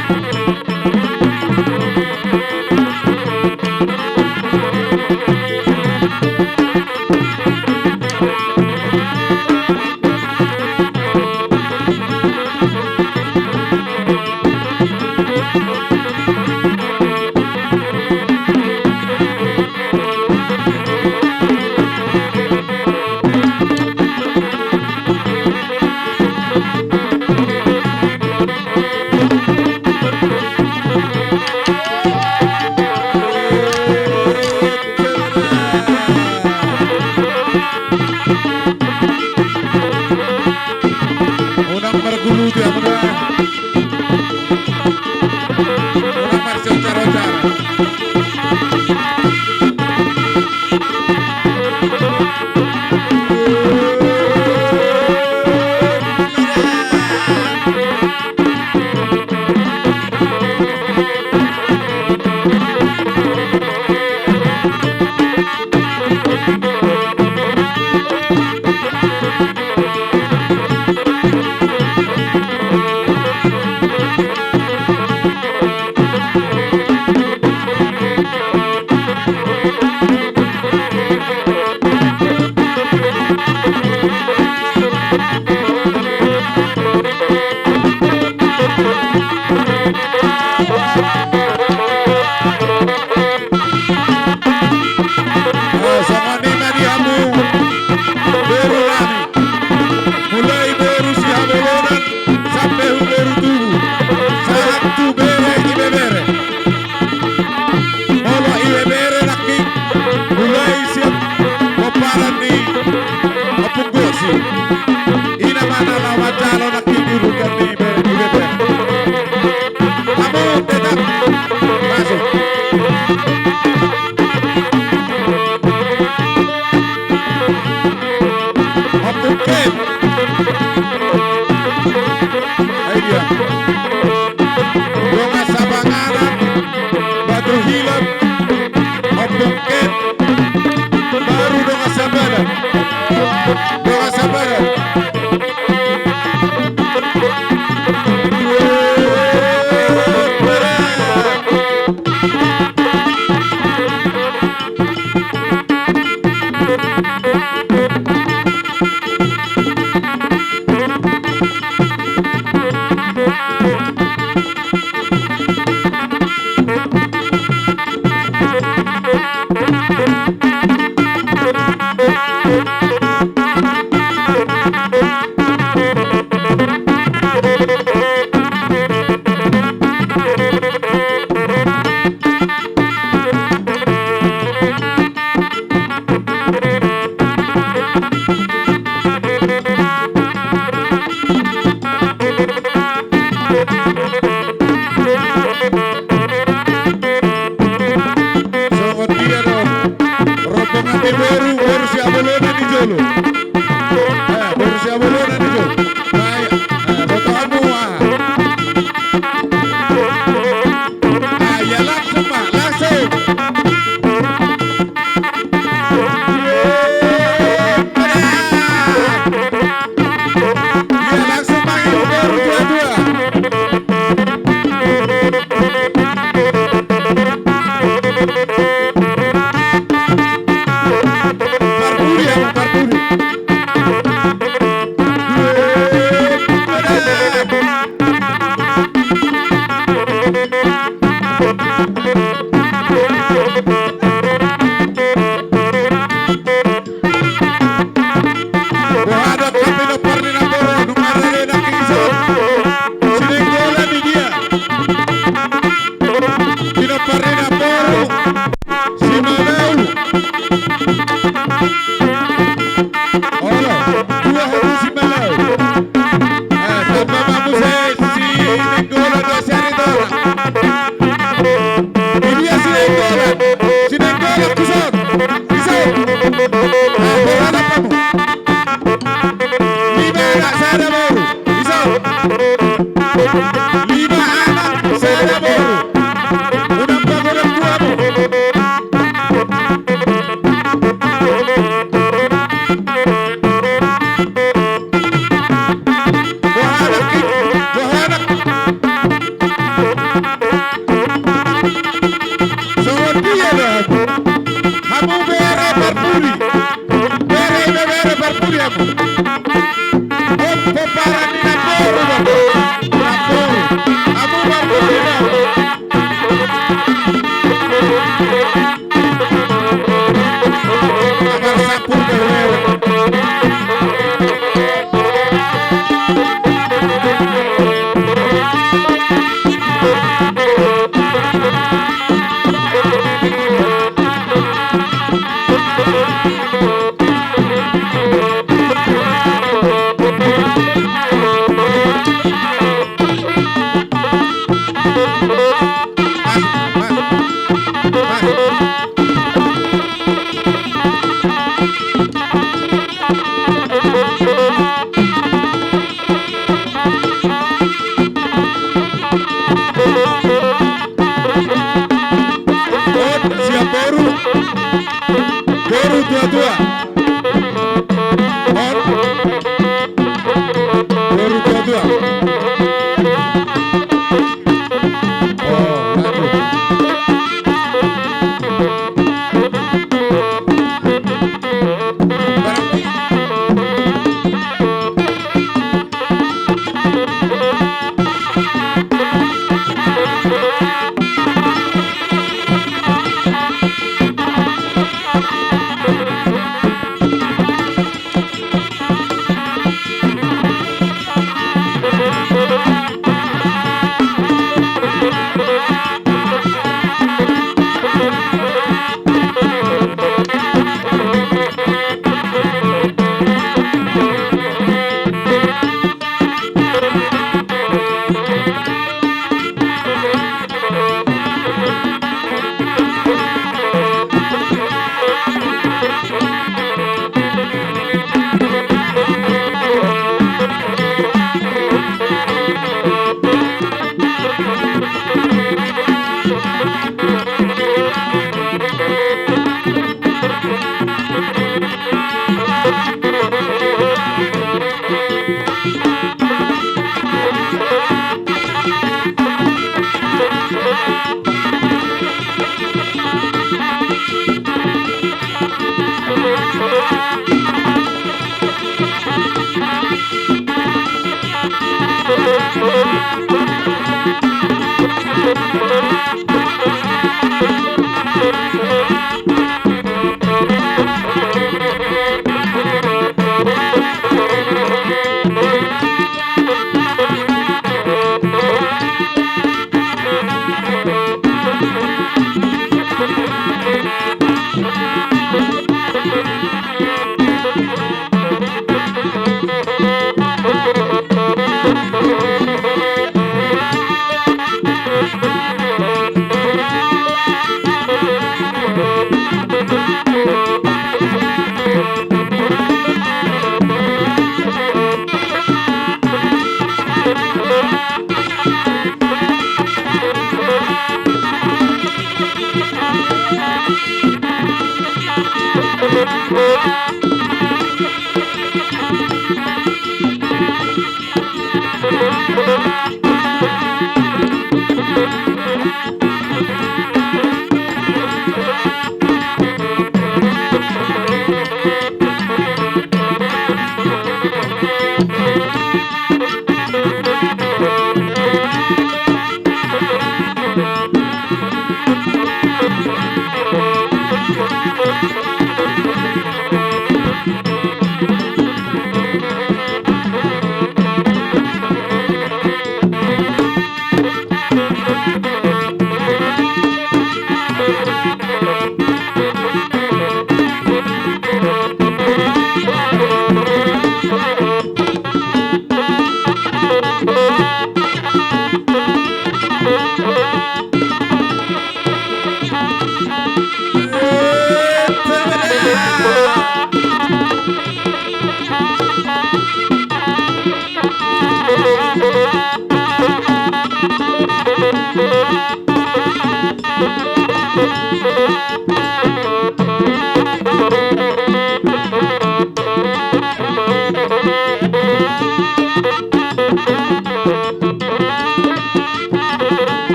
Masuk. Opuket. Ayo dia. Donga Sabanganan, Batu Hilap, Opuket, baru Donga Sabanan. Donga Sabanan.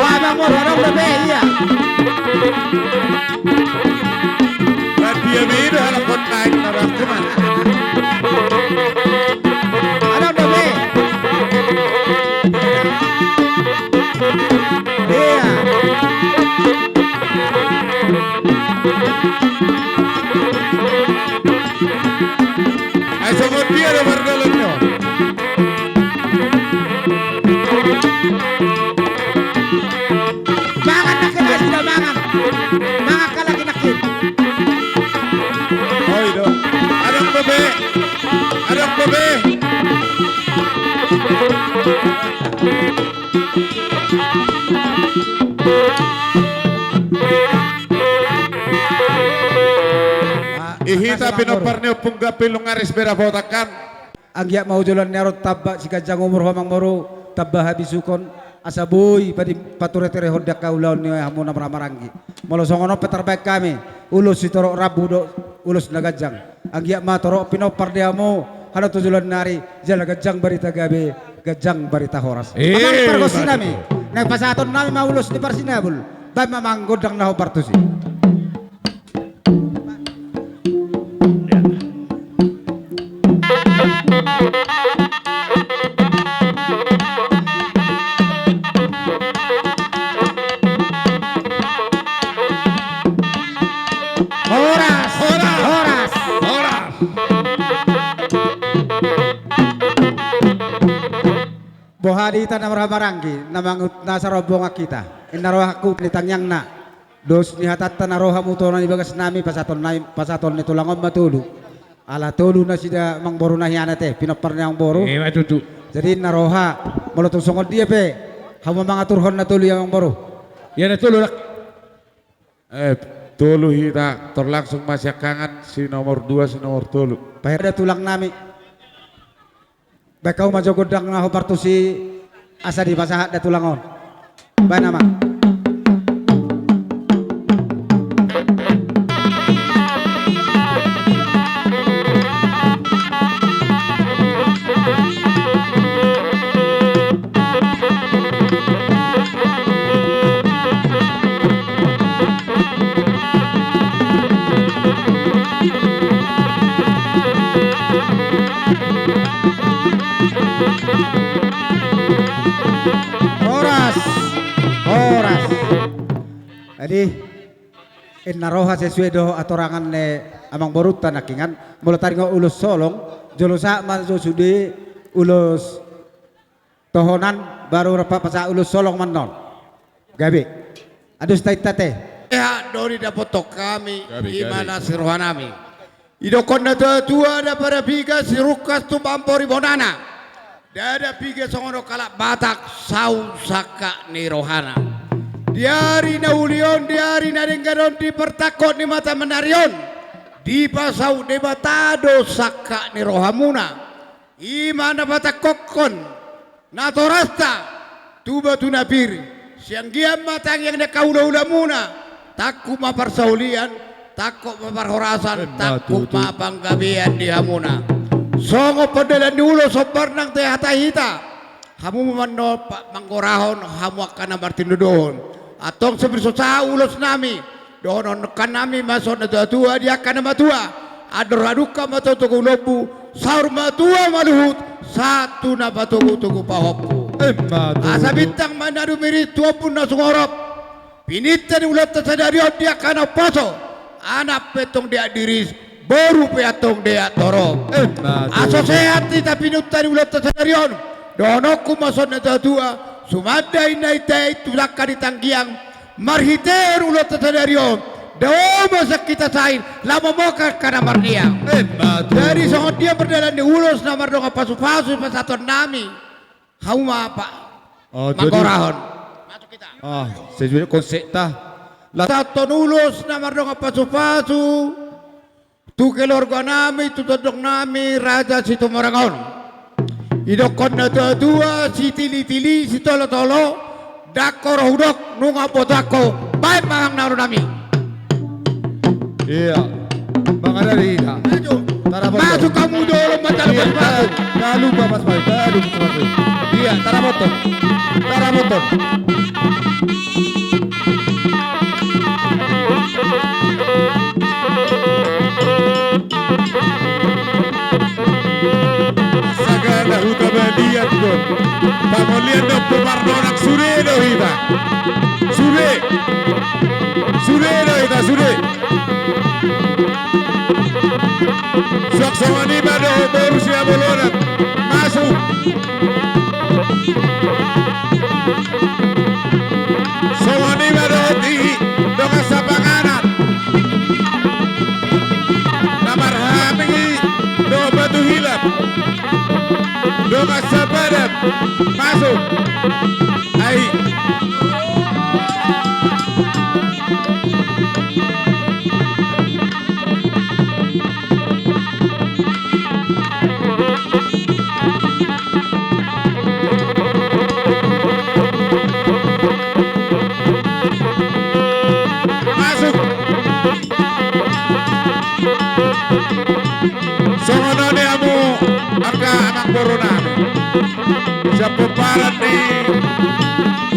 Wah, Bang Mur, orang bebe, iya. Dia beda anak kontak orang cuman. Ada bebe. Iya. Ay somos dia de Barcelona. Mangan na kita sila mangan. Mangan ka lagi nakit. Hoy do. Adang bebe. Adang bebe. Ihita pinoparneo pungga pilungaris berabotakan. Angya mau jalan nerot tabak si kajang umur homang moro tabah habisukon asaboy padi pature-tere hodak kaulaon ni hamuna maramarangi. Molo songono peterbaik kami ulus sitoro rabu do ulus nagajang. Anggia ma toro pinopar diamo hana tujulan nari jala gajang barita gabe gajang barita horas. Amang pergosi nami. Nek pasaton nami maulus di parsinabul. Bay mamang godang naho partusi. Bohadi ta namara baranggi namangut nasa robong kita inarohaku nitangyang na dos ni hatat naroha mutona ni bagas nami pasaton ni tulangom matulu ala tulu na sida mangboro na hianate pinapar niyang boro matutu jadi naroha molotong songod dia pe hama mga turhon na tulu yang boro ya na tulu tulu hita terlangsung masyakangan si nomor 2 si nomor tulu pahir tulang nami Bakau maju godang na partusi asa di pasahat da tulangon. Ba nama. Jadi naroha sesuai do atorangan ne amang borutan nakingan mula taringo ulus solong jolosa manso sudi ulus tohonan baru rapa pasa ulus solong manon gabi adus taitate ya dori dapotok kami gimana sirohanami idokon na tua da para biga sirukas tu bampori bonana dada biga songono kalak batak sau saka ni rohana diari na ulion diari na dengganon di pertakot ni mata menarion di pasau debatado saka ni rohamuna imana batakokon na torasta tuba tu nabir siang giam matang yang nakaula-ula muna takku maparsaulian takku maparhorasan takku mapanggabian di hamuna songo pedelan di ulo sopar nang teh hatahita hamu memando manggorahon hamu akan martin dohon atong sebersosa ulos nami dohon kan nami masuk na tua dia akan matua adoraduka mato tugu lobu saur matua maluhut satu na batugu tugu pahopu asa bintang manadu miri tua pun na sungorop pinitan ulat tersadari dia akan paso anak petong dia diris baru peatong dia torop aso sehat tapi nutan ulat tersadari donoku masuk na tua sumadai naitai tulaka di tanggiang marhiter ulat tersadarion dawa masa kita sain lama moka karena mardia dari songot dia berdalan di ulos namar dong pasu-pasu pasaton nami hauma apa mangorahon masuk kita sesuai konsep ta saton ulos namar dong pasu-pasu tu kelorga nami tu todong nami raja situ morangon idokon na tua si tili-tili si tolo-tolo dakor hudok nunga potako baik mahang naru nami iya bang ada di maju kamu dulu macam batu tak lupa mas Bayu tak lupa mas Bayu iya taramotor Sagala utabadian don pamolian do pemardonak sure do hiba sure do ita sure sok sawani bado Borussia Bologna masuk sawani bado di donga sabanganan namar hamingi do batu hilap donga sabadan masuk ai Songono ni amu aka amang boro nami. Sa peparan ni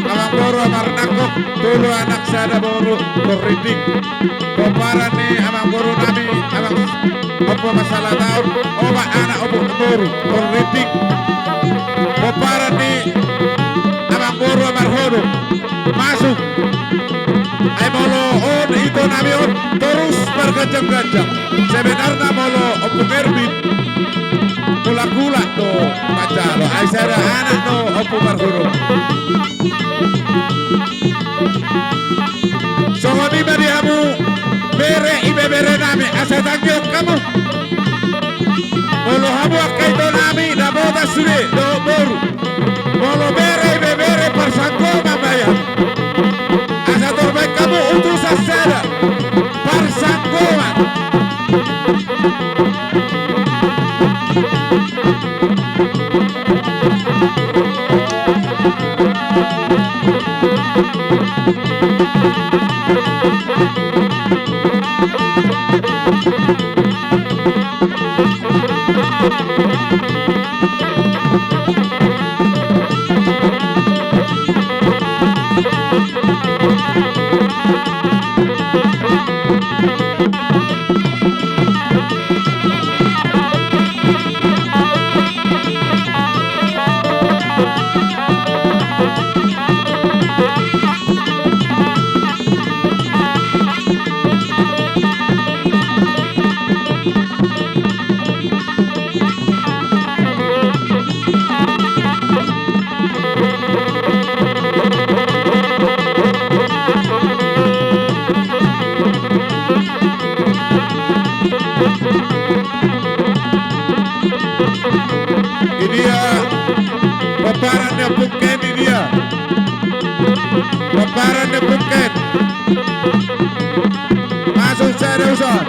amang boro amarnakok tulo anak sada boro korritik. Peparan ni amang boro nami amang opo masalah tahun oma anak opo boro korritik. Peparan ni amang boro amarhono masuk. Ay molo on itu nami on terus bergajang-gajang. Sebenarnya molo opo merbit gula-gula no macalo. Ay sada anak no opo marhuru. Songoni badiamu bere ibe bere nami asa tangyok kamu. Molo hamu akai to nami na boda sude do boru. Molo bere ibe bere persangko mambayam. Asa torbaik kamu utus asada persangkoan. Ini dia paparannya Phuket ini dia. Paparannya Phuket. Masuk saya Ustaz.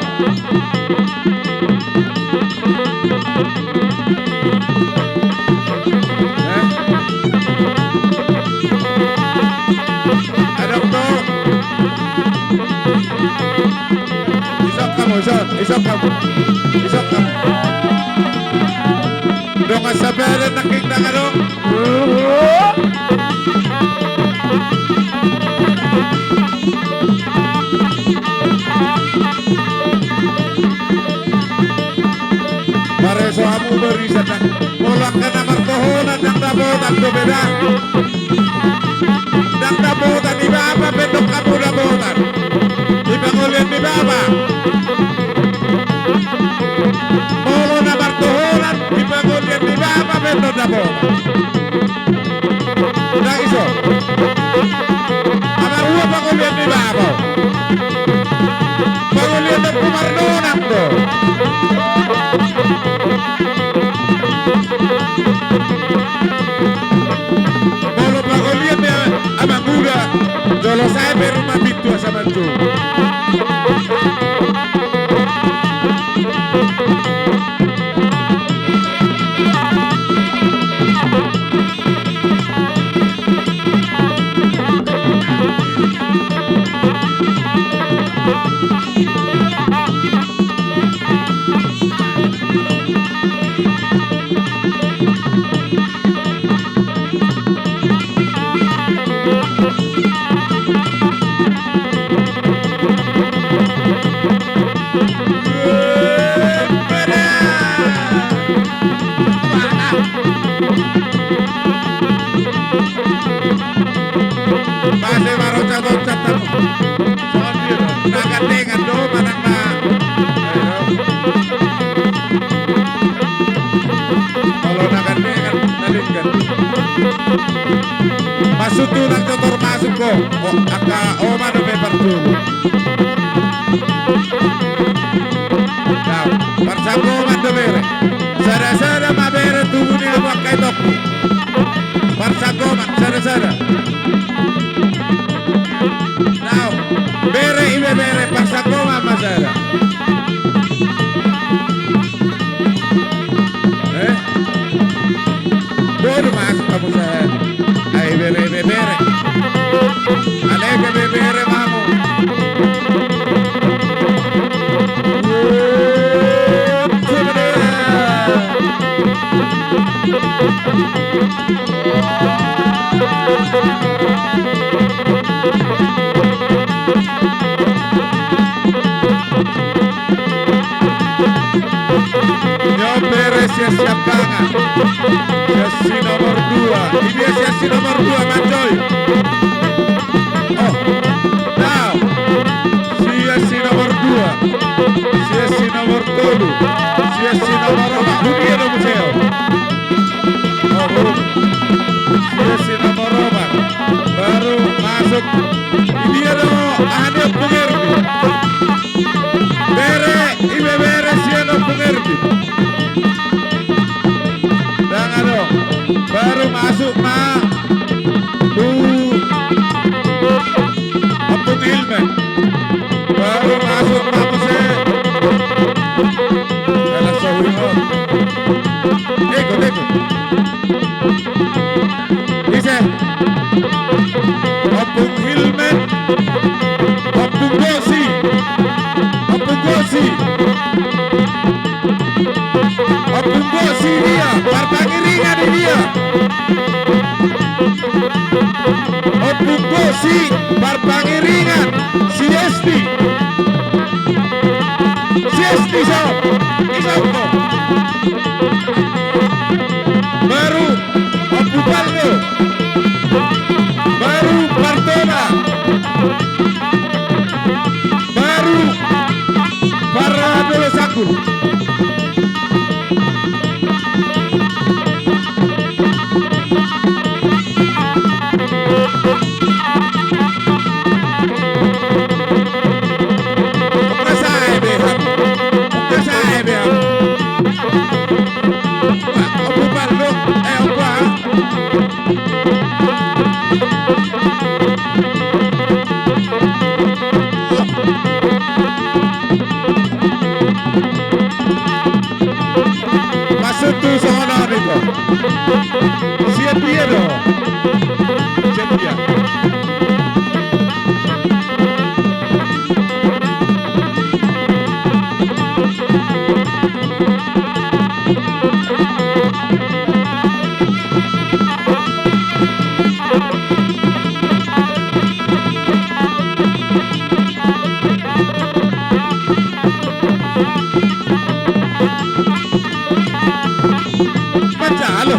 Ada untuk isok kamu, isok kamu. Dong asabaran nakita ka dong. Pareso amu berisa na mulak ka na martohonan ng nabotan dumeda. Ng nabotan ni Baba pendok kamu nabotan. Ibangulian ni Baba. Molo na martohonan ibangulian ni Baba pendok nabotan. Nah iso. Amar uwa bangulian ni Baba. Bangulian ng kumarnonan do. Molo bangulian ni amang uda. Jolo saya berumah bitu asa mantu. siap banget. Sesi nomor 2. Ini dia sesi nomor 2 Manjoy. Oh, now sesi nomor 2. Sesi nomor 3. Sesi nomor 4. Dunia do museo. Oh, sesi nomor 4. Baru masuk. Ini dia do ada pengerti. Ibe bere siano pengerti. Jangan dong. Baru masuk ma. Apung Hilman. Baru masuk ma muse. Kalau sahur. Ikut. Ise. Apung Hilman. Apung Gosi. Apung Gosi dia, parpagi ringan dia. Apung Gosi, parpagi ringan. Siesti so, isauko. Baru Apung Baldo. Baru Bartona. Baru para dulu sakul. Siap dia dong. Siap dia. Macalo.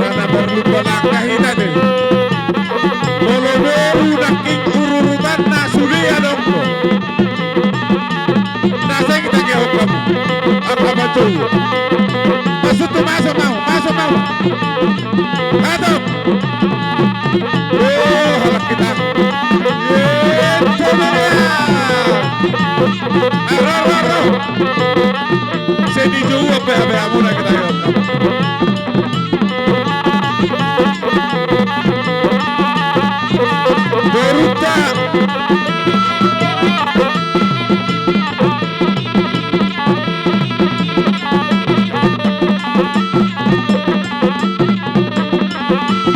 Karena berlupa langkah ini deh. Bolo baru naking ururutan nasuria dong bro. Nasa kita kaya kamu. Apa macam? Masuk tuh masuk mau. Atau. Oh, halak kita. Arro. Seni jauh apa muna kita yuk. Beruta.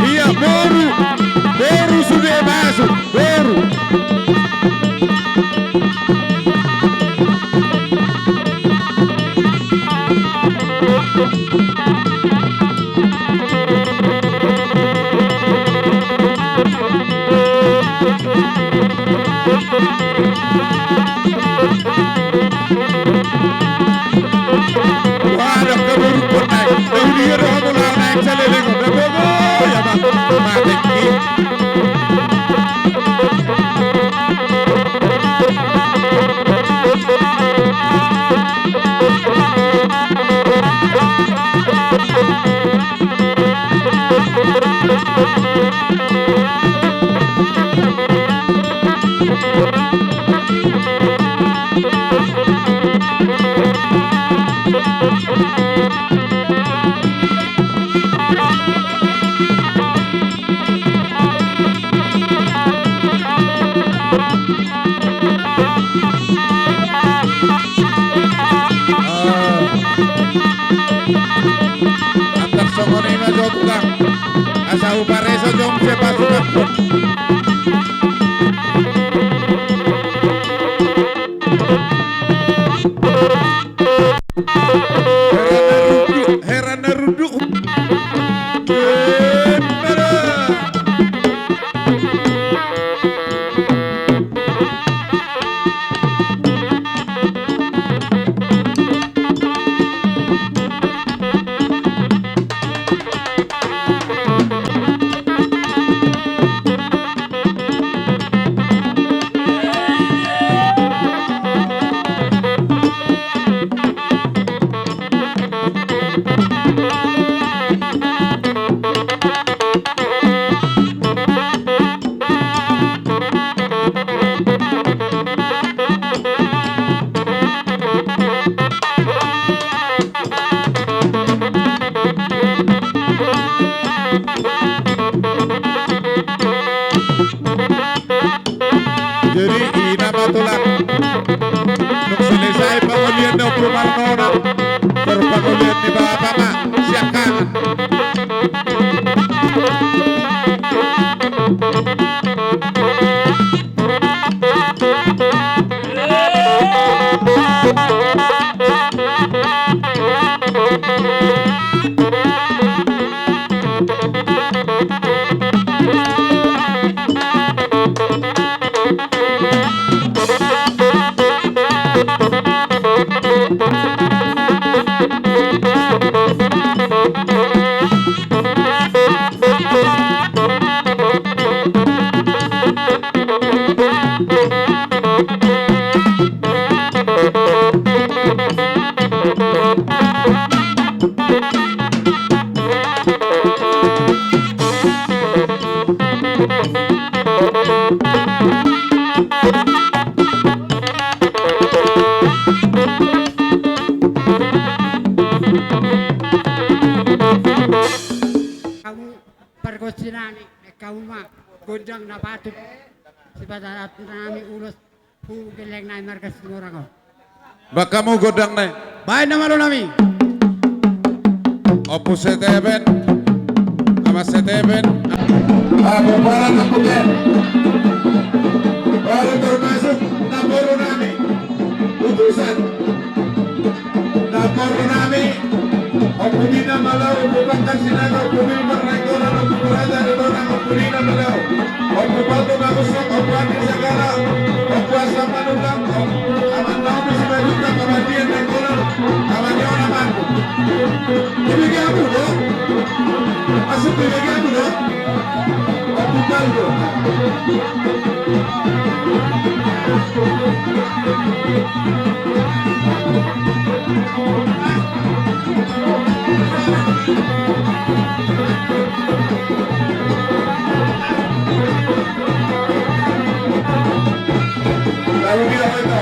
Iya, baru sudah masuk, baru. Waduh, keburu pun naik. Dia dah mulai naik seleleng. Ya bang, mati. Antar songone na jauh tukang. Asa upareso jom siapa suka. Herana ruduk. Benar. Jadi ina matulang nung selesai pengulian ng Pumarnona berpengulian di bawah mak siapkan. Kamu pergosinani, kamu mah gondang na patut. Sebatas nami ulus, hu geleng na markas orang. Baka mo godang na. Baik nama lo nami. Opus Seteven, ama Seteven. Ako para ng putin. Para termasuk Naporo nami. Utusan. Naporo nami. Opudina Malau, Bupakar Sinaga, Opudin Marnagona, Opurada, Redona, Opudina Malau. Opupalto Bagusok, Opuatin Sagara, Opuasa Manukang, Amandau Bisibajuta, Kamadian Nagona, Kamadian Amanku. Ibigay mo, no? Masuk ibigay mo, no? Opupalto. Lalu dia kita.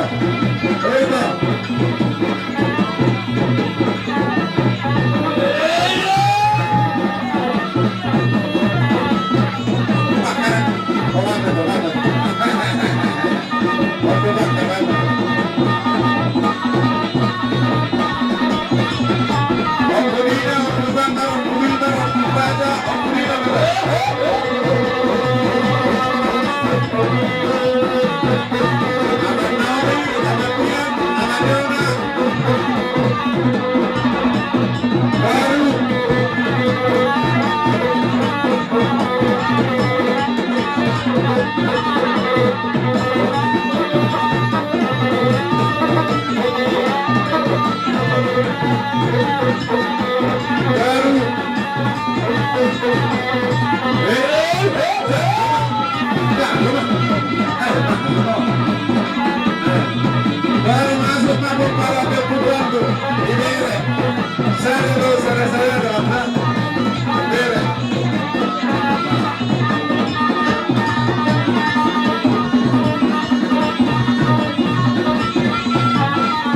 Baru masuk mabuk para kebutuhanku. Ini saya doang.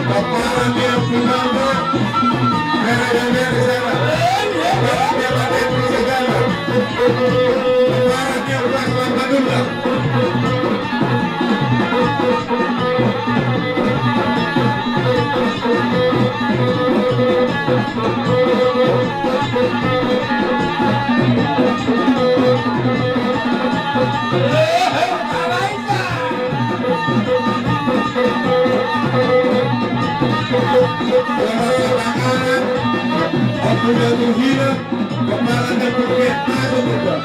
Paparan dia pulang. Mereka di sana. Dia pakai segala. Paparan dia pulang Madura. Aku jatuh hina, kepala dan bukit masuk juga.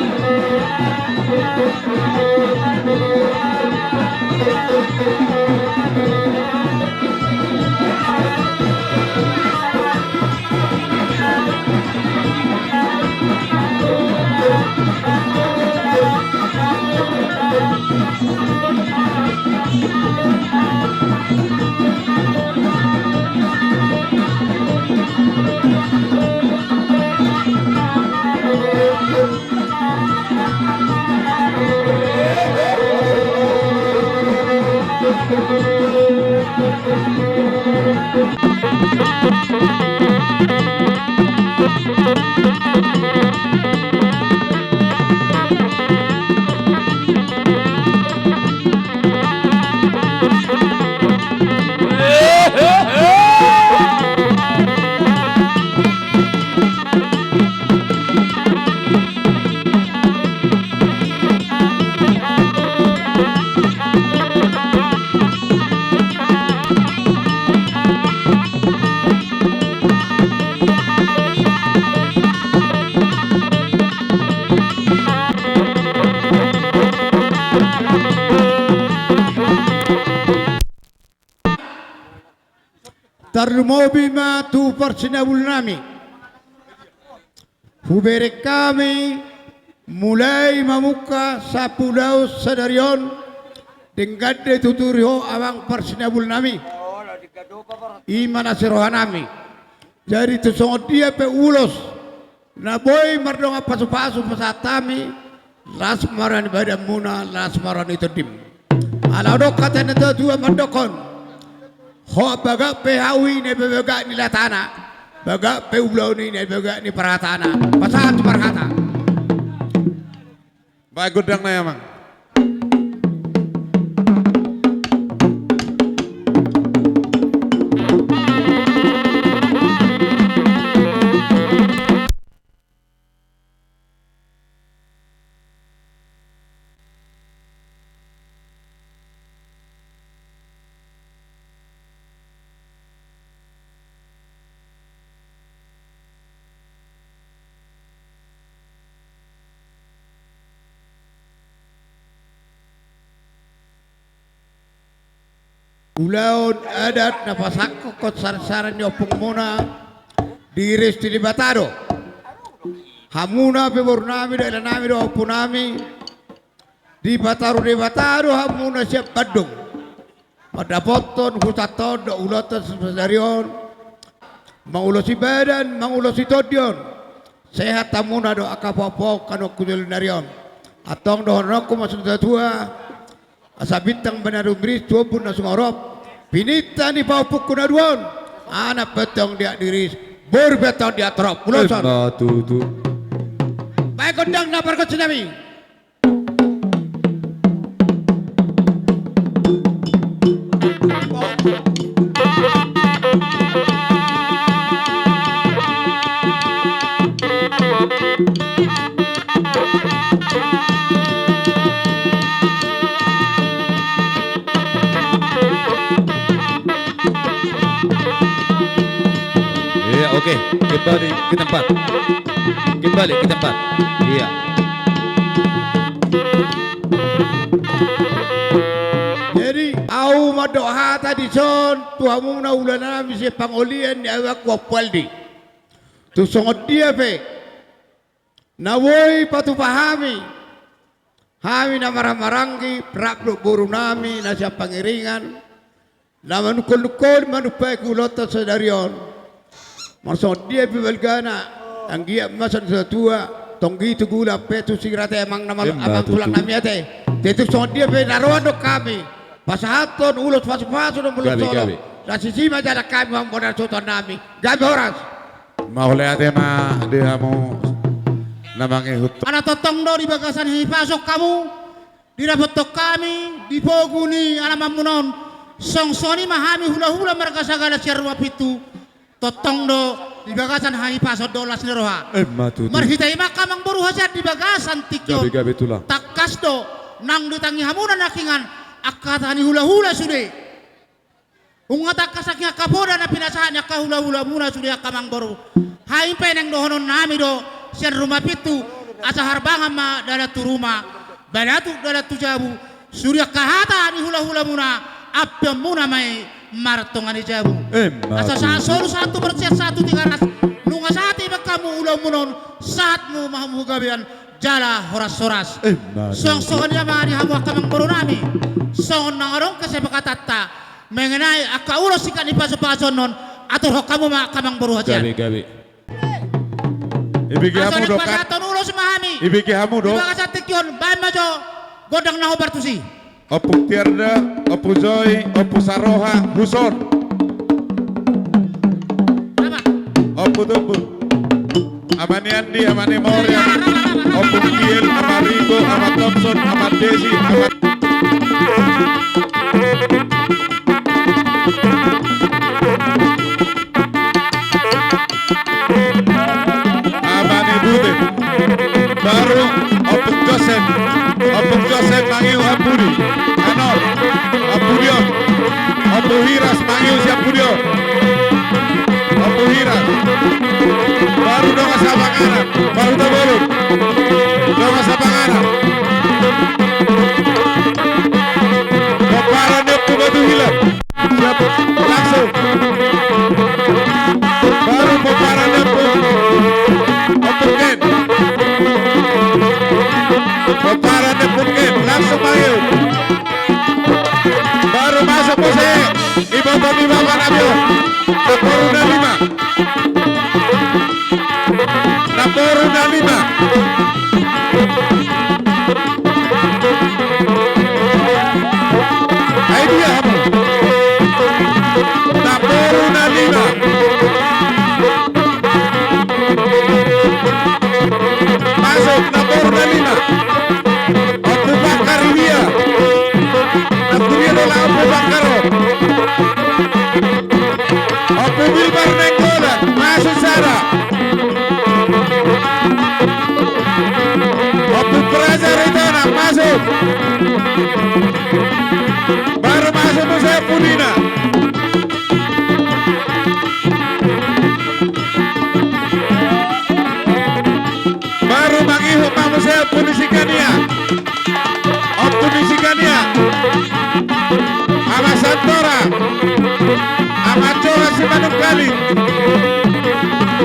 sarmobi ma tu persinabul nami. Hubere kami mulai mamuka sa pulau Sadarion dengan de tuturio awang persinabul nami. Imana serohanami. Jadi tu songot dia pe ulos na boy mardonga pasu-pasu pasatami las maran ibadah muna las maran itu dim. Ala dok kata na dua mandokon. Ho baga pe hawi ne baga ni latana. Baga pe ulau ni ne baga ni paratana. Pasat berkata. Baik gudang na ya mang. Ulaon adat na pasakko kot sarsaran ni opong muna diris di batado. Hamuna pe bornami do elanami do opunami di bataro hamuna siap badung. Pada poton hutaton do ulotan Sadarion mangulosi badan mangulosi todion sehat hamuna do akapopo kano kudul narion atong do honoko masuk tua asa bintang benaru bris tua pun nasung orop pinita ni paupuk kunaduan anak petong dia diris berbetong dia terop pulosan baik kondang napar ke tsunami Oke, kembali ke tempat. Kembali ke tempat. Iya. Jadi, au madoha tadi son, tuamu na ulana misi pangolian ni awak wapaldi. Tu songot dia pe. Nawoi patu pahami. Hami na maramarangi, praklo buru nami, nasya pangiringan. Na manukol-nukol manupai kulota Sadarion. Maksud dia pibalgana ang gia masan sa tua tonggi tu gula petu sigrate emang nama amang tulang nami ate tetu so dia pe naruan do kami pasahaton ulos pasu-pasu do mulut solo la sisima jada kami ang bodar soton nami gabi horas Mahole ate ma dia mo namangi hut. Ana totong do di bagasan hipasok kamu dirabotok kami dipoguni alamam munon songsoni mahami hula-hula mereka sagala siarwa pitu totong do di bagasan hai pasod dolas neroha. Marhitai makamang baru hajar di bagasan tikyo. Gabi tulang. Takas do nang ditangi hamunan nakingan akatani hula-hula sude. Unga takasaknya kapoda na pinasahannya kahula-hula muna sude akamang baru. Hai peneng dohonon nami do sian rumah pitu asa harbangan ma dala tu rumah balatu dala tu jabu surya kahata ni hula-hula muna apya muna mai martongan di jabu. Asa solo satu bersiat satu tiga ras. Nunga saat iba kamu ulang munon saatmu mahamu gabian jala horas-horas. Song-songan niya mani hamu akamang baro nami. Songon nangarong kasi bakatata mengenai aka ulos ikan ipaso-paso non atur kamu makamang baro hajan. Gabi. Ibigi hamu do kan. Pasaton ulos mahami. Ibigi hamu do. Iba kasatikyon bahan majo godang naho bartusi. Opu Tierda, Opu Joy, Opu Saroha, Buson. Opu Tumbu. Amani Andi, Amani Moria. Opu Kiel, Amarigo, Amat Thompson, Amat Desi, Amat Amani Bude. Baru Opu Joseph Mangiu Apudi. Anor, Apudio, Apu Hiras, Mangiu si Apudio, Apu Hiras, baru dong sabanganan, baru tabolun, dong sabanganan, keparan dia tu batu hilang, siap langsung, Peparan de Pungkin langsung maju. Baru masuk pose. Ibu Tony Bapak Nabio. Naporuna 5. Naporuna 5. Ahí dia kamu. Naporuna 5. Masuk Naporuna 5. Abu Bakar dia. Abu dia adalah Abu Bakar. Abu Bilbar Nenggolan. Masuk sana. Abu Praja Ritana masuk. Baru masuk Musa Pulina. Baru mangihu Musa Punisikania. Optunisikania. Ama Santora. Ama Joa Simanung Kali.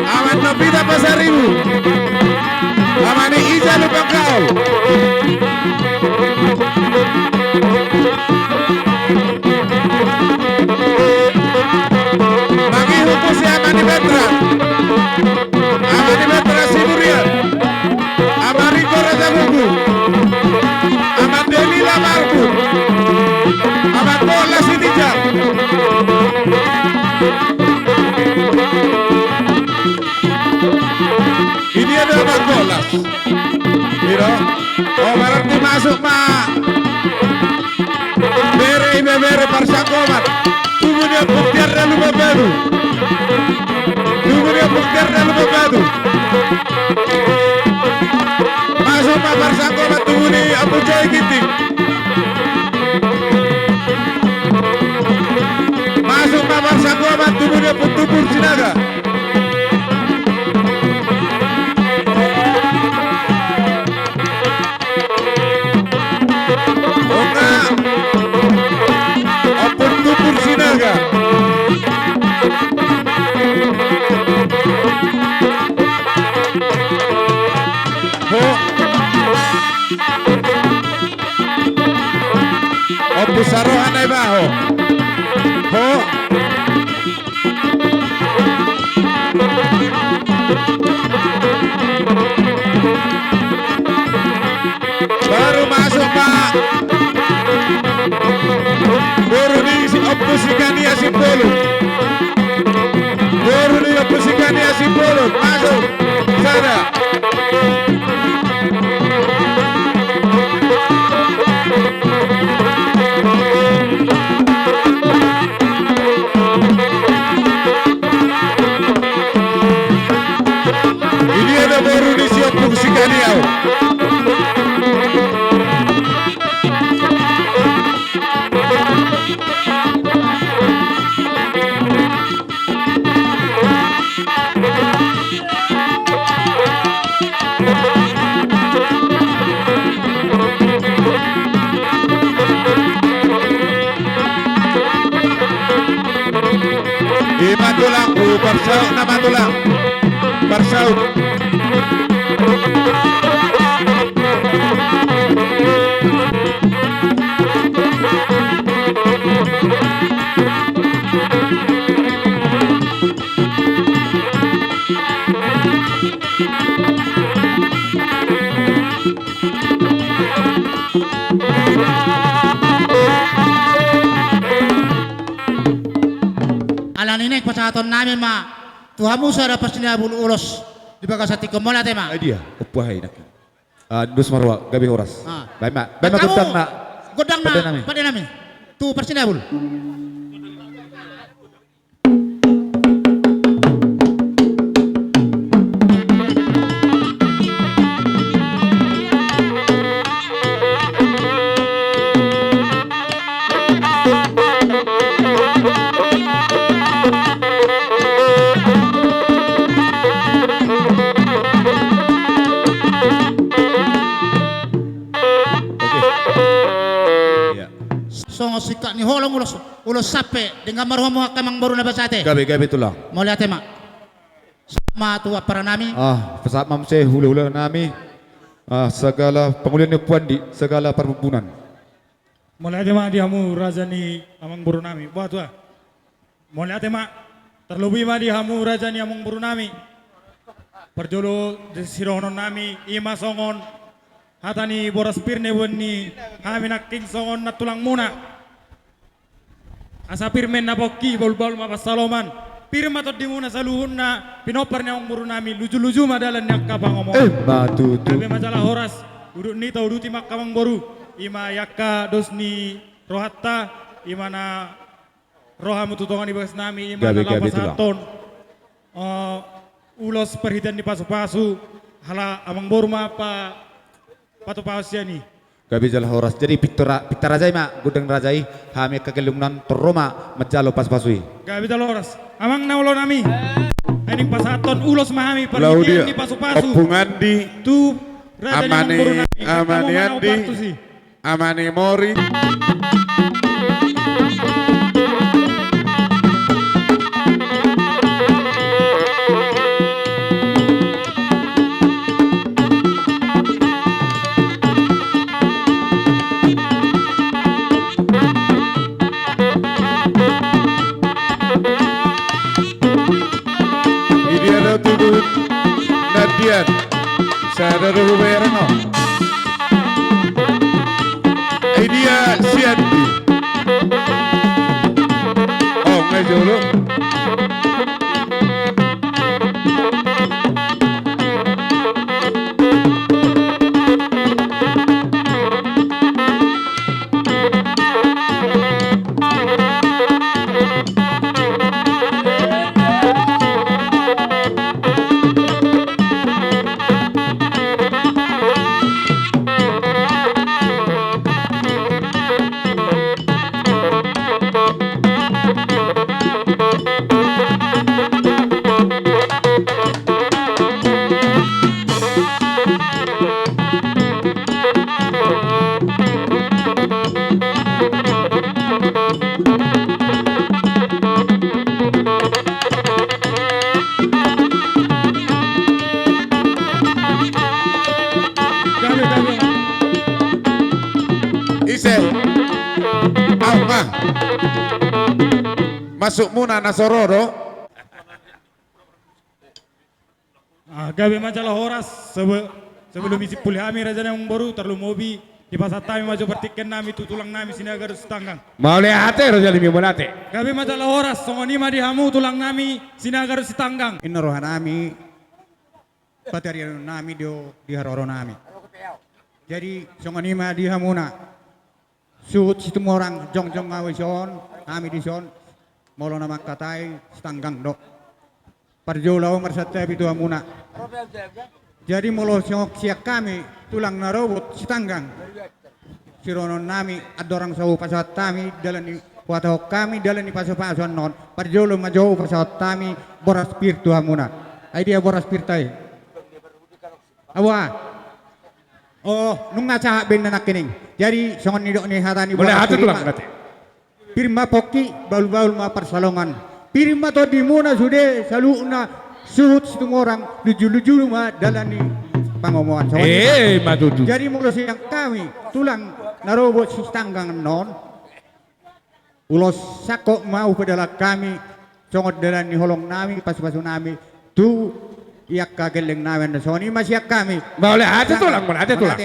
Ama Nobita Pasaribu. Ama ni Iza Lubangkau. Mangihu Musi Amani Petra. Amani Petra Siburia. Ama Riko Raja Buku. Ama Deli Lamarku. Ama Kola Sinijak. Ini adalah Bangkolas. Miro, oh berarti masuk mak. Bere Parsakomat. Tubuhnya buktiar dan lupa baru. Tubuhnya buktiar dan lupa baru. Masuk mak Parsakomat tubuhnya Abu Jai Ginting. Masuk mak Parsakomat tubuhnya Putubur Sinaga. Opo Sarohan ay baho. Ho. Baru masuk Pak. Baru ni si Opo Sikania Simpolo. Baru ni Opo Sikania Simpolo. Masuk. Sana. Ini ada baru di siap fungsikan ya. Di Mandulang, Barsauk na Mandulang. Barsauk. Alan ini pasaton namin ma tuhamu sa dapat sinabul ulos di bagasati kemola tema. Ay dia, upahay nak. Dus marwa gabi oras. Baik mak, baik mak gudang nak. Godang na, pada namin. Tu persinabul. Songo sikak ni holong ulos sape dengan maruha mo kamang baru na basate. Gabi tulang. Mau lihat tema. Sama tua para nami. Pesat mam se hula nami. segala pemulihan puan di segala perhubungan. Mulai tema di hamu raja ni amang buru nami. Buat tua. Mulai tema terlebih ma di hamu raja ni amang buru nami. Perjolo di sironon nami ima songon hatani boras pirne woni kami nak king songon na tulang muna. Asa pirmen na bokki bol ma pasaloman. Pirma to di muna saluhun na pinopar ni amang buru nami luju-luju madalan yang kabang ngomong. Batu tu. Kami majalah horas udut ni tau uduti mak kamang boru. Ima yakka dosni rohatta imana rohamu tutongan di bagas nami imana lapas haton ulos perhitian di pasu-pasu hala amang borma pa patu pasya ni Gabi jalah horas. Jadi pitara rajai mak gudang rajai kami kegelungan teroma majalo pas-pasui. gabi jalah horas amang naulo nami ening pasaton ulos mahami perhitian di pasu-pasu Opungan di tu raja amang boru nami Amaniandi Amani Mori. Ini ada tuduh Nadian. Saya ada Ruberano. Idea Siandi. Oh, nggak jauh. Masuk muna na sororo. Gabi majalah horas sebelum isi pulih kami raja yang baru terlalu mobi di pasar kami maju pertikan nami tulang nami sini agar setanggang. Mau lihat raja limi monate. Gabi majalah horas songoni ma di hamu tulang nami sini agar setanggang. Inna roha nami patarian nami di haroro nami. Jadi songoni ma di hamuna suut situ orang jong ngawison kami di son molo nama katai setanggang dok. Parjolau mersate itu amuna. Jadi molo siak kami tulang narobot setanggang. Sironon nami adorang sawu pasat kami dalam di kuatau kami dalam di pasal non. Parjolo majau pasat kami boras spiritu amuna. Idea boras spiritai. Awa. Oh, nunga cahak benda nak kening. Jadi songon nidok ni hatani boleh hati tulang berarti. Pirma poki baul-baul ma persalongan. Pirma to di muna sude saluna suhut situ orang luju-luju ma dalani pangomongan. Matutu. Jadi mula siang kami tulang narobot si tanggang non. Ulos sakok mau pedala kami songot dalani holong nami pas-pasu nami tu iak kageleng namen soni masih kami. Boleh hati tulang, boleh hati tulang.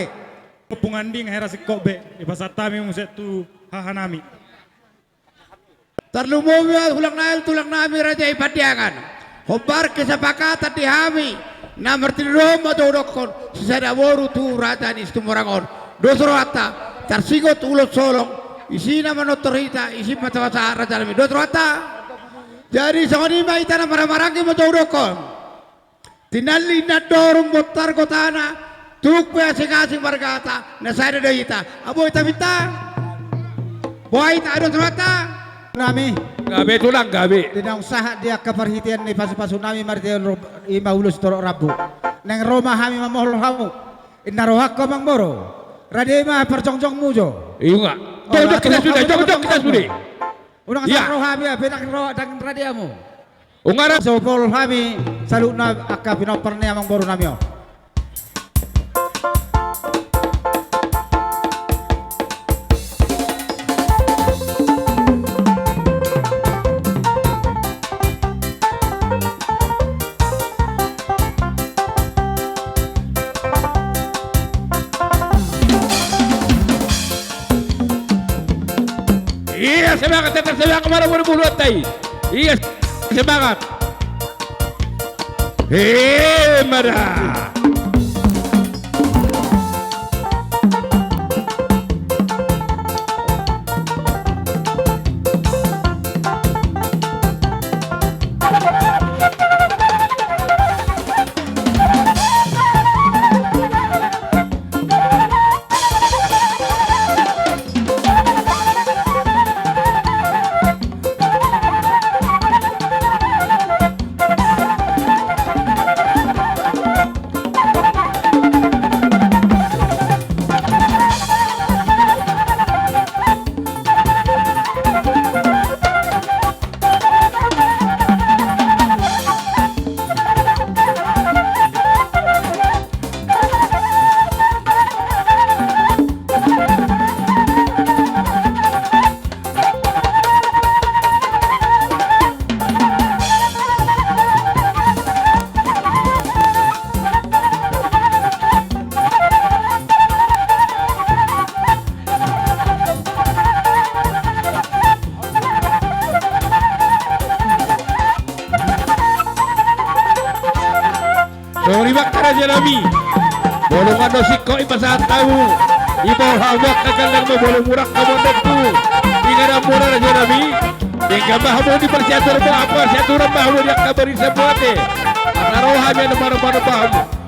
Kepunganding hera si kobe di pasar kami muset tu hahanami. Terlumumi tulang nami raja ipadiangan. Hobar kesepakatan di hami. Namar tiduroma dodokon. Sesada boru tu raja ni setumorangon. Dosro hatta. Tersigot ulos solong. Isi nama notorita. Isi mata-mata raja nami. Dosro hatta. Jadi songoni maitana marah-marah ke dodokon. Tinali na dorong botar kotana. Tuk pe asing-asing berkata. Nasada dayita. Aboy tabita. Boy ta dosro hatta. Nami gabe tulang gabe tidak usah dia keperhatian ni pasu-pasu nami marti ima ulus torok rabu neng Roma kami mamohol kamu inna rohak ko mang boro radema percongjong mujo iya enggak jom kita sudah unang sa roh kami benak roh dan radiamu ungara so pol kami saluna akka pinoper ni amang boro nami Iya, semangat, tetap semangat kemana bulu tay. Iya, semangat. Mada. Jeremy, bolong ano si ko ipasahan tayo. Ibaw hawak kagalang mo bolong murak ka mo tu. Tinggal na mura na Jeremy. Tinggal bahamo di persiatur mo apa siaturan bahamo yak kabarin sa buate. Atarohan yan naman bahamo.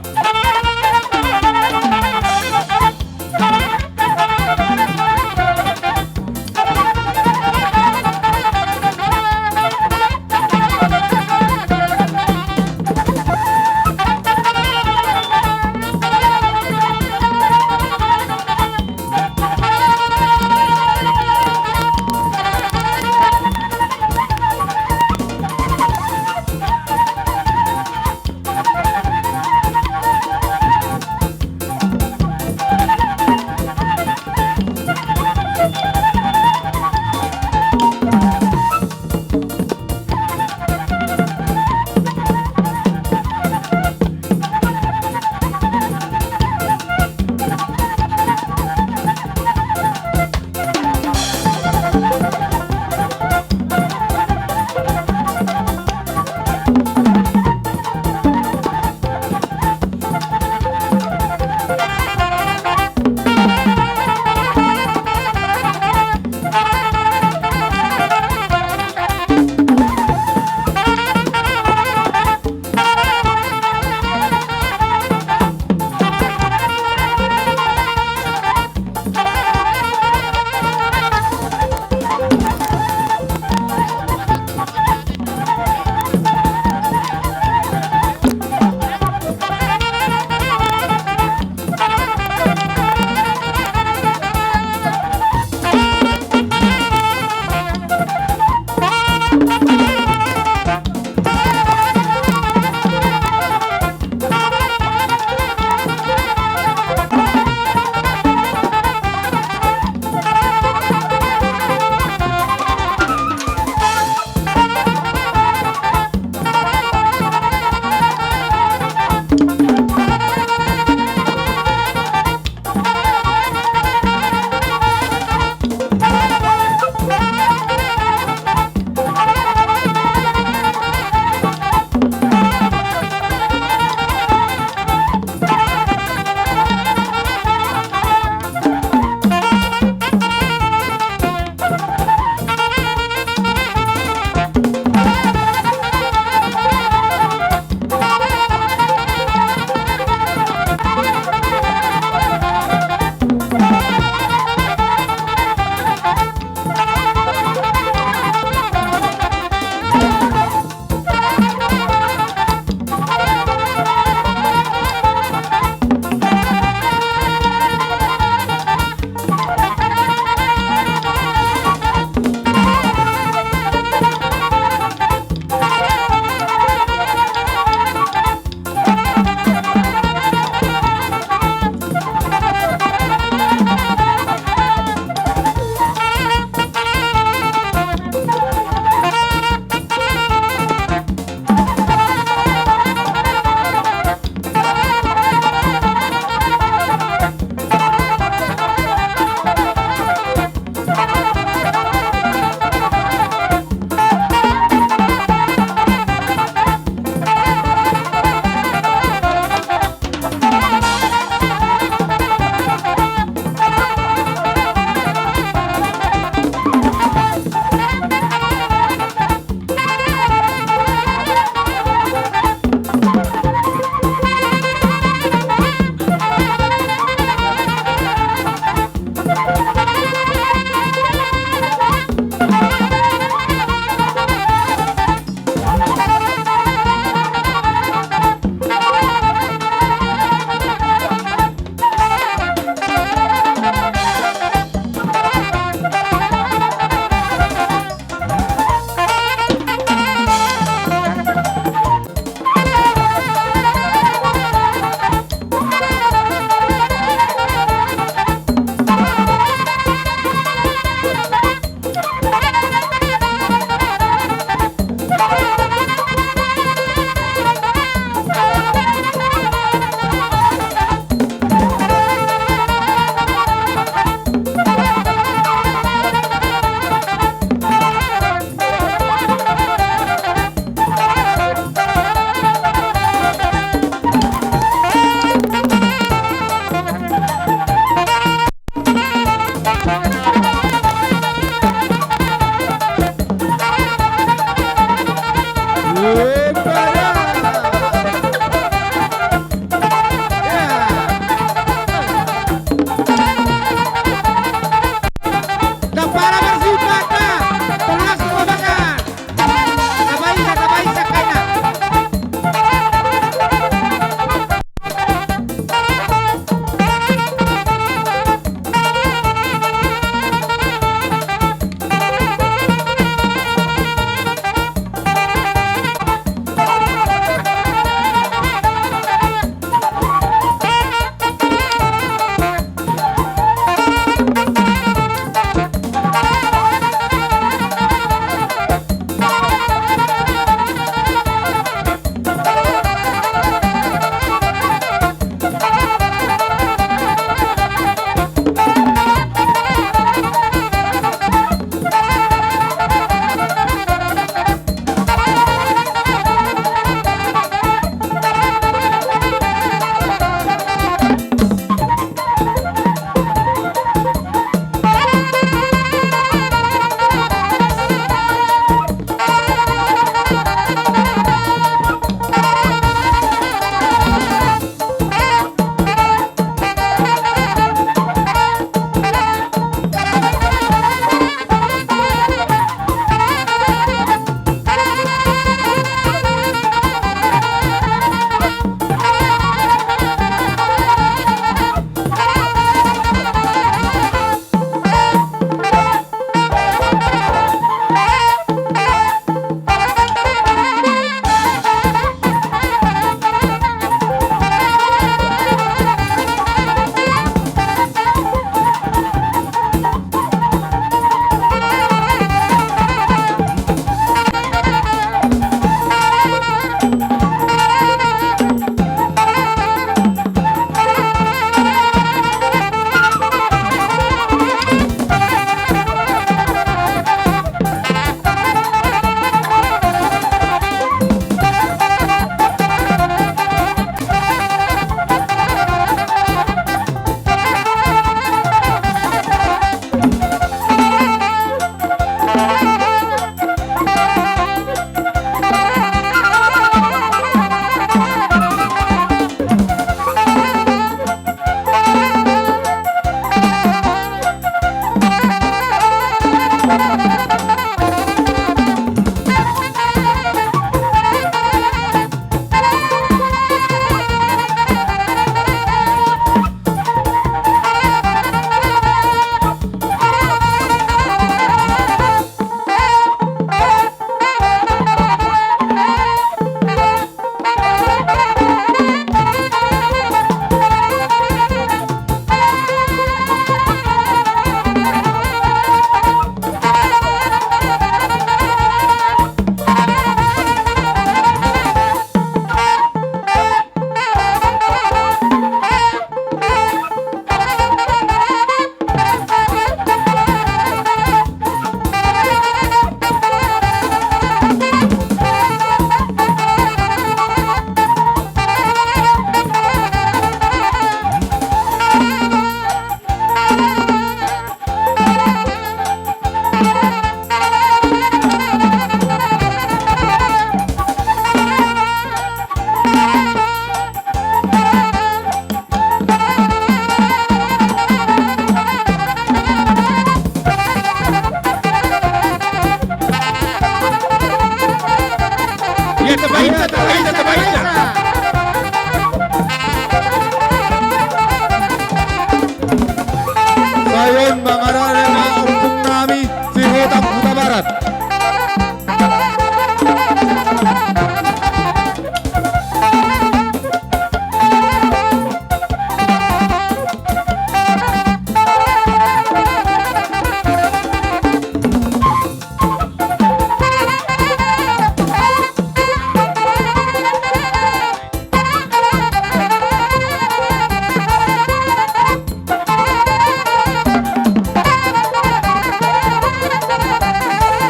Sayon mangarari mga umpong nami si Hotang Huta Barat.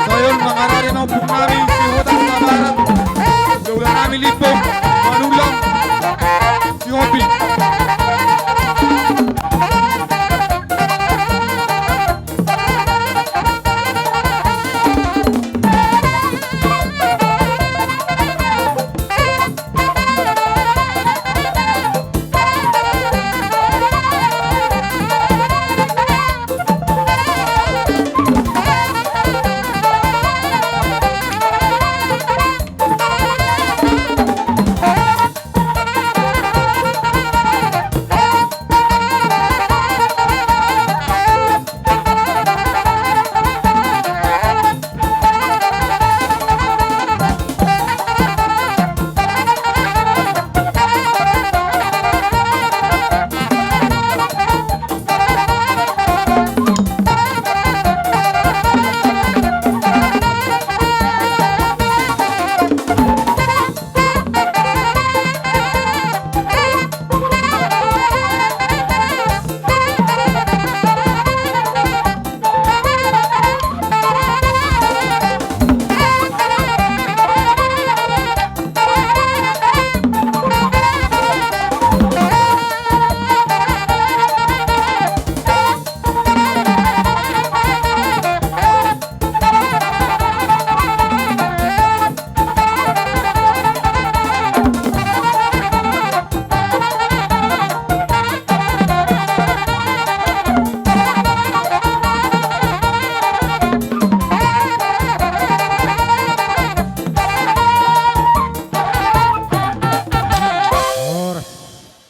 Sayon mangarari mga umpong nami si Hotang Huta Barat. Gawla nami lipong manulang si Hopi.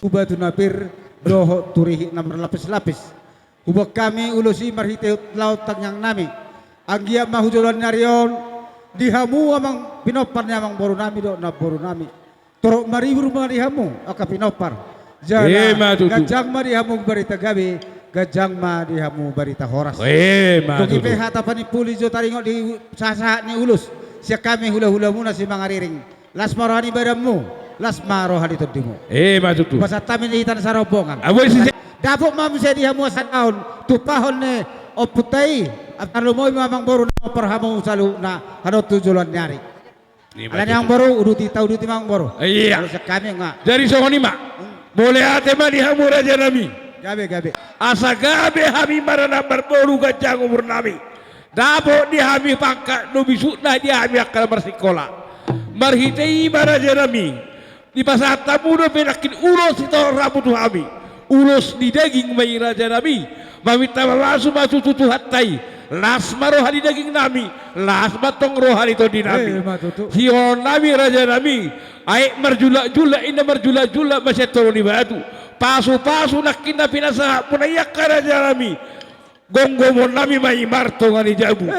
Ubah tu napir doho turihi nomor lapis-lapis. Ubah kami ulusi marhite laut tangyang nami. Anggia mahujulan narion dihamu amang pinopar amang boru nami do na boru nami. Torok maribur marihamu aka pinopar. Jana gajang marihamu barita gabi, gajang marihamu barita horas. Tuki peha tapani puli jo taringo di sasa ni ulus. Siya kami hula-hula muna si mga riring. Las marani badamu. Las maro hali todimu. Matutu. Basa tamin itan sa robongan. Aboy si Dapo mamse dihamu sa taon. Tupahon ne oputai. At alumoy mamang boru na perhamu salu na hanot tujulan nyari. Alam yang baru uduti tahu uduti mang baru. Iya. Kalau kami enggak. Dari sohoni mak. Boleh ate mah dihamu raja nami. Gabe. Asa gabe hami marana berboru gajang umur nami. Dapo dihami pangkat no bisukna dihami akal bersikola. Marhitei maraja nami. Di pasar tamu no penakin ulos itu rambut hami. Ulos di daging mai raja nami. Mamita langsung masuk tutu hatai. Las marohani daging nami. Las matong rohani to di nami. Hion nami raja nami. Aik marjula-jula ina marjula-jula masih turun di batu. Pasu-pasu nakina pinasa punayak raja nami. Gonggomon nami mai marto ngani jabu.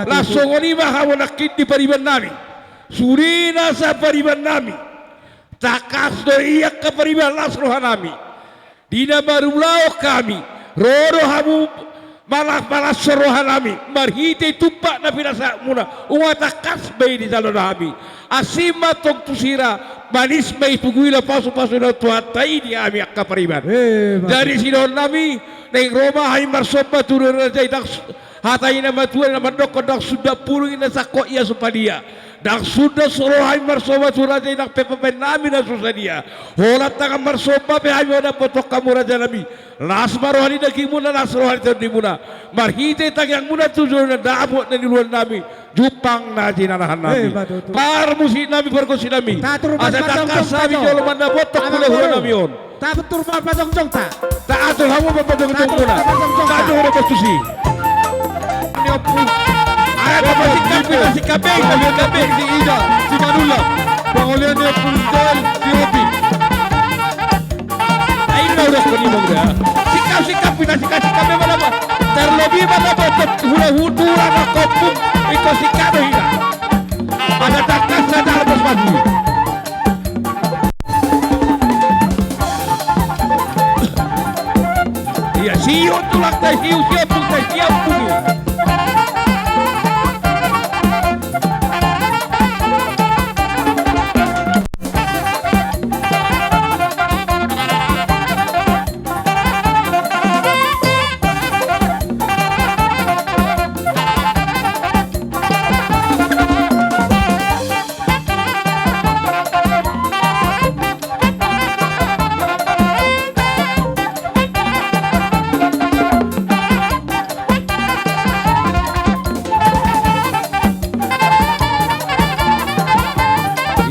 Langsung ngani mahamu nakin di pariban nami. Surina sa pariban nami. Takas do iya ke pariban las rohanami. Dina barulao kami. Roro hamu malas rohanami. Marhite tumpak na pinasa muna. Takas bay di dalam nami. Asima tong tusira. Manis bay puguila pasu-pasu na tuhatai di ami akka pariban. Dari sinon nami. Neng Roma hay marsoba turun raja idak. Hatai na matuan na mandok sudah purungin na sako iya supadia. Dak sudah suruh marsoba suraja inak pepepen nami na susadia. Holat tangan marsoba pe hay ada potok kamu raja nami. Las marohani daging muna las rohani tadi muna. Marhite tagyang muna tujuan na daabot na niluan nami. Jupang na jinanahan nami. Par musi nami berkosi nami. Asa takasabi joloman na potok mula nami on. Tak betul apa jong ta. Tak atul hamu apa jong muna. Tak atul hamu postusi. Ada si Kabeng, si Ida, si Manula, pangoliannya Puntel, si Hopi. Ayo udah kau ni mungkin. Si Kabeng mana apa? lo hutura na kopung ito si Kado hina. Ada takas na dalam babu. Iya siu tulak teh siu pun teh siu pun.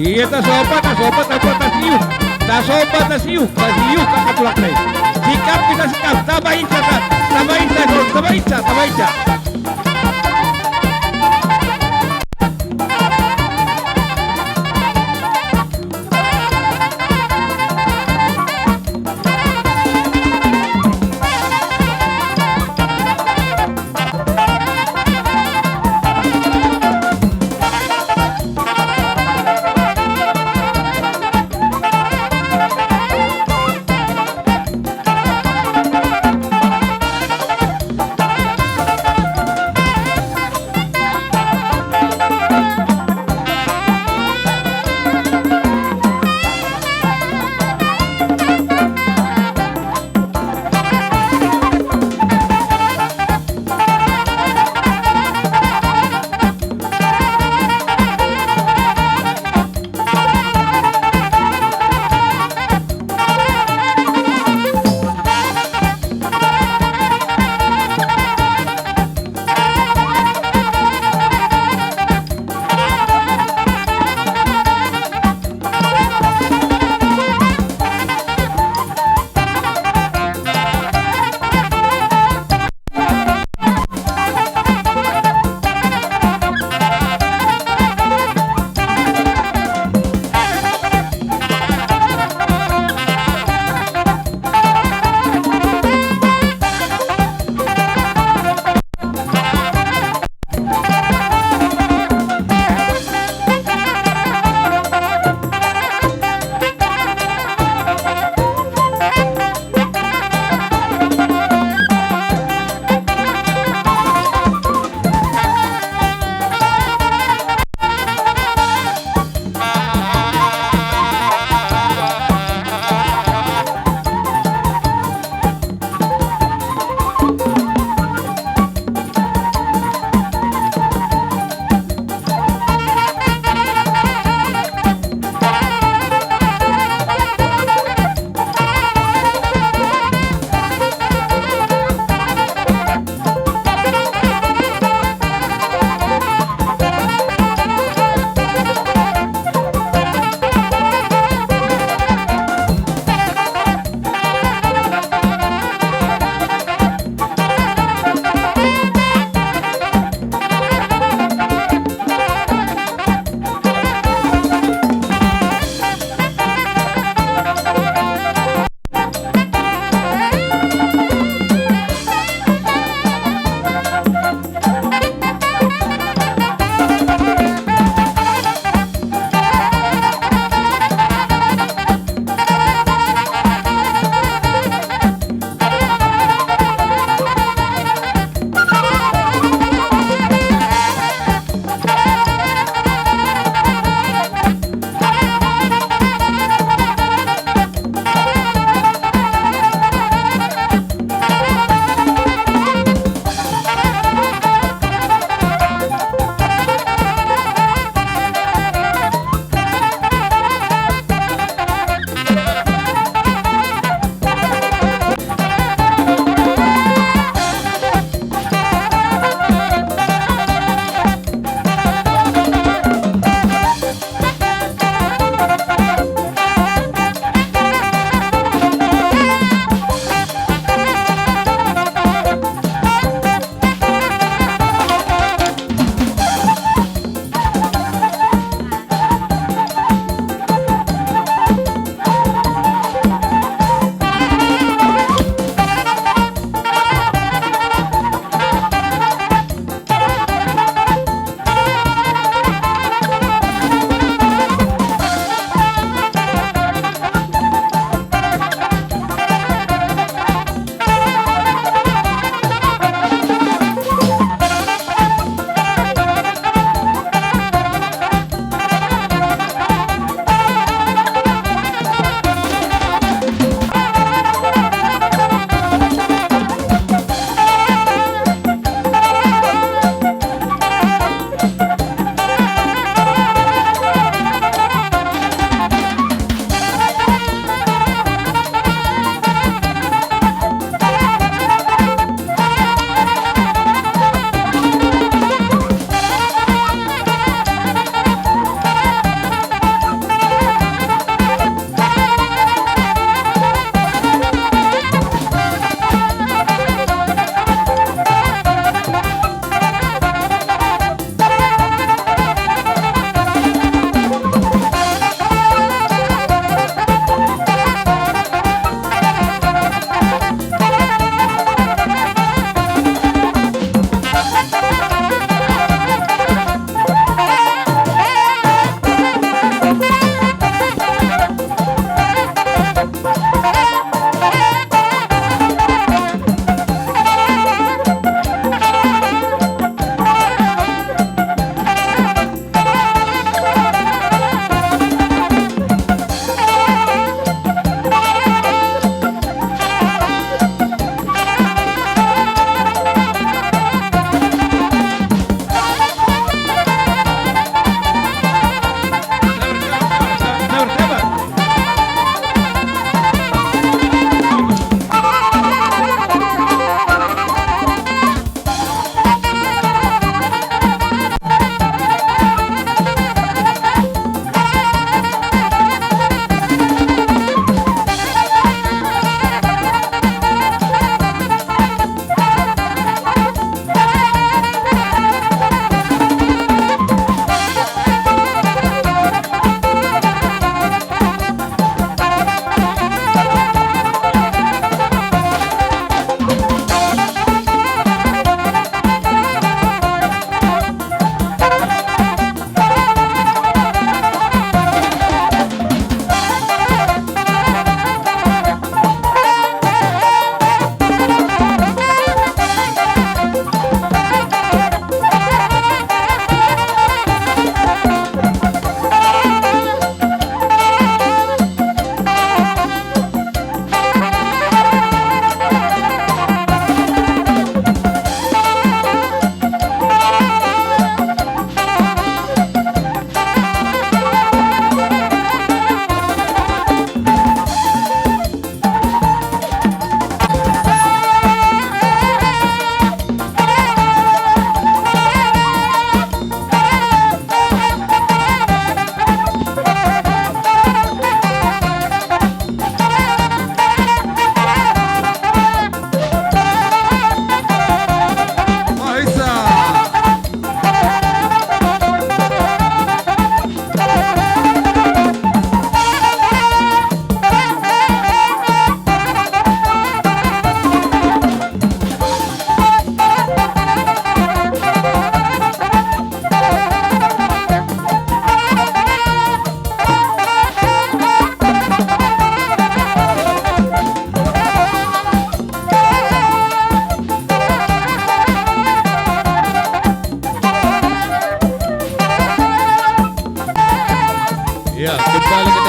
Iya ta sobat na siu kakatulak na. Sikap kita sikap, tabahin sa.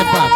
tempat.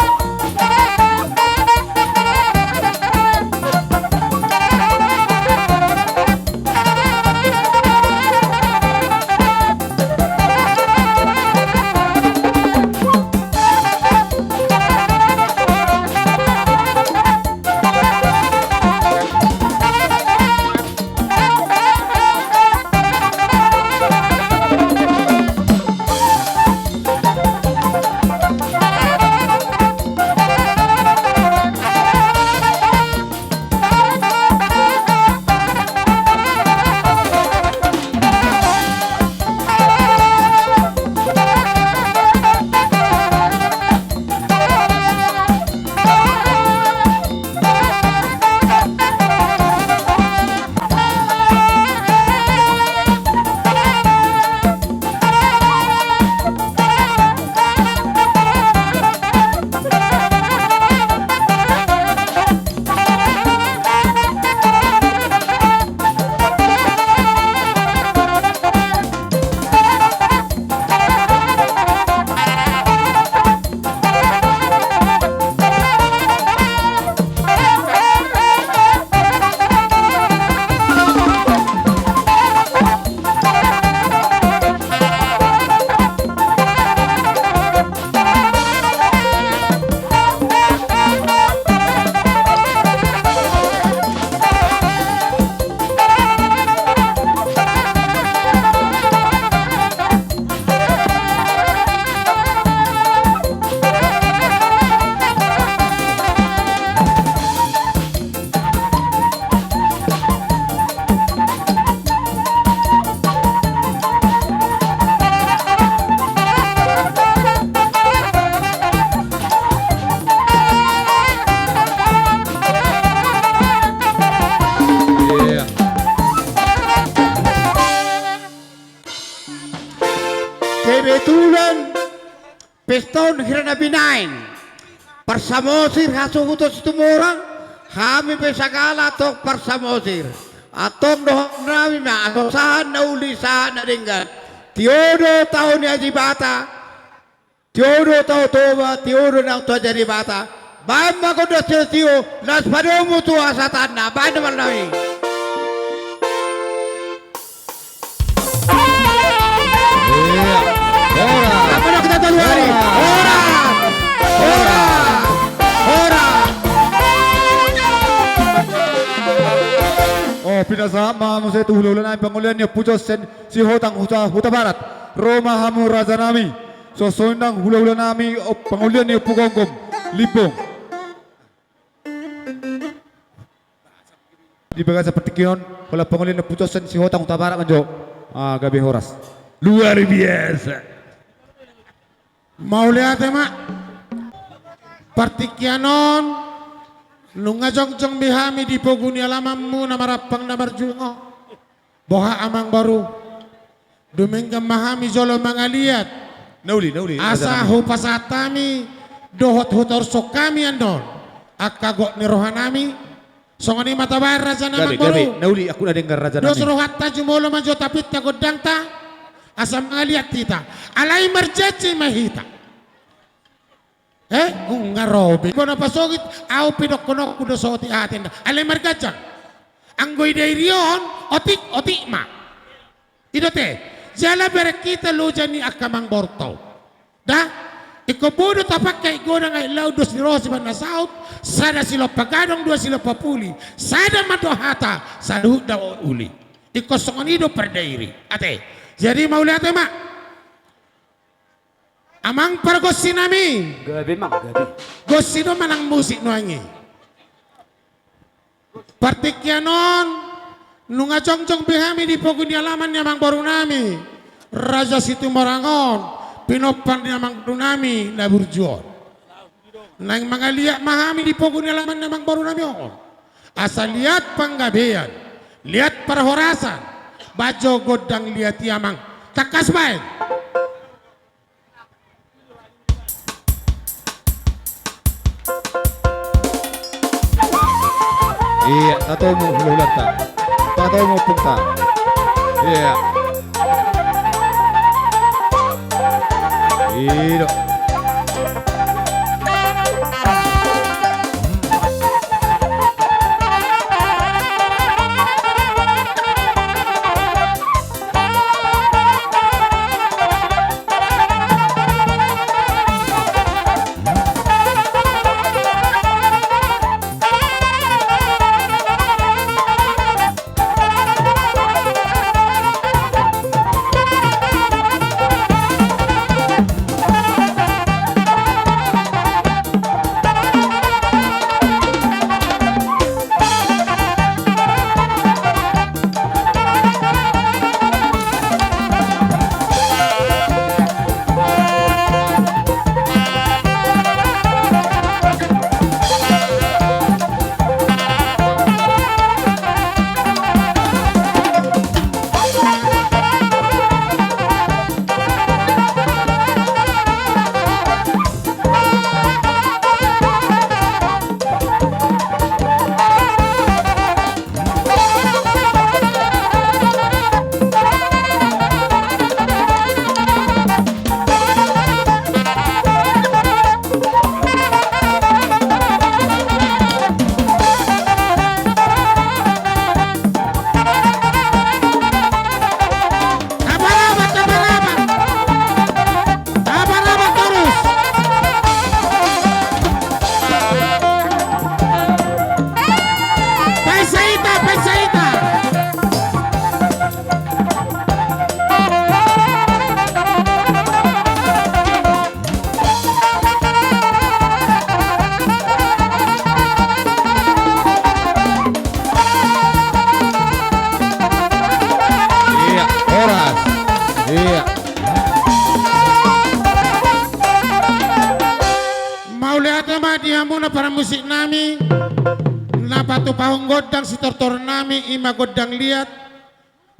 Kebetulan peston hirana binain parsamosir hasugutos tumurang kami pesagala tok parsamosir atong dohok nami ma asosahan na ulisahan na dinggan tiodo tao ni ajibata tiodo tao toba tiodo na to jadi bata bayan makodo tio nas padomu tu asatan na bayan naman nami. Apa nak kita tahu hari? Oh, pinasama mo sa tuhululan na Pangulian niya Pujos si Hotang Huta Barat. Roma hamu raja nami. So sondang hula-hula nami o Pangulian niya Pugongkom Lipong. Di bagian seperti kion, kalau Pangulian niya Pujos si Hotang Huta Barat manjo. Gabi Horas. Luar biasa. Mau lihat ya mak? Partikyanon nunga jongjong bihami di poguni alamamu na marapang na marjungo boha amang baru dumengga mahami jolo mangaliat nauli asa ho pasatami dohot hotor sok kami andon akagok ni rohanami songoni matabar raja namang baru nauli aku na dengar raja dos nami rohatta jumolo manjo tapit ta godang ta asam ngaliat tita alai marjeci mahita ngarobi kono pasogit au pidok kono kudo soti aten alai margajang anggoy dairion otik ma idote jala berekita lujani akamang borto da ikobodo tapakai gona ngai laudos ni rosi ban nasaut sada silo pagadong dua silo papuli sada madohata sadu da uli ikosongonido perdairi ate jadi mau lihat ya mak amang pargosi nami gabi gosi do manang musik nuangi partikyanon nunga jongjong bihami di poguni alaman nyamang baru nami raja situ morangon pinopan nyamang dunami na burjuon nang mga liat mahami di poguni alaman nyamang baru nami on asal lihat panggabean lihat perhorasan bajo godang lihat yamang takas baik. Iya, tato mo hululat ta. Tato mo punta. Iya. Iyo. na para musik nami napatu pahong godang si tortor nami ima godang liat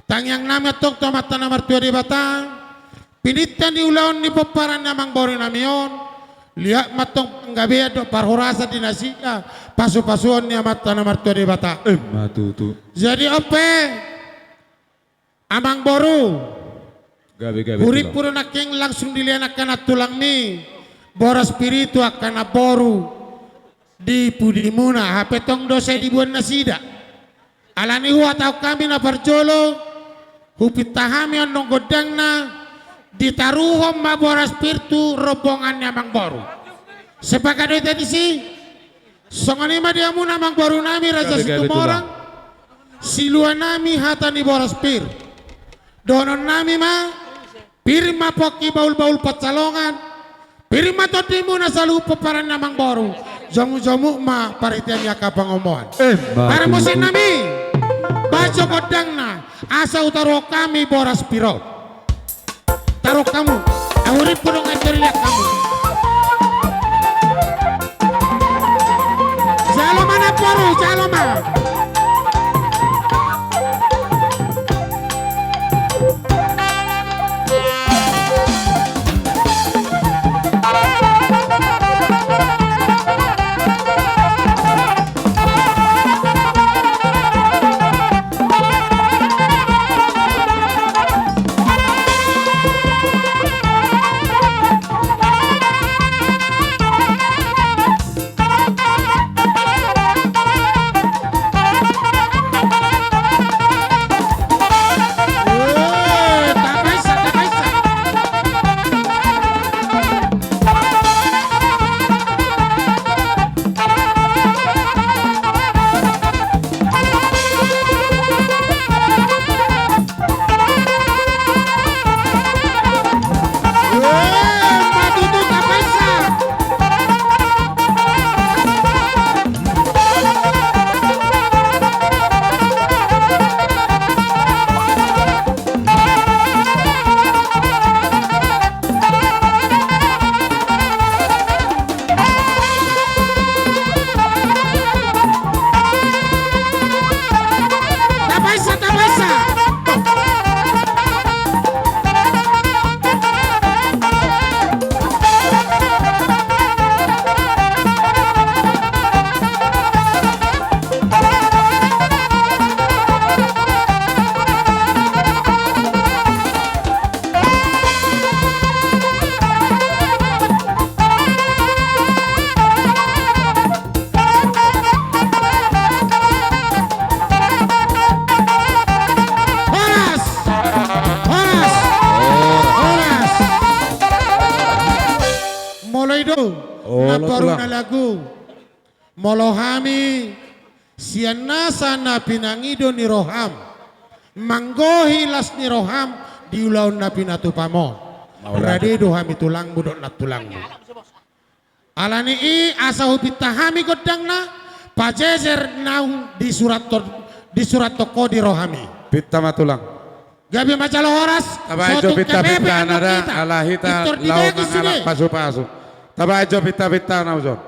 tangyang nami atok tomat na martua di batang pinitan di ulaon ni peparan namang bori nami on lihat matong gabe do parhorasa di nasika pasu-pasuan ni mata na martua di batang Matutu. jadi ope amang boru Gabi-gabi. urip puro naking langsung dilihat akan tulang mi bora spiritu akan boru di pudimuna hape tong dosa dibuat nasida alani huwa tau kami na parjolo hupitahami onong godang na ditaruhom ma bora spiritu robongan amang boru sepakat itu tadi si songanima dia muna amang boru nami raja situ morang siluan nami hatani bora spir donon nami ma pirma poki baul-baul pacalongan pirma todimu na salu peparan namang boru jomu-jomu ma paritianya kapang omongan para musim nami bajo godang na asa utaro kami boras piro taruh kamu awuri puno ngajarilah kamu jalo mana boru jalo mana Molohami sianasa na pinangido ni Roham manggohi las ni Roham diulaw na pinatupamo radi dohami tulang budok na tulang alani i asa hupitahami godang na pajejer naung di surat toko di Rohami Pitta matulang. gabi macalo horas Tabajo pitta nada alahita laungan anak pasu-pasu. Tabajo pitta naujon.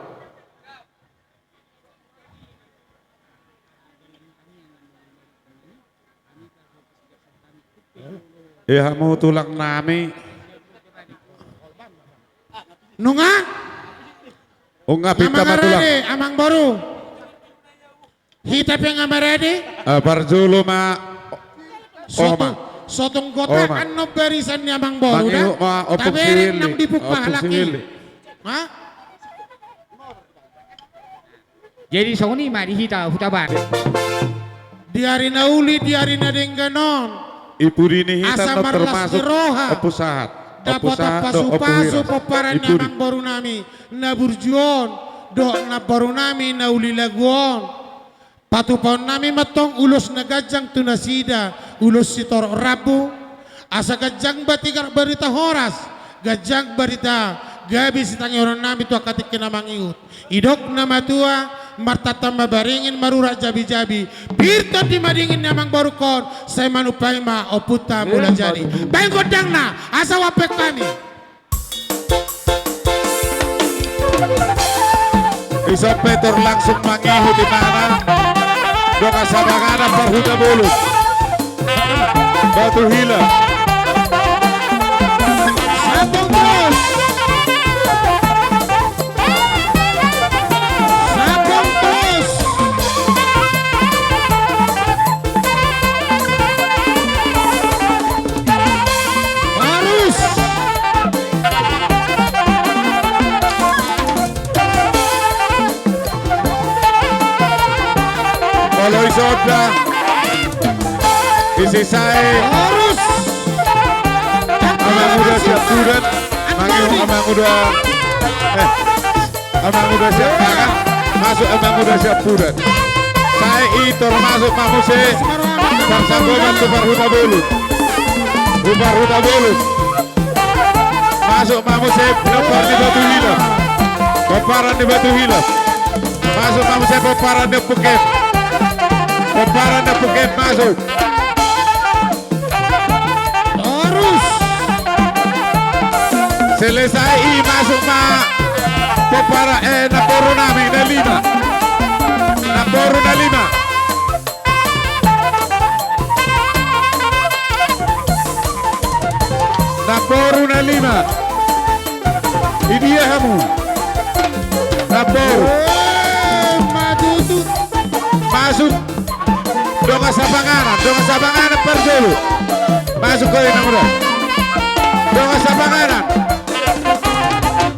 Hamu tulang nami. Nunga? Unga pitta matulang. Amang baru. Hitap yang amarade? Parjulu ma. Sotong kota kan no barisan ni amang baru dah. Tapi nang dipukah laki. Hah? Jadi soni mari hita hutaban. Diari nauli diari nadengganon. Ipurini hitam termasuk opusahat. Dapat pasu-pasu peparan namang baru nami na burjuon do na baru nami na uli laguon patupaon nami matong ulos na gajang tunasida ulos sitor rabu asa gajang batikar barita horas gajang barita gabi sitangyoron nami tu akatik kinamang iut idok na matua martata mabaringin marura jabi-jabi birto di madingin namang baru kon saya manupay ma oputa mula jadi baik godang na asa wapek kami Isop Peter langsung mengihut di mana Doka Sabangana Parhuta Bulut Batu Hila Sambung terus Sambung terus Harus Kalau Isopda Isisai harus Amang udah siap budat Amang udah siap tangan Masuk Amang udah siap budat Saya Itor masuk Mamuse Bersanggoman ke Parhuta Bulut Parhuta Bulut Masuk Mamuse Lepar di Batu Hilaf Peparan di Batu Hilaf Masuk Mamuse peparan di Phuket Peparan di Phuket masuk harus selesai masuk Popara Naporu Nami na 5 Naporu na 5 Naporu na 5 ini ya kamu Naporu masuk Donga Sabanganan Parjolo masuk ke Inang Muda Donga Sabanganan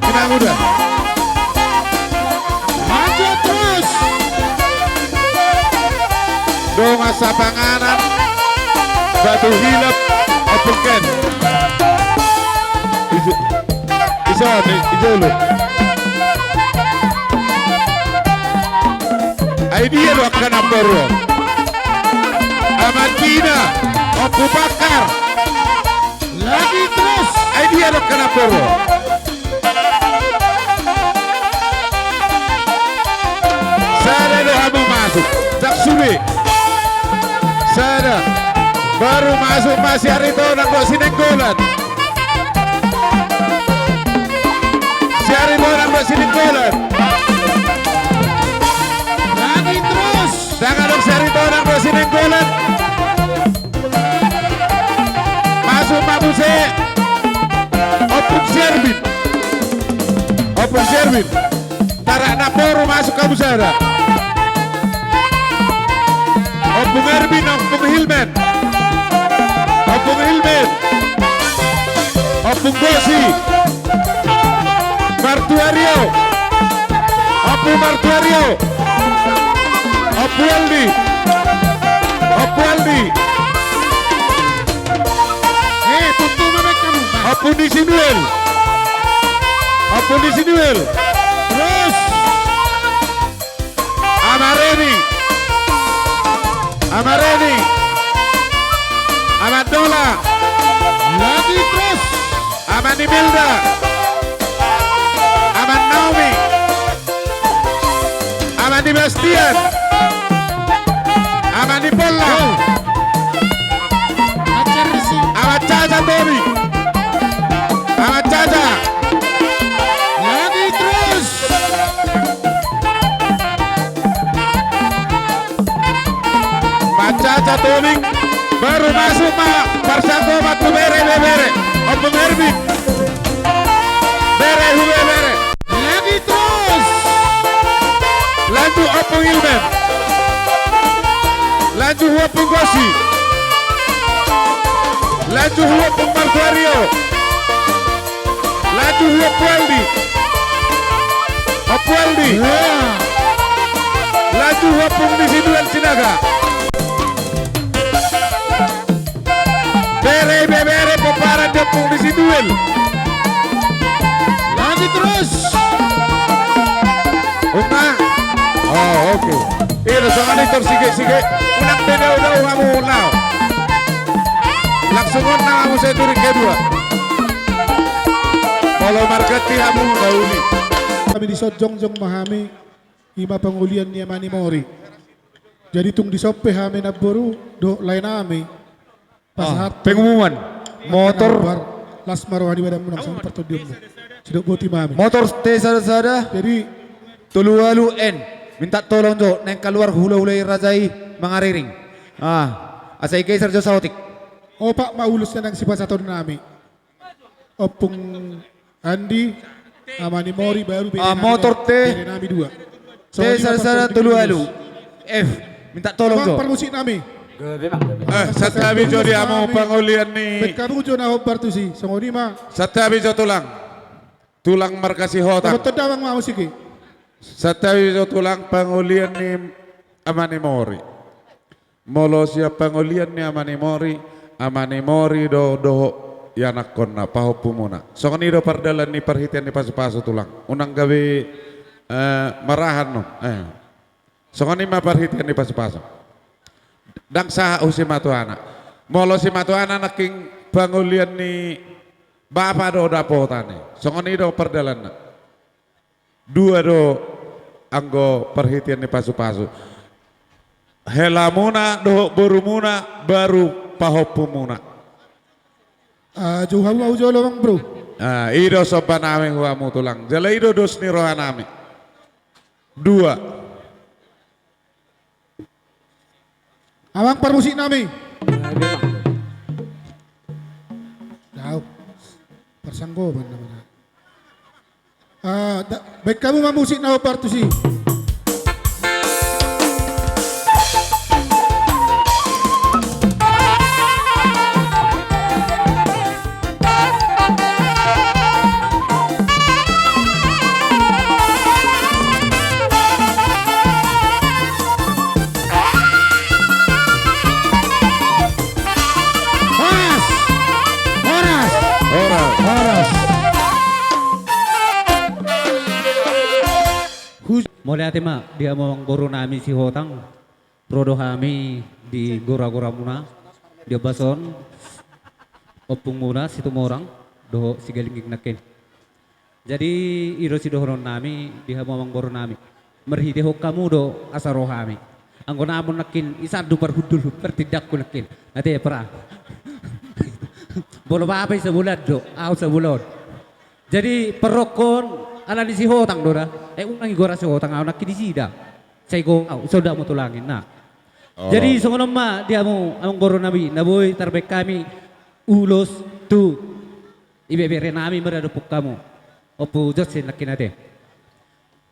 Inang Muda maju terus Donga Sabanganan Batu Hilap Opuken Ijolo idea lo akan Namporo Amadina Abu Bakar lagi terus idea lo akan Namporo Sada lo kamu masuk Taksuri Sada baru masuk masih Arito nangkok Sinenggolan si Arito nangkok Sinenggolan lagi terus jangan dong si Arito nangkok Sinenggolan masuk Mabuse Opung Serbin Tarak Naporu masuk ke Busara Opung Erbin Opung Hilmen Opung Gosi Martuario Opung Martuario Opung Aldi Opung di Sinuel terus Amareni Amadola lagi terus Amani Milda Aman Naomi Amani Bastian Amani Polla Amat Caca Tobi Amat Caca lagi terus Caca Tobi baru masuk Parsako Matu Bere Opung Erbin Bere lagi terus lanjut Opung Ilmen lanjut Opung Gosi lanjut Opung Martuario lanjut Opung Aldi lanjut Opung di Siduel Sinaga Bere peparan Opung di Siduel lagi terus oke ini sangat editor sige unak beda udah kamu now langsung on kamu saya turun kedua kalau marketing kamu dauni kami di Jongjong Mahami ima pengulian ni Mani Mori jadi tung di sope hame naboru do lain ame pengumuman motor las marwani pada menang sama pertodium sudah boti mami motor stay sada jadi Tulualu N. Minta tolong jo neng keluar hula-hulai rajai mangariring. Asai kaisar jo sautik. Opak maulus na ng sipasatod nami. Opung Andi, Amani Mori baru motor teh. nami dua. Teh sara tulualu. F. Minta tolong jo. Permusik nami. Satabi jo dia mau pangulian ni. Kamu jo na hobar tu si, songoni ma. Satabi jo tulang markasi hotak. Kamu tedawang ma musiki. Satabi jo tulang pangulian ni Amani Mori. Molo siap pangulian ni Amani Mori do yanak konna paho pumuna. Songoni do pardalan ni perhitian ni pasu-pasu tulang. Unang gawe marahan no. Songoni ma perhitian ni pasu-pasu. Dang sah si matuana. Molo si matuana naking pangulian ni bapa do dapotane. Songoni do perdalan. Dua do anggo perhitian ni pasu-pasu. Helamuna do borumuna baru pahopumuna. Jauh hau jolo bang bro. Ido sopan nami huamu tulang. Jala ido dos ni rohanami. Dua. Awang permusik nami. Jauh. Persanggo benar-benar. Baik kamu mamusik na hobar tu si. Mulai ati ma dia mau guru nami si hotang prodo kami di gora-gora muna dia bason opung muna situ morang do sigaling nakin. Jadi iro si dohron nami dia mau guru nami merhide hok kamu do asaro kami. Anggona amon nakin isadu perhudul pertidak ku nakin. Nanti pra. Bolo apa sebulan do, sebulan. Jadi perokon ala di si hotang dora, unang igora si hotang nak kini sida, saya go, sudah mau tulangin nak. Jadi songonom ma dia mau among goro nabi, naboy tarbek kami ulos tu, ibe bere nami meradupuk kamu, opu jotsin nak kinate.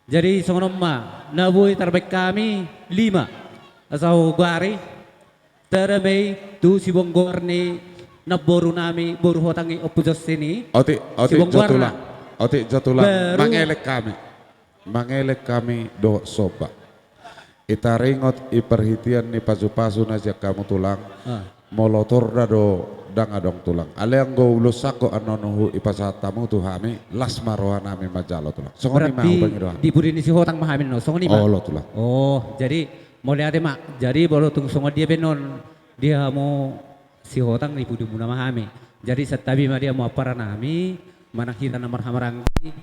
Jadi songonom ma naboy tarbek kami 5, asal guari, teramai tu si bonggor ni naboru nami boru hotangi opu jotsini. Oti jotulang. Otik jatulah mangelek kami do soba. Ita ringot iperhitian ni pasu-pasu najak kamu tulang. Molotor do dang adong tulang. Ale ang go lusako anonuhu ipasatamu tu hami las maroha nami majalo tulang. Songoni mau bangiroha. Di budi ni si hotang mahamin no songoni ma. Oh tulang. Oh jadi mulai ade mak. Jadi bolo tung songo dia benon dia mau si hotang ni budi muna mahami. Jadi setabi ma dia mau para nami. Mana kita nomor hamaranggi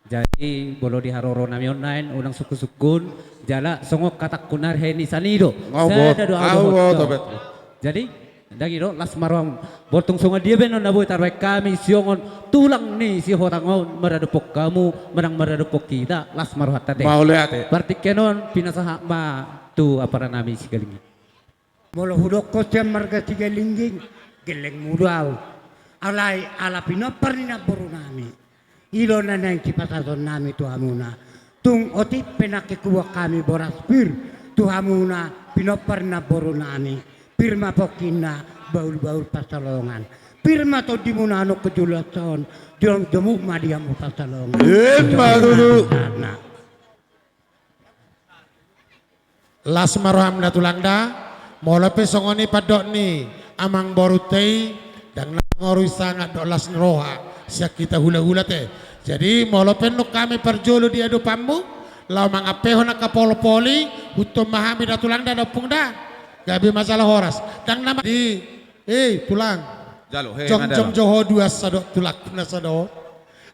jadi bolo di haroro nami online unang suku-sukun jala songok katak kunar heni sanido jadi dagiro las marwang bortung songo dia benon naboy tarwek kami siongon tulang nih si hotangon meradupok kamu menang meradupok kita las marwat tade mau lihat berarti kenon pinasaha ma tu apa nami si galingi bolo hudok kosem marga si galingging geleng mudau alai ala pinopar ni na boru nami ilo na nang kipasason nami tuhamuna tung oti penakikuwa kami boras pir tuhamuna pinopar na boru nami pirma pokina baul-baul pasalongan pirma to di munano kejulason jom madiamu pasalongan dulu las marham na tulangda mola pesongoni padok ni amang borutei dan ngorui sangat dolas roha siak kita hula-hula teh. Jadi molopen nuk kami perjolo di adu pammu lau mangapeho nak kapolo-poli hutum mahami da tulang da dopung da gabi masalah horas dan nama di tulang jalo jong joho dua sadok tulak na sadok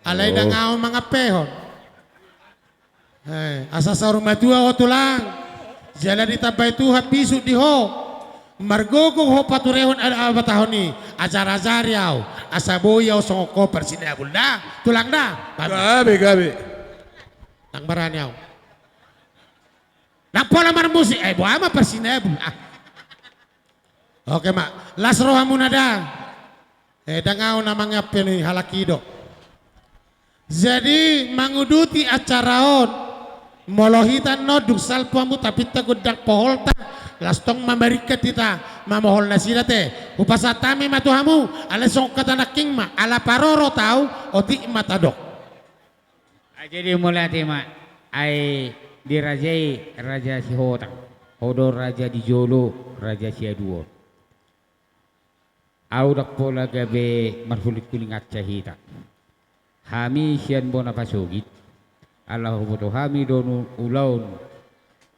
alai da ngao mangapeho asa sa rumah tua ho tulang jala ditabay tu hapisu di ho margogong ho paturehon ada apa tahun ni ajar-ajar yau asaboyaw songko persina bulda tulang da gabi tang baran yau Napola mar musik buah ama persinebu. Oke mak, las roha munada. Dangau namanya peni halakido. Jadi menguduti acaraon molohitan noduk salpuamu tapi tegudak poholta lastong memberikan kita mamohol nasida teh upasatami matuhamu ala songkata naking ma ala paroro tau oti matadok. Jadi mulai tema ai dirajai raja Sihotang, hodor raja di Jolo, raja Siaduo. Audak pola gabe marhulit kulingat cahita. Hami sian bona pasogit. Allah butuh hami donu ulaun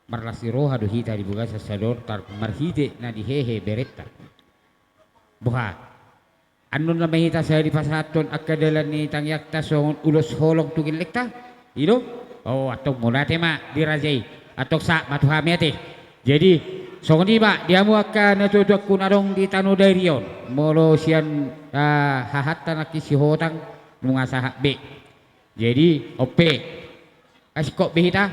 marlasi roha do hita dibuka sasador tar marhide na dihehe beretta. Buha. Anu na mahita saya di pasaton akadalan ni tangyak tasong ulos holong tugin lekta. Ilo? Oh, atau mula tema dirajai atau sa matuhami ate. Jadi songoni ba dia mu akan natudok kunarong di tanu darion. Molo sian hahatta nak si hotang nungasa be. Jadi ope asikok behita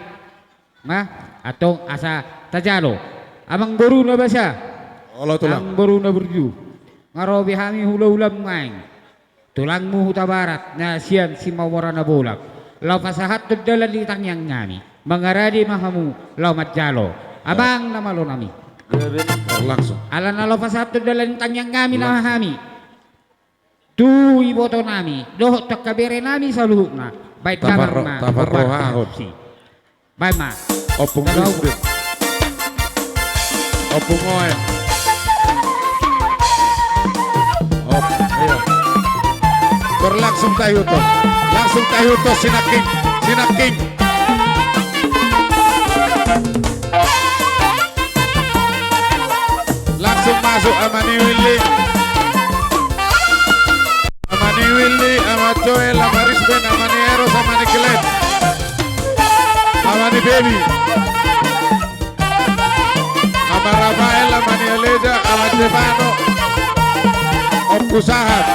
ma atau asa tajalo. Amang boru na basa. Allah tulang. Ang boru na berju. Ngarobi hami hula-hulam ngaing. Tulangmu huta barat na sian si mawara na bolak. Lau pasahat dalan di tangyang ngami mengaradi mahamu lau matjalo abang nama lo nami langsung ala na lau pasahat dalan di tangyang ngami na hami tu iboto nami doh takabere nami saluhuk na baik kamar na tafarrohahon baik ma opung bisbis opung oe ayo berlangsung tayo to. Langsung tayo to sinaking. Langsung masuk Amani Willy, Ama Joel, Ama Rizben, Amani Eros, Amani Glenn, Amani Baby, Ama Rafael, Amani Eleja, Ama Stefano, Opku Sahat.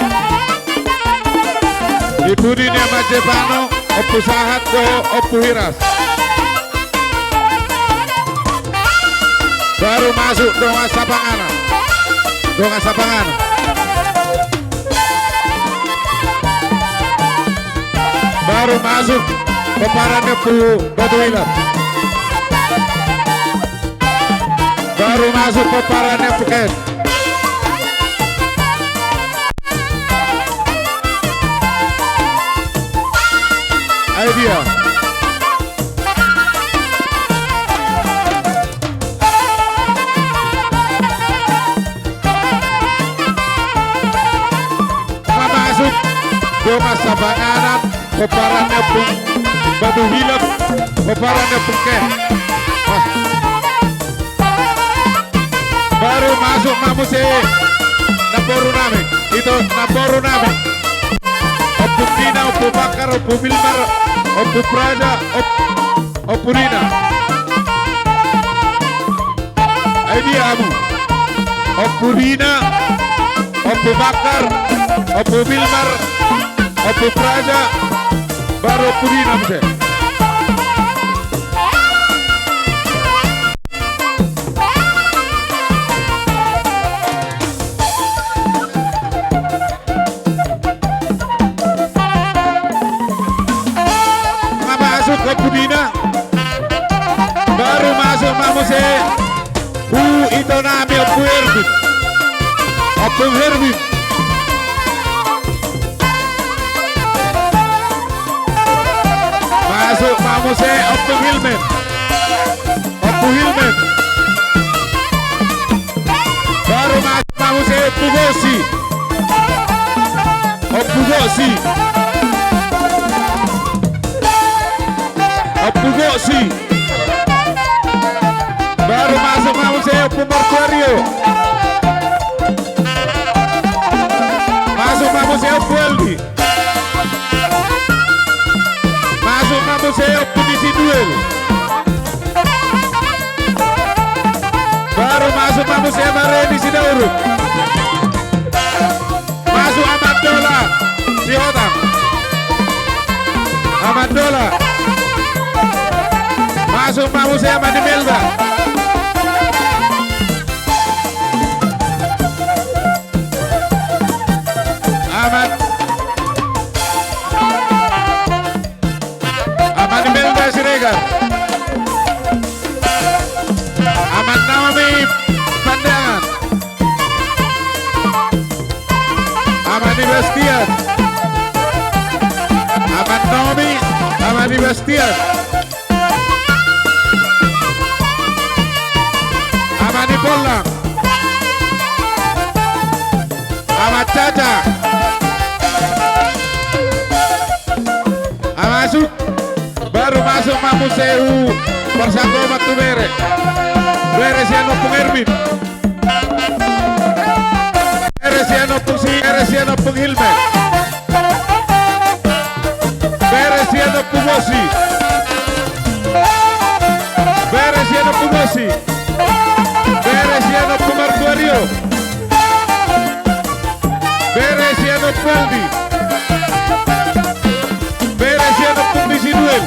Ibu Dini sama Jepano, Oppu Sahat do Oppu Hiras. Baru masuk Donga Sapangana. Baru masuk peparannya Oppu Batu Hilat. Baru masuk peparannya Phuket. Ayo dia. Masuk Donga Sabanganan, peparannya Pung Batu Hilap, peparannya Phuket. Baru masuk Mamuse Naporu Nami. Itu Naporu Nami. Oppu Dina, Oppu Bakar, Oppu Milmar, Oppu Praja, Oppu Dina. Ayo dia Abu. Oppu Dina, Oppu Bakar, Oppu Milmar, Oppu Praja, baru Oppu Dina bisa. Oppu Dina baru masuk Mamuse itu nami Oppu Herbin masuk Mamuse Oppu Hilmen baru masuk Mamuse Oppu Gosi baru masuk Mamuse Oppu Mercurio masuk Mamuse Oppu Eldi masuk Mamuse Oppu Disi Duel baru masuk Mamuse Mare Disi Dauruk masuk Ahmad Dola Sihotang Ahmad Dola masuk mamu saya mandi Melba. Amat. Amat di Melba Siregar. Amat Naomi Pandangan. Amat di Bastian. Amat Naomi. Amat di Bastian. Amat di Polang. Amat Caca. Masuk. Baru masuk Mamu Sehu. Persangko Matu Bere. Bere Siano Pung Erwin. Bere Siano Pung Si. Bere Siano Pung Hilme. Bere Siano Pung Mosi. Bere Siano Pung Mosi. Bere Siano Pung Marguario. Bere Siano Pung Aldi. Bere Siano Pung Disiduel.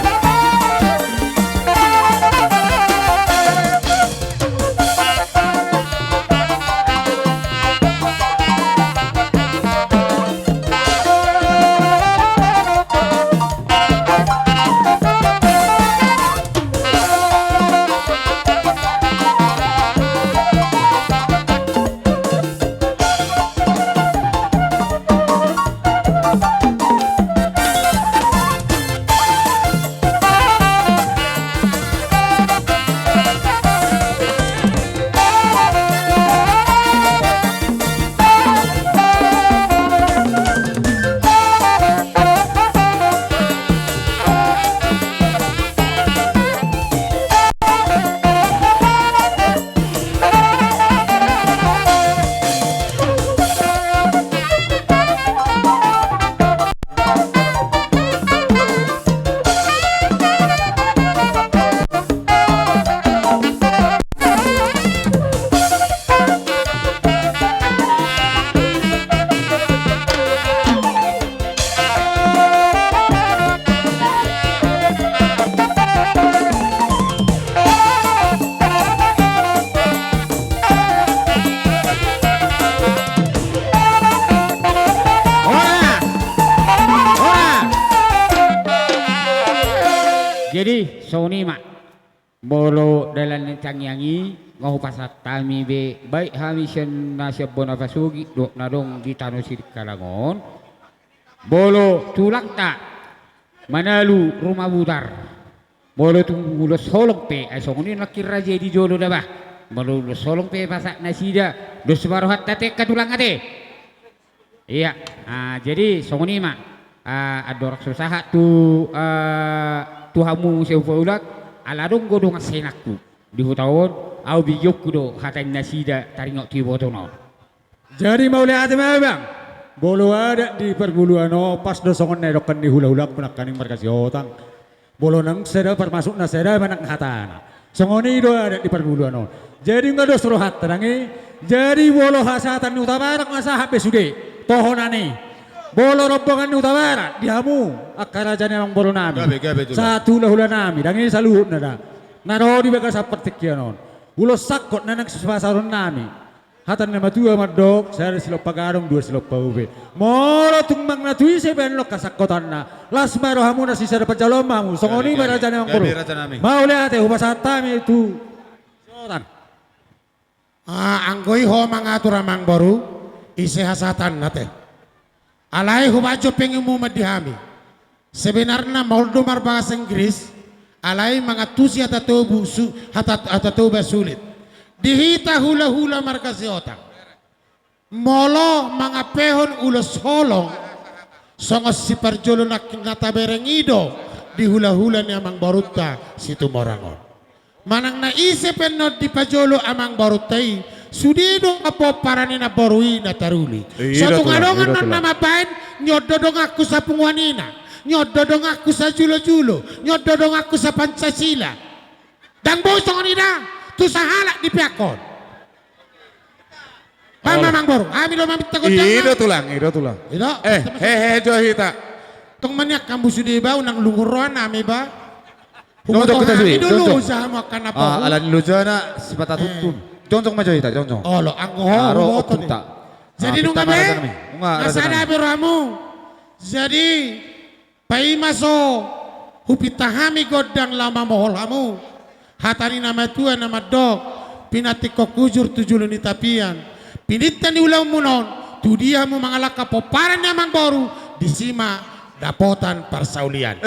Jadi Sony mak bolo dalam nencang yangi ngau pasat tami be baik hamisan nasib bona pasugi dok nadong di tanah sirik kalangon bolo tulak tak manalu rumah butar bolo tunggu lo solong pe Sony nakir raja di jolo dah bah bolo lo solong pe pasak nasida dos barohat tate katulang ate iya jadi Sony mak adorak susah Tuhamu seufulat aladong godong senakku di hutawon au biyok kudo hatain nasida taringok tibotono. Jadi mau lihat bang, bolo ada di perguluan pas dosongan nerokan di hula-hula penakaning markasi hotang. Bolo nang seda permasuk na seda manak hatana. Songoni do ada di perguluan Jadi nggak dos rohat tanangi. Jadi bolo hasatan utabarak masa habis sude tohonane. Bolo rombongan utara dihamu akara jane mang bolo nami satu lahula nami dangi saluhut nada naro di bagas seperti kianon ulo sakot nanak sepasaron nami hatan nama tua madok saya silop pagarong dua silop paube moro tumbang na tui seben lo kasakotan na las maro hamu na sisa dapat jalom mamu songoni bara jane mang bolo mau lihat hubasatami itu sotan Anggoi ho mangatur amang boru isi hasatan nate alai hubajo pengen mu madihami sebenarnya Moldomar bahasa Inggris alai mangatusi atau basulit dihita hula-hula markasi otak molo mangapehon ulos holong songos si parjolo nata berengido di hula-hula ni amang baruta situ morangon manang na isipen no di pajolo amang barutai sudido apo parani na borui na taruli. Satu ngadongan nang nama bain nyododong aku sa pungwanina, nyododong aku sa julo-julo, nyododong aku sa Pancasila. Dan bosong nina tu sahalak di piakon. Mamang boru, ami lo mamit takut jangan. Ido tulang. Johita. Tong manyak kamu sudi bau nang lunguruan ami ba. Contoh kita sih, dulu contoh. usaha makan apa? Alan lu jana sifat tutun. Contoh macam itu, contoh. Oh lo anggo Aro boto okun nih. tak. Jadi nunga be, asada beramu. Jadi pai maso hupitahami godang lama mohol hamu. Hatani nama tua nama dog. Pinati kokujur tujulun tapian. Pinitan di ulang munon. Tu dia mu mangalaka poparan namang baru disima dapotan persaulian.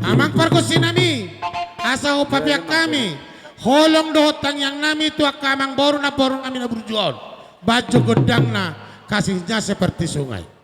Amang parkosinami. Asa upapiak kami. Holong dohotang yang nami tu akamang baru na borong kami na berjual. Baju godang na kasihnya seperti sungai.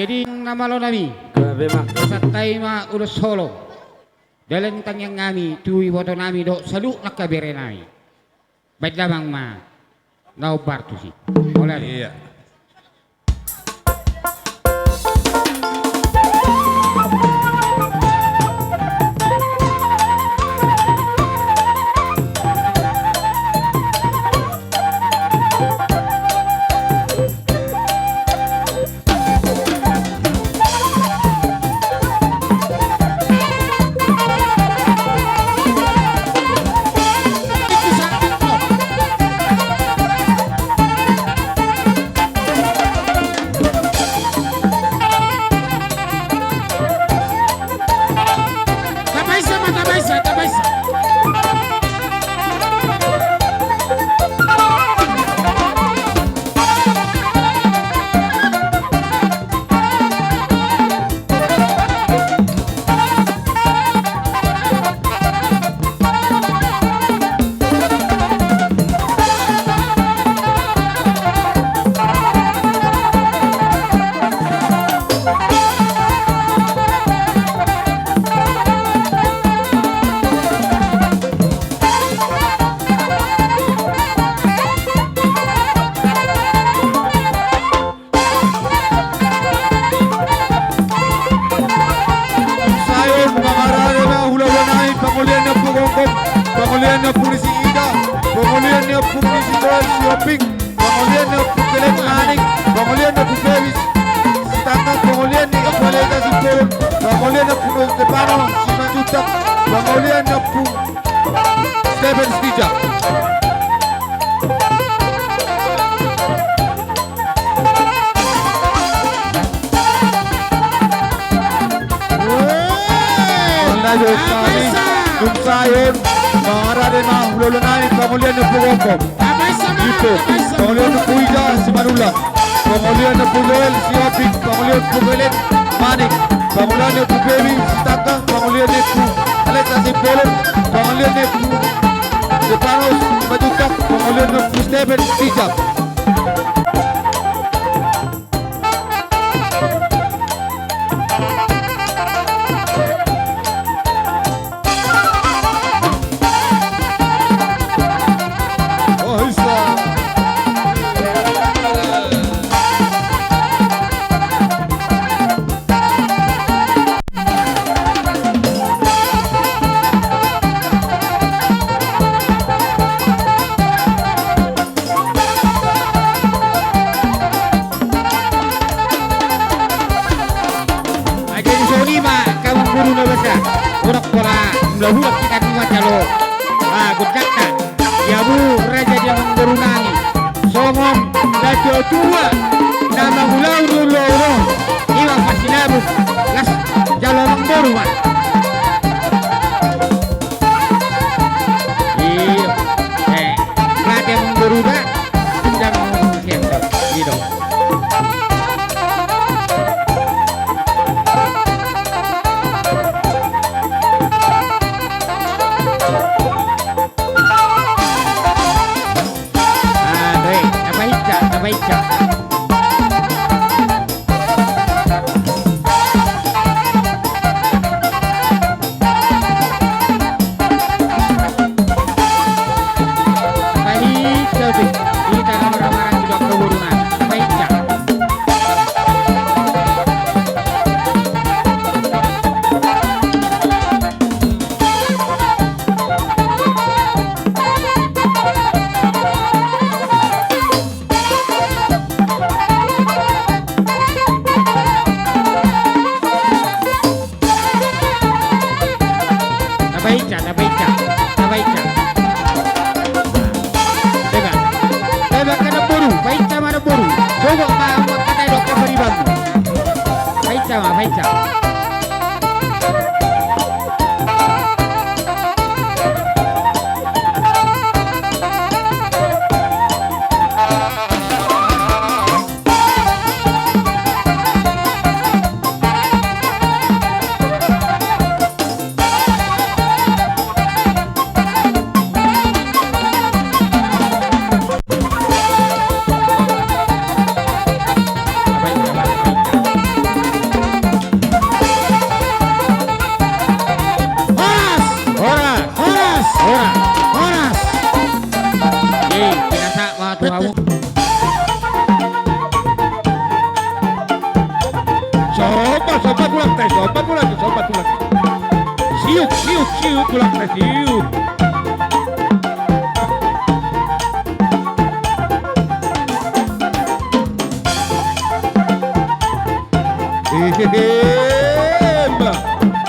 jadi nama lo nami. Satay ma ulo solo. Dalam tanyang nami tuwi foto nami do saluk nakabere nami. Baik lamang ma. Nau bartu sih. Oleh. Iya. Pangulian na po ni si Ida, pangulian na po ni si Joel Shopping, pangulian na po Kelek Aning, pangulian na po Bevis, si Tatang, pangulian ni Apaleta si Paul, pangulian na po ni Stefano, si Manjutak, pangulian na po Stephen Stija. Lanjut kami, Dumsayon, Mangara de Mang, Lolonani, pangulian na po Wongkong, Ipo, pangulian na po Ida, si Manula, pangulian na po Joel, si Opik, pangulian po Kelek Manik, pangulian na po Baby, si Tatang, pangulian na po Alexa si Polon, pangulian na po Stefano, si Manjutak, pangulian na po Stephen Stija. Hulak kita kiwa calo gudakta yabu raja dia menggerunangi somom dajo tua nama hulau dulu iwa pasinabu las jalo menggeruman iya raja menggeruda sedang mengkendok gitu. siuk siuk siuk pulang na siuk.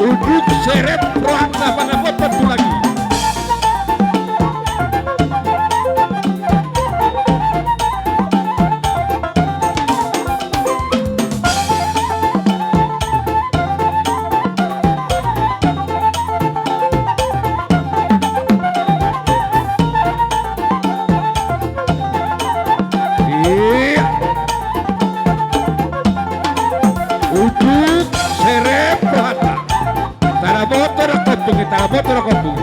Uduk seret rohan sa panapot patu lagi. Uduk seret rohan. Taraboto na kopung.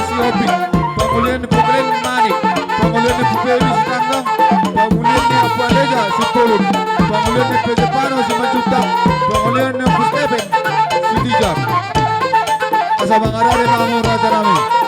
si Opi, pangulian ni Puklen Manik, pangulian ni Pupeli si Tanggang, pangulian ni Apu Aleja si Tulun, pangulian ni Pejepano si Majutak, pangulian ni Apu Steven si Tijar. Asa mangarare mga raja namin.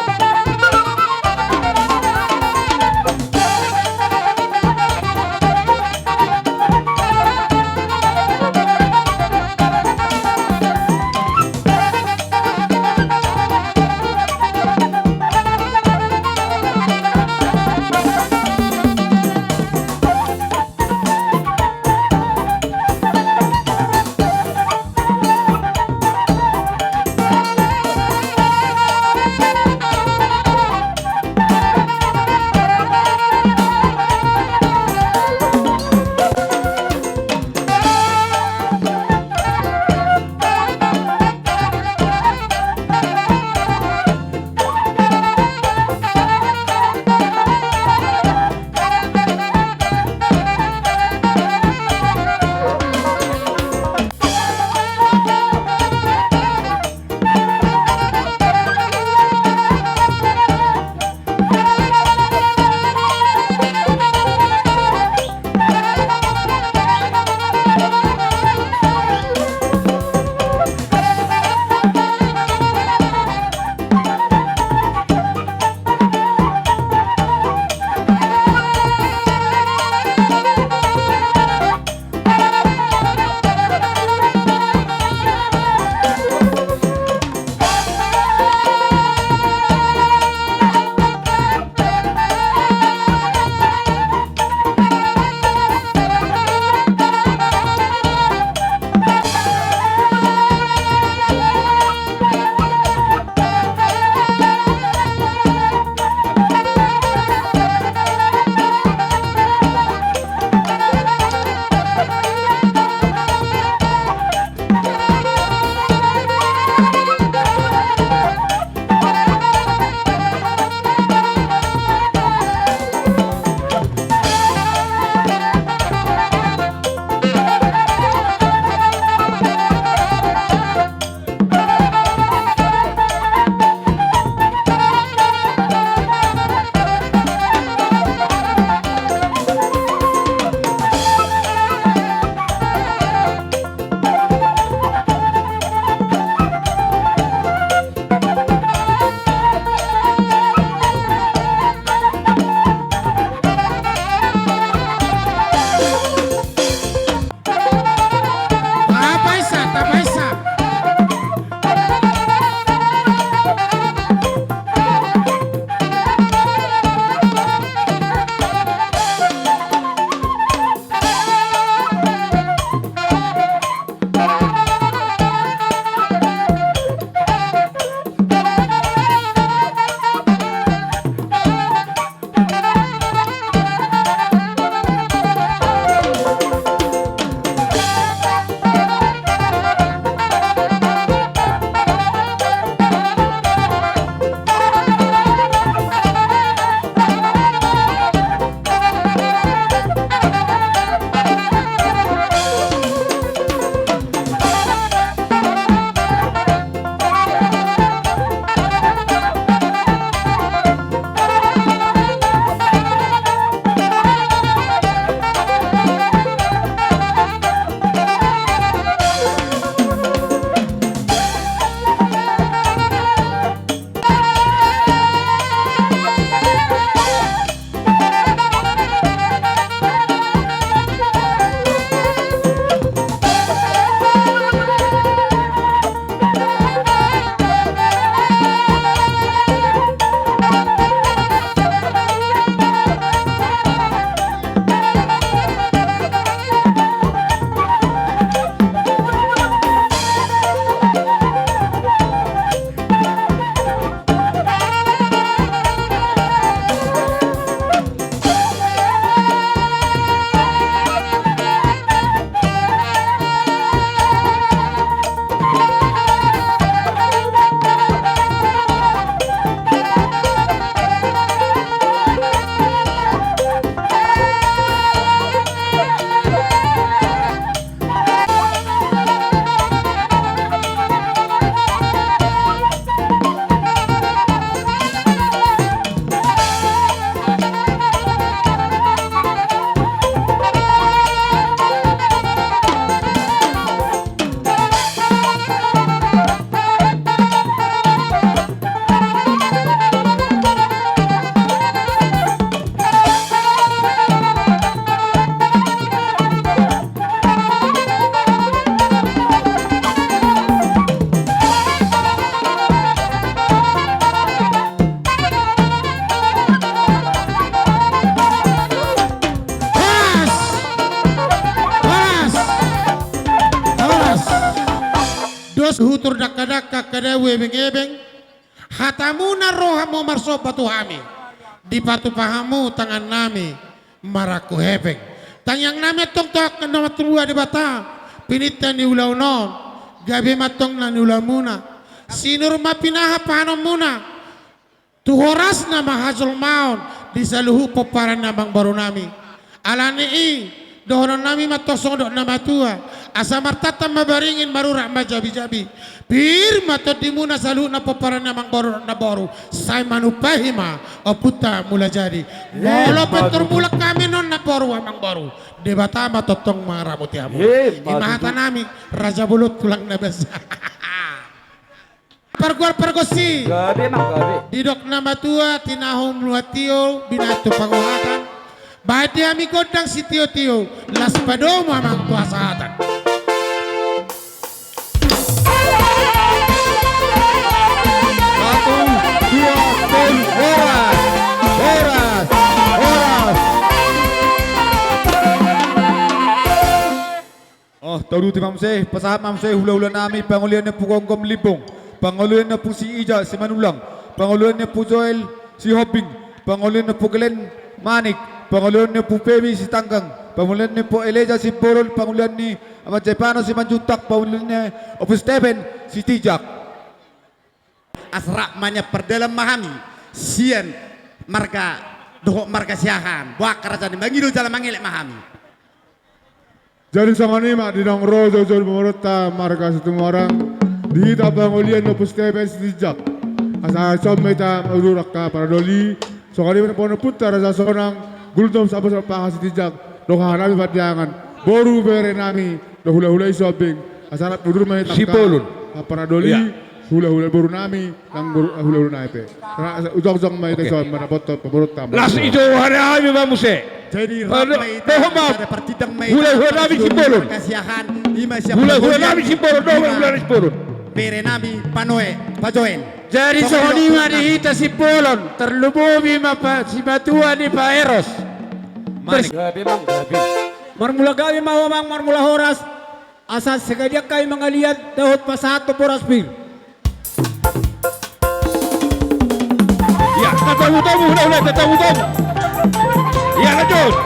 Suhutur dakka-dakka kadewe ebeng-ebeng. Hatamuna rohamu marsoba tuhami. Di patu pahamu tangan nami maraku hebeng. Tanyang nami tok-tok nama tulua di bata. Pinitan di ulau non. Gabi matong na ni ulau muna. Sinur mapinaha pahanom muna. Tuhoras na mahazul maun. Di saluhu peparan nabang baru nami. Alani dohonon nami matosong dok nama tua. Asa martata mabaringin marurak majabi-jabi. Bir mato dimuna saluhu na peparan nabang baru. Say manupahima oputa mula jadi. Molo petur mula kami non na baru amang baru. Debata matotong maramuti amu. Imahata nami raja bulut tulang nabas. Perguar pergosi. Didok nama tua tinahum luatio binatu panguhatan. Badi ami godang si tio-tio las padomu amang tua sahatan. Oh, taruti mamse, pasahat mamse hula-hula nami pangulian na Pugonggom Libong, pangulian na po si Ija si Manulang, pangulian na po Joel si Hoping, pangulian na po Glenn Manik, pangulian na po Femi si Tanggang, pangulian na po Eleja si Borol, pangulian ni Amat Jepano si Manjuntak, pangulian ni Opus Steven si Tijak. Asrakmanya perdalam mahami, sian marga dohok marga siahan, buak kerajaan bangido jalan mangilek mahami. Jadi sama nima di nong rojo jol pemerintah marga semua orang di tabang ulian no pustepen sejak asal someta ururak ka para doli so kali mana pono putar rasa sonang gultom sapa sapa sejak dohana badiangan boru bere nami dohula-hula isoping asal udur mai Sipolun para doli hula-hula boru nami nang hula-hula naipe karena ujong-ujong mai teso mana foto pemerintah Las ijo hari-hari mamuse. Jadi hula-hula nami Sipolun. Hula-hula nami Sipolun, hula-hula Sipolun. Bere nami Panoe, Pajoen. Jadi sohonima dihita Sipolun, terlubumi si Matua di Pak Eros. Marmula kami mawamang marmula horas. Asal sekalian kami mengaliat daud pasato poraspir. Ya, tatamu-tamu, hula-hula tatamu-tamu. Ya, lanjut.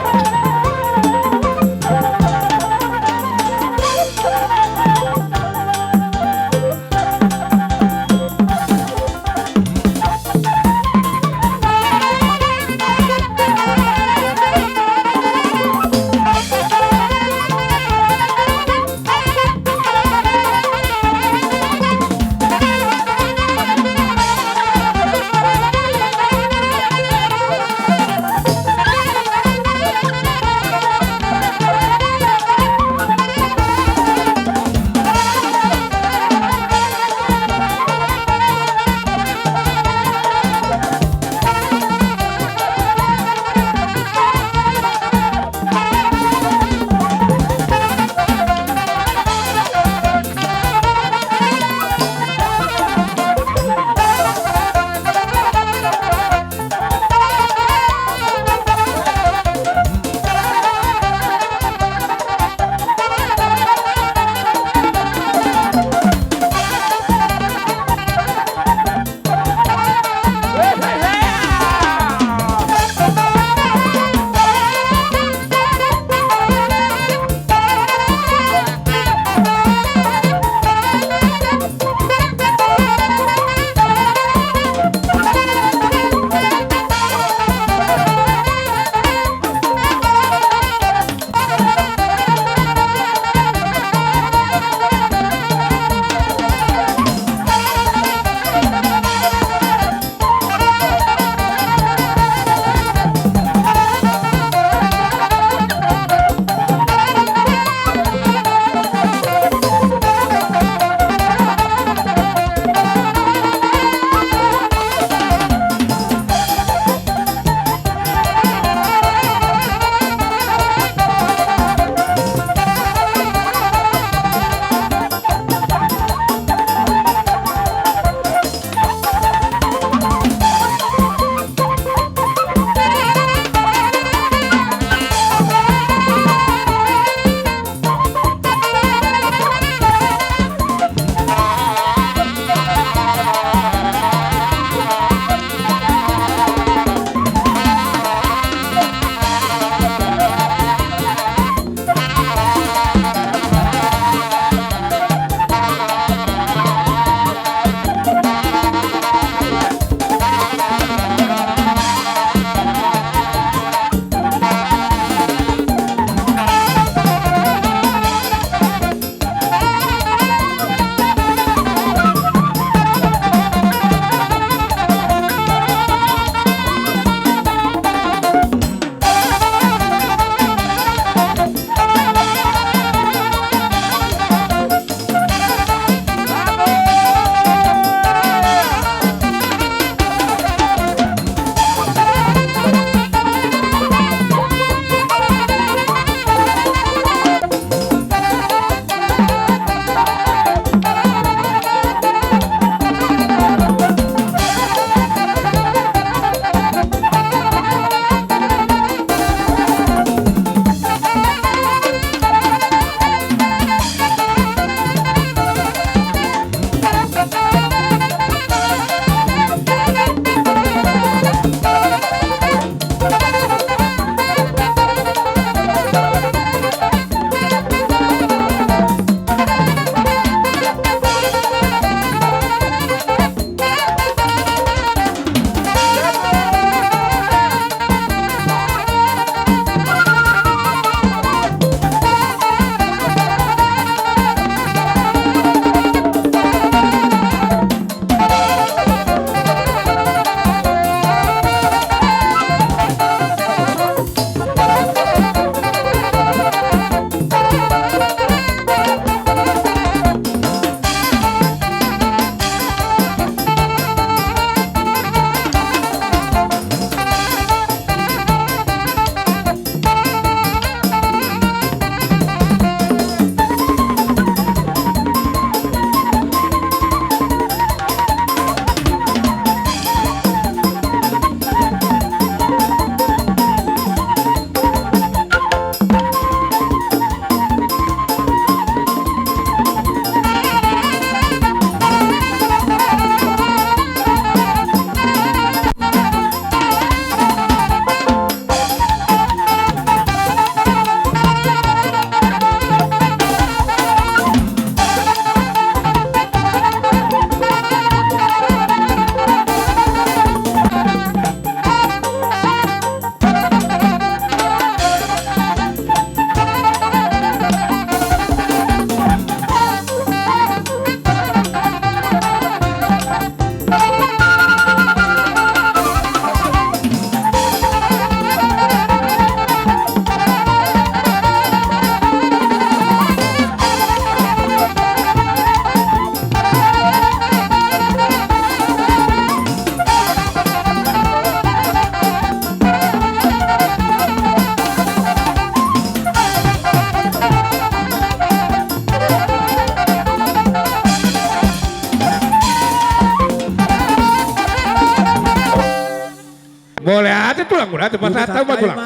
Boleh aja tulang gula tuh pas tahu mah tulang.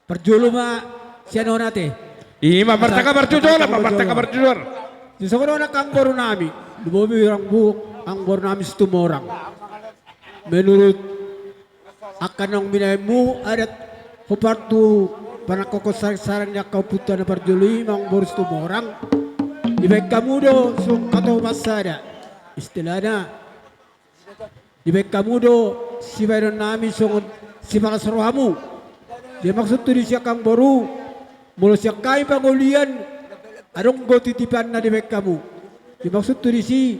Perjulu mah siano nate. Ima martaka berjujur lah, martaka berjujur. Di sana anak ang baru nami, dubobi orang buk, ang baru nami setemu orang. Menurut akan ang minaimu ada hopartu panakokos sarannya kau putar na perjulu ang baru setemu orang. Ibek kamu do so kato masada istilahnya. Ibek kamu do si bayron nami so si makasrohamu. Dia maksud tu di siya kang baru mula siya kain pangulian adong go titipan na dibek kamu. Dimaksud tu di si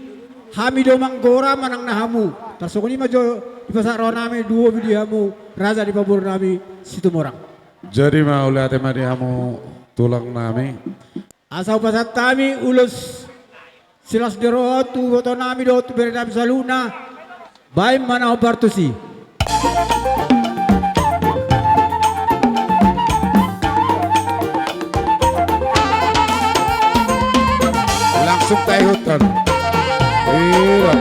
hamido manggora manang nahamu. Tarsoko ni majo di pasar nami dua bidihamu raza di pabur nami situ morang. Jadi mau lihat dihamu tulang nami. Asal pasat kami ulus silas dero tu boto nami do tu beredam saluna. Baik mana obartusi. Langsung tayo hutan. Iya.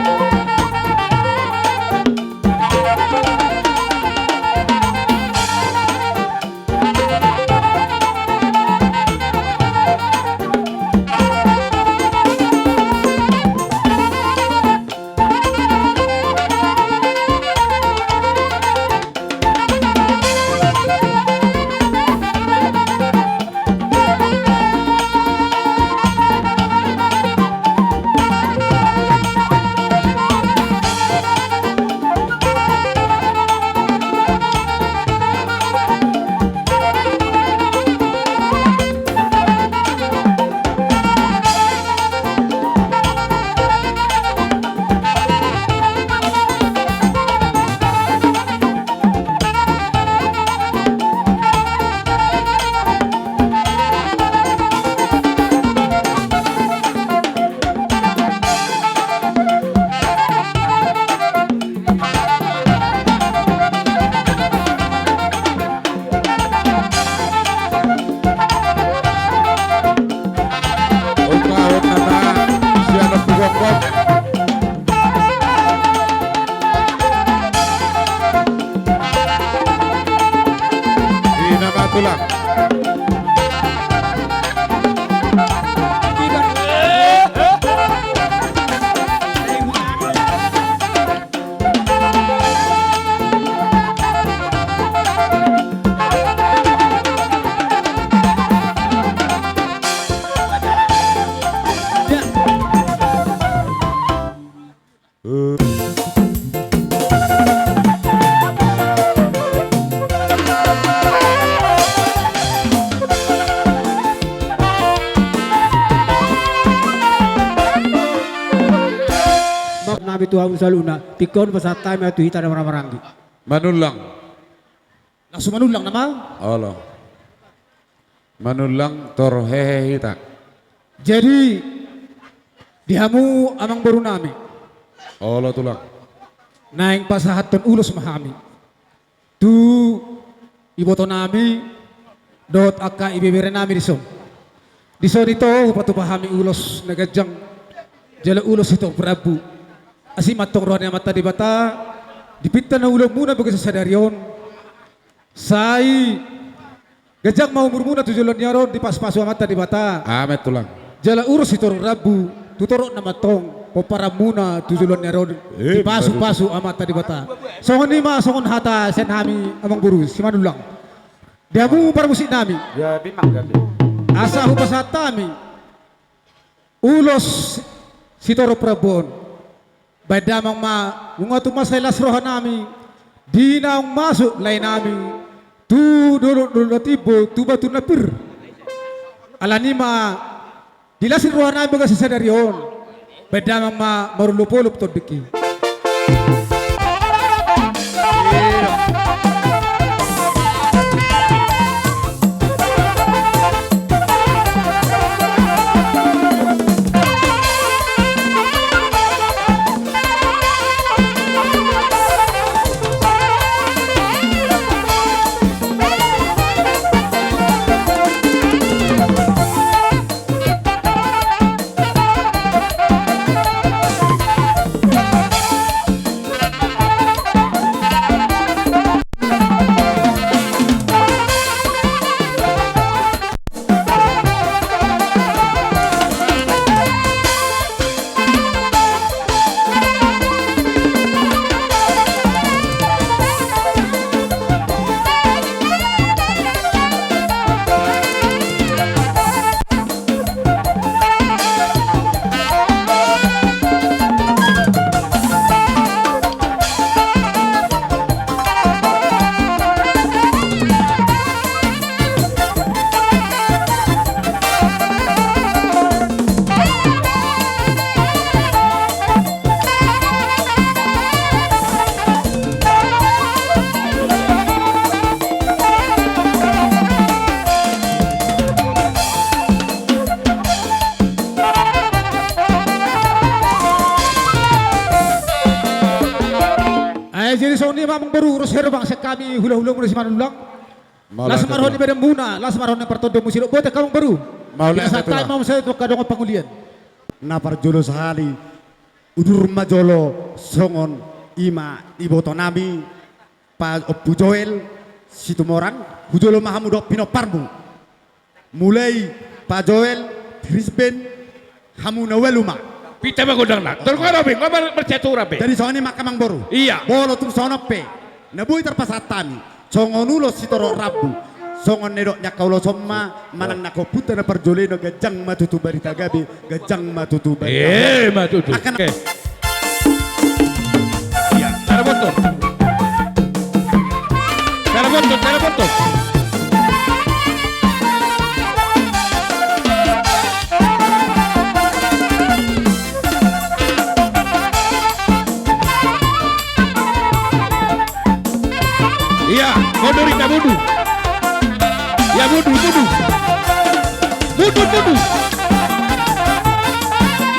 Tuhan saluna tikon pasat time atu hita na marangi. Manulang. Langsung manulang nama? Allah. Manulang tor hehe hita. Jadi dihamu amang baru nami. Allah tulang. Naing pasahaton ulos mahami. Tu iboto nami dot aka ibibere nami disom. Diso dito patu pahami ulos nagajang jala ulos ito Prabu. Asi matong rohan yang mata di bata dipita na ulang muna baga sa sadaryon say gajang mau murmuna tujulan niya ron di paspaso mata di bata amet tulang jala urus ito Rabu tuturo na matong popara muna tujulan niya ron di paso-paso amata di bata songon lima songon hata sen hami amang guru si manulang dia mo para musik nami ya bimang gabi asa hupasatami ulos si Toro Prabon badamang mga tumasaylas rohan namin di na ang masuk lain namin tu dulatibo tu batu napir alanima dilasin rohan namin baga sa sadaryon badamang marulupulup to biki Jadi so ni mamang baru urus hero bang sa kami hula-hula mula si Manulang. Las marhon ni Bedem Muna, las marhon ni Pertodo Musiro. Bote kamang baru. Kita sa tayo mamang sa ito kadong pangulian. Napar jolo sehali udur majolo songon ima iboto nami pa opu Joel Situmorang hujolo mahamudo pinoparmu mulai Pak Joel Brisbane hamuna weluma Pita magudang na. Tol ko rabi, ngomong bercetura be. dari soalnya makamang boru Iya. bolo tum sono pe nabui terpasatami songonulo sitoro rabu songon nedok nyakaulo somma manang nako puta na perjoleno gajang matutu barita gabi gajang matutu barita matutu akan Iya, cara botol. Cara botol, cara botol. Iya, kodorin na budu. Ya budu. Budu.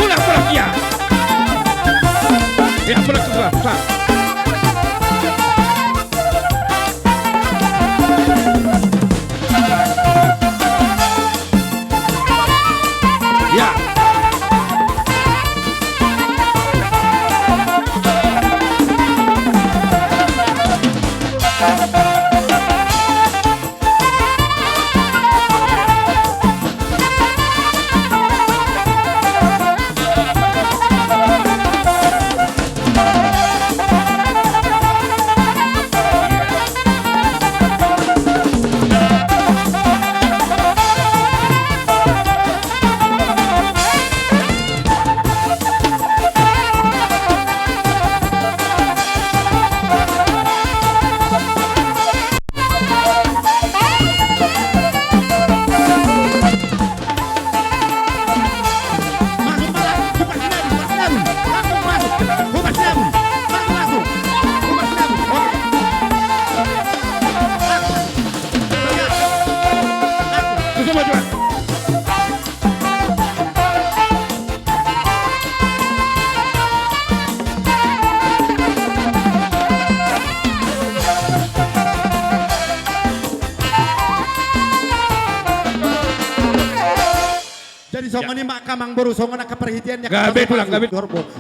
Pulang ya. Ya pulang ke. Ya. Jadi songon ni makamang boru songon nak keperhatiannya Gabe pulang, gabe.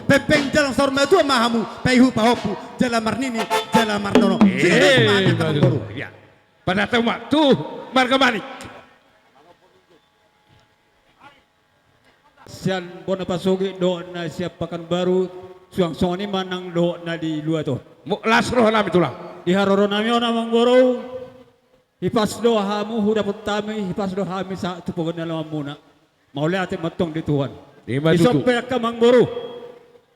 Pempeng jalan sorma itu mahamu paihu pahopu jalan marnini jalan marnono. Makamang boru. Ya. Pada tema tuh marga manik. Sian bona pasogi do na siap pakan baru suang soni manang do na di luar tu. Lasroh nami tulang. Di haroro nami ona manggoro. Hipas do hamu huda putami hipas do hami sa tupogan na lamang muna. Mauli ate matong di Tuhan. Isok ka mangboro.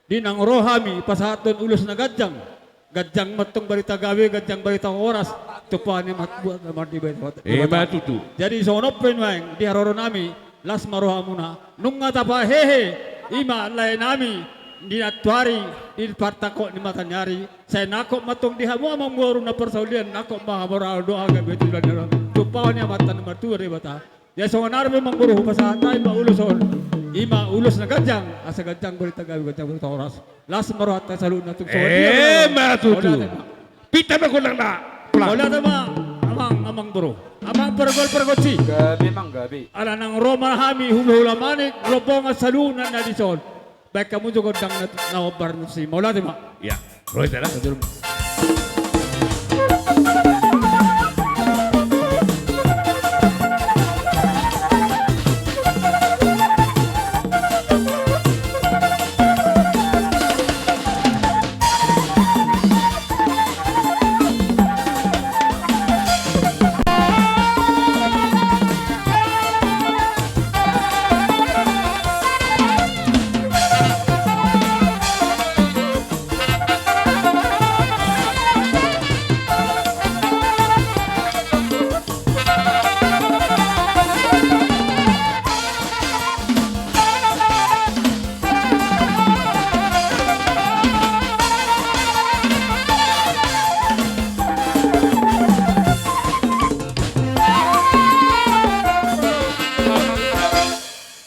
Di nang rohami pasaton ulos na gajang. Gajang matong barita gawe, gajang barita oras. Tupahan ni matbuat na mardi barita. Matutu. Jadi sonop penwang di haroro nami las maroha muna. Nung nga tapa hehe ima lay nami di natwari di partako ni matanyari. Saya nakok matong di hamu amang goro na persaulian nakok mahamora doa gabe tulan nero. Tupahan ni matan martuwa bata. Ya songonar memang guru pasatay mauluson. Ima ulos na gajang asa gajang barita gawe gajang barita oras. Las marohat ta salu na tung matutu. Pita ba kulang na. Wala tama amang bro. Amang pergol-pergolci. Gabi mang gabi. Ala nang Roma hami hula-hula manik robong at salunan na dison. Baik kamu juga dang na obar si Mola tema. Ya, roy tara.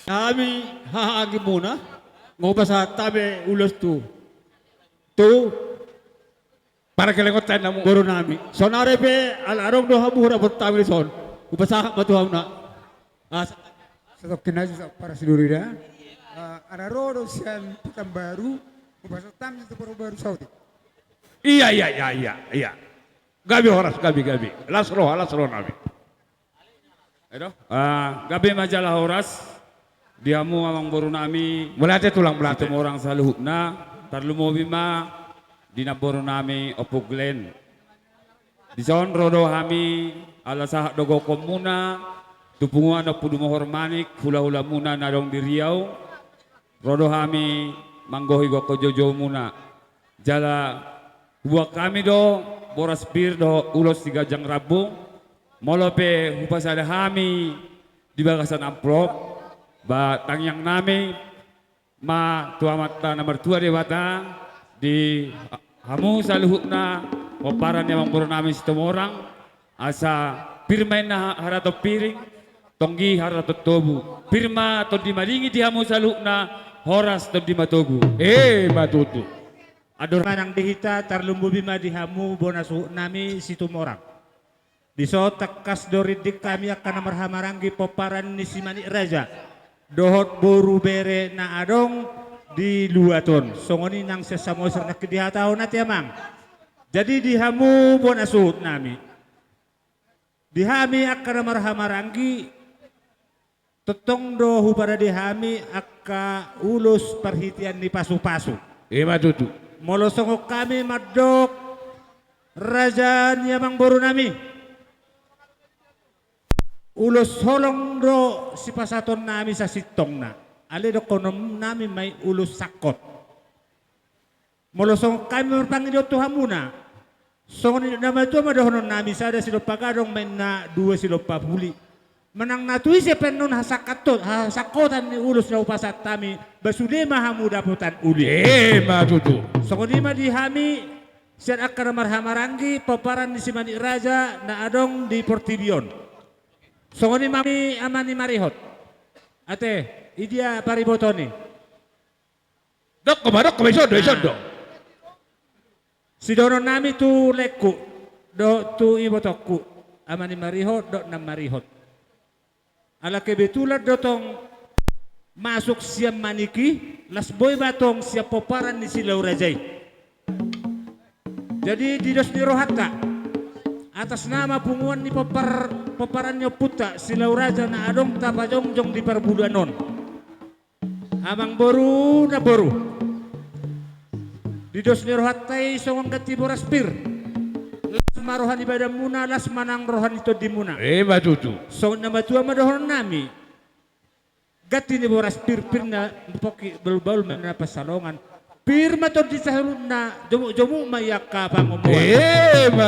Kami haagi muna. Mau sa tabi ulos tu. Tu Para kelengotan na mo. Boro nami. So narepe, alarong do hamu hura bertami son. Upasakak matuhaw na. Sa kinasa para silurida. Anaroro siyan pitang baru. Ubasa tam sa baru Saudi. Iya. Gabi horas, gabi. Lasro nami. Edo? Gabi majalah horas. Diamu amang boro nami. Mulate tulang mulate. Itu orang sa luhut na. Tarlumobi ma. Dinaboro nami opuglen. Di son rodo kami alasah dogo komuna. Tupunguan na pudu mohormanik. Hula-hula muna na dong di Riau. Rodo kami manggohi goko jojo muna. Jala buat kami do boras bir do ulos tiga jang rabu. Molope hupasada kami di bagasan amplop. Ba tangyang nami ma tuamata na mertua dewata di hamu sa luhut na paparan yang boro namin si orang asa pirmain na harato piring tonggi harato tobu pirma to di malingi di hamu sa luhut na horas to di matogu matutu ador manang dihita tarlumbubi ma di hamu bonasu nami si tumorang diso takas doridik kami akan marhamaranggi paparan ni simani raja dohot boru bere na adong di luaton songoni nang sesamoser na kedihatao na tiamang jadi dihamu bon asut nami dihami akka marhamaranggi tetong dohu pada dihami akka ulus perhitian ni pasu-pasu matutu molosongok kami madok raja niamang boru nami ulus holong do si pasaton nami sa sitong na ali do konom nami may ulus sakot. Molosong kami merpanggil do tuhamuna. Songon nama itu madohonon nami sada silo pagadong may na 2 silo papuli. Menang natui si penon hasakotan ni ulus na upasat tami basude mahamu daputan uli. Matutu. Songon lima dihami siat akar marhamaranggi paparan di simani raja na adong di Portibion. Songon lima amani marihot. Ate idia paribotoni. Dok komisodo. Si dono nami tu leku do tu ibotokku amani marihot do nam marihot. Ala kebetulan dotong masuk siam maniki las boy batong siap poparan ni silau rajai. Jadi di dos ni rohata atas nama punguan ni paparannya puta silau raja na adong tapajongjong di perbudanon. Amang boru na boru di dos ni rohatai songong gati boras pir las marohan ibadah muna las manang rohan itu di muna matutu songong nama tua madohon nami gati ni boras pir na poki bel-bel na pasalongan pir mato di sahurna jomu mayaka pangomuan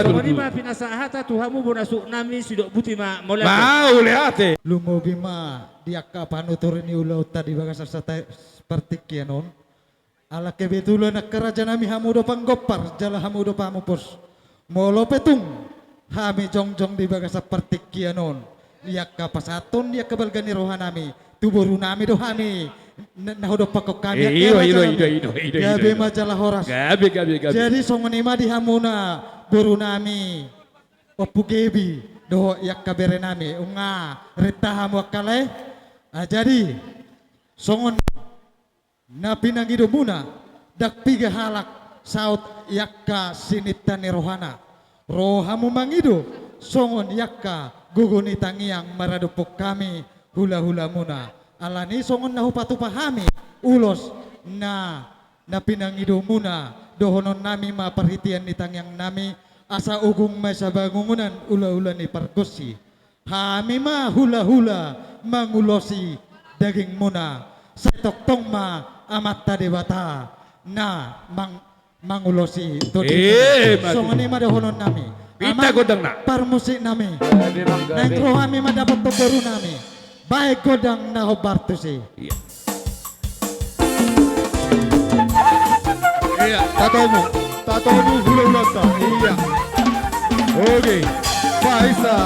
songong lima pinasahata tuhamu bonasuk nami sidok buti ma leate Lumobi ma diaka panuturin ni ulau tadi bagas sate seperti kianon. Ala kebetulan nak kerajaan kami hamudo panggopar jala hamudo pamupos. Molo petung hami jongjong di bagas seperti kianon. Diaka pasaton dia kebalgani rohanami. Tuboru nami do hami. Nahudo pakok kami. Gabi majalah horas. Gabi. Jadi songonima di hamuna boru nami. Opu gebi doho yak kabere nami unga retahamu akale. Jadi songon na pinangido muna dak piga halak saut yakka sinitani rohana rohamu mangido songon yakka guguni tangiang maradupok kami hula-hula muna alani songon nahu patu pahami ulos na pinangido muna dohonon nami ma perhitian ni tangiang nami asa ugung masa bangungunan ula-ula ni pargosi hami ma hula-hula mangulosi daging muna setok tong ma amata dewata na mangulosi songoni ma dohonon nami kita godang na parmusik nami nengkro kami ma dapat pembaru nami baik godang na hobartusi iya tatomu hula-hula ta iya oke Faisa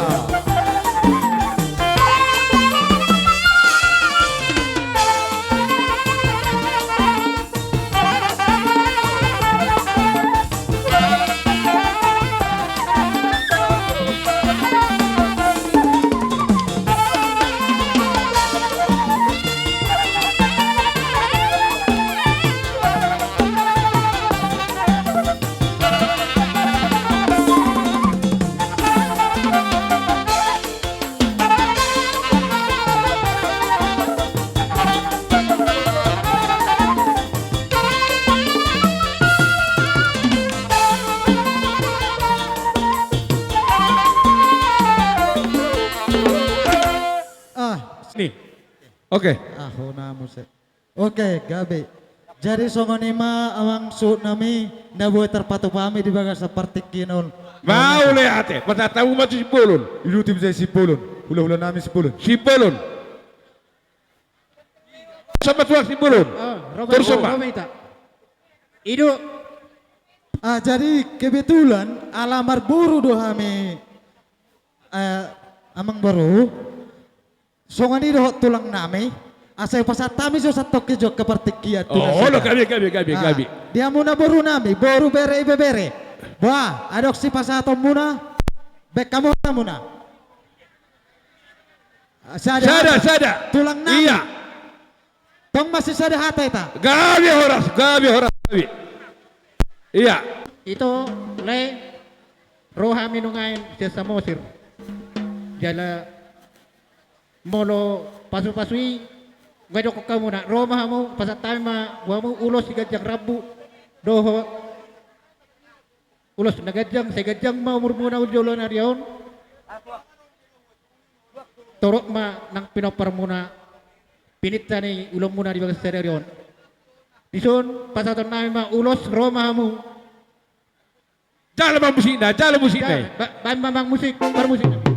Nih. Oke. Aho na musik. Oke, gabi. Jadi songonima awang suut nami nabuhay terpatu pami di bagas seperti kinon. Mau lihat ya, pada tahu macam sipulun. Itu tim saya sipulun. Hula-hula nami sipulun. Sipulun. Sama tuan sipulun. Terus apa? Ido. Jadi kebetulan alamar buru do kami amang baru. Songan itu tulang nami. Asal pasal tami so satu kejo kepertikian. Oh, lo gabi. Dia muna boru nami, boru bere ibe bere. Wah, adok si pasal atau muna, bek kamu muna. Sada. Tulang nami. Iya. Tong masih sada hata eta. Gabi horas. Iya. Itu le roha minungain sa Mosir. Jala molo pasu-pasui Gado ko kamu na Roma mo pasatay ma wa mo ulos sigadyang rabu doho ulos nagadyang sigadyang ma murmuna ulo na riyon torok ma nang pinopar muna pinita ni ulong muna di bagas riyon dison pasatan namin ma ulos Roma mo Jala musik na. Bahan mamang musik musik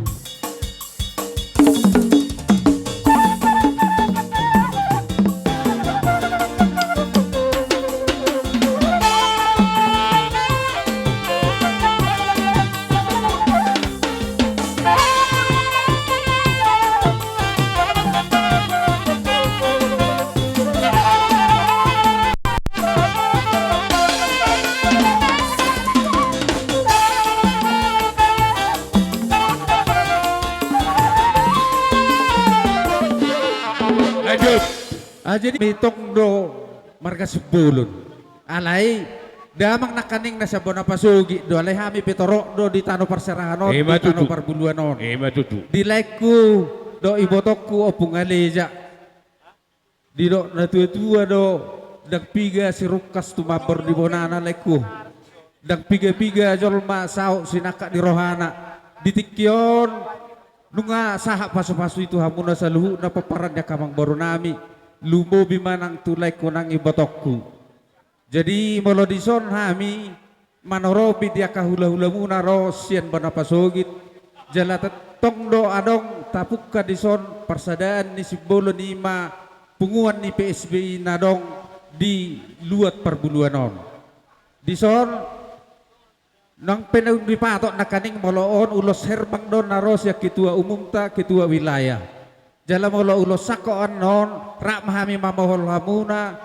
Jadi mitong do marga sebulun. Alay damang nakaning na sa Bonapasugi do alay hami pitorok do di tano parserahanon di tano parbuluanon. Dilaiku do ibotokku opung aleja. Di do natua-tua do dagpiga si Rukas tumabor di bonana leku. Dagpiga-piga jolma sao sinaka di rohana. Ditikyon nunga saha pasu-pasu itu hamuna sa luhu na paparannya kamang baru nami. Lumobi manang tulay ko ng ibotokku. Jadi molodison hami manorobi dia kahula-hula muna ro siyan Bonapasugit. Jala tatong do adong tapuk ka dison parsadaan ni Sibolo nima punguan ni PSBI na dong di luat parbuluanon. Dison nang pinagdipato na kaning moloon ulos herbang don na ro siya kitua umumta kitua wilayah. Jala molo ulo sakoan non rak mahami mamahol hamuna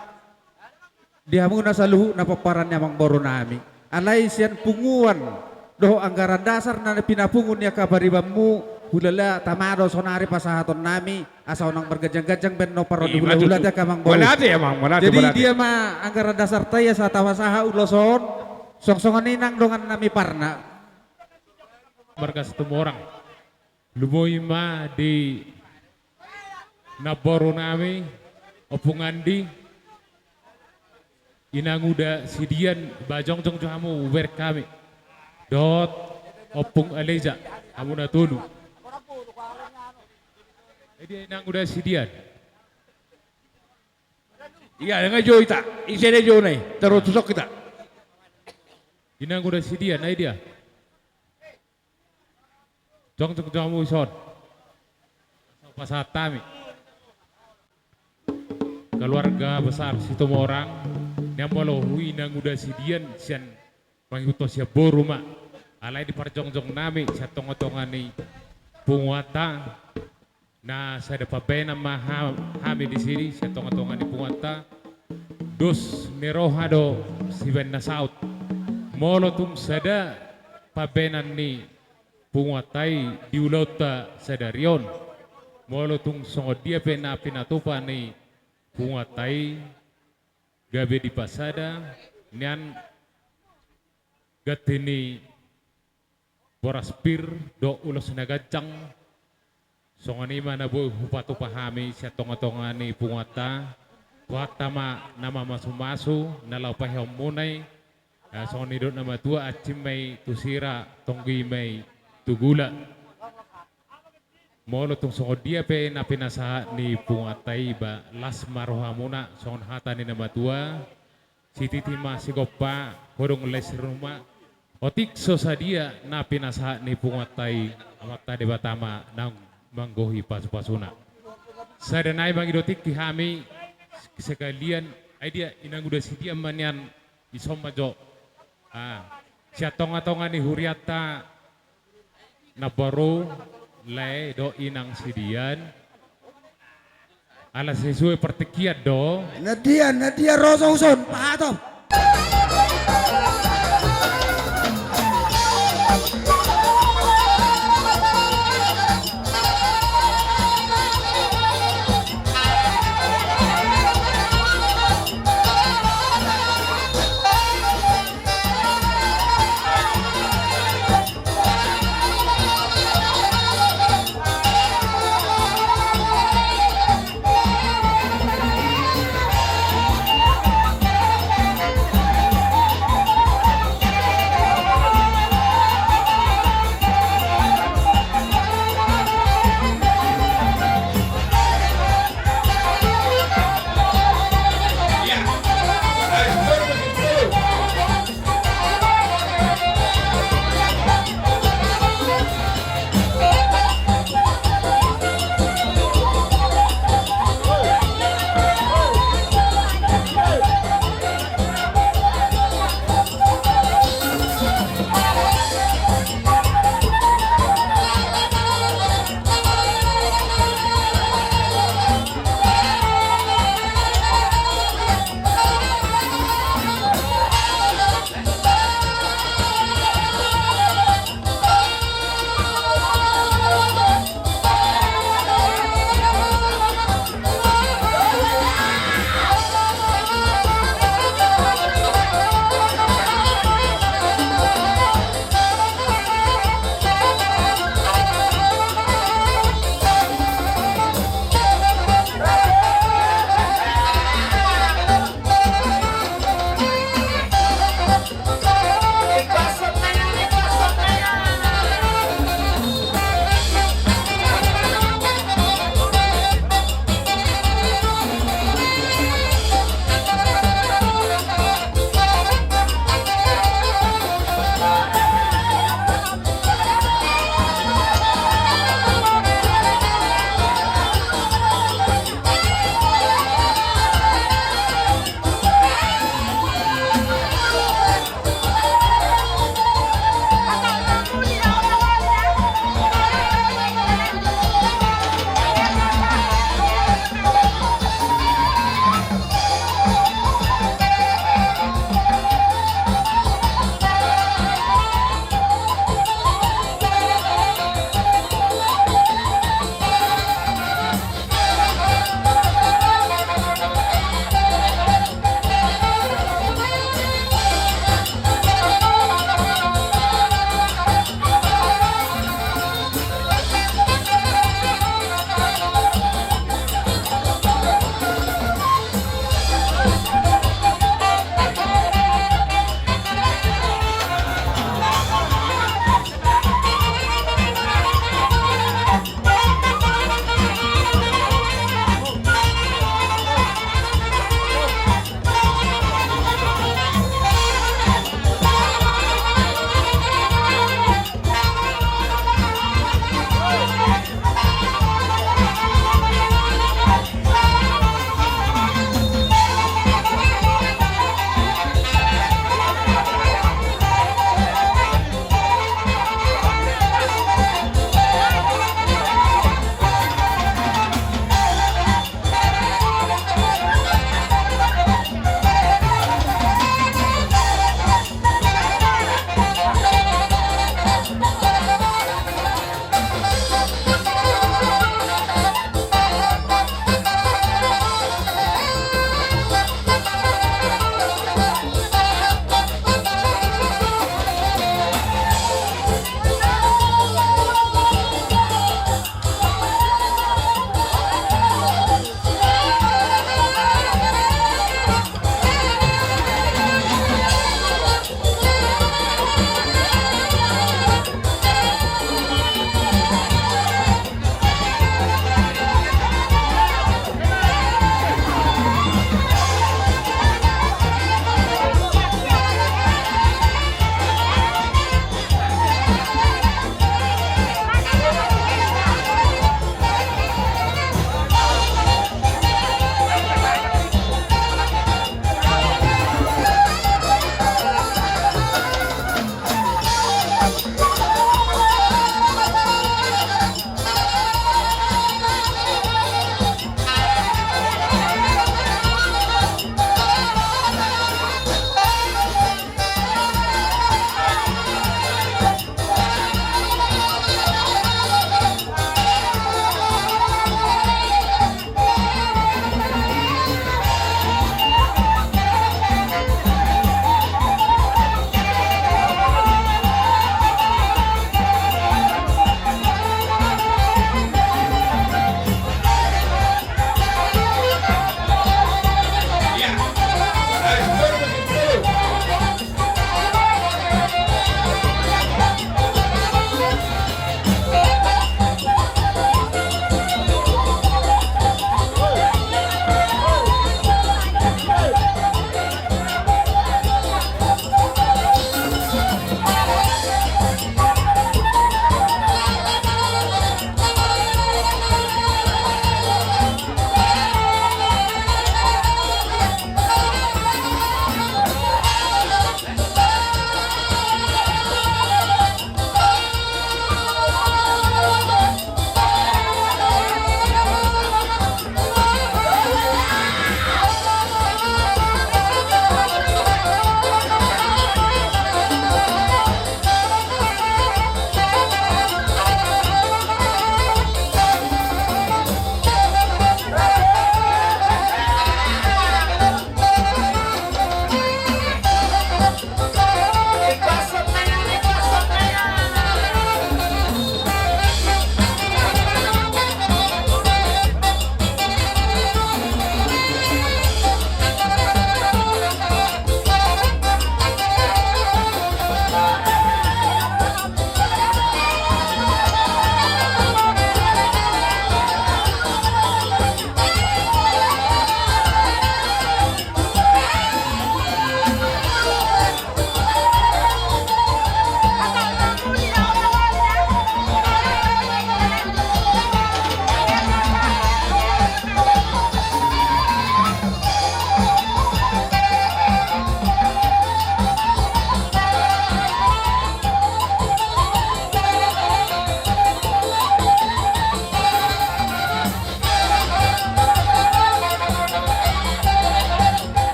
dihamuna sa luhu na paparan niya mang boro nami alay siyan punguan doho anggaran dasar na pinapungun niya kabaribamu hulala tamado sonari pasahaton nami asaw nang bergajang-gajang ben no paro hula-hula dia kamang boro jadi dia ma anggaran dasar taya sa tawasaha uloson songsongan ninang dongan nami parna marga setemu orang lumoy ma di naboro nami opungandi inanguda sidian bajong-jong hamu wer kami dot opung aleja hamu natunu dia inanguda sidian iya dengan jo ita isene jo nai terus tusok kita inanguda sidian nai dia jong-jong hamu ison pasatami keluarga besar situ orang yang malu hui nang udah sidian sian pangikuto siya boruma alay di parjong-jong nami siya tongotongan ni punguata na sa dapabay na mahami di sini siya tongotongan ni punguata dos nerohado si Ben na South molo tum sada pabenan ni punguatay diulota sa darion molo tung songo dia pena pinatupa ni punguatay gabi di pasada nian gatini boraspir do ulos nagajang songani mana boy hupatu pahami siya tonga-tonga ni punguata kuatama nama masu-masu nalau paham munay songani do nama tua acim may tusira tonggi may tugula Molo tung songo dia pe na pinasa ni pungatay ba las marohamuna songon hata ni namatua si titima si gopa kodong les rumah otik so sadia na pinasa ni pungatay amata de batama nang manggohi pasu-pasuna. Sadanay mangidotik kihami sekalian ay dia inang udah si dia manyan isomajo siya tonga-tonga ni huriata na baro lay do inang sidian alas sesuai pertikiat do Nadia rosa uson pahatom.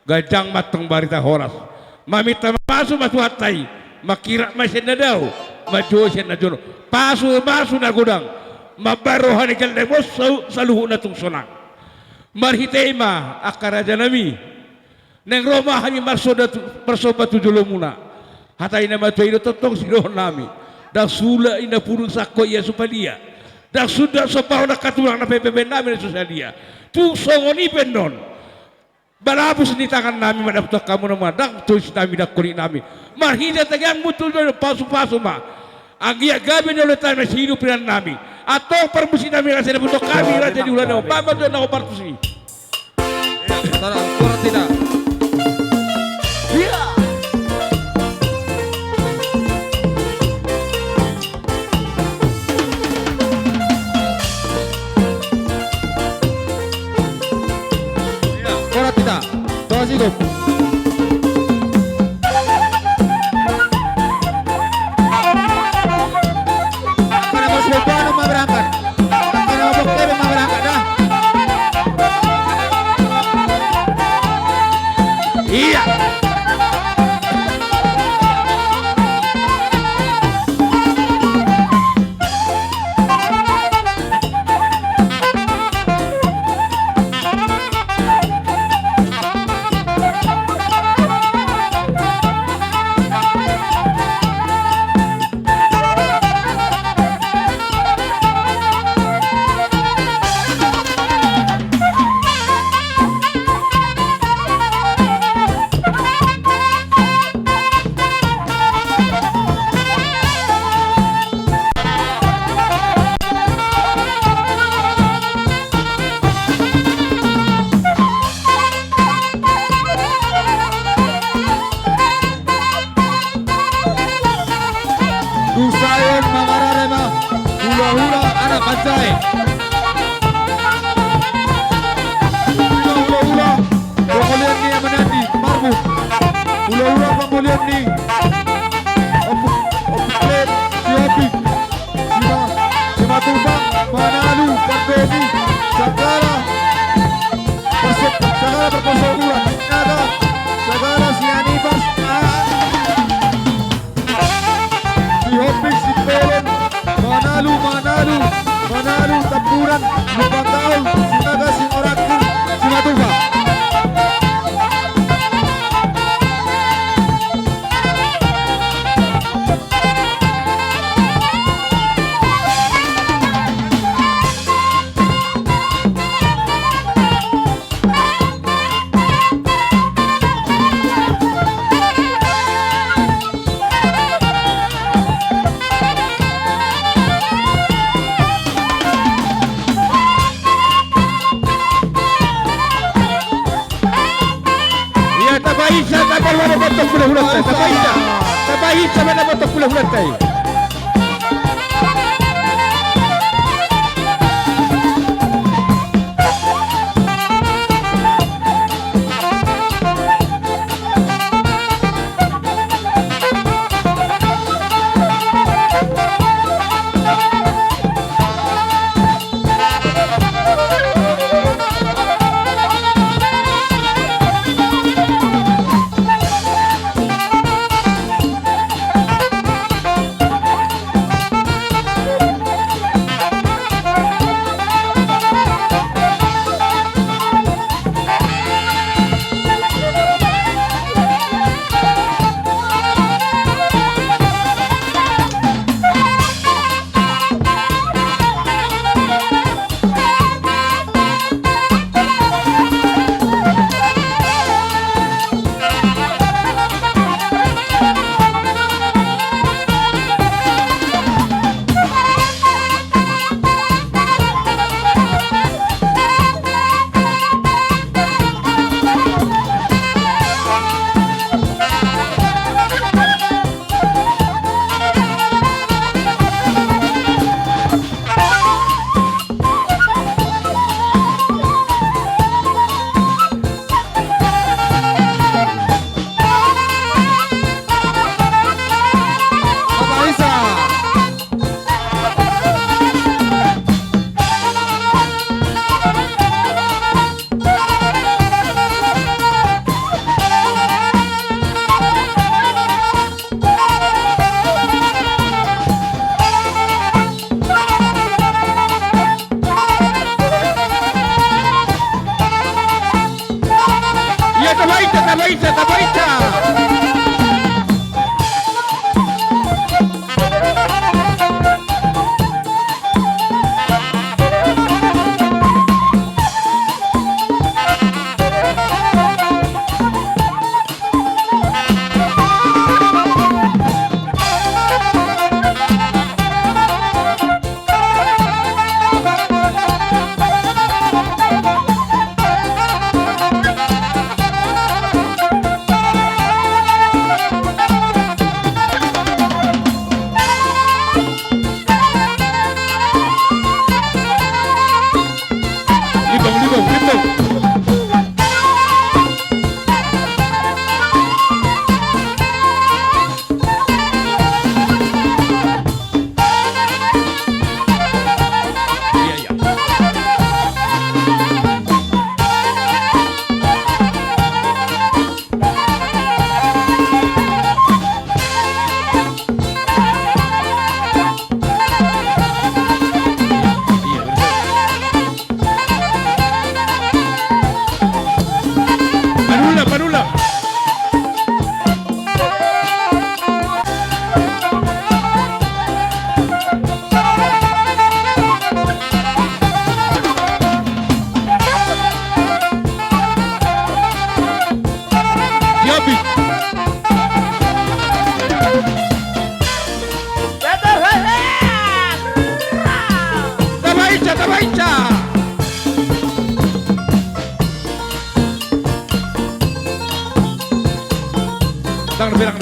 gajang matang barita horas. Mamita masu hatai, makira masin na daw, majosin na jono. Pasu na gudang, mabarohan ikal na mo sa luho na itong sunang. Marhitema akaraja nami, nang Roma hami marsoba tujulo muna. Hatay na matuay na totong sinuhon nami. Dasula ina purong sako iya supalia. Sudah sepaho na katulang na PPB namin na susalia. Tung songon non. Balapos ni tangan namin manaptok kamu naman. Tulis namin nakuli namin. Marhida tagang mutul na paso-paso ma. Ang gabi na ulit tayo na sinupinan namin. Ato parmusin namin kasi naputok kami raja di ulan na. Mama doon ako partusi. Tara, kurang tidak. Hidup. Karena Mas Bobano mau berangkat. Karena Mas Bobano mau berangkat dah. Iya. Dusayon Mamararema hula-hula anak pancai hula-hula pembulian ni yang menanti marbut hula-hula pembulian ni Opuklet Siapik Simatubang Manalu Pardoni Sagala berpersoalan Nada Sagala Sianibas Hopik si Pelen Manalu Tampuran Lupangkaul Sinaga Singorakul Simatuba Tabaisa kapal wala botok pula-pula Tabaisa mana botok pula-pula tay. Tabaicha, Tabaicha.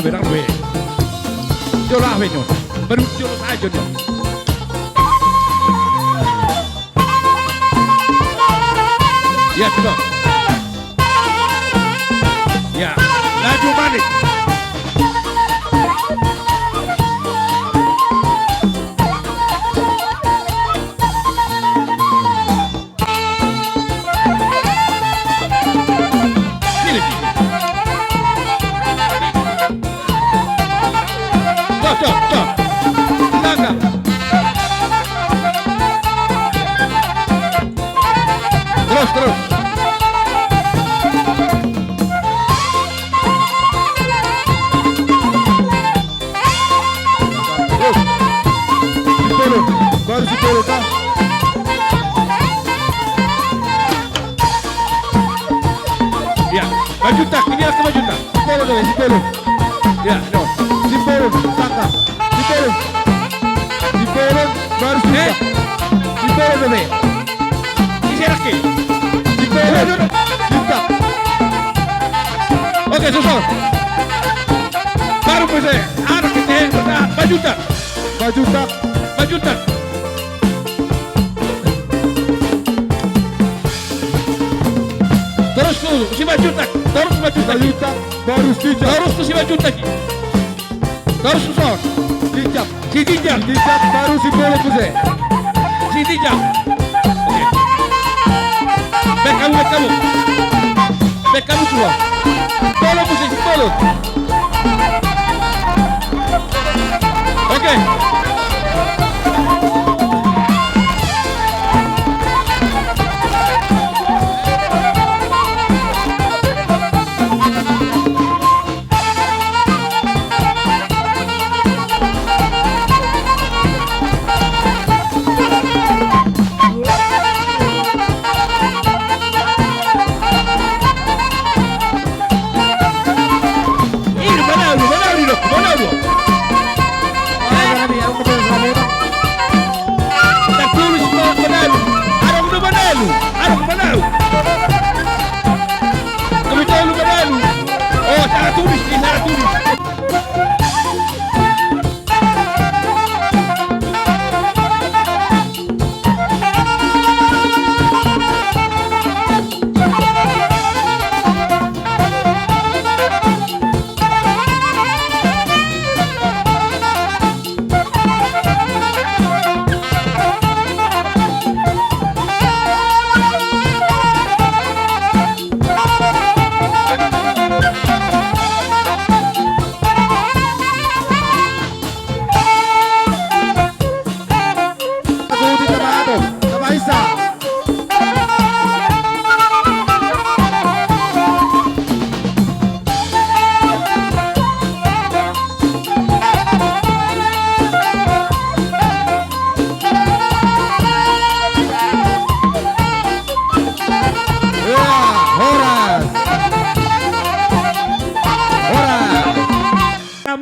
Dang lebih. Jolo ahwe nyon. Baru jolo saja nyon. Ya coba. Ya, laju balik. Terus. Baru 10 kan? Ya, maju tak, ini aku maju tak. 10 deh, 10. Ya, no. 10, sangka. 10. 10 baru 10. 10 deh. Lagi. Juta. Oke, susah. Baru bisa. Anak kita maju tak. Terus tuh, si maju tak. Terus maju tak. Baru dijak. Terus tuh si maju tak. Terus susah. Dijak. Si dijak baru si boleh bisa. Si dijak. Back kamu keluar. Tolong musik, tolong. Oke.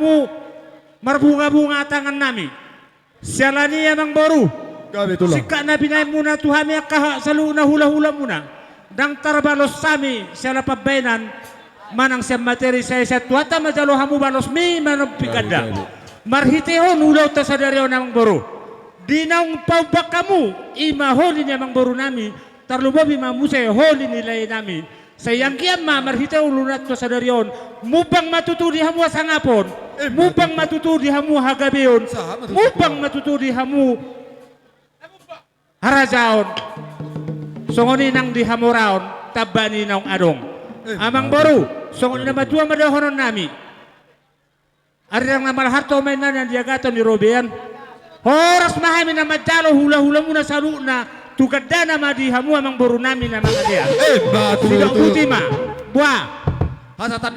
hamu marbunga-bunga tangan nami. Sialani emang baru. Sika na binay muna tuhami akaha salu na hula-hula muna. Dang tarbalos sami siala pabainan manang siya materi saya tuata majalo hamu balos mi manang pikada. Marhitehon ulaw ta sa daryo namang baru. Dinaung paubak kamu ima holi namang baru nami. Tarlubabi mamusay holi nilay nami. Sayang kiyam marhitehon lunat to sa daryon. Mupang matutudi hamu asangapon. Mupang matutudi hamu hagabiyon. Mupang matutudi hamu harajaon. Songoni nang dihamuraon tabani nang adong. Amang baru songoni na madua madahonon nami. Ari nang namalharto may na dia gato ni Robian. Horas mahami na madalo hula-hula muna sa luna. Tukadda na madihamu amang baru nami na mga dia. Batu Sila itu. ultima. Buah.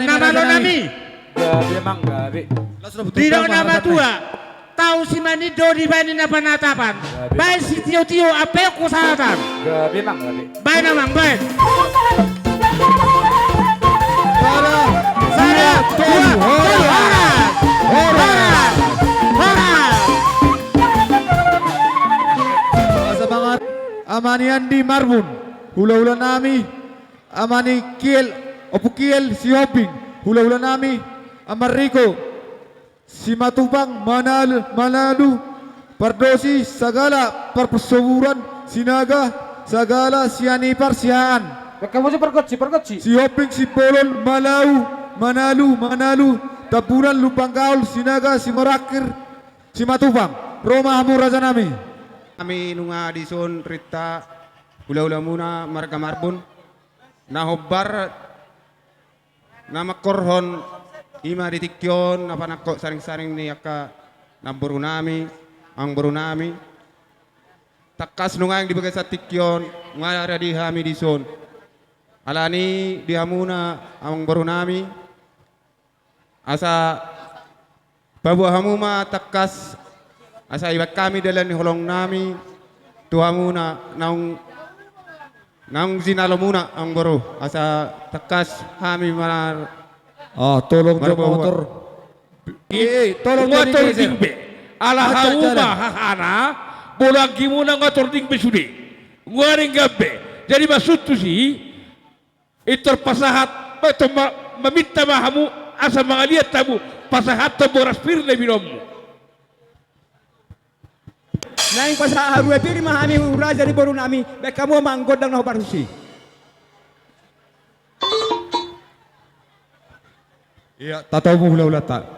Namalo nami. Gabi emang gabi. Tidak na matua. Tahu si Manido di bani na panatapan. Baik si Tio-Tio apel ko sa atan. Gabi emang gabi. Baik namang baik. Semangat amani Andi Marbun hula-hula nami amani Kiel Opukiel si Hoping hula-hula nami Amariko si Matubang Manalu Pardosi sagala perpesuburan sinaga sagala sianipar siaan. Kamu si perkotsi. Si Hoping si Polon Manalu Taburan Lubang Kaul sinaga si Merakir si Matubang Roma hamu raja nami. Kami nunga dison Rita hula-hula muna marga marbun nahobar nama korhon ima ditikyon napanako saring-saring ni aka namburu nami ang buru nami takas nunga yang dibagay sa tikyon ngara di hami dison alani dihamuna ang buru nami asa babuah hamuma takas asa ibat kami dalan ni holong nami tuha muna naung zinalo muna ang baro asa takas kami manar tolong coba motor tolong motor dingbe ala hauma hahana bolang kimuna ngator dingbe sude nguaring gabe jadi maksud tu si itu pasahat betul meminta mahamu asa mangaliat tamu pasahat boras pirne binommu. Naing pasaharu piri mahami raja di baru nami baik kamu manggod dang nahoparusi. Iya, tatau mo hula-hula ta.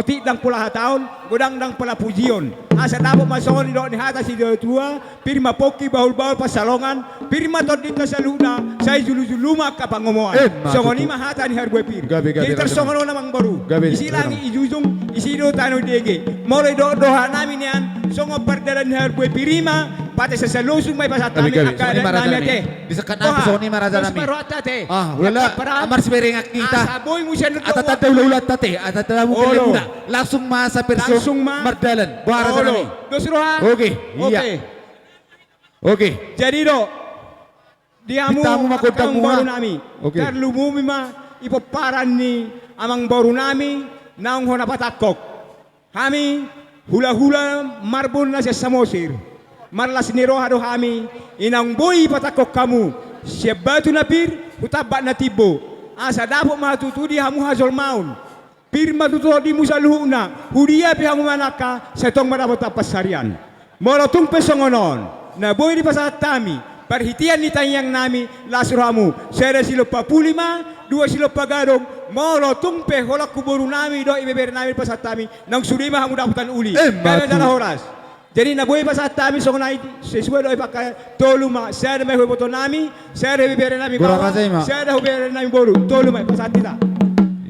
oti dang pula hataon, godang dang pula pujion. Asa dapat masongon di ni hata si tua, pirma poki bahul-bahul pasalongan, pirma todita sa luna, saya julu-juluma kapangomoan. Songoni mahata ni harbue pir. Kita songono namang baru. Isilangi ijujung, isido tano dege. Mole doha namin yan, songo perdalan ni harbue pirima, pati sa salusong may pasatami akada namin ate. Bisa kena Sony maraja nami. Wala amar siberengak kita. Asaboy mo siya Atata ulat tate, atata mo kalimutan. Langsung masa perso mardalan. Buara sa nami. Dosroha. Oke, iya. Oke. Jadi do, diamu ang baru nami. Karlumumi ma ipoparan ni amang baru nami naong hona patakok. Kami hula-hula marbon na sa samosir. Marlas ni roha do kami inang boy patakok kamu. Siya batu na pir, hutaba na tibo. Asa dapo matutudi hamu hazol maun. Pir matutudi mo sa luho na. Hudiya pi hamu manaka sa itong marabot tapas sarian. Molotong pesongonon. Na boy di pasat tami. Perhitian ni tanyang nami lasuramu. Sere silo papulima, dua silo pagadong. Molotong pe holak kuburu nami do ibeber nami pasat tami. Nang surima hamu daputan uli. Kaya dala horas. Jadi na boy pasat tami songonay sesuai do ipaka toluma. Sere may huboto nami, sere bibere nami bawa. Sere hubere nami boru. Toluma pasat kita.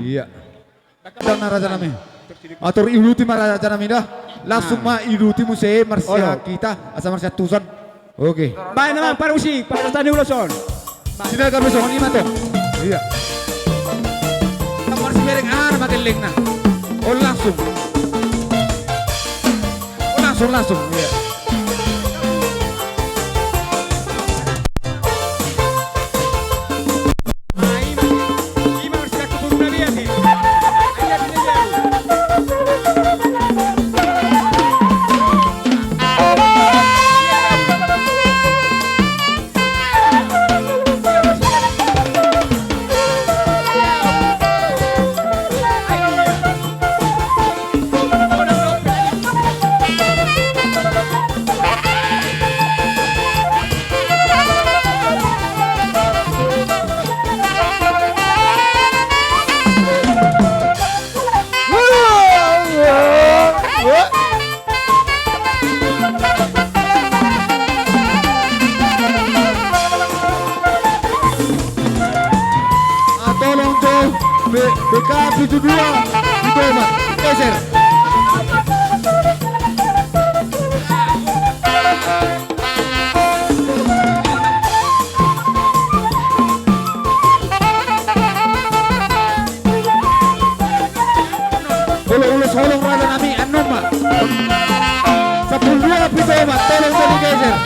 Iya. Kadang naraja nami. Atur iluti maraja nami dah. Langsung ma iluti mu se marsia kita asa marsia tusan. Oke. Baik naman para usik, para tani uloson. Sina kami songon ima to. Iya. Kamar sibereng makeleng na. Oh langsung. Langsung. Iya. BK 72 Ditomat geser. Ulus holong rada nami anuma 10-2 Ditomat tolong jadi geser.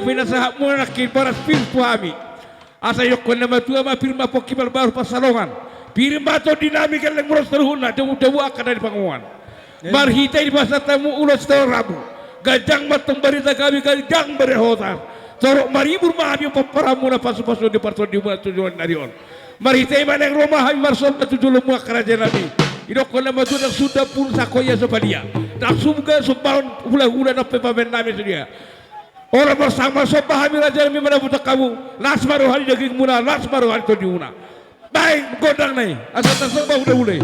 Pinasahap mo na kibaras pirtuami. Asa yok ko na matua mapirma po kibal baru pasalongan. Pirma to dinamika lang muros terhuna dewu akan dari panguan. Marhita di masa tamu ulos rabu. Gajang matang barita kami gajang berehota. Torok maribur mahami paparamu na pasu-pasu di parto di mana tujuan narion. Marhita mana yang rumah hai marsol na tujuan mua kerajaan nabi. Idok ko na matua na sudah pun sakoya sepadia. Tak sumga sepaun hula-hula na pepamen nami sedia. Orang bersama pahami raja kami mana buta kamu las baru hari daging muna las baru hari tu diuna baik godang nai asal tersebut udah mulai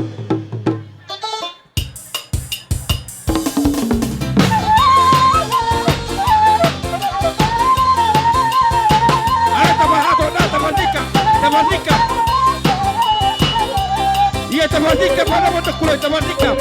ada tambah atau ada tambah nikah iya tambah nikah mana buta kulai tambah nikah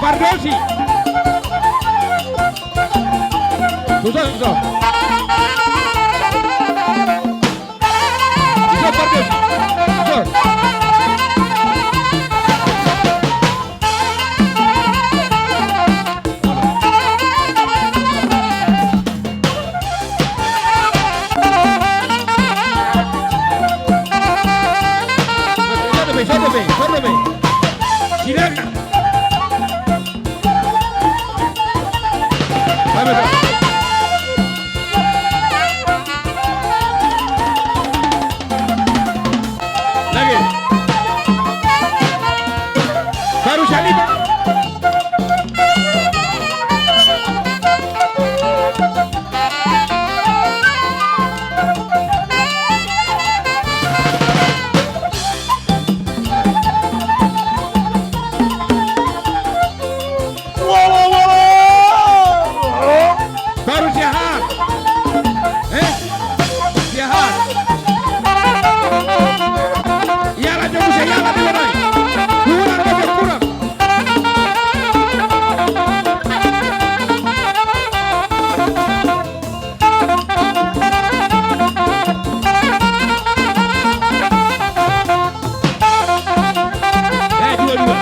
Pardosi. Susah. Bisa Pardosi. Susah. Sórdame. Silakan. Lagi. Baru Salib. Baru Siahan. Siahan. Iyalah jauh saya iyalah di mana? Kurang lebih kurang. Dua.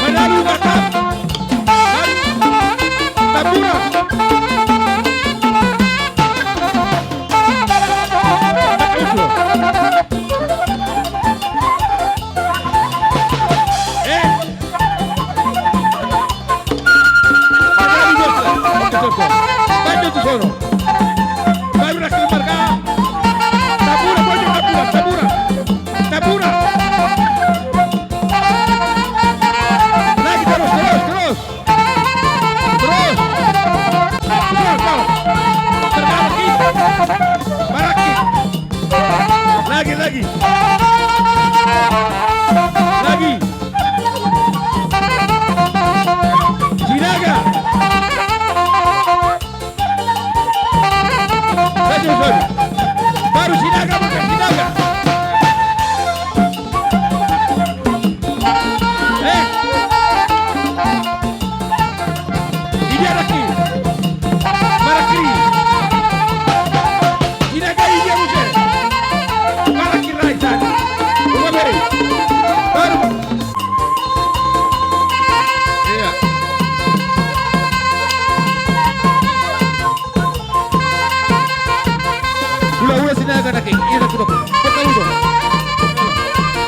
Menalu Batam. Tapura. Banyak tu sono. Vai una marca. Tapura. Lagi terus. Baraki. Lagi. Sinaga. Baru Sinaga bukan Sinaga. Ini lagi. Marakiri. Sinaga ini musuh. Marakiri raisan. Umaberi. Baru. Iya. Hula Sinaga lagi. Ira tudok. Pakaludo.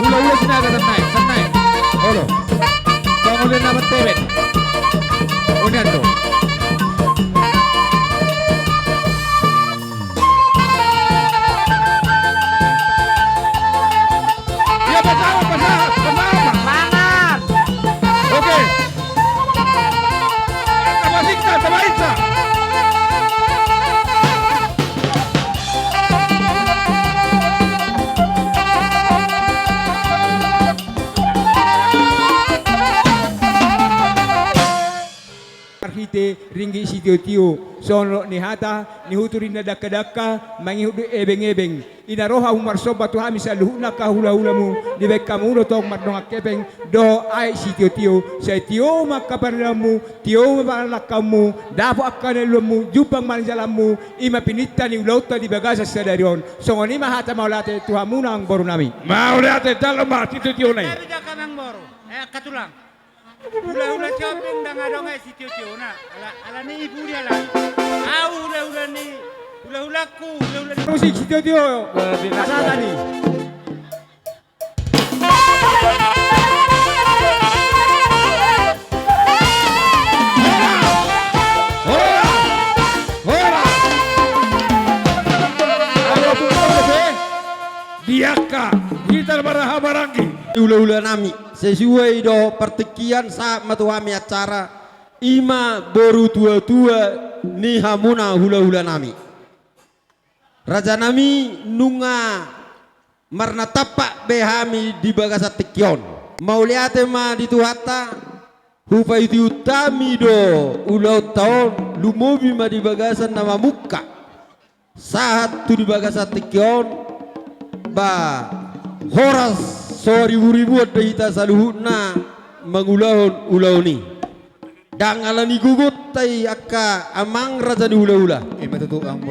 Hula Sinaga sanai. Olo. Bangunin nama tebet. Uniando. Ya pasar. Semangat. Oke. Tabaitsa. Ringgi sitio-tio sono ni hata ni huturi na daka-daka mangihudu ebeng-ebeng ina roha umar soba tu hami saluhuna ka hula-hulamu di bek kamu tong mardonga kepeng do ai sitio-tio sa tio makaparlamu tio mabalakamu dapo akane lumu jupang manjalamu ima pinita ni ulauta di bagasa sadarion songoni mahata maulate tuhamuna ang boru nami maulate talama sitio-tio nai kanang boru katulang Ula-ula shopping dah ngadong sitio-tio na. Ala ni ibu dia lah. Ula-ula ni. Ula-ulaku. Musik sitio-tio. Nasa ni. Diaka. berhamarangi. Ula-ula nami sesuai do pertikian saat matuami acara ima boru tua-tua ni hamuna hula-hula nami. Raja nami nunga marna tapak behami di bagasa tikyon. Mauliate ma di tuhata hupa itu utami do ulau tahun lumobi ma di bagasan nama muka. Saat tu di bagasa tikyon ba horas sorry ribu ada hita saluhuna mengulahun ulau ni. Dang alani gugut tai akka amang raja di hula-hula.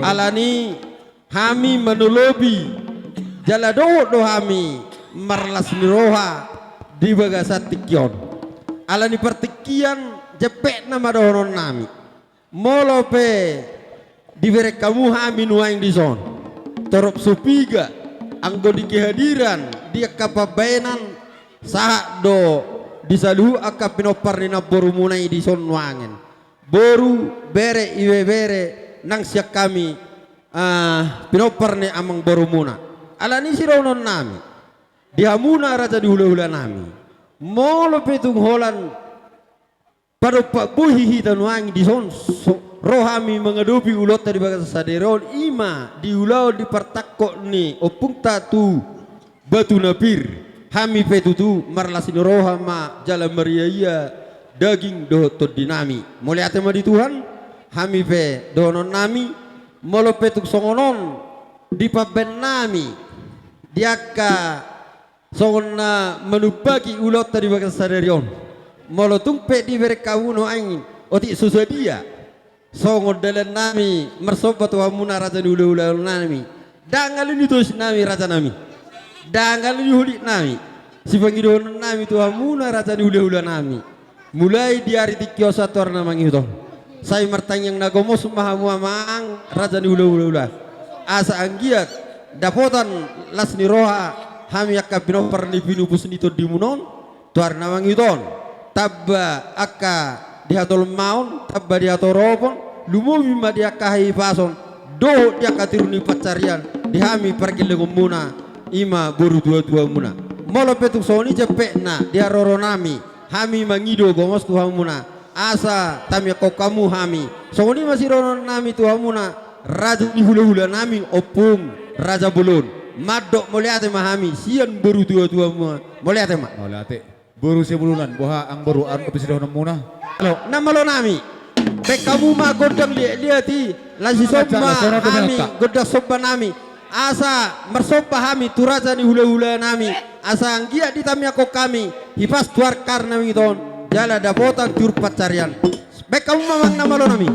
Alani hami menolobi jala do hami marlas niroha di bagasa tikyon. Alani pertikian jepek nama dohonon nami. Molope diberi kamu hami nuaing di son. Torop supiga anggo di kehadiran dia kapabenan saat do disalu akka pinopar ni naboru munai di son nuangen. Boru bere iwe bere nang siak kami pinopar ni amang boru muna. Alani sironon nami. Dihamuna raja di hula-hula nami. Molo petung holan pada pak buhi hitan wangi di son rohami mengadopi ulot dari bagas saderon ima di ulau di pertakok ni opung tatu batu napir hami petutu marlasin rohama jalan meriaya daging dohot dinami mulai atema di Tuhan hami pe donon nami molo petuk songonon di paben nami diaka songona menupaki ulot dari bagas saderon molo tumpe di berkawuno angin otik susadia songo dalan nami mersobat wa muna raja hula-hula nami dangal ini tos nami raja nami dangal ini huli nami si pangidon nami tuha muna raja hula-hula nami mulai di hari tikyo sator namang itu saya mertanyang nagomos mahamu amang raja hula-hula asa anggiat dapotan las ni roha hami akka pinopar ni pinupus nito dimunon tuar namang iton tabba akka dihatol maun tabba dihatol ropon lumobi ma dia kahai pason do dia katiruni pacarian dihami pergi lengo muna ima boru dua-dua muna molo petuk soni cepek na dia roro nami hami mangido gomos tu hamuna asa tami kau kamu hami soni masih roro nami tu hamuna raja di hula-hula nami opung raja bulun madok moliate mahami sian boru dua-dua muna moliate ma moliate boru sebulunan boha ang boru an kapisido muna halo nama lo nami Bek kamu mah godang dia ti lasi soba hami godang soba nami asa mersoba hami turaja ni hula-hula nami asa anggia di tami ako kami hipas tuar karna ngiton jala dapotan tur pacarian bek kamu mamang nama lo nami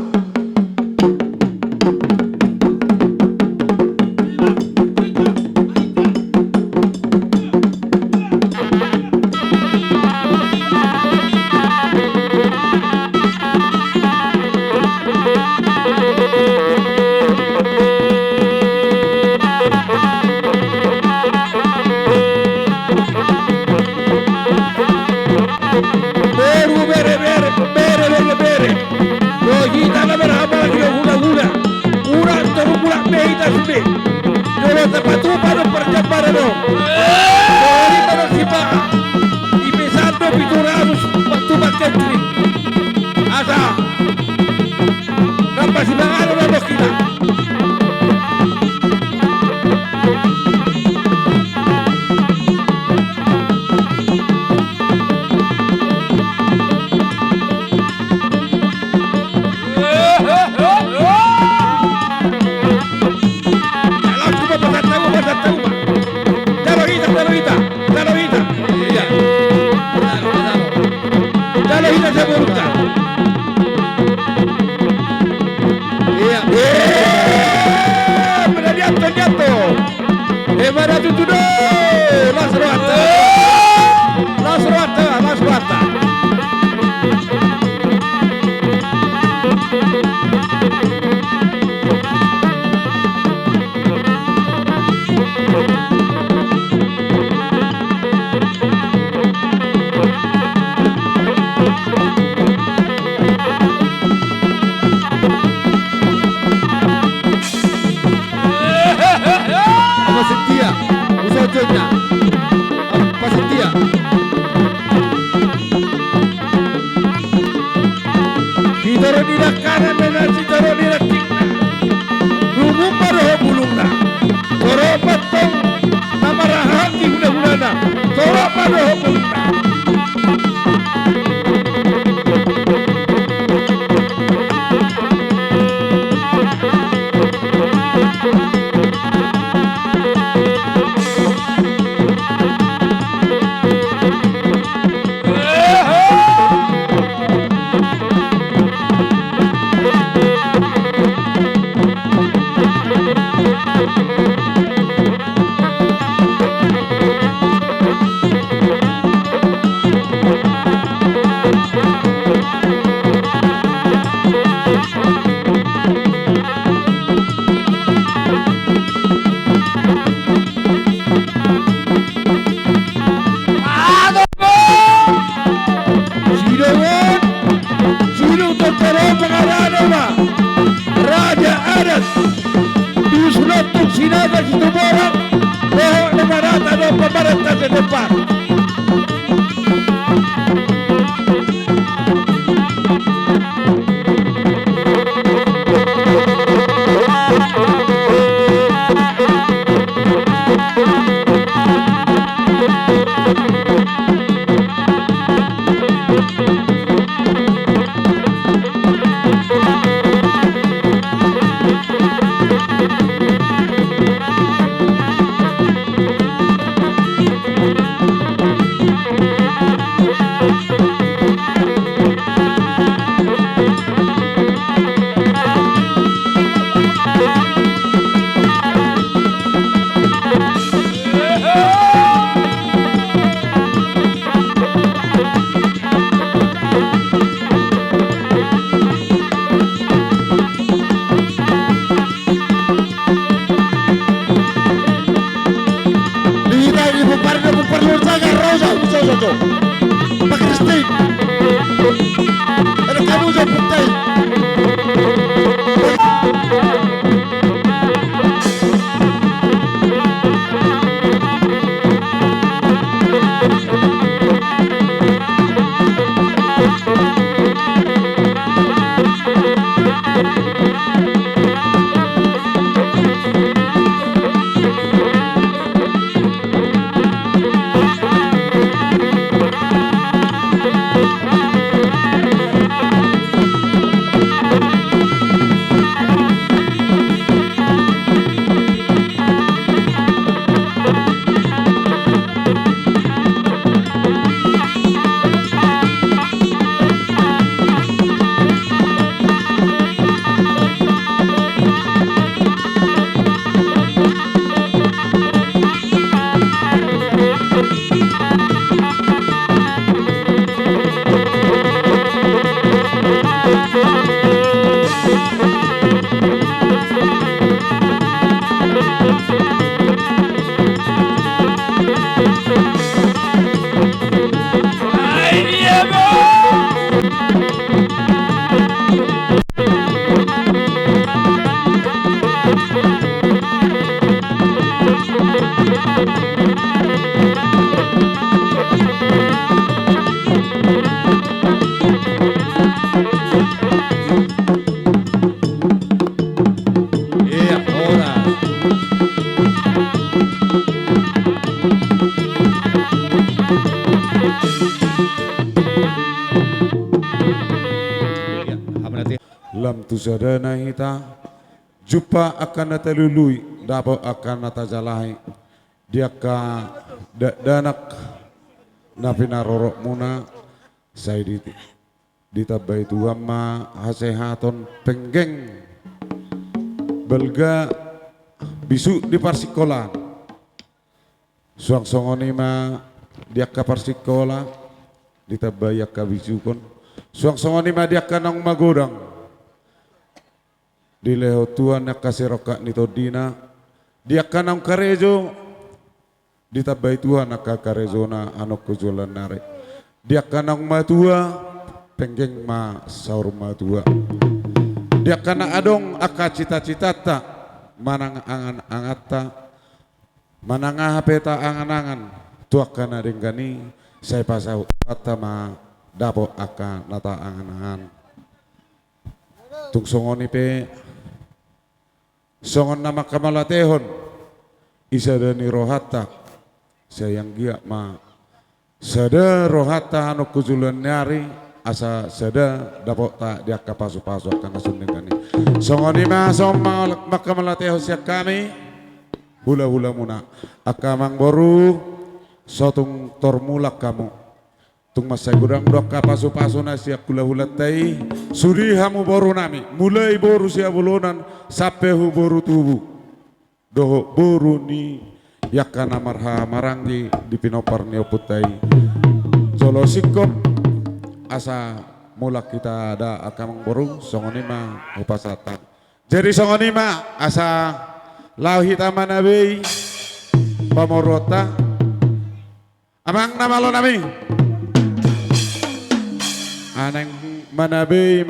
dalam tusadana hita jumpa akan natalului dapat akan natajalahi dia ka danak na pinarorok muna saya ditabay Tuhan ma hasehaton penggeng belga bisu di parsikola suang songoni ma dia ka parsikola ditabay ka bisukon suang songoni ma dia ka nang magodang dileho Tuhan na kasiroka nito dina dia ka nang karejo ditabay Tuhan na kakarejo na anok kujulan nare dia ka nang matua penggeng ma saur matua dia kana adong aka cita-citata manang angan-angata manang hapeta angan-angan tuak kana denggani saya pasau kata ma dapo aka nata angan-angan tung songoni pe songon nama kamalatehon isa dani rohata sayang gia ma sada rohata anu kujulan nyari asa sada dapok tak dia kapasu-pasu akan asun dengani songoni ma somma makamalatehon siak kami hula-hula muna akamang boru sotung tormulak kamu tung masai gudang dok kapasu-pasu na siak hula-hula tei suri hamu boru nami mulai boru siak bulunan sampai hu boru tubuh doho boru ni yakana marha maranggi di pinopar neoputai jolo sikop asa mulak kita ada akamang boru songonima upasatan jadi songonima asa lau hitama nabi pamorota amang nama lo nami aneng manabi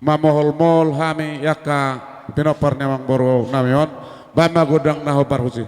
mamohol-mohol hami yaka pinopar nyamang boru namion bama godang naho parhusi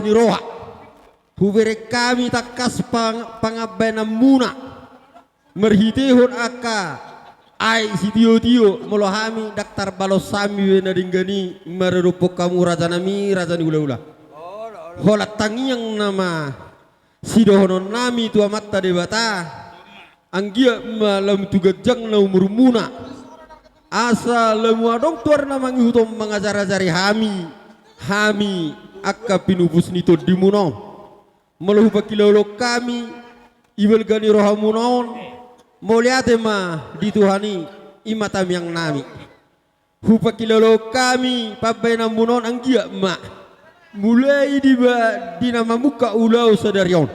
Roha hubere kami takas pangabena muna merhitehon aka ai si tio molohami daktar balosami wena dinggani merupuk kamu raja nami ula-ula holat tangi yang nama sidohonon nami tua mata debata anggia malam tugajang na umur muna asa lemu adong tuar namangi hutom mengajar-ajari hami akka pinubus nito dimuno malahu pakilolo kami ibal gani rohamunon moliate ma dituhani imatam yang nami hupakilolo kami pabayna munon anggia ma mulai di nama muka ulau sadarion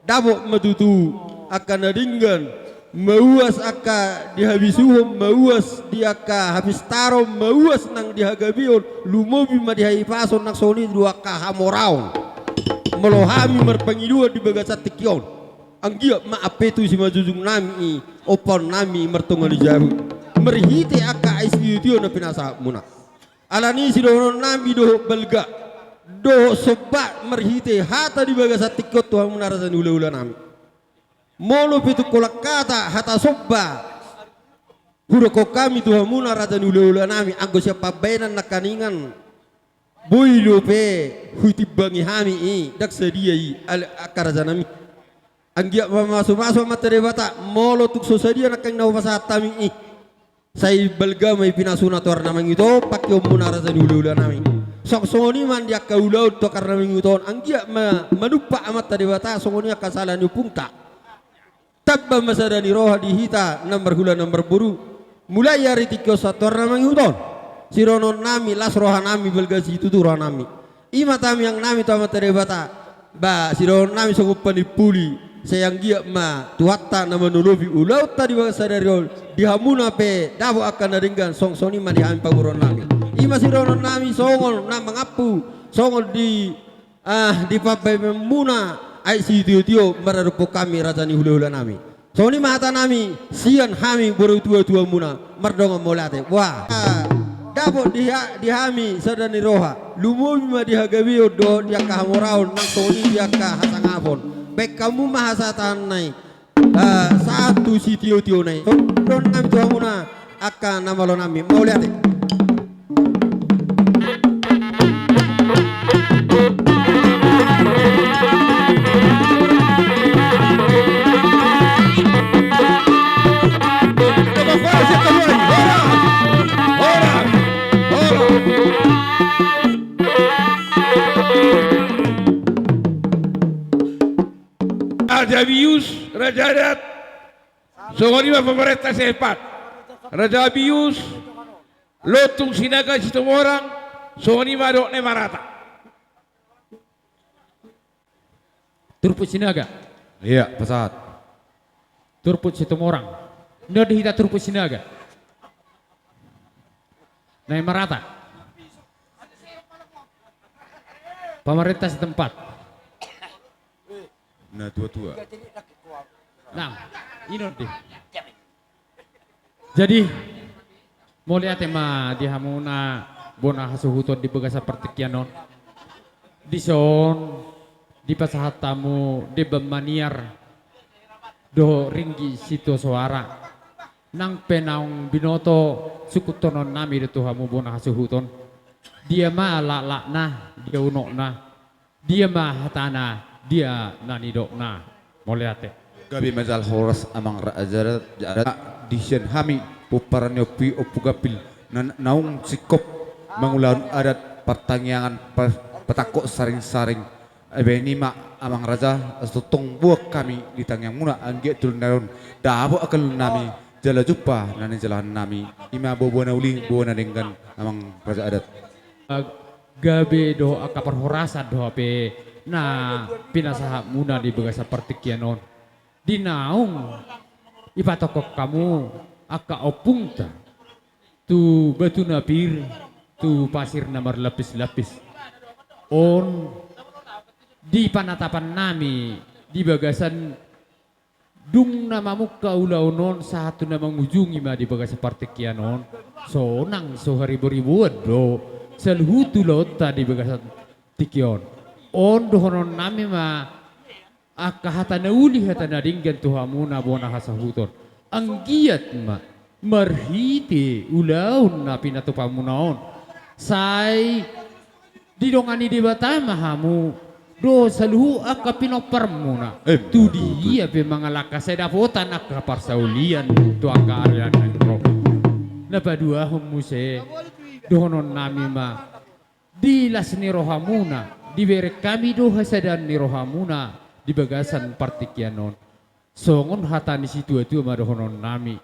dabo matutu akan nadinggan mauas aka dihabisuhum mauas di aka habis tarom mauas nang dihagabion lumobi ma dihaipason nang soni dua kahamoraon melohami merpangidua di bagasat tikion anggia ma apetu si majujung nami opon nami mertonga di jaru merhiti aka aisyutio na pinasa muna alani si dohonon nami doho belga doho sobat merhiti hata di bagasat tikot tuhan menarasan ula-ula nami molo pitu kolak kata hata sobba hurako kami tuha muna raja ula-ula nami anggo siapa benan nakaningan boy lope huti bangi hami dak sedia akar raja nami anggia masuk materi bata molo tuk sosadia nakang nau pasat tami sai belga mai pinasuna tuar namang itu pakyo muna raja ula-ula nami sok songoni man dia kaulau to karena minguton anggia manupa amat tadi bata songoni akasalan yupungta tabba masadani roha dihita nomor hula nomor buru mulai hari tikyo sator namang huton sironon nami las roha nami belgasi itu roha nami imatam yang nami tama terebata ba sironon nami sanggup panipuli sayang gia ma tuhatta nama nulobi ulau tadi baga sadariol dihamuna pe dabo akan naringgan song soni mani hampa buron nami ima sirono nami songon na mangapu songon di papai memuna ai si tio mararupo kami rajani hula-hula nami soni mata nami sian hami baru tua muna mardonga molate wah dapot di hami sadani roha lumumi ma di hagawi do dia kahamorau nang soni dia kahasangapon baik kamu mahasatan nai satu si tio nai don kami tua muna akan nama lo nami mau lihat Raja Bius, Raja Adat, Songonima pemerintah sepat. Raja Bius, Lotung Sinaga Situmorang, Songonima Dokne Marata. Turput Sinaga. Iya, pesat. Turput Situmorang. Nda dihita Turput Sinaga. Nai Marata. Pemerintah setempat. Nah, tua-tua. Nah, ini deh. Jadi, mau lihat tema di hamuna bona hasuhuton di begasa pertikianon. Di son, di pasahat tamu, di bemaniar, do ringgi situ suara. Nang penang binoto sukutonon nami di tuhamu bona hasuhuton. Dia mah lak-lakna, dia unokna. Dia mah hatana. Dia nani dokna moliate gabi mazal horas amang raajarat jarat disian hami puparan yopi opugapil naung sikop mangulan adat pertanyaan petakok saring-saring ebenima amang raja astutong buak kami di tangyang muna angge tulun naron dabo akal nami jala jumpa nani jalan nami ima bobo nauli bobo nadenggan amang raja adat gabe do akapar horasa do pe nah pinasaha muna di bagasa pertikianon di naung ipatokok kamu aka opungta tu batu napir tu pasir namar lapis-lapis on di panatapan nami di bagasan dung namamu kaulaunon satu nama ngujungi ma di bagasa pertikianon sonang so haribu-ribuan do selhutu lota di bagasan tikion on dohonon nami ma akka hatana uli hatana dinggan tuhamuna bona hasahuton anggiat ma marhite ulaun na pinatupamunaon say didongani di batama hamu do saluhu akka pinopermuna tu dia pe mangalaka sedapotan akka parsaulian tu akka arian nangro napadua humuse dohonon nami ma dilasni rohamuna diberi kami doha sadan ni rohamuna di bagasan partikianon songon hatani situ itu madohonon nami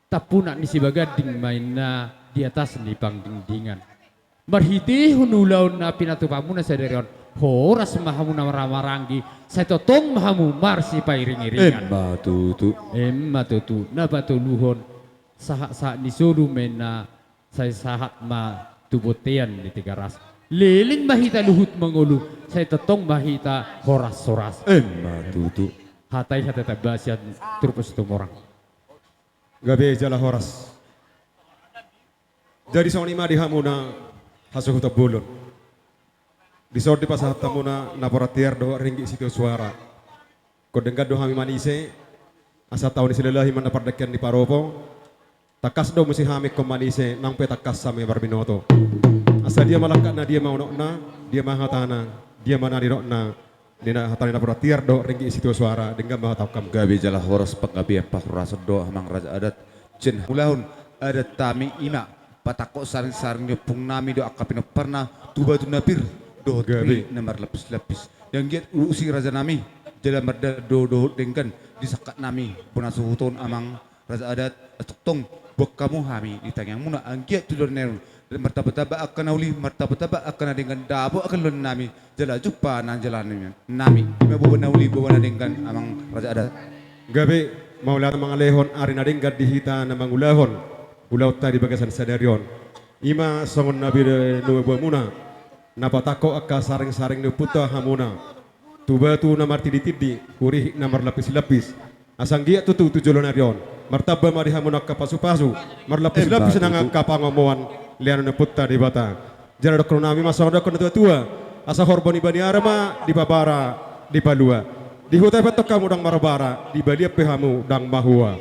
tapuna ni si bagading mainna di atas ni pangdingdingan marhiti hunulaun na pinatupamuna sadarion horas mahamuna maramarangi saya totong mahamu marsi pairing-iringan emma tutu napatuluhon sahak ni suru mena saya sahat ma tubotean di tiga ras liling mahita luhut mengulu saya tetong mahita horas soras tutu hatai tabasian turpus tumorang gabe jala horas jadi sonima di hamuna hasuhuta bulun di sort di pasahat tamuna naporatier do ringgi situ suara kodengga do hami manise asa tahun silelahi mana pardekian di paropo takas do musi hami komanise nang petakas sami barbinoto asa dia malangkat na dia mau na dia mahatana dia mana di na nina hatani na peratiar do ringgi situ suara dengan mahatakam gabi jala horas pagabi apa rasa do amang raja adat jen mulahun adat tami ima patakok saring-saring pung nami do akapino pernah tuba tu napir do gabi namar lapis-lapis yang giat usi raja nami jala merda do dengan disakat nami puna suhuton amang raja adat tong bok kamu hami di tangyang muna anggiat tudor neron martaba-taba akan uli martaba-taba akan dengan dabo akan lun nami jala jumpa nan jalan nami imabuban uli buban dengan amang raja adat gabe maula mga lehon ari na dinggat dihita na mangulahon ulaw ta di bagasan sadarion Ima songon nabi no muna napatako akka saring-saring no puta hamuna tuba tu namar tidi-tidi huri namar lapis-lapis asang dia tutu tujulon arion martaba mari hamuna ka pasu-pasu mar lapis-lapis nang kapangomoan liano no puta di bata jara dokro nami masong dokro tua asa horboni bani arama di babara di palua di hutai patok kamu dang marabara di balia pehamu dang mahua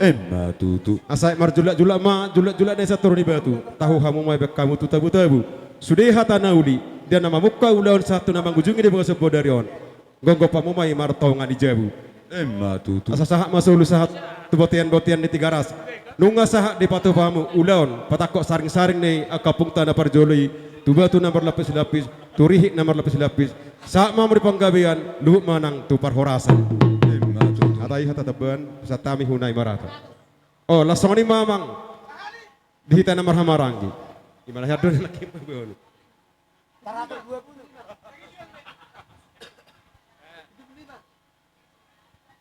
tutu asai marjulak-julak ma julak-julak desa turun di batu tahu hamu mai bek kamu tu tabu-tabu sudah hata nauli dia nama muka ulaun satu nama gujungi di bawah sebuah darion gonggo pamu mai martongan di jabu tutu asa sahak masuk ulu sahat tu botian-botian di tiga ras nunga sahak di patu pamu ulaun patakok saring-saring nih akapung tanah parjoli tu batu nomor lapis-lapis turihik nomor lapis-lapis saat mau di panggabean luhuk manang tu parhorasan atai hata taban satami hunai marata oh lasong ni mamang dihita nomor hamarangi gimana hadon lagi mau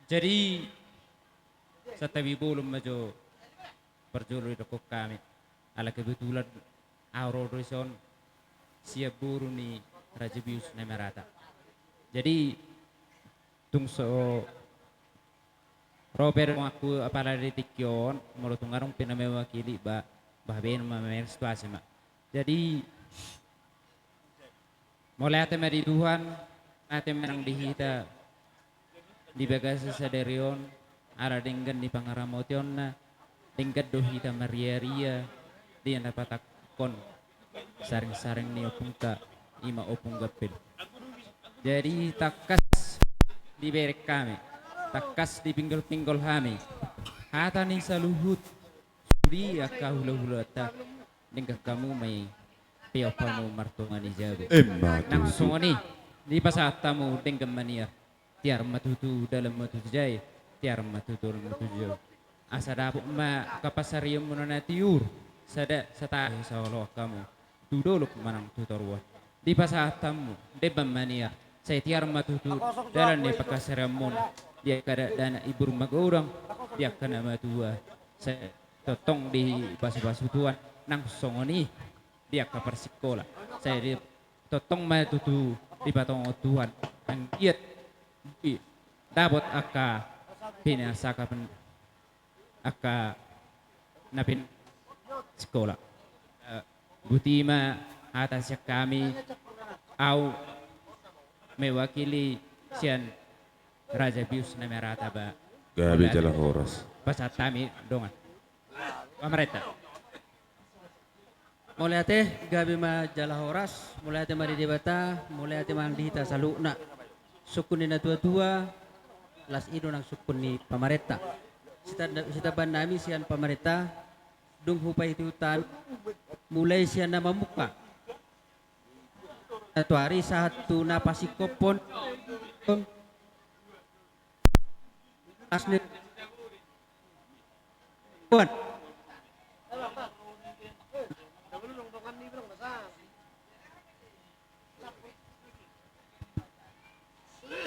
jadi setabi belum maju perjulu dokok kami ala kebetulan Auro Rison siap buru ni Raja Bius Nemerata. Jadi tungso Robert aku apalagi di Tikyon mulu tunggarong pinamewakili bahben mamer situasi mak. Jadi mulai ate mari Tuhan ate menang dihita di bagasa saderion ara denggan di pangaramotion na denggan dohita maria di dapat kon saring-saring ni opung ka ima opung gapil. Jadi takas di berek kami, takas di pinggul-pinggul kami. Hata ni saluhut suri aka hula-hula ta dengga kamu may piyapamu martungan ni jabu. Nang songoni di pasatamu dengga mania tiar matutu dalam matutujay tiar matutu matutujo. Asa dapat ma kapasariyam mo na tiur sada sa tayo sa ulo kamu. Tudolok manang tutorwa di pasatamu debam mania saya tiar matutu dalam ni pakasaramon dia kada dana ibu rumah orang dia kena matua saya totong di basu-basu tuan nang songoni dia ke persikola saya di totong matutu di batong tuan ang iat dapat aka pinasaka aka napin sekolah butima atas kami au mewakili sian Raja Bius Nemerata ba Gabi Jalahoras pasat kami dongan pemerintah mulai teh Gabi ma Jalahoras mulai teh mari debata mulai teh mang dihita salukna sukun ni tua-tua las ido nang sukun ni pemerintah sita ban nami sian pemerintah dung hupai hutan mulai sian nama muka satu hari satu napasi kopon asne buat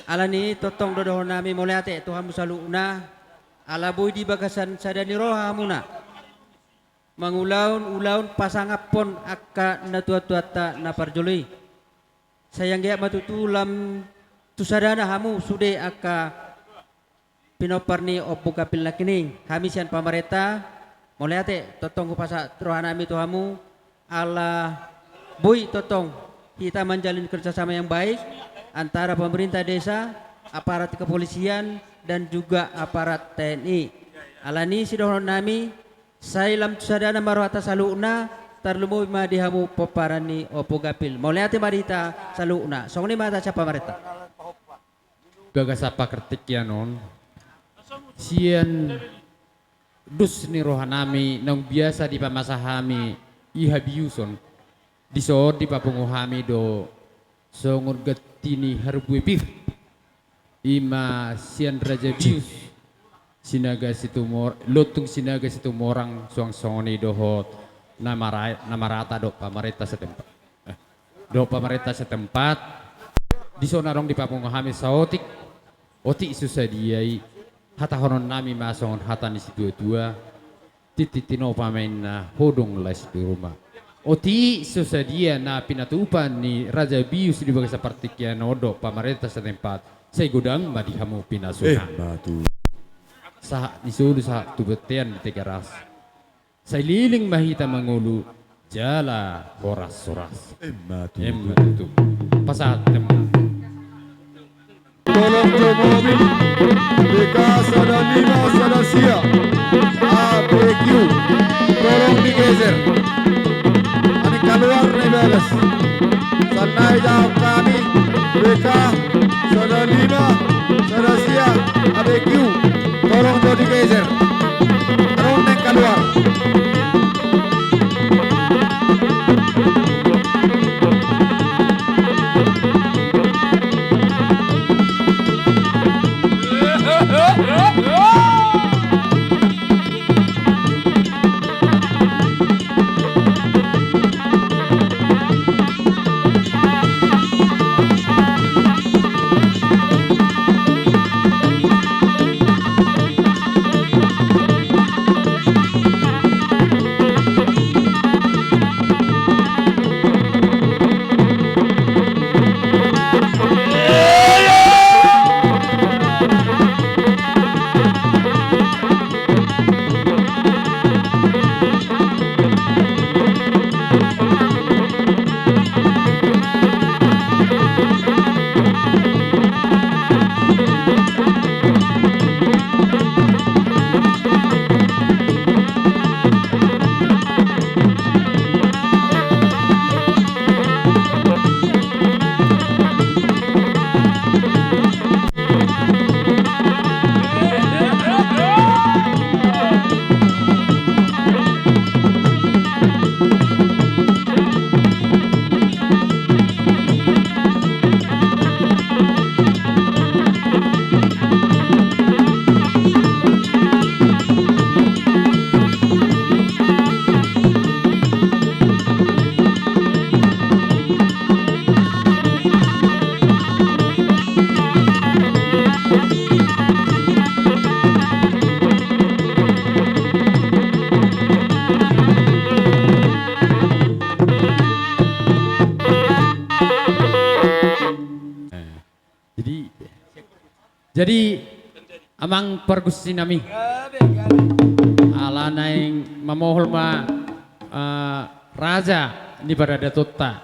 alani totong dodoh nami mulai ate Tuhan musaluna ala boy di bagasan sadani roha muna mangulaun pasangapon akka natua-tuata naparjoli sayang dia matutulam tusadana hamu sude akka pinoparni opo kapil na kining kami sian pamareta mulai ate totong kupasa rohanami tu hamu ala boy totong kita menjalin kerjasama yang baik antara pemerintah desa aparat kepolisian dan juga aparat TNI alani sidohon nami sailam tusadana marwata saluna tarlumo madihamu poparani opo gapil mulai ate marita saluna songni mata siapa marita gagas apa kertik yanon sian dus ni rohanami nang biasa di pamasahami ihabiuson di soor di papunguhami do songon gatini harbuepir ima sian Raja Bius sinaga situ lotung sinaga situ morang song-songoni dohot namarata do pamarita setempat do pamarita setempat di sonarong di papunguhami saotik otik susah diai hata honon nami masongon hata ni si dua-dua tititino pamain na hodong les di rumah Oti sesadia na pinatupan ni Raja Bius di bagai seperti kian odo pamarenta setempat saya gudang madihamu pinasuna batu sah disuruh sah tubetian di tegaras saya liling mahita mangulu jala horas-horas batu pasat tolong mobil BK sada 5 sada sia ABQ tolong digeser ini keluar nih beres sanai jauh kami BK sada 5 sada sia ABQ tolong digeser tolong keluar Jadi amang pergusi nami ala naing mamohol ma raja di barada tota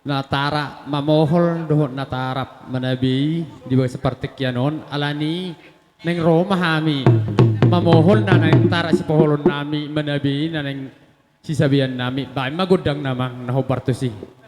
natara mamohol dohot natarap manabi di bawah seperti kianon alani neng Roma hami mamohol na neng tara si poholon nami manabi na neng sisabihan nami bae magudang namang nahobartusi.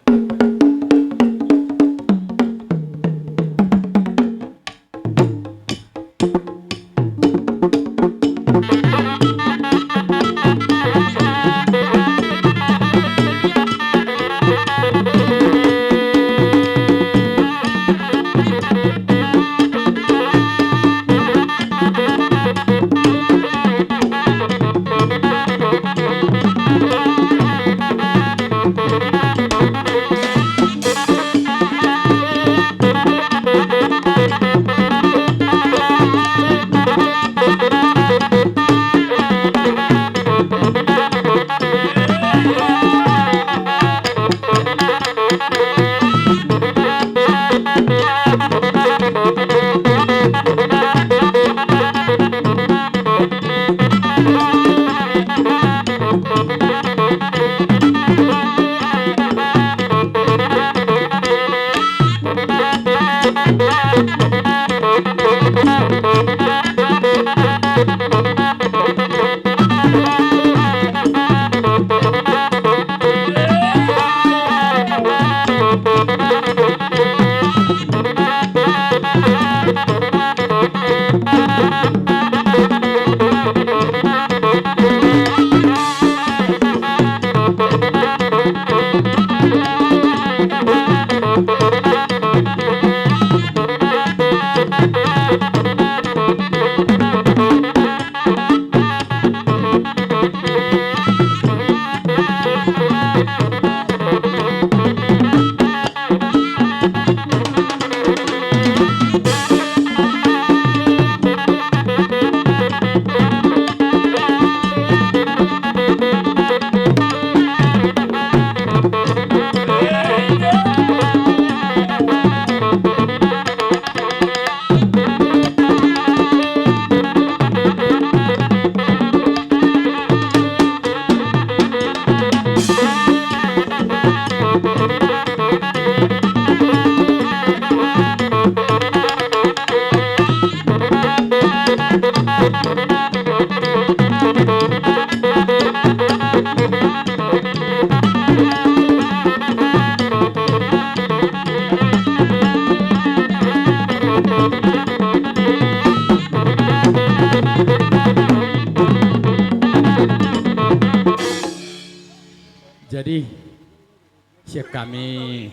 siap kami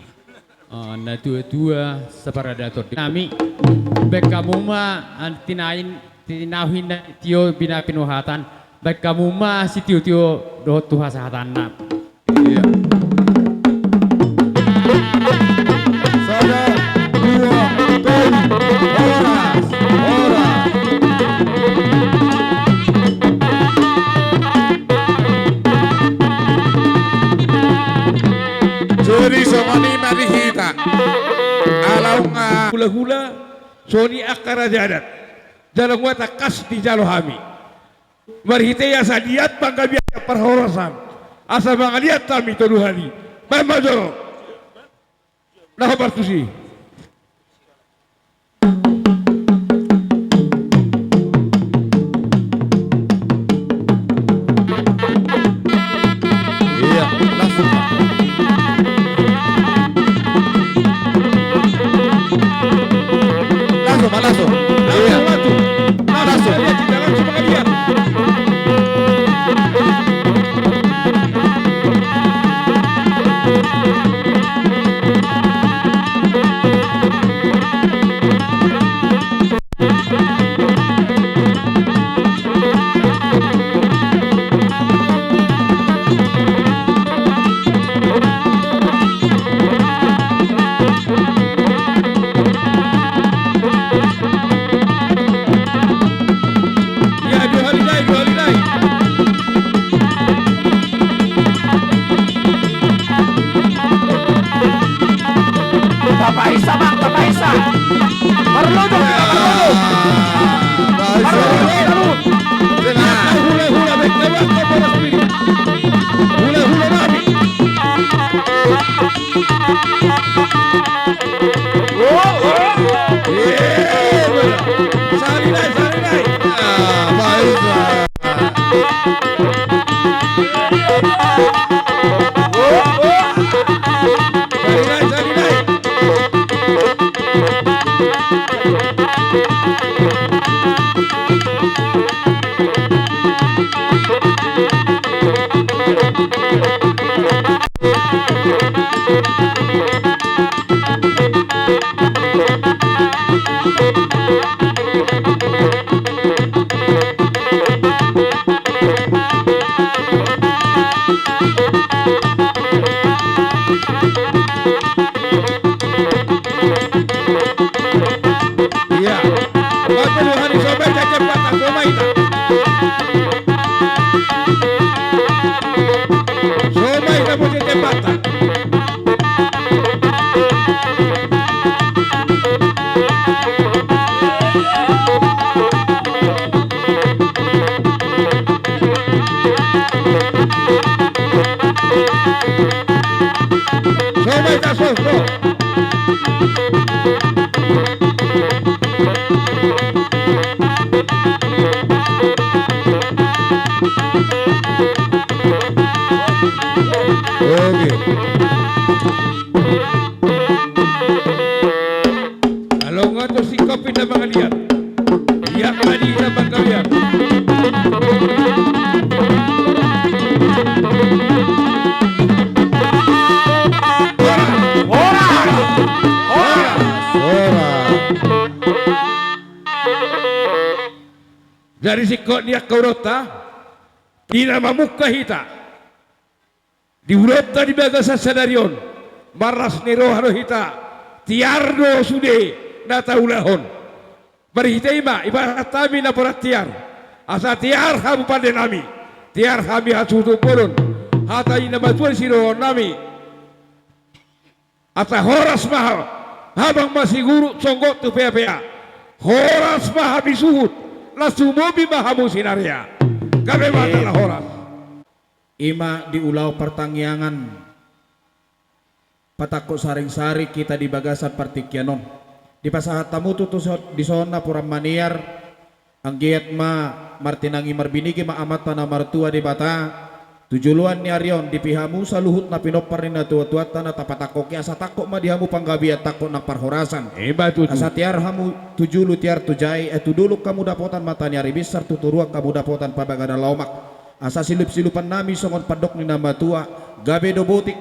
na dua-dua separadator kami baik kamu mah tinahin na tio binapinuhatan baik kamu mah si tio dohot tuhasahatan na Iya. Sada dua kali horas. Jadi somani mari hita. Alau nga hula-hula soni akara jadat jalan wata kas di jalo hami marhite ya sadiat bangga biaya perhorosan asa bangga lihat kami toduhani mama joro nah bertusi iya langsung langsung iya langsung kalau nggak tuh si kopi na mga lihat ya kadi na bangga lihat dari si kok niya kaurota pinamamuka hita di urota di baga sa sadarion maras ni rohano hita tiardo sude nata ulahon berhita ima ibarat kami na porat tiar asa tiar hamu pada nami tiar kami hasutu poron hata ina batuan si rohon nami asa horas mahal habang masih guru songgot tu pea-pea horas mahal bisuhut lasumobi mahamu sinaria kami matalah horas ima di ulau pertangyangan patakok saring-sari kita di bagasan partikianon di pasahat tamu tutus di sona puram maniar ang giat ma martinangi marbinigi ma amat na martua di bata tujuluan ni Aryon di pihamu sa luhut na pinopar ni na tuwa-tuwa na tapatakok asa takok ma dihamu panggabiat takok na parhorasan asa tiar hamu tujulu tiar tujay tuduluk kamu dapotan mata ni aribisar tuturuak kamu dapotan pabagana laumak asa silup-silupan nami songon padok ni nama tua gabe do butik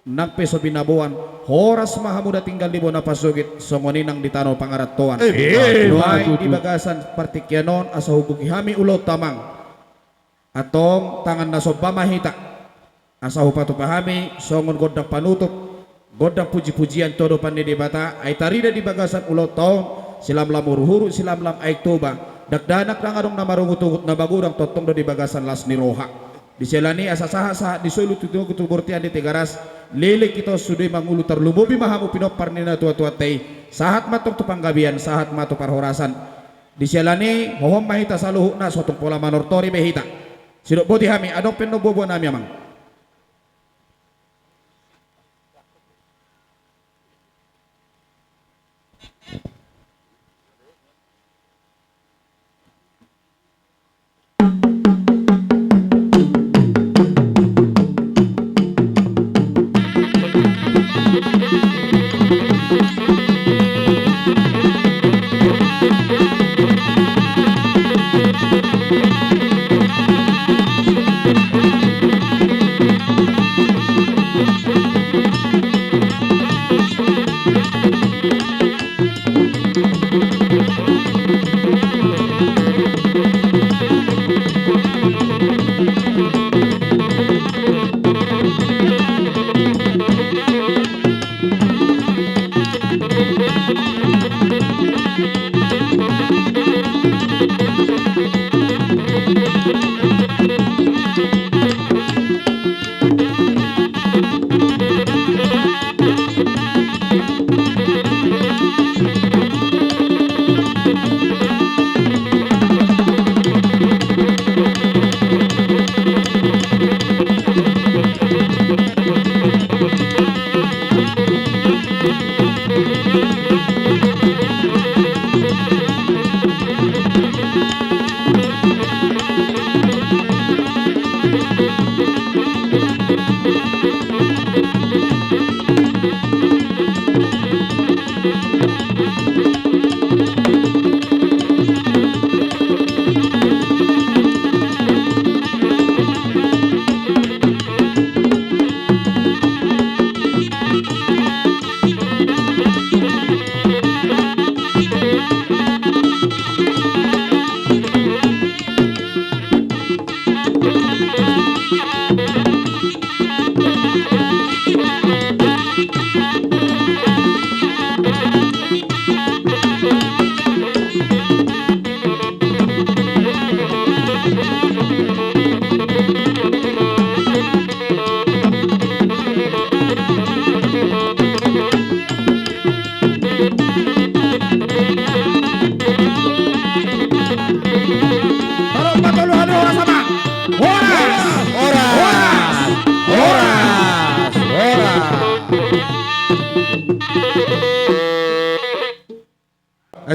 nang peso binabuan horas maha muda tinggal di bona pasugit songoninang di tanah pangaratoan nuai di bagasan partikyanon asa hubuki hami ulo tamang atong tangan na soba mahita asa hupatu pahami songon godang panutup godang puji-pujian todo pandi di bata ay tarida di bagasan ulo taon silam lamur huru silam lam ay toba dagdanak nang adong namarungutungut na bagurang totong do di bagasan las ni roha di selani asa saha di sulu tutu kutuburtian di tegaras lilik kita sudah mangulu terlumubi mahamu pinopar nina tua-tua tei sahat matok tupanggabian sahat matok parhorasan di selani hohom mahita saluhu na sotong pola manortori behita sidok boti hami adong penobobo nami amang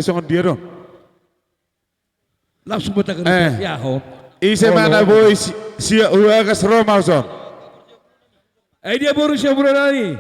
Ay songon dia dong. Langsung betakan ya ho. Ise mana boy sia uga kas Roma son. Dia baru siya muna nani.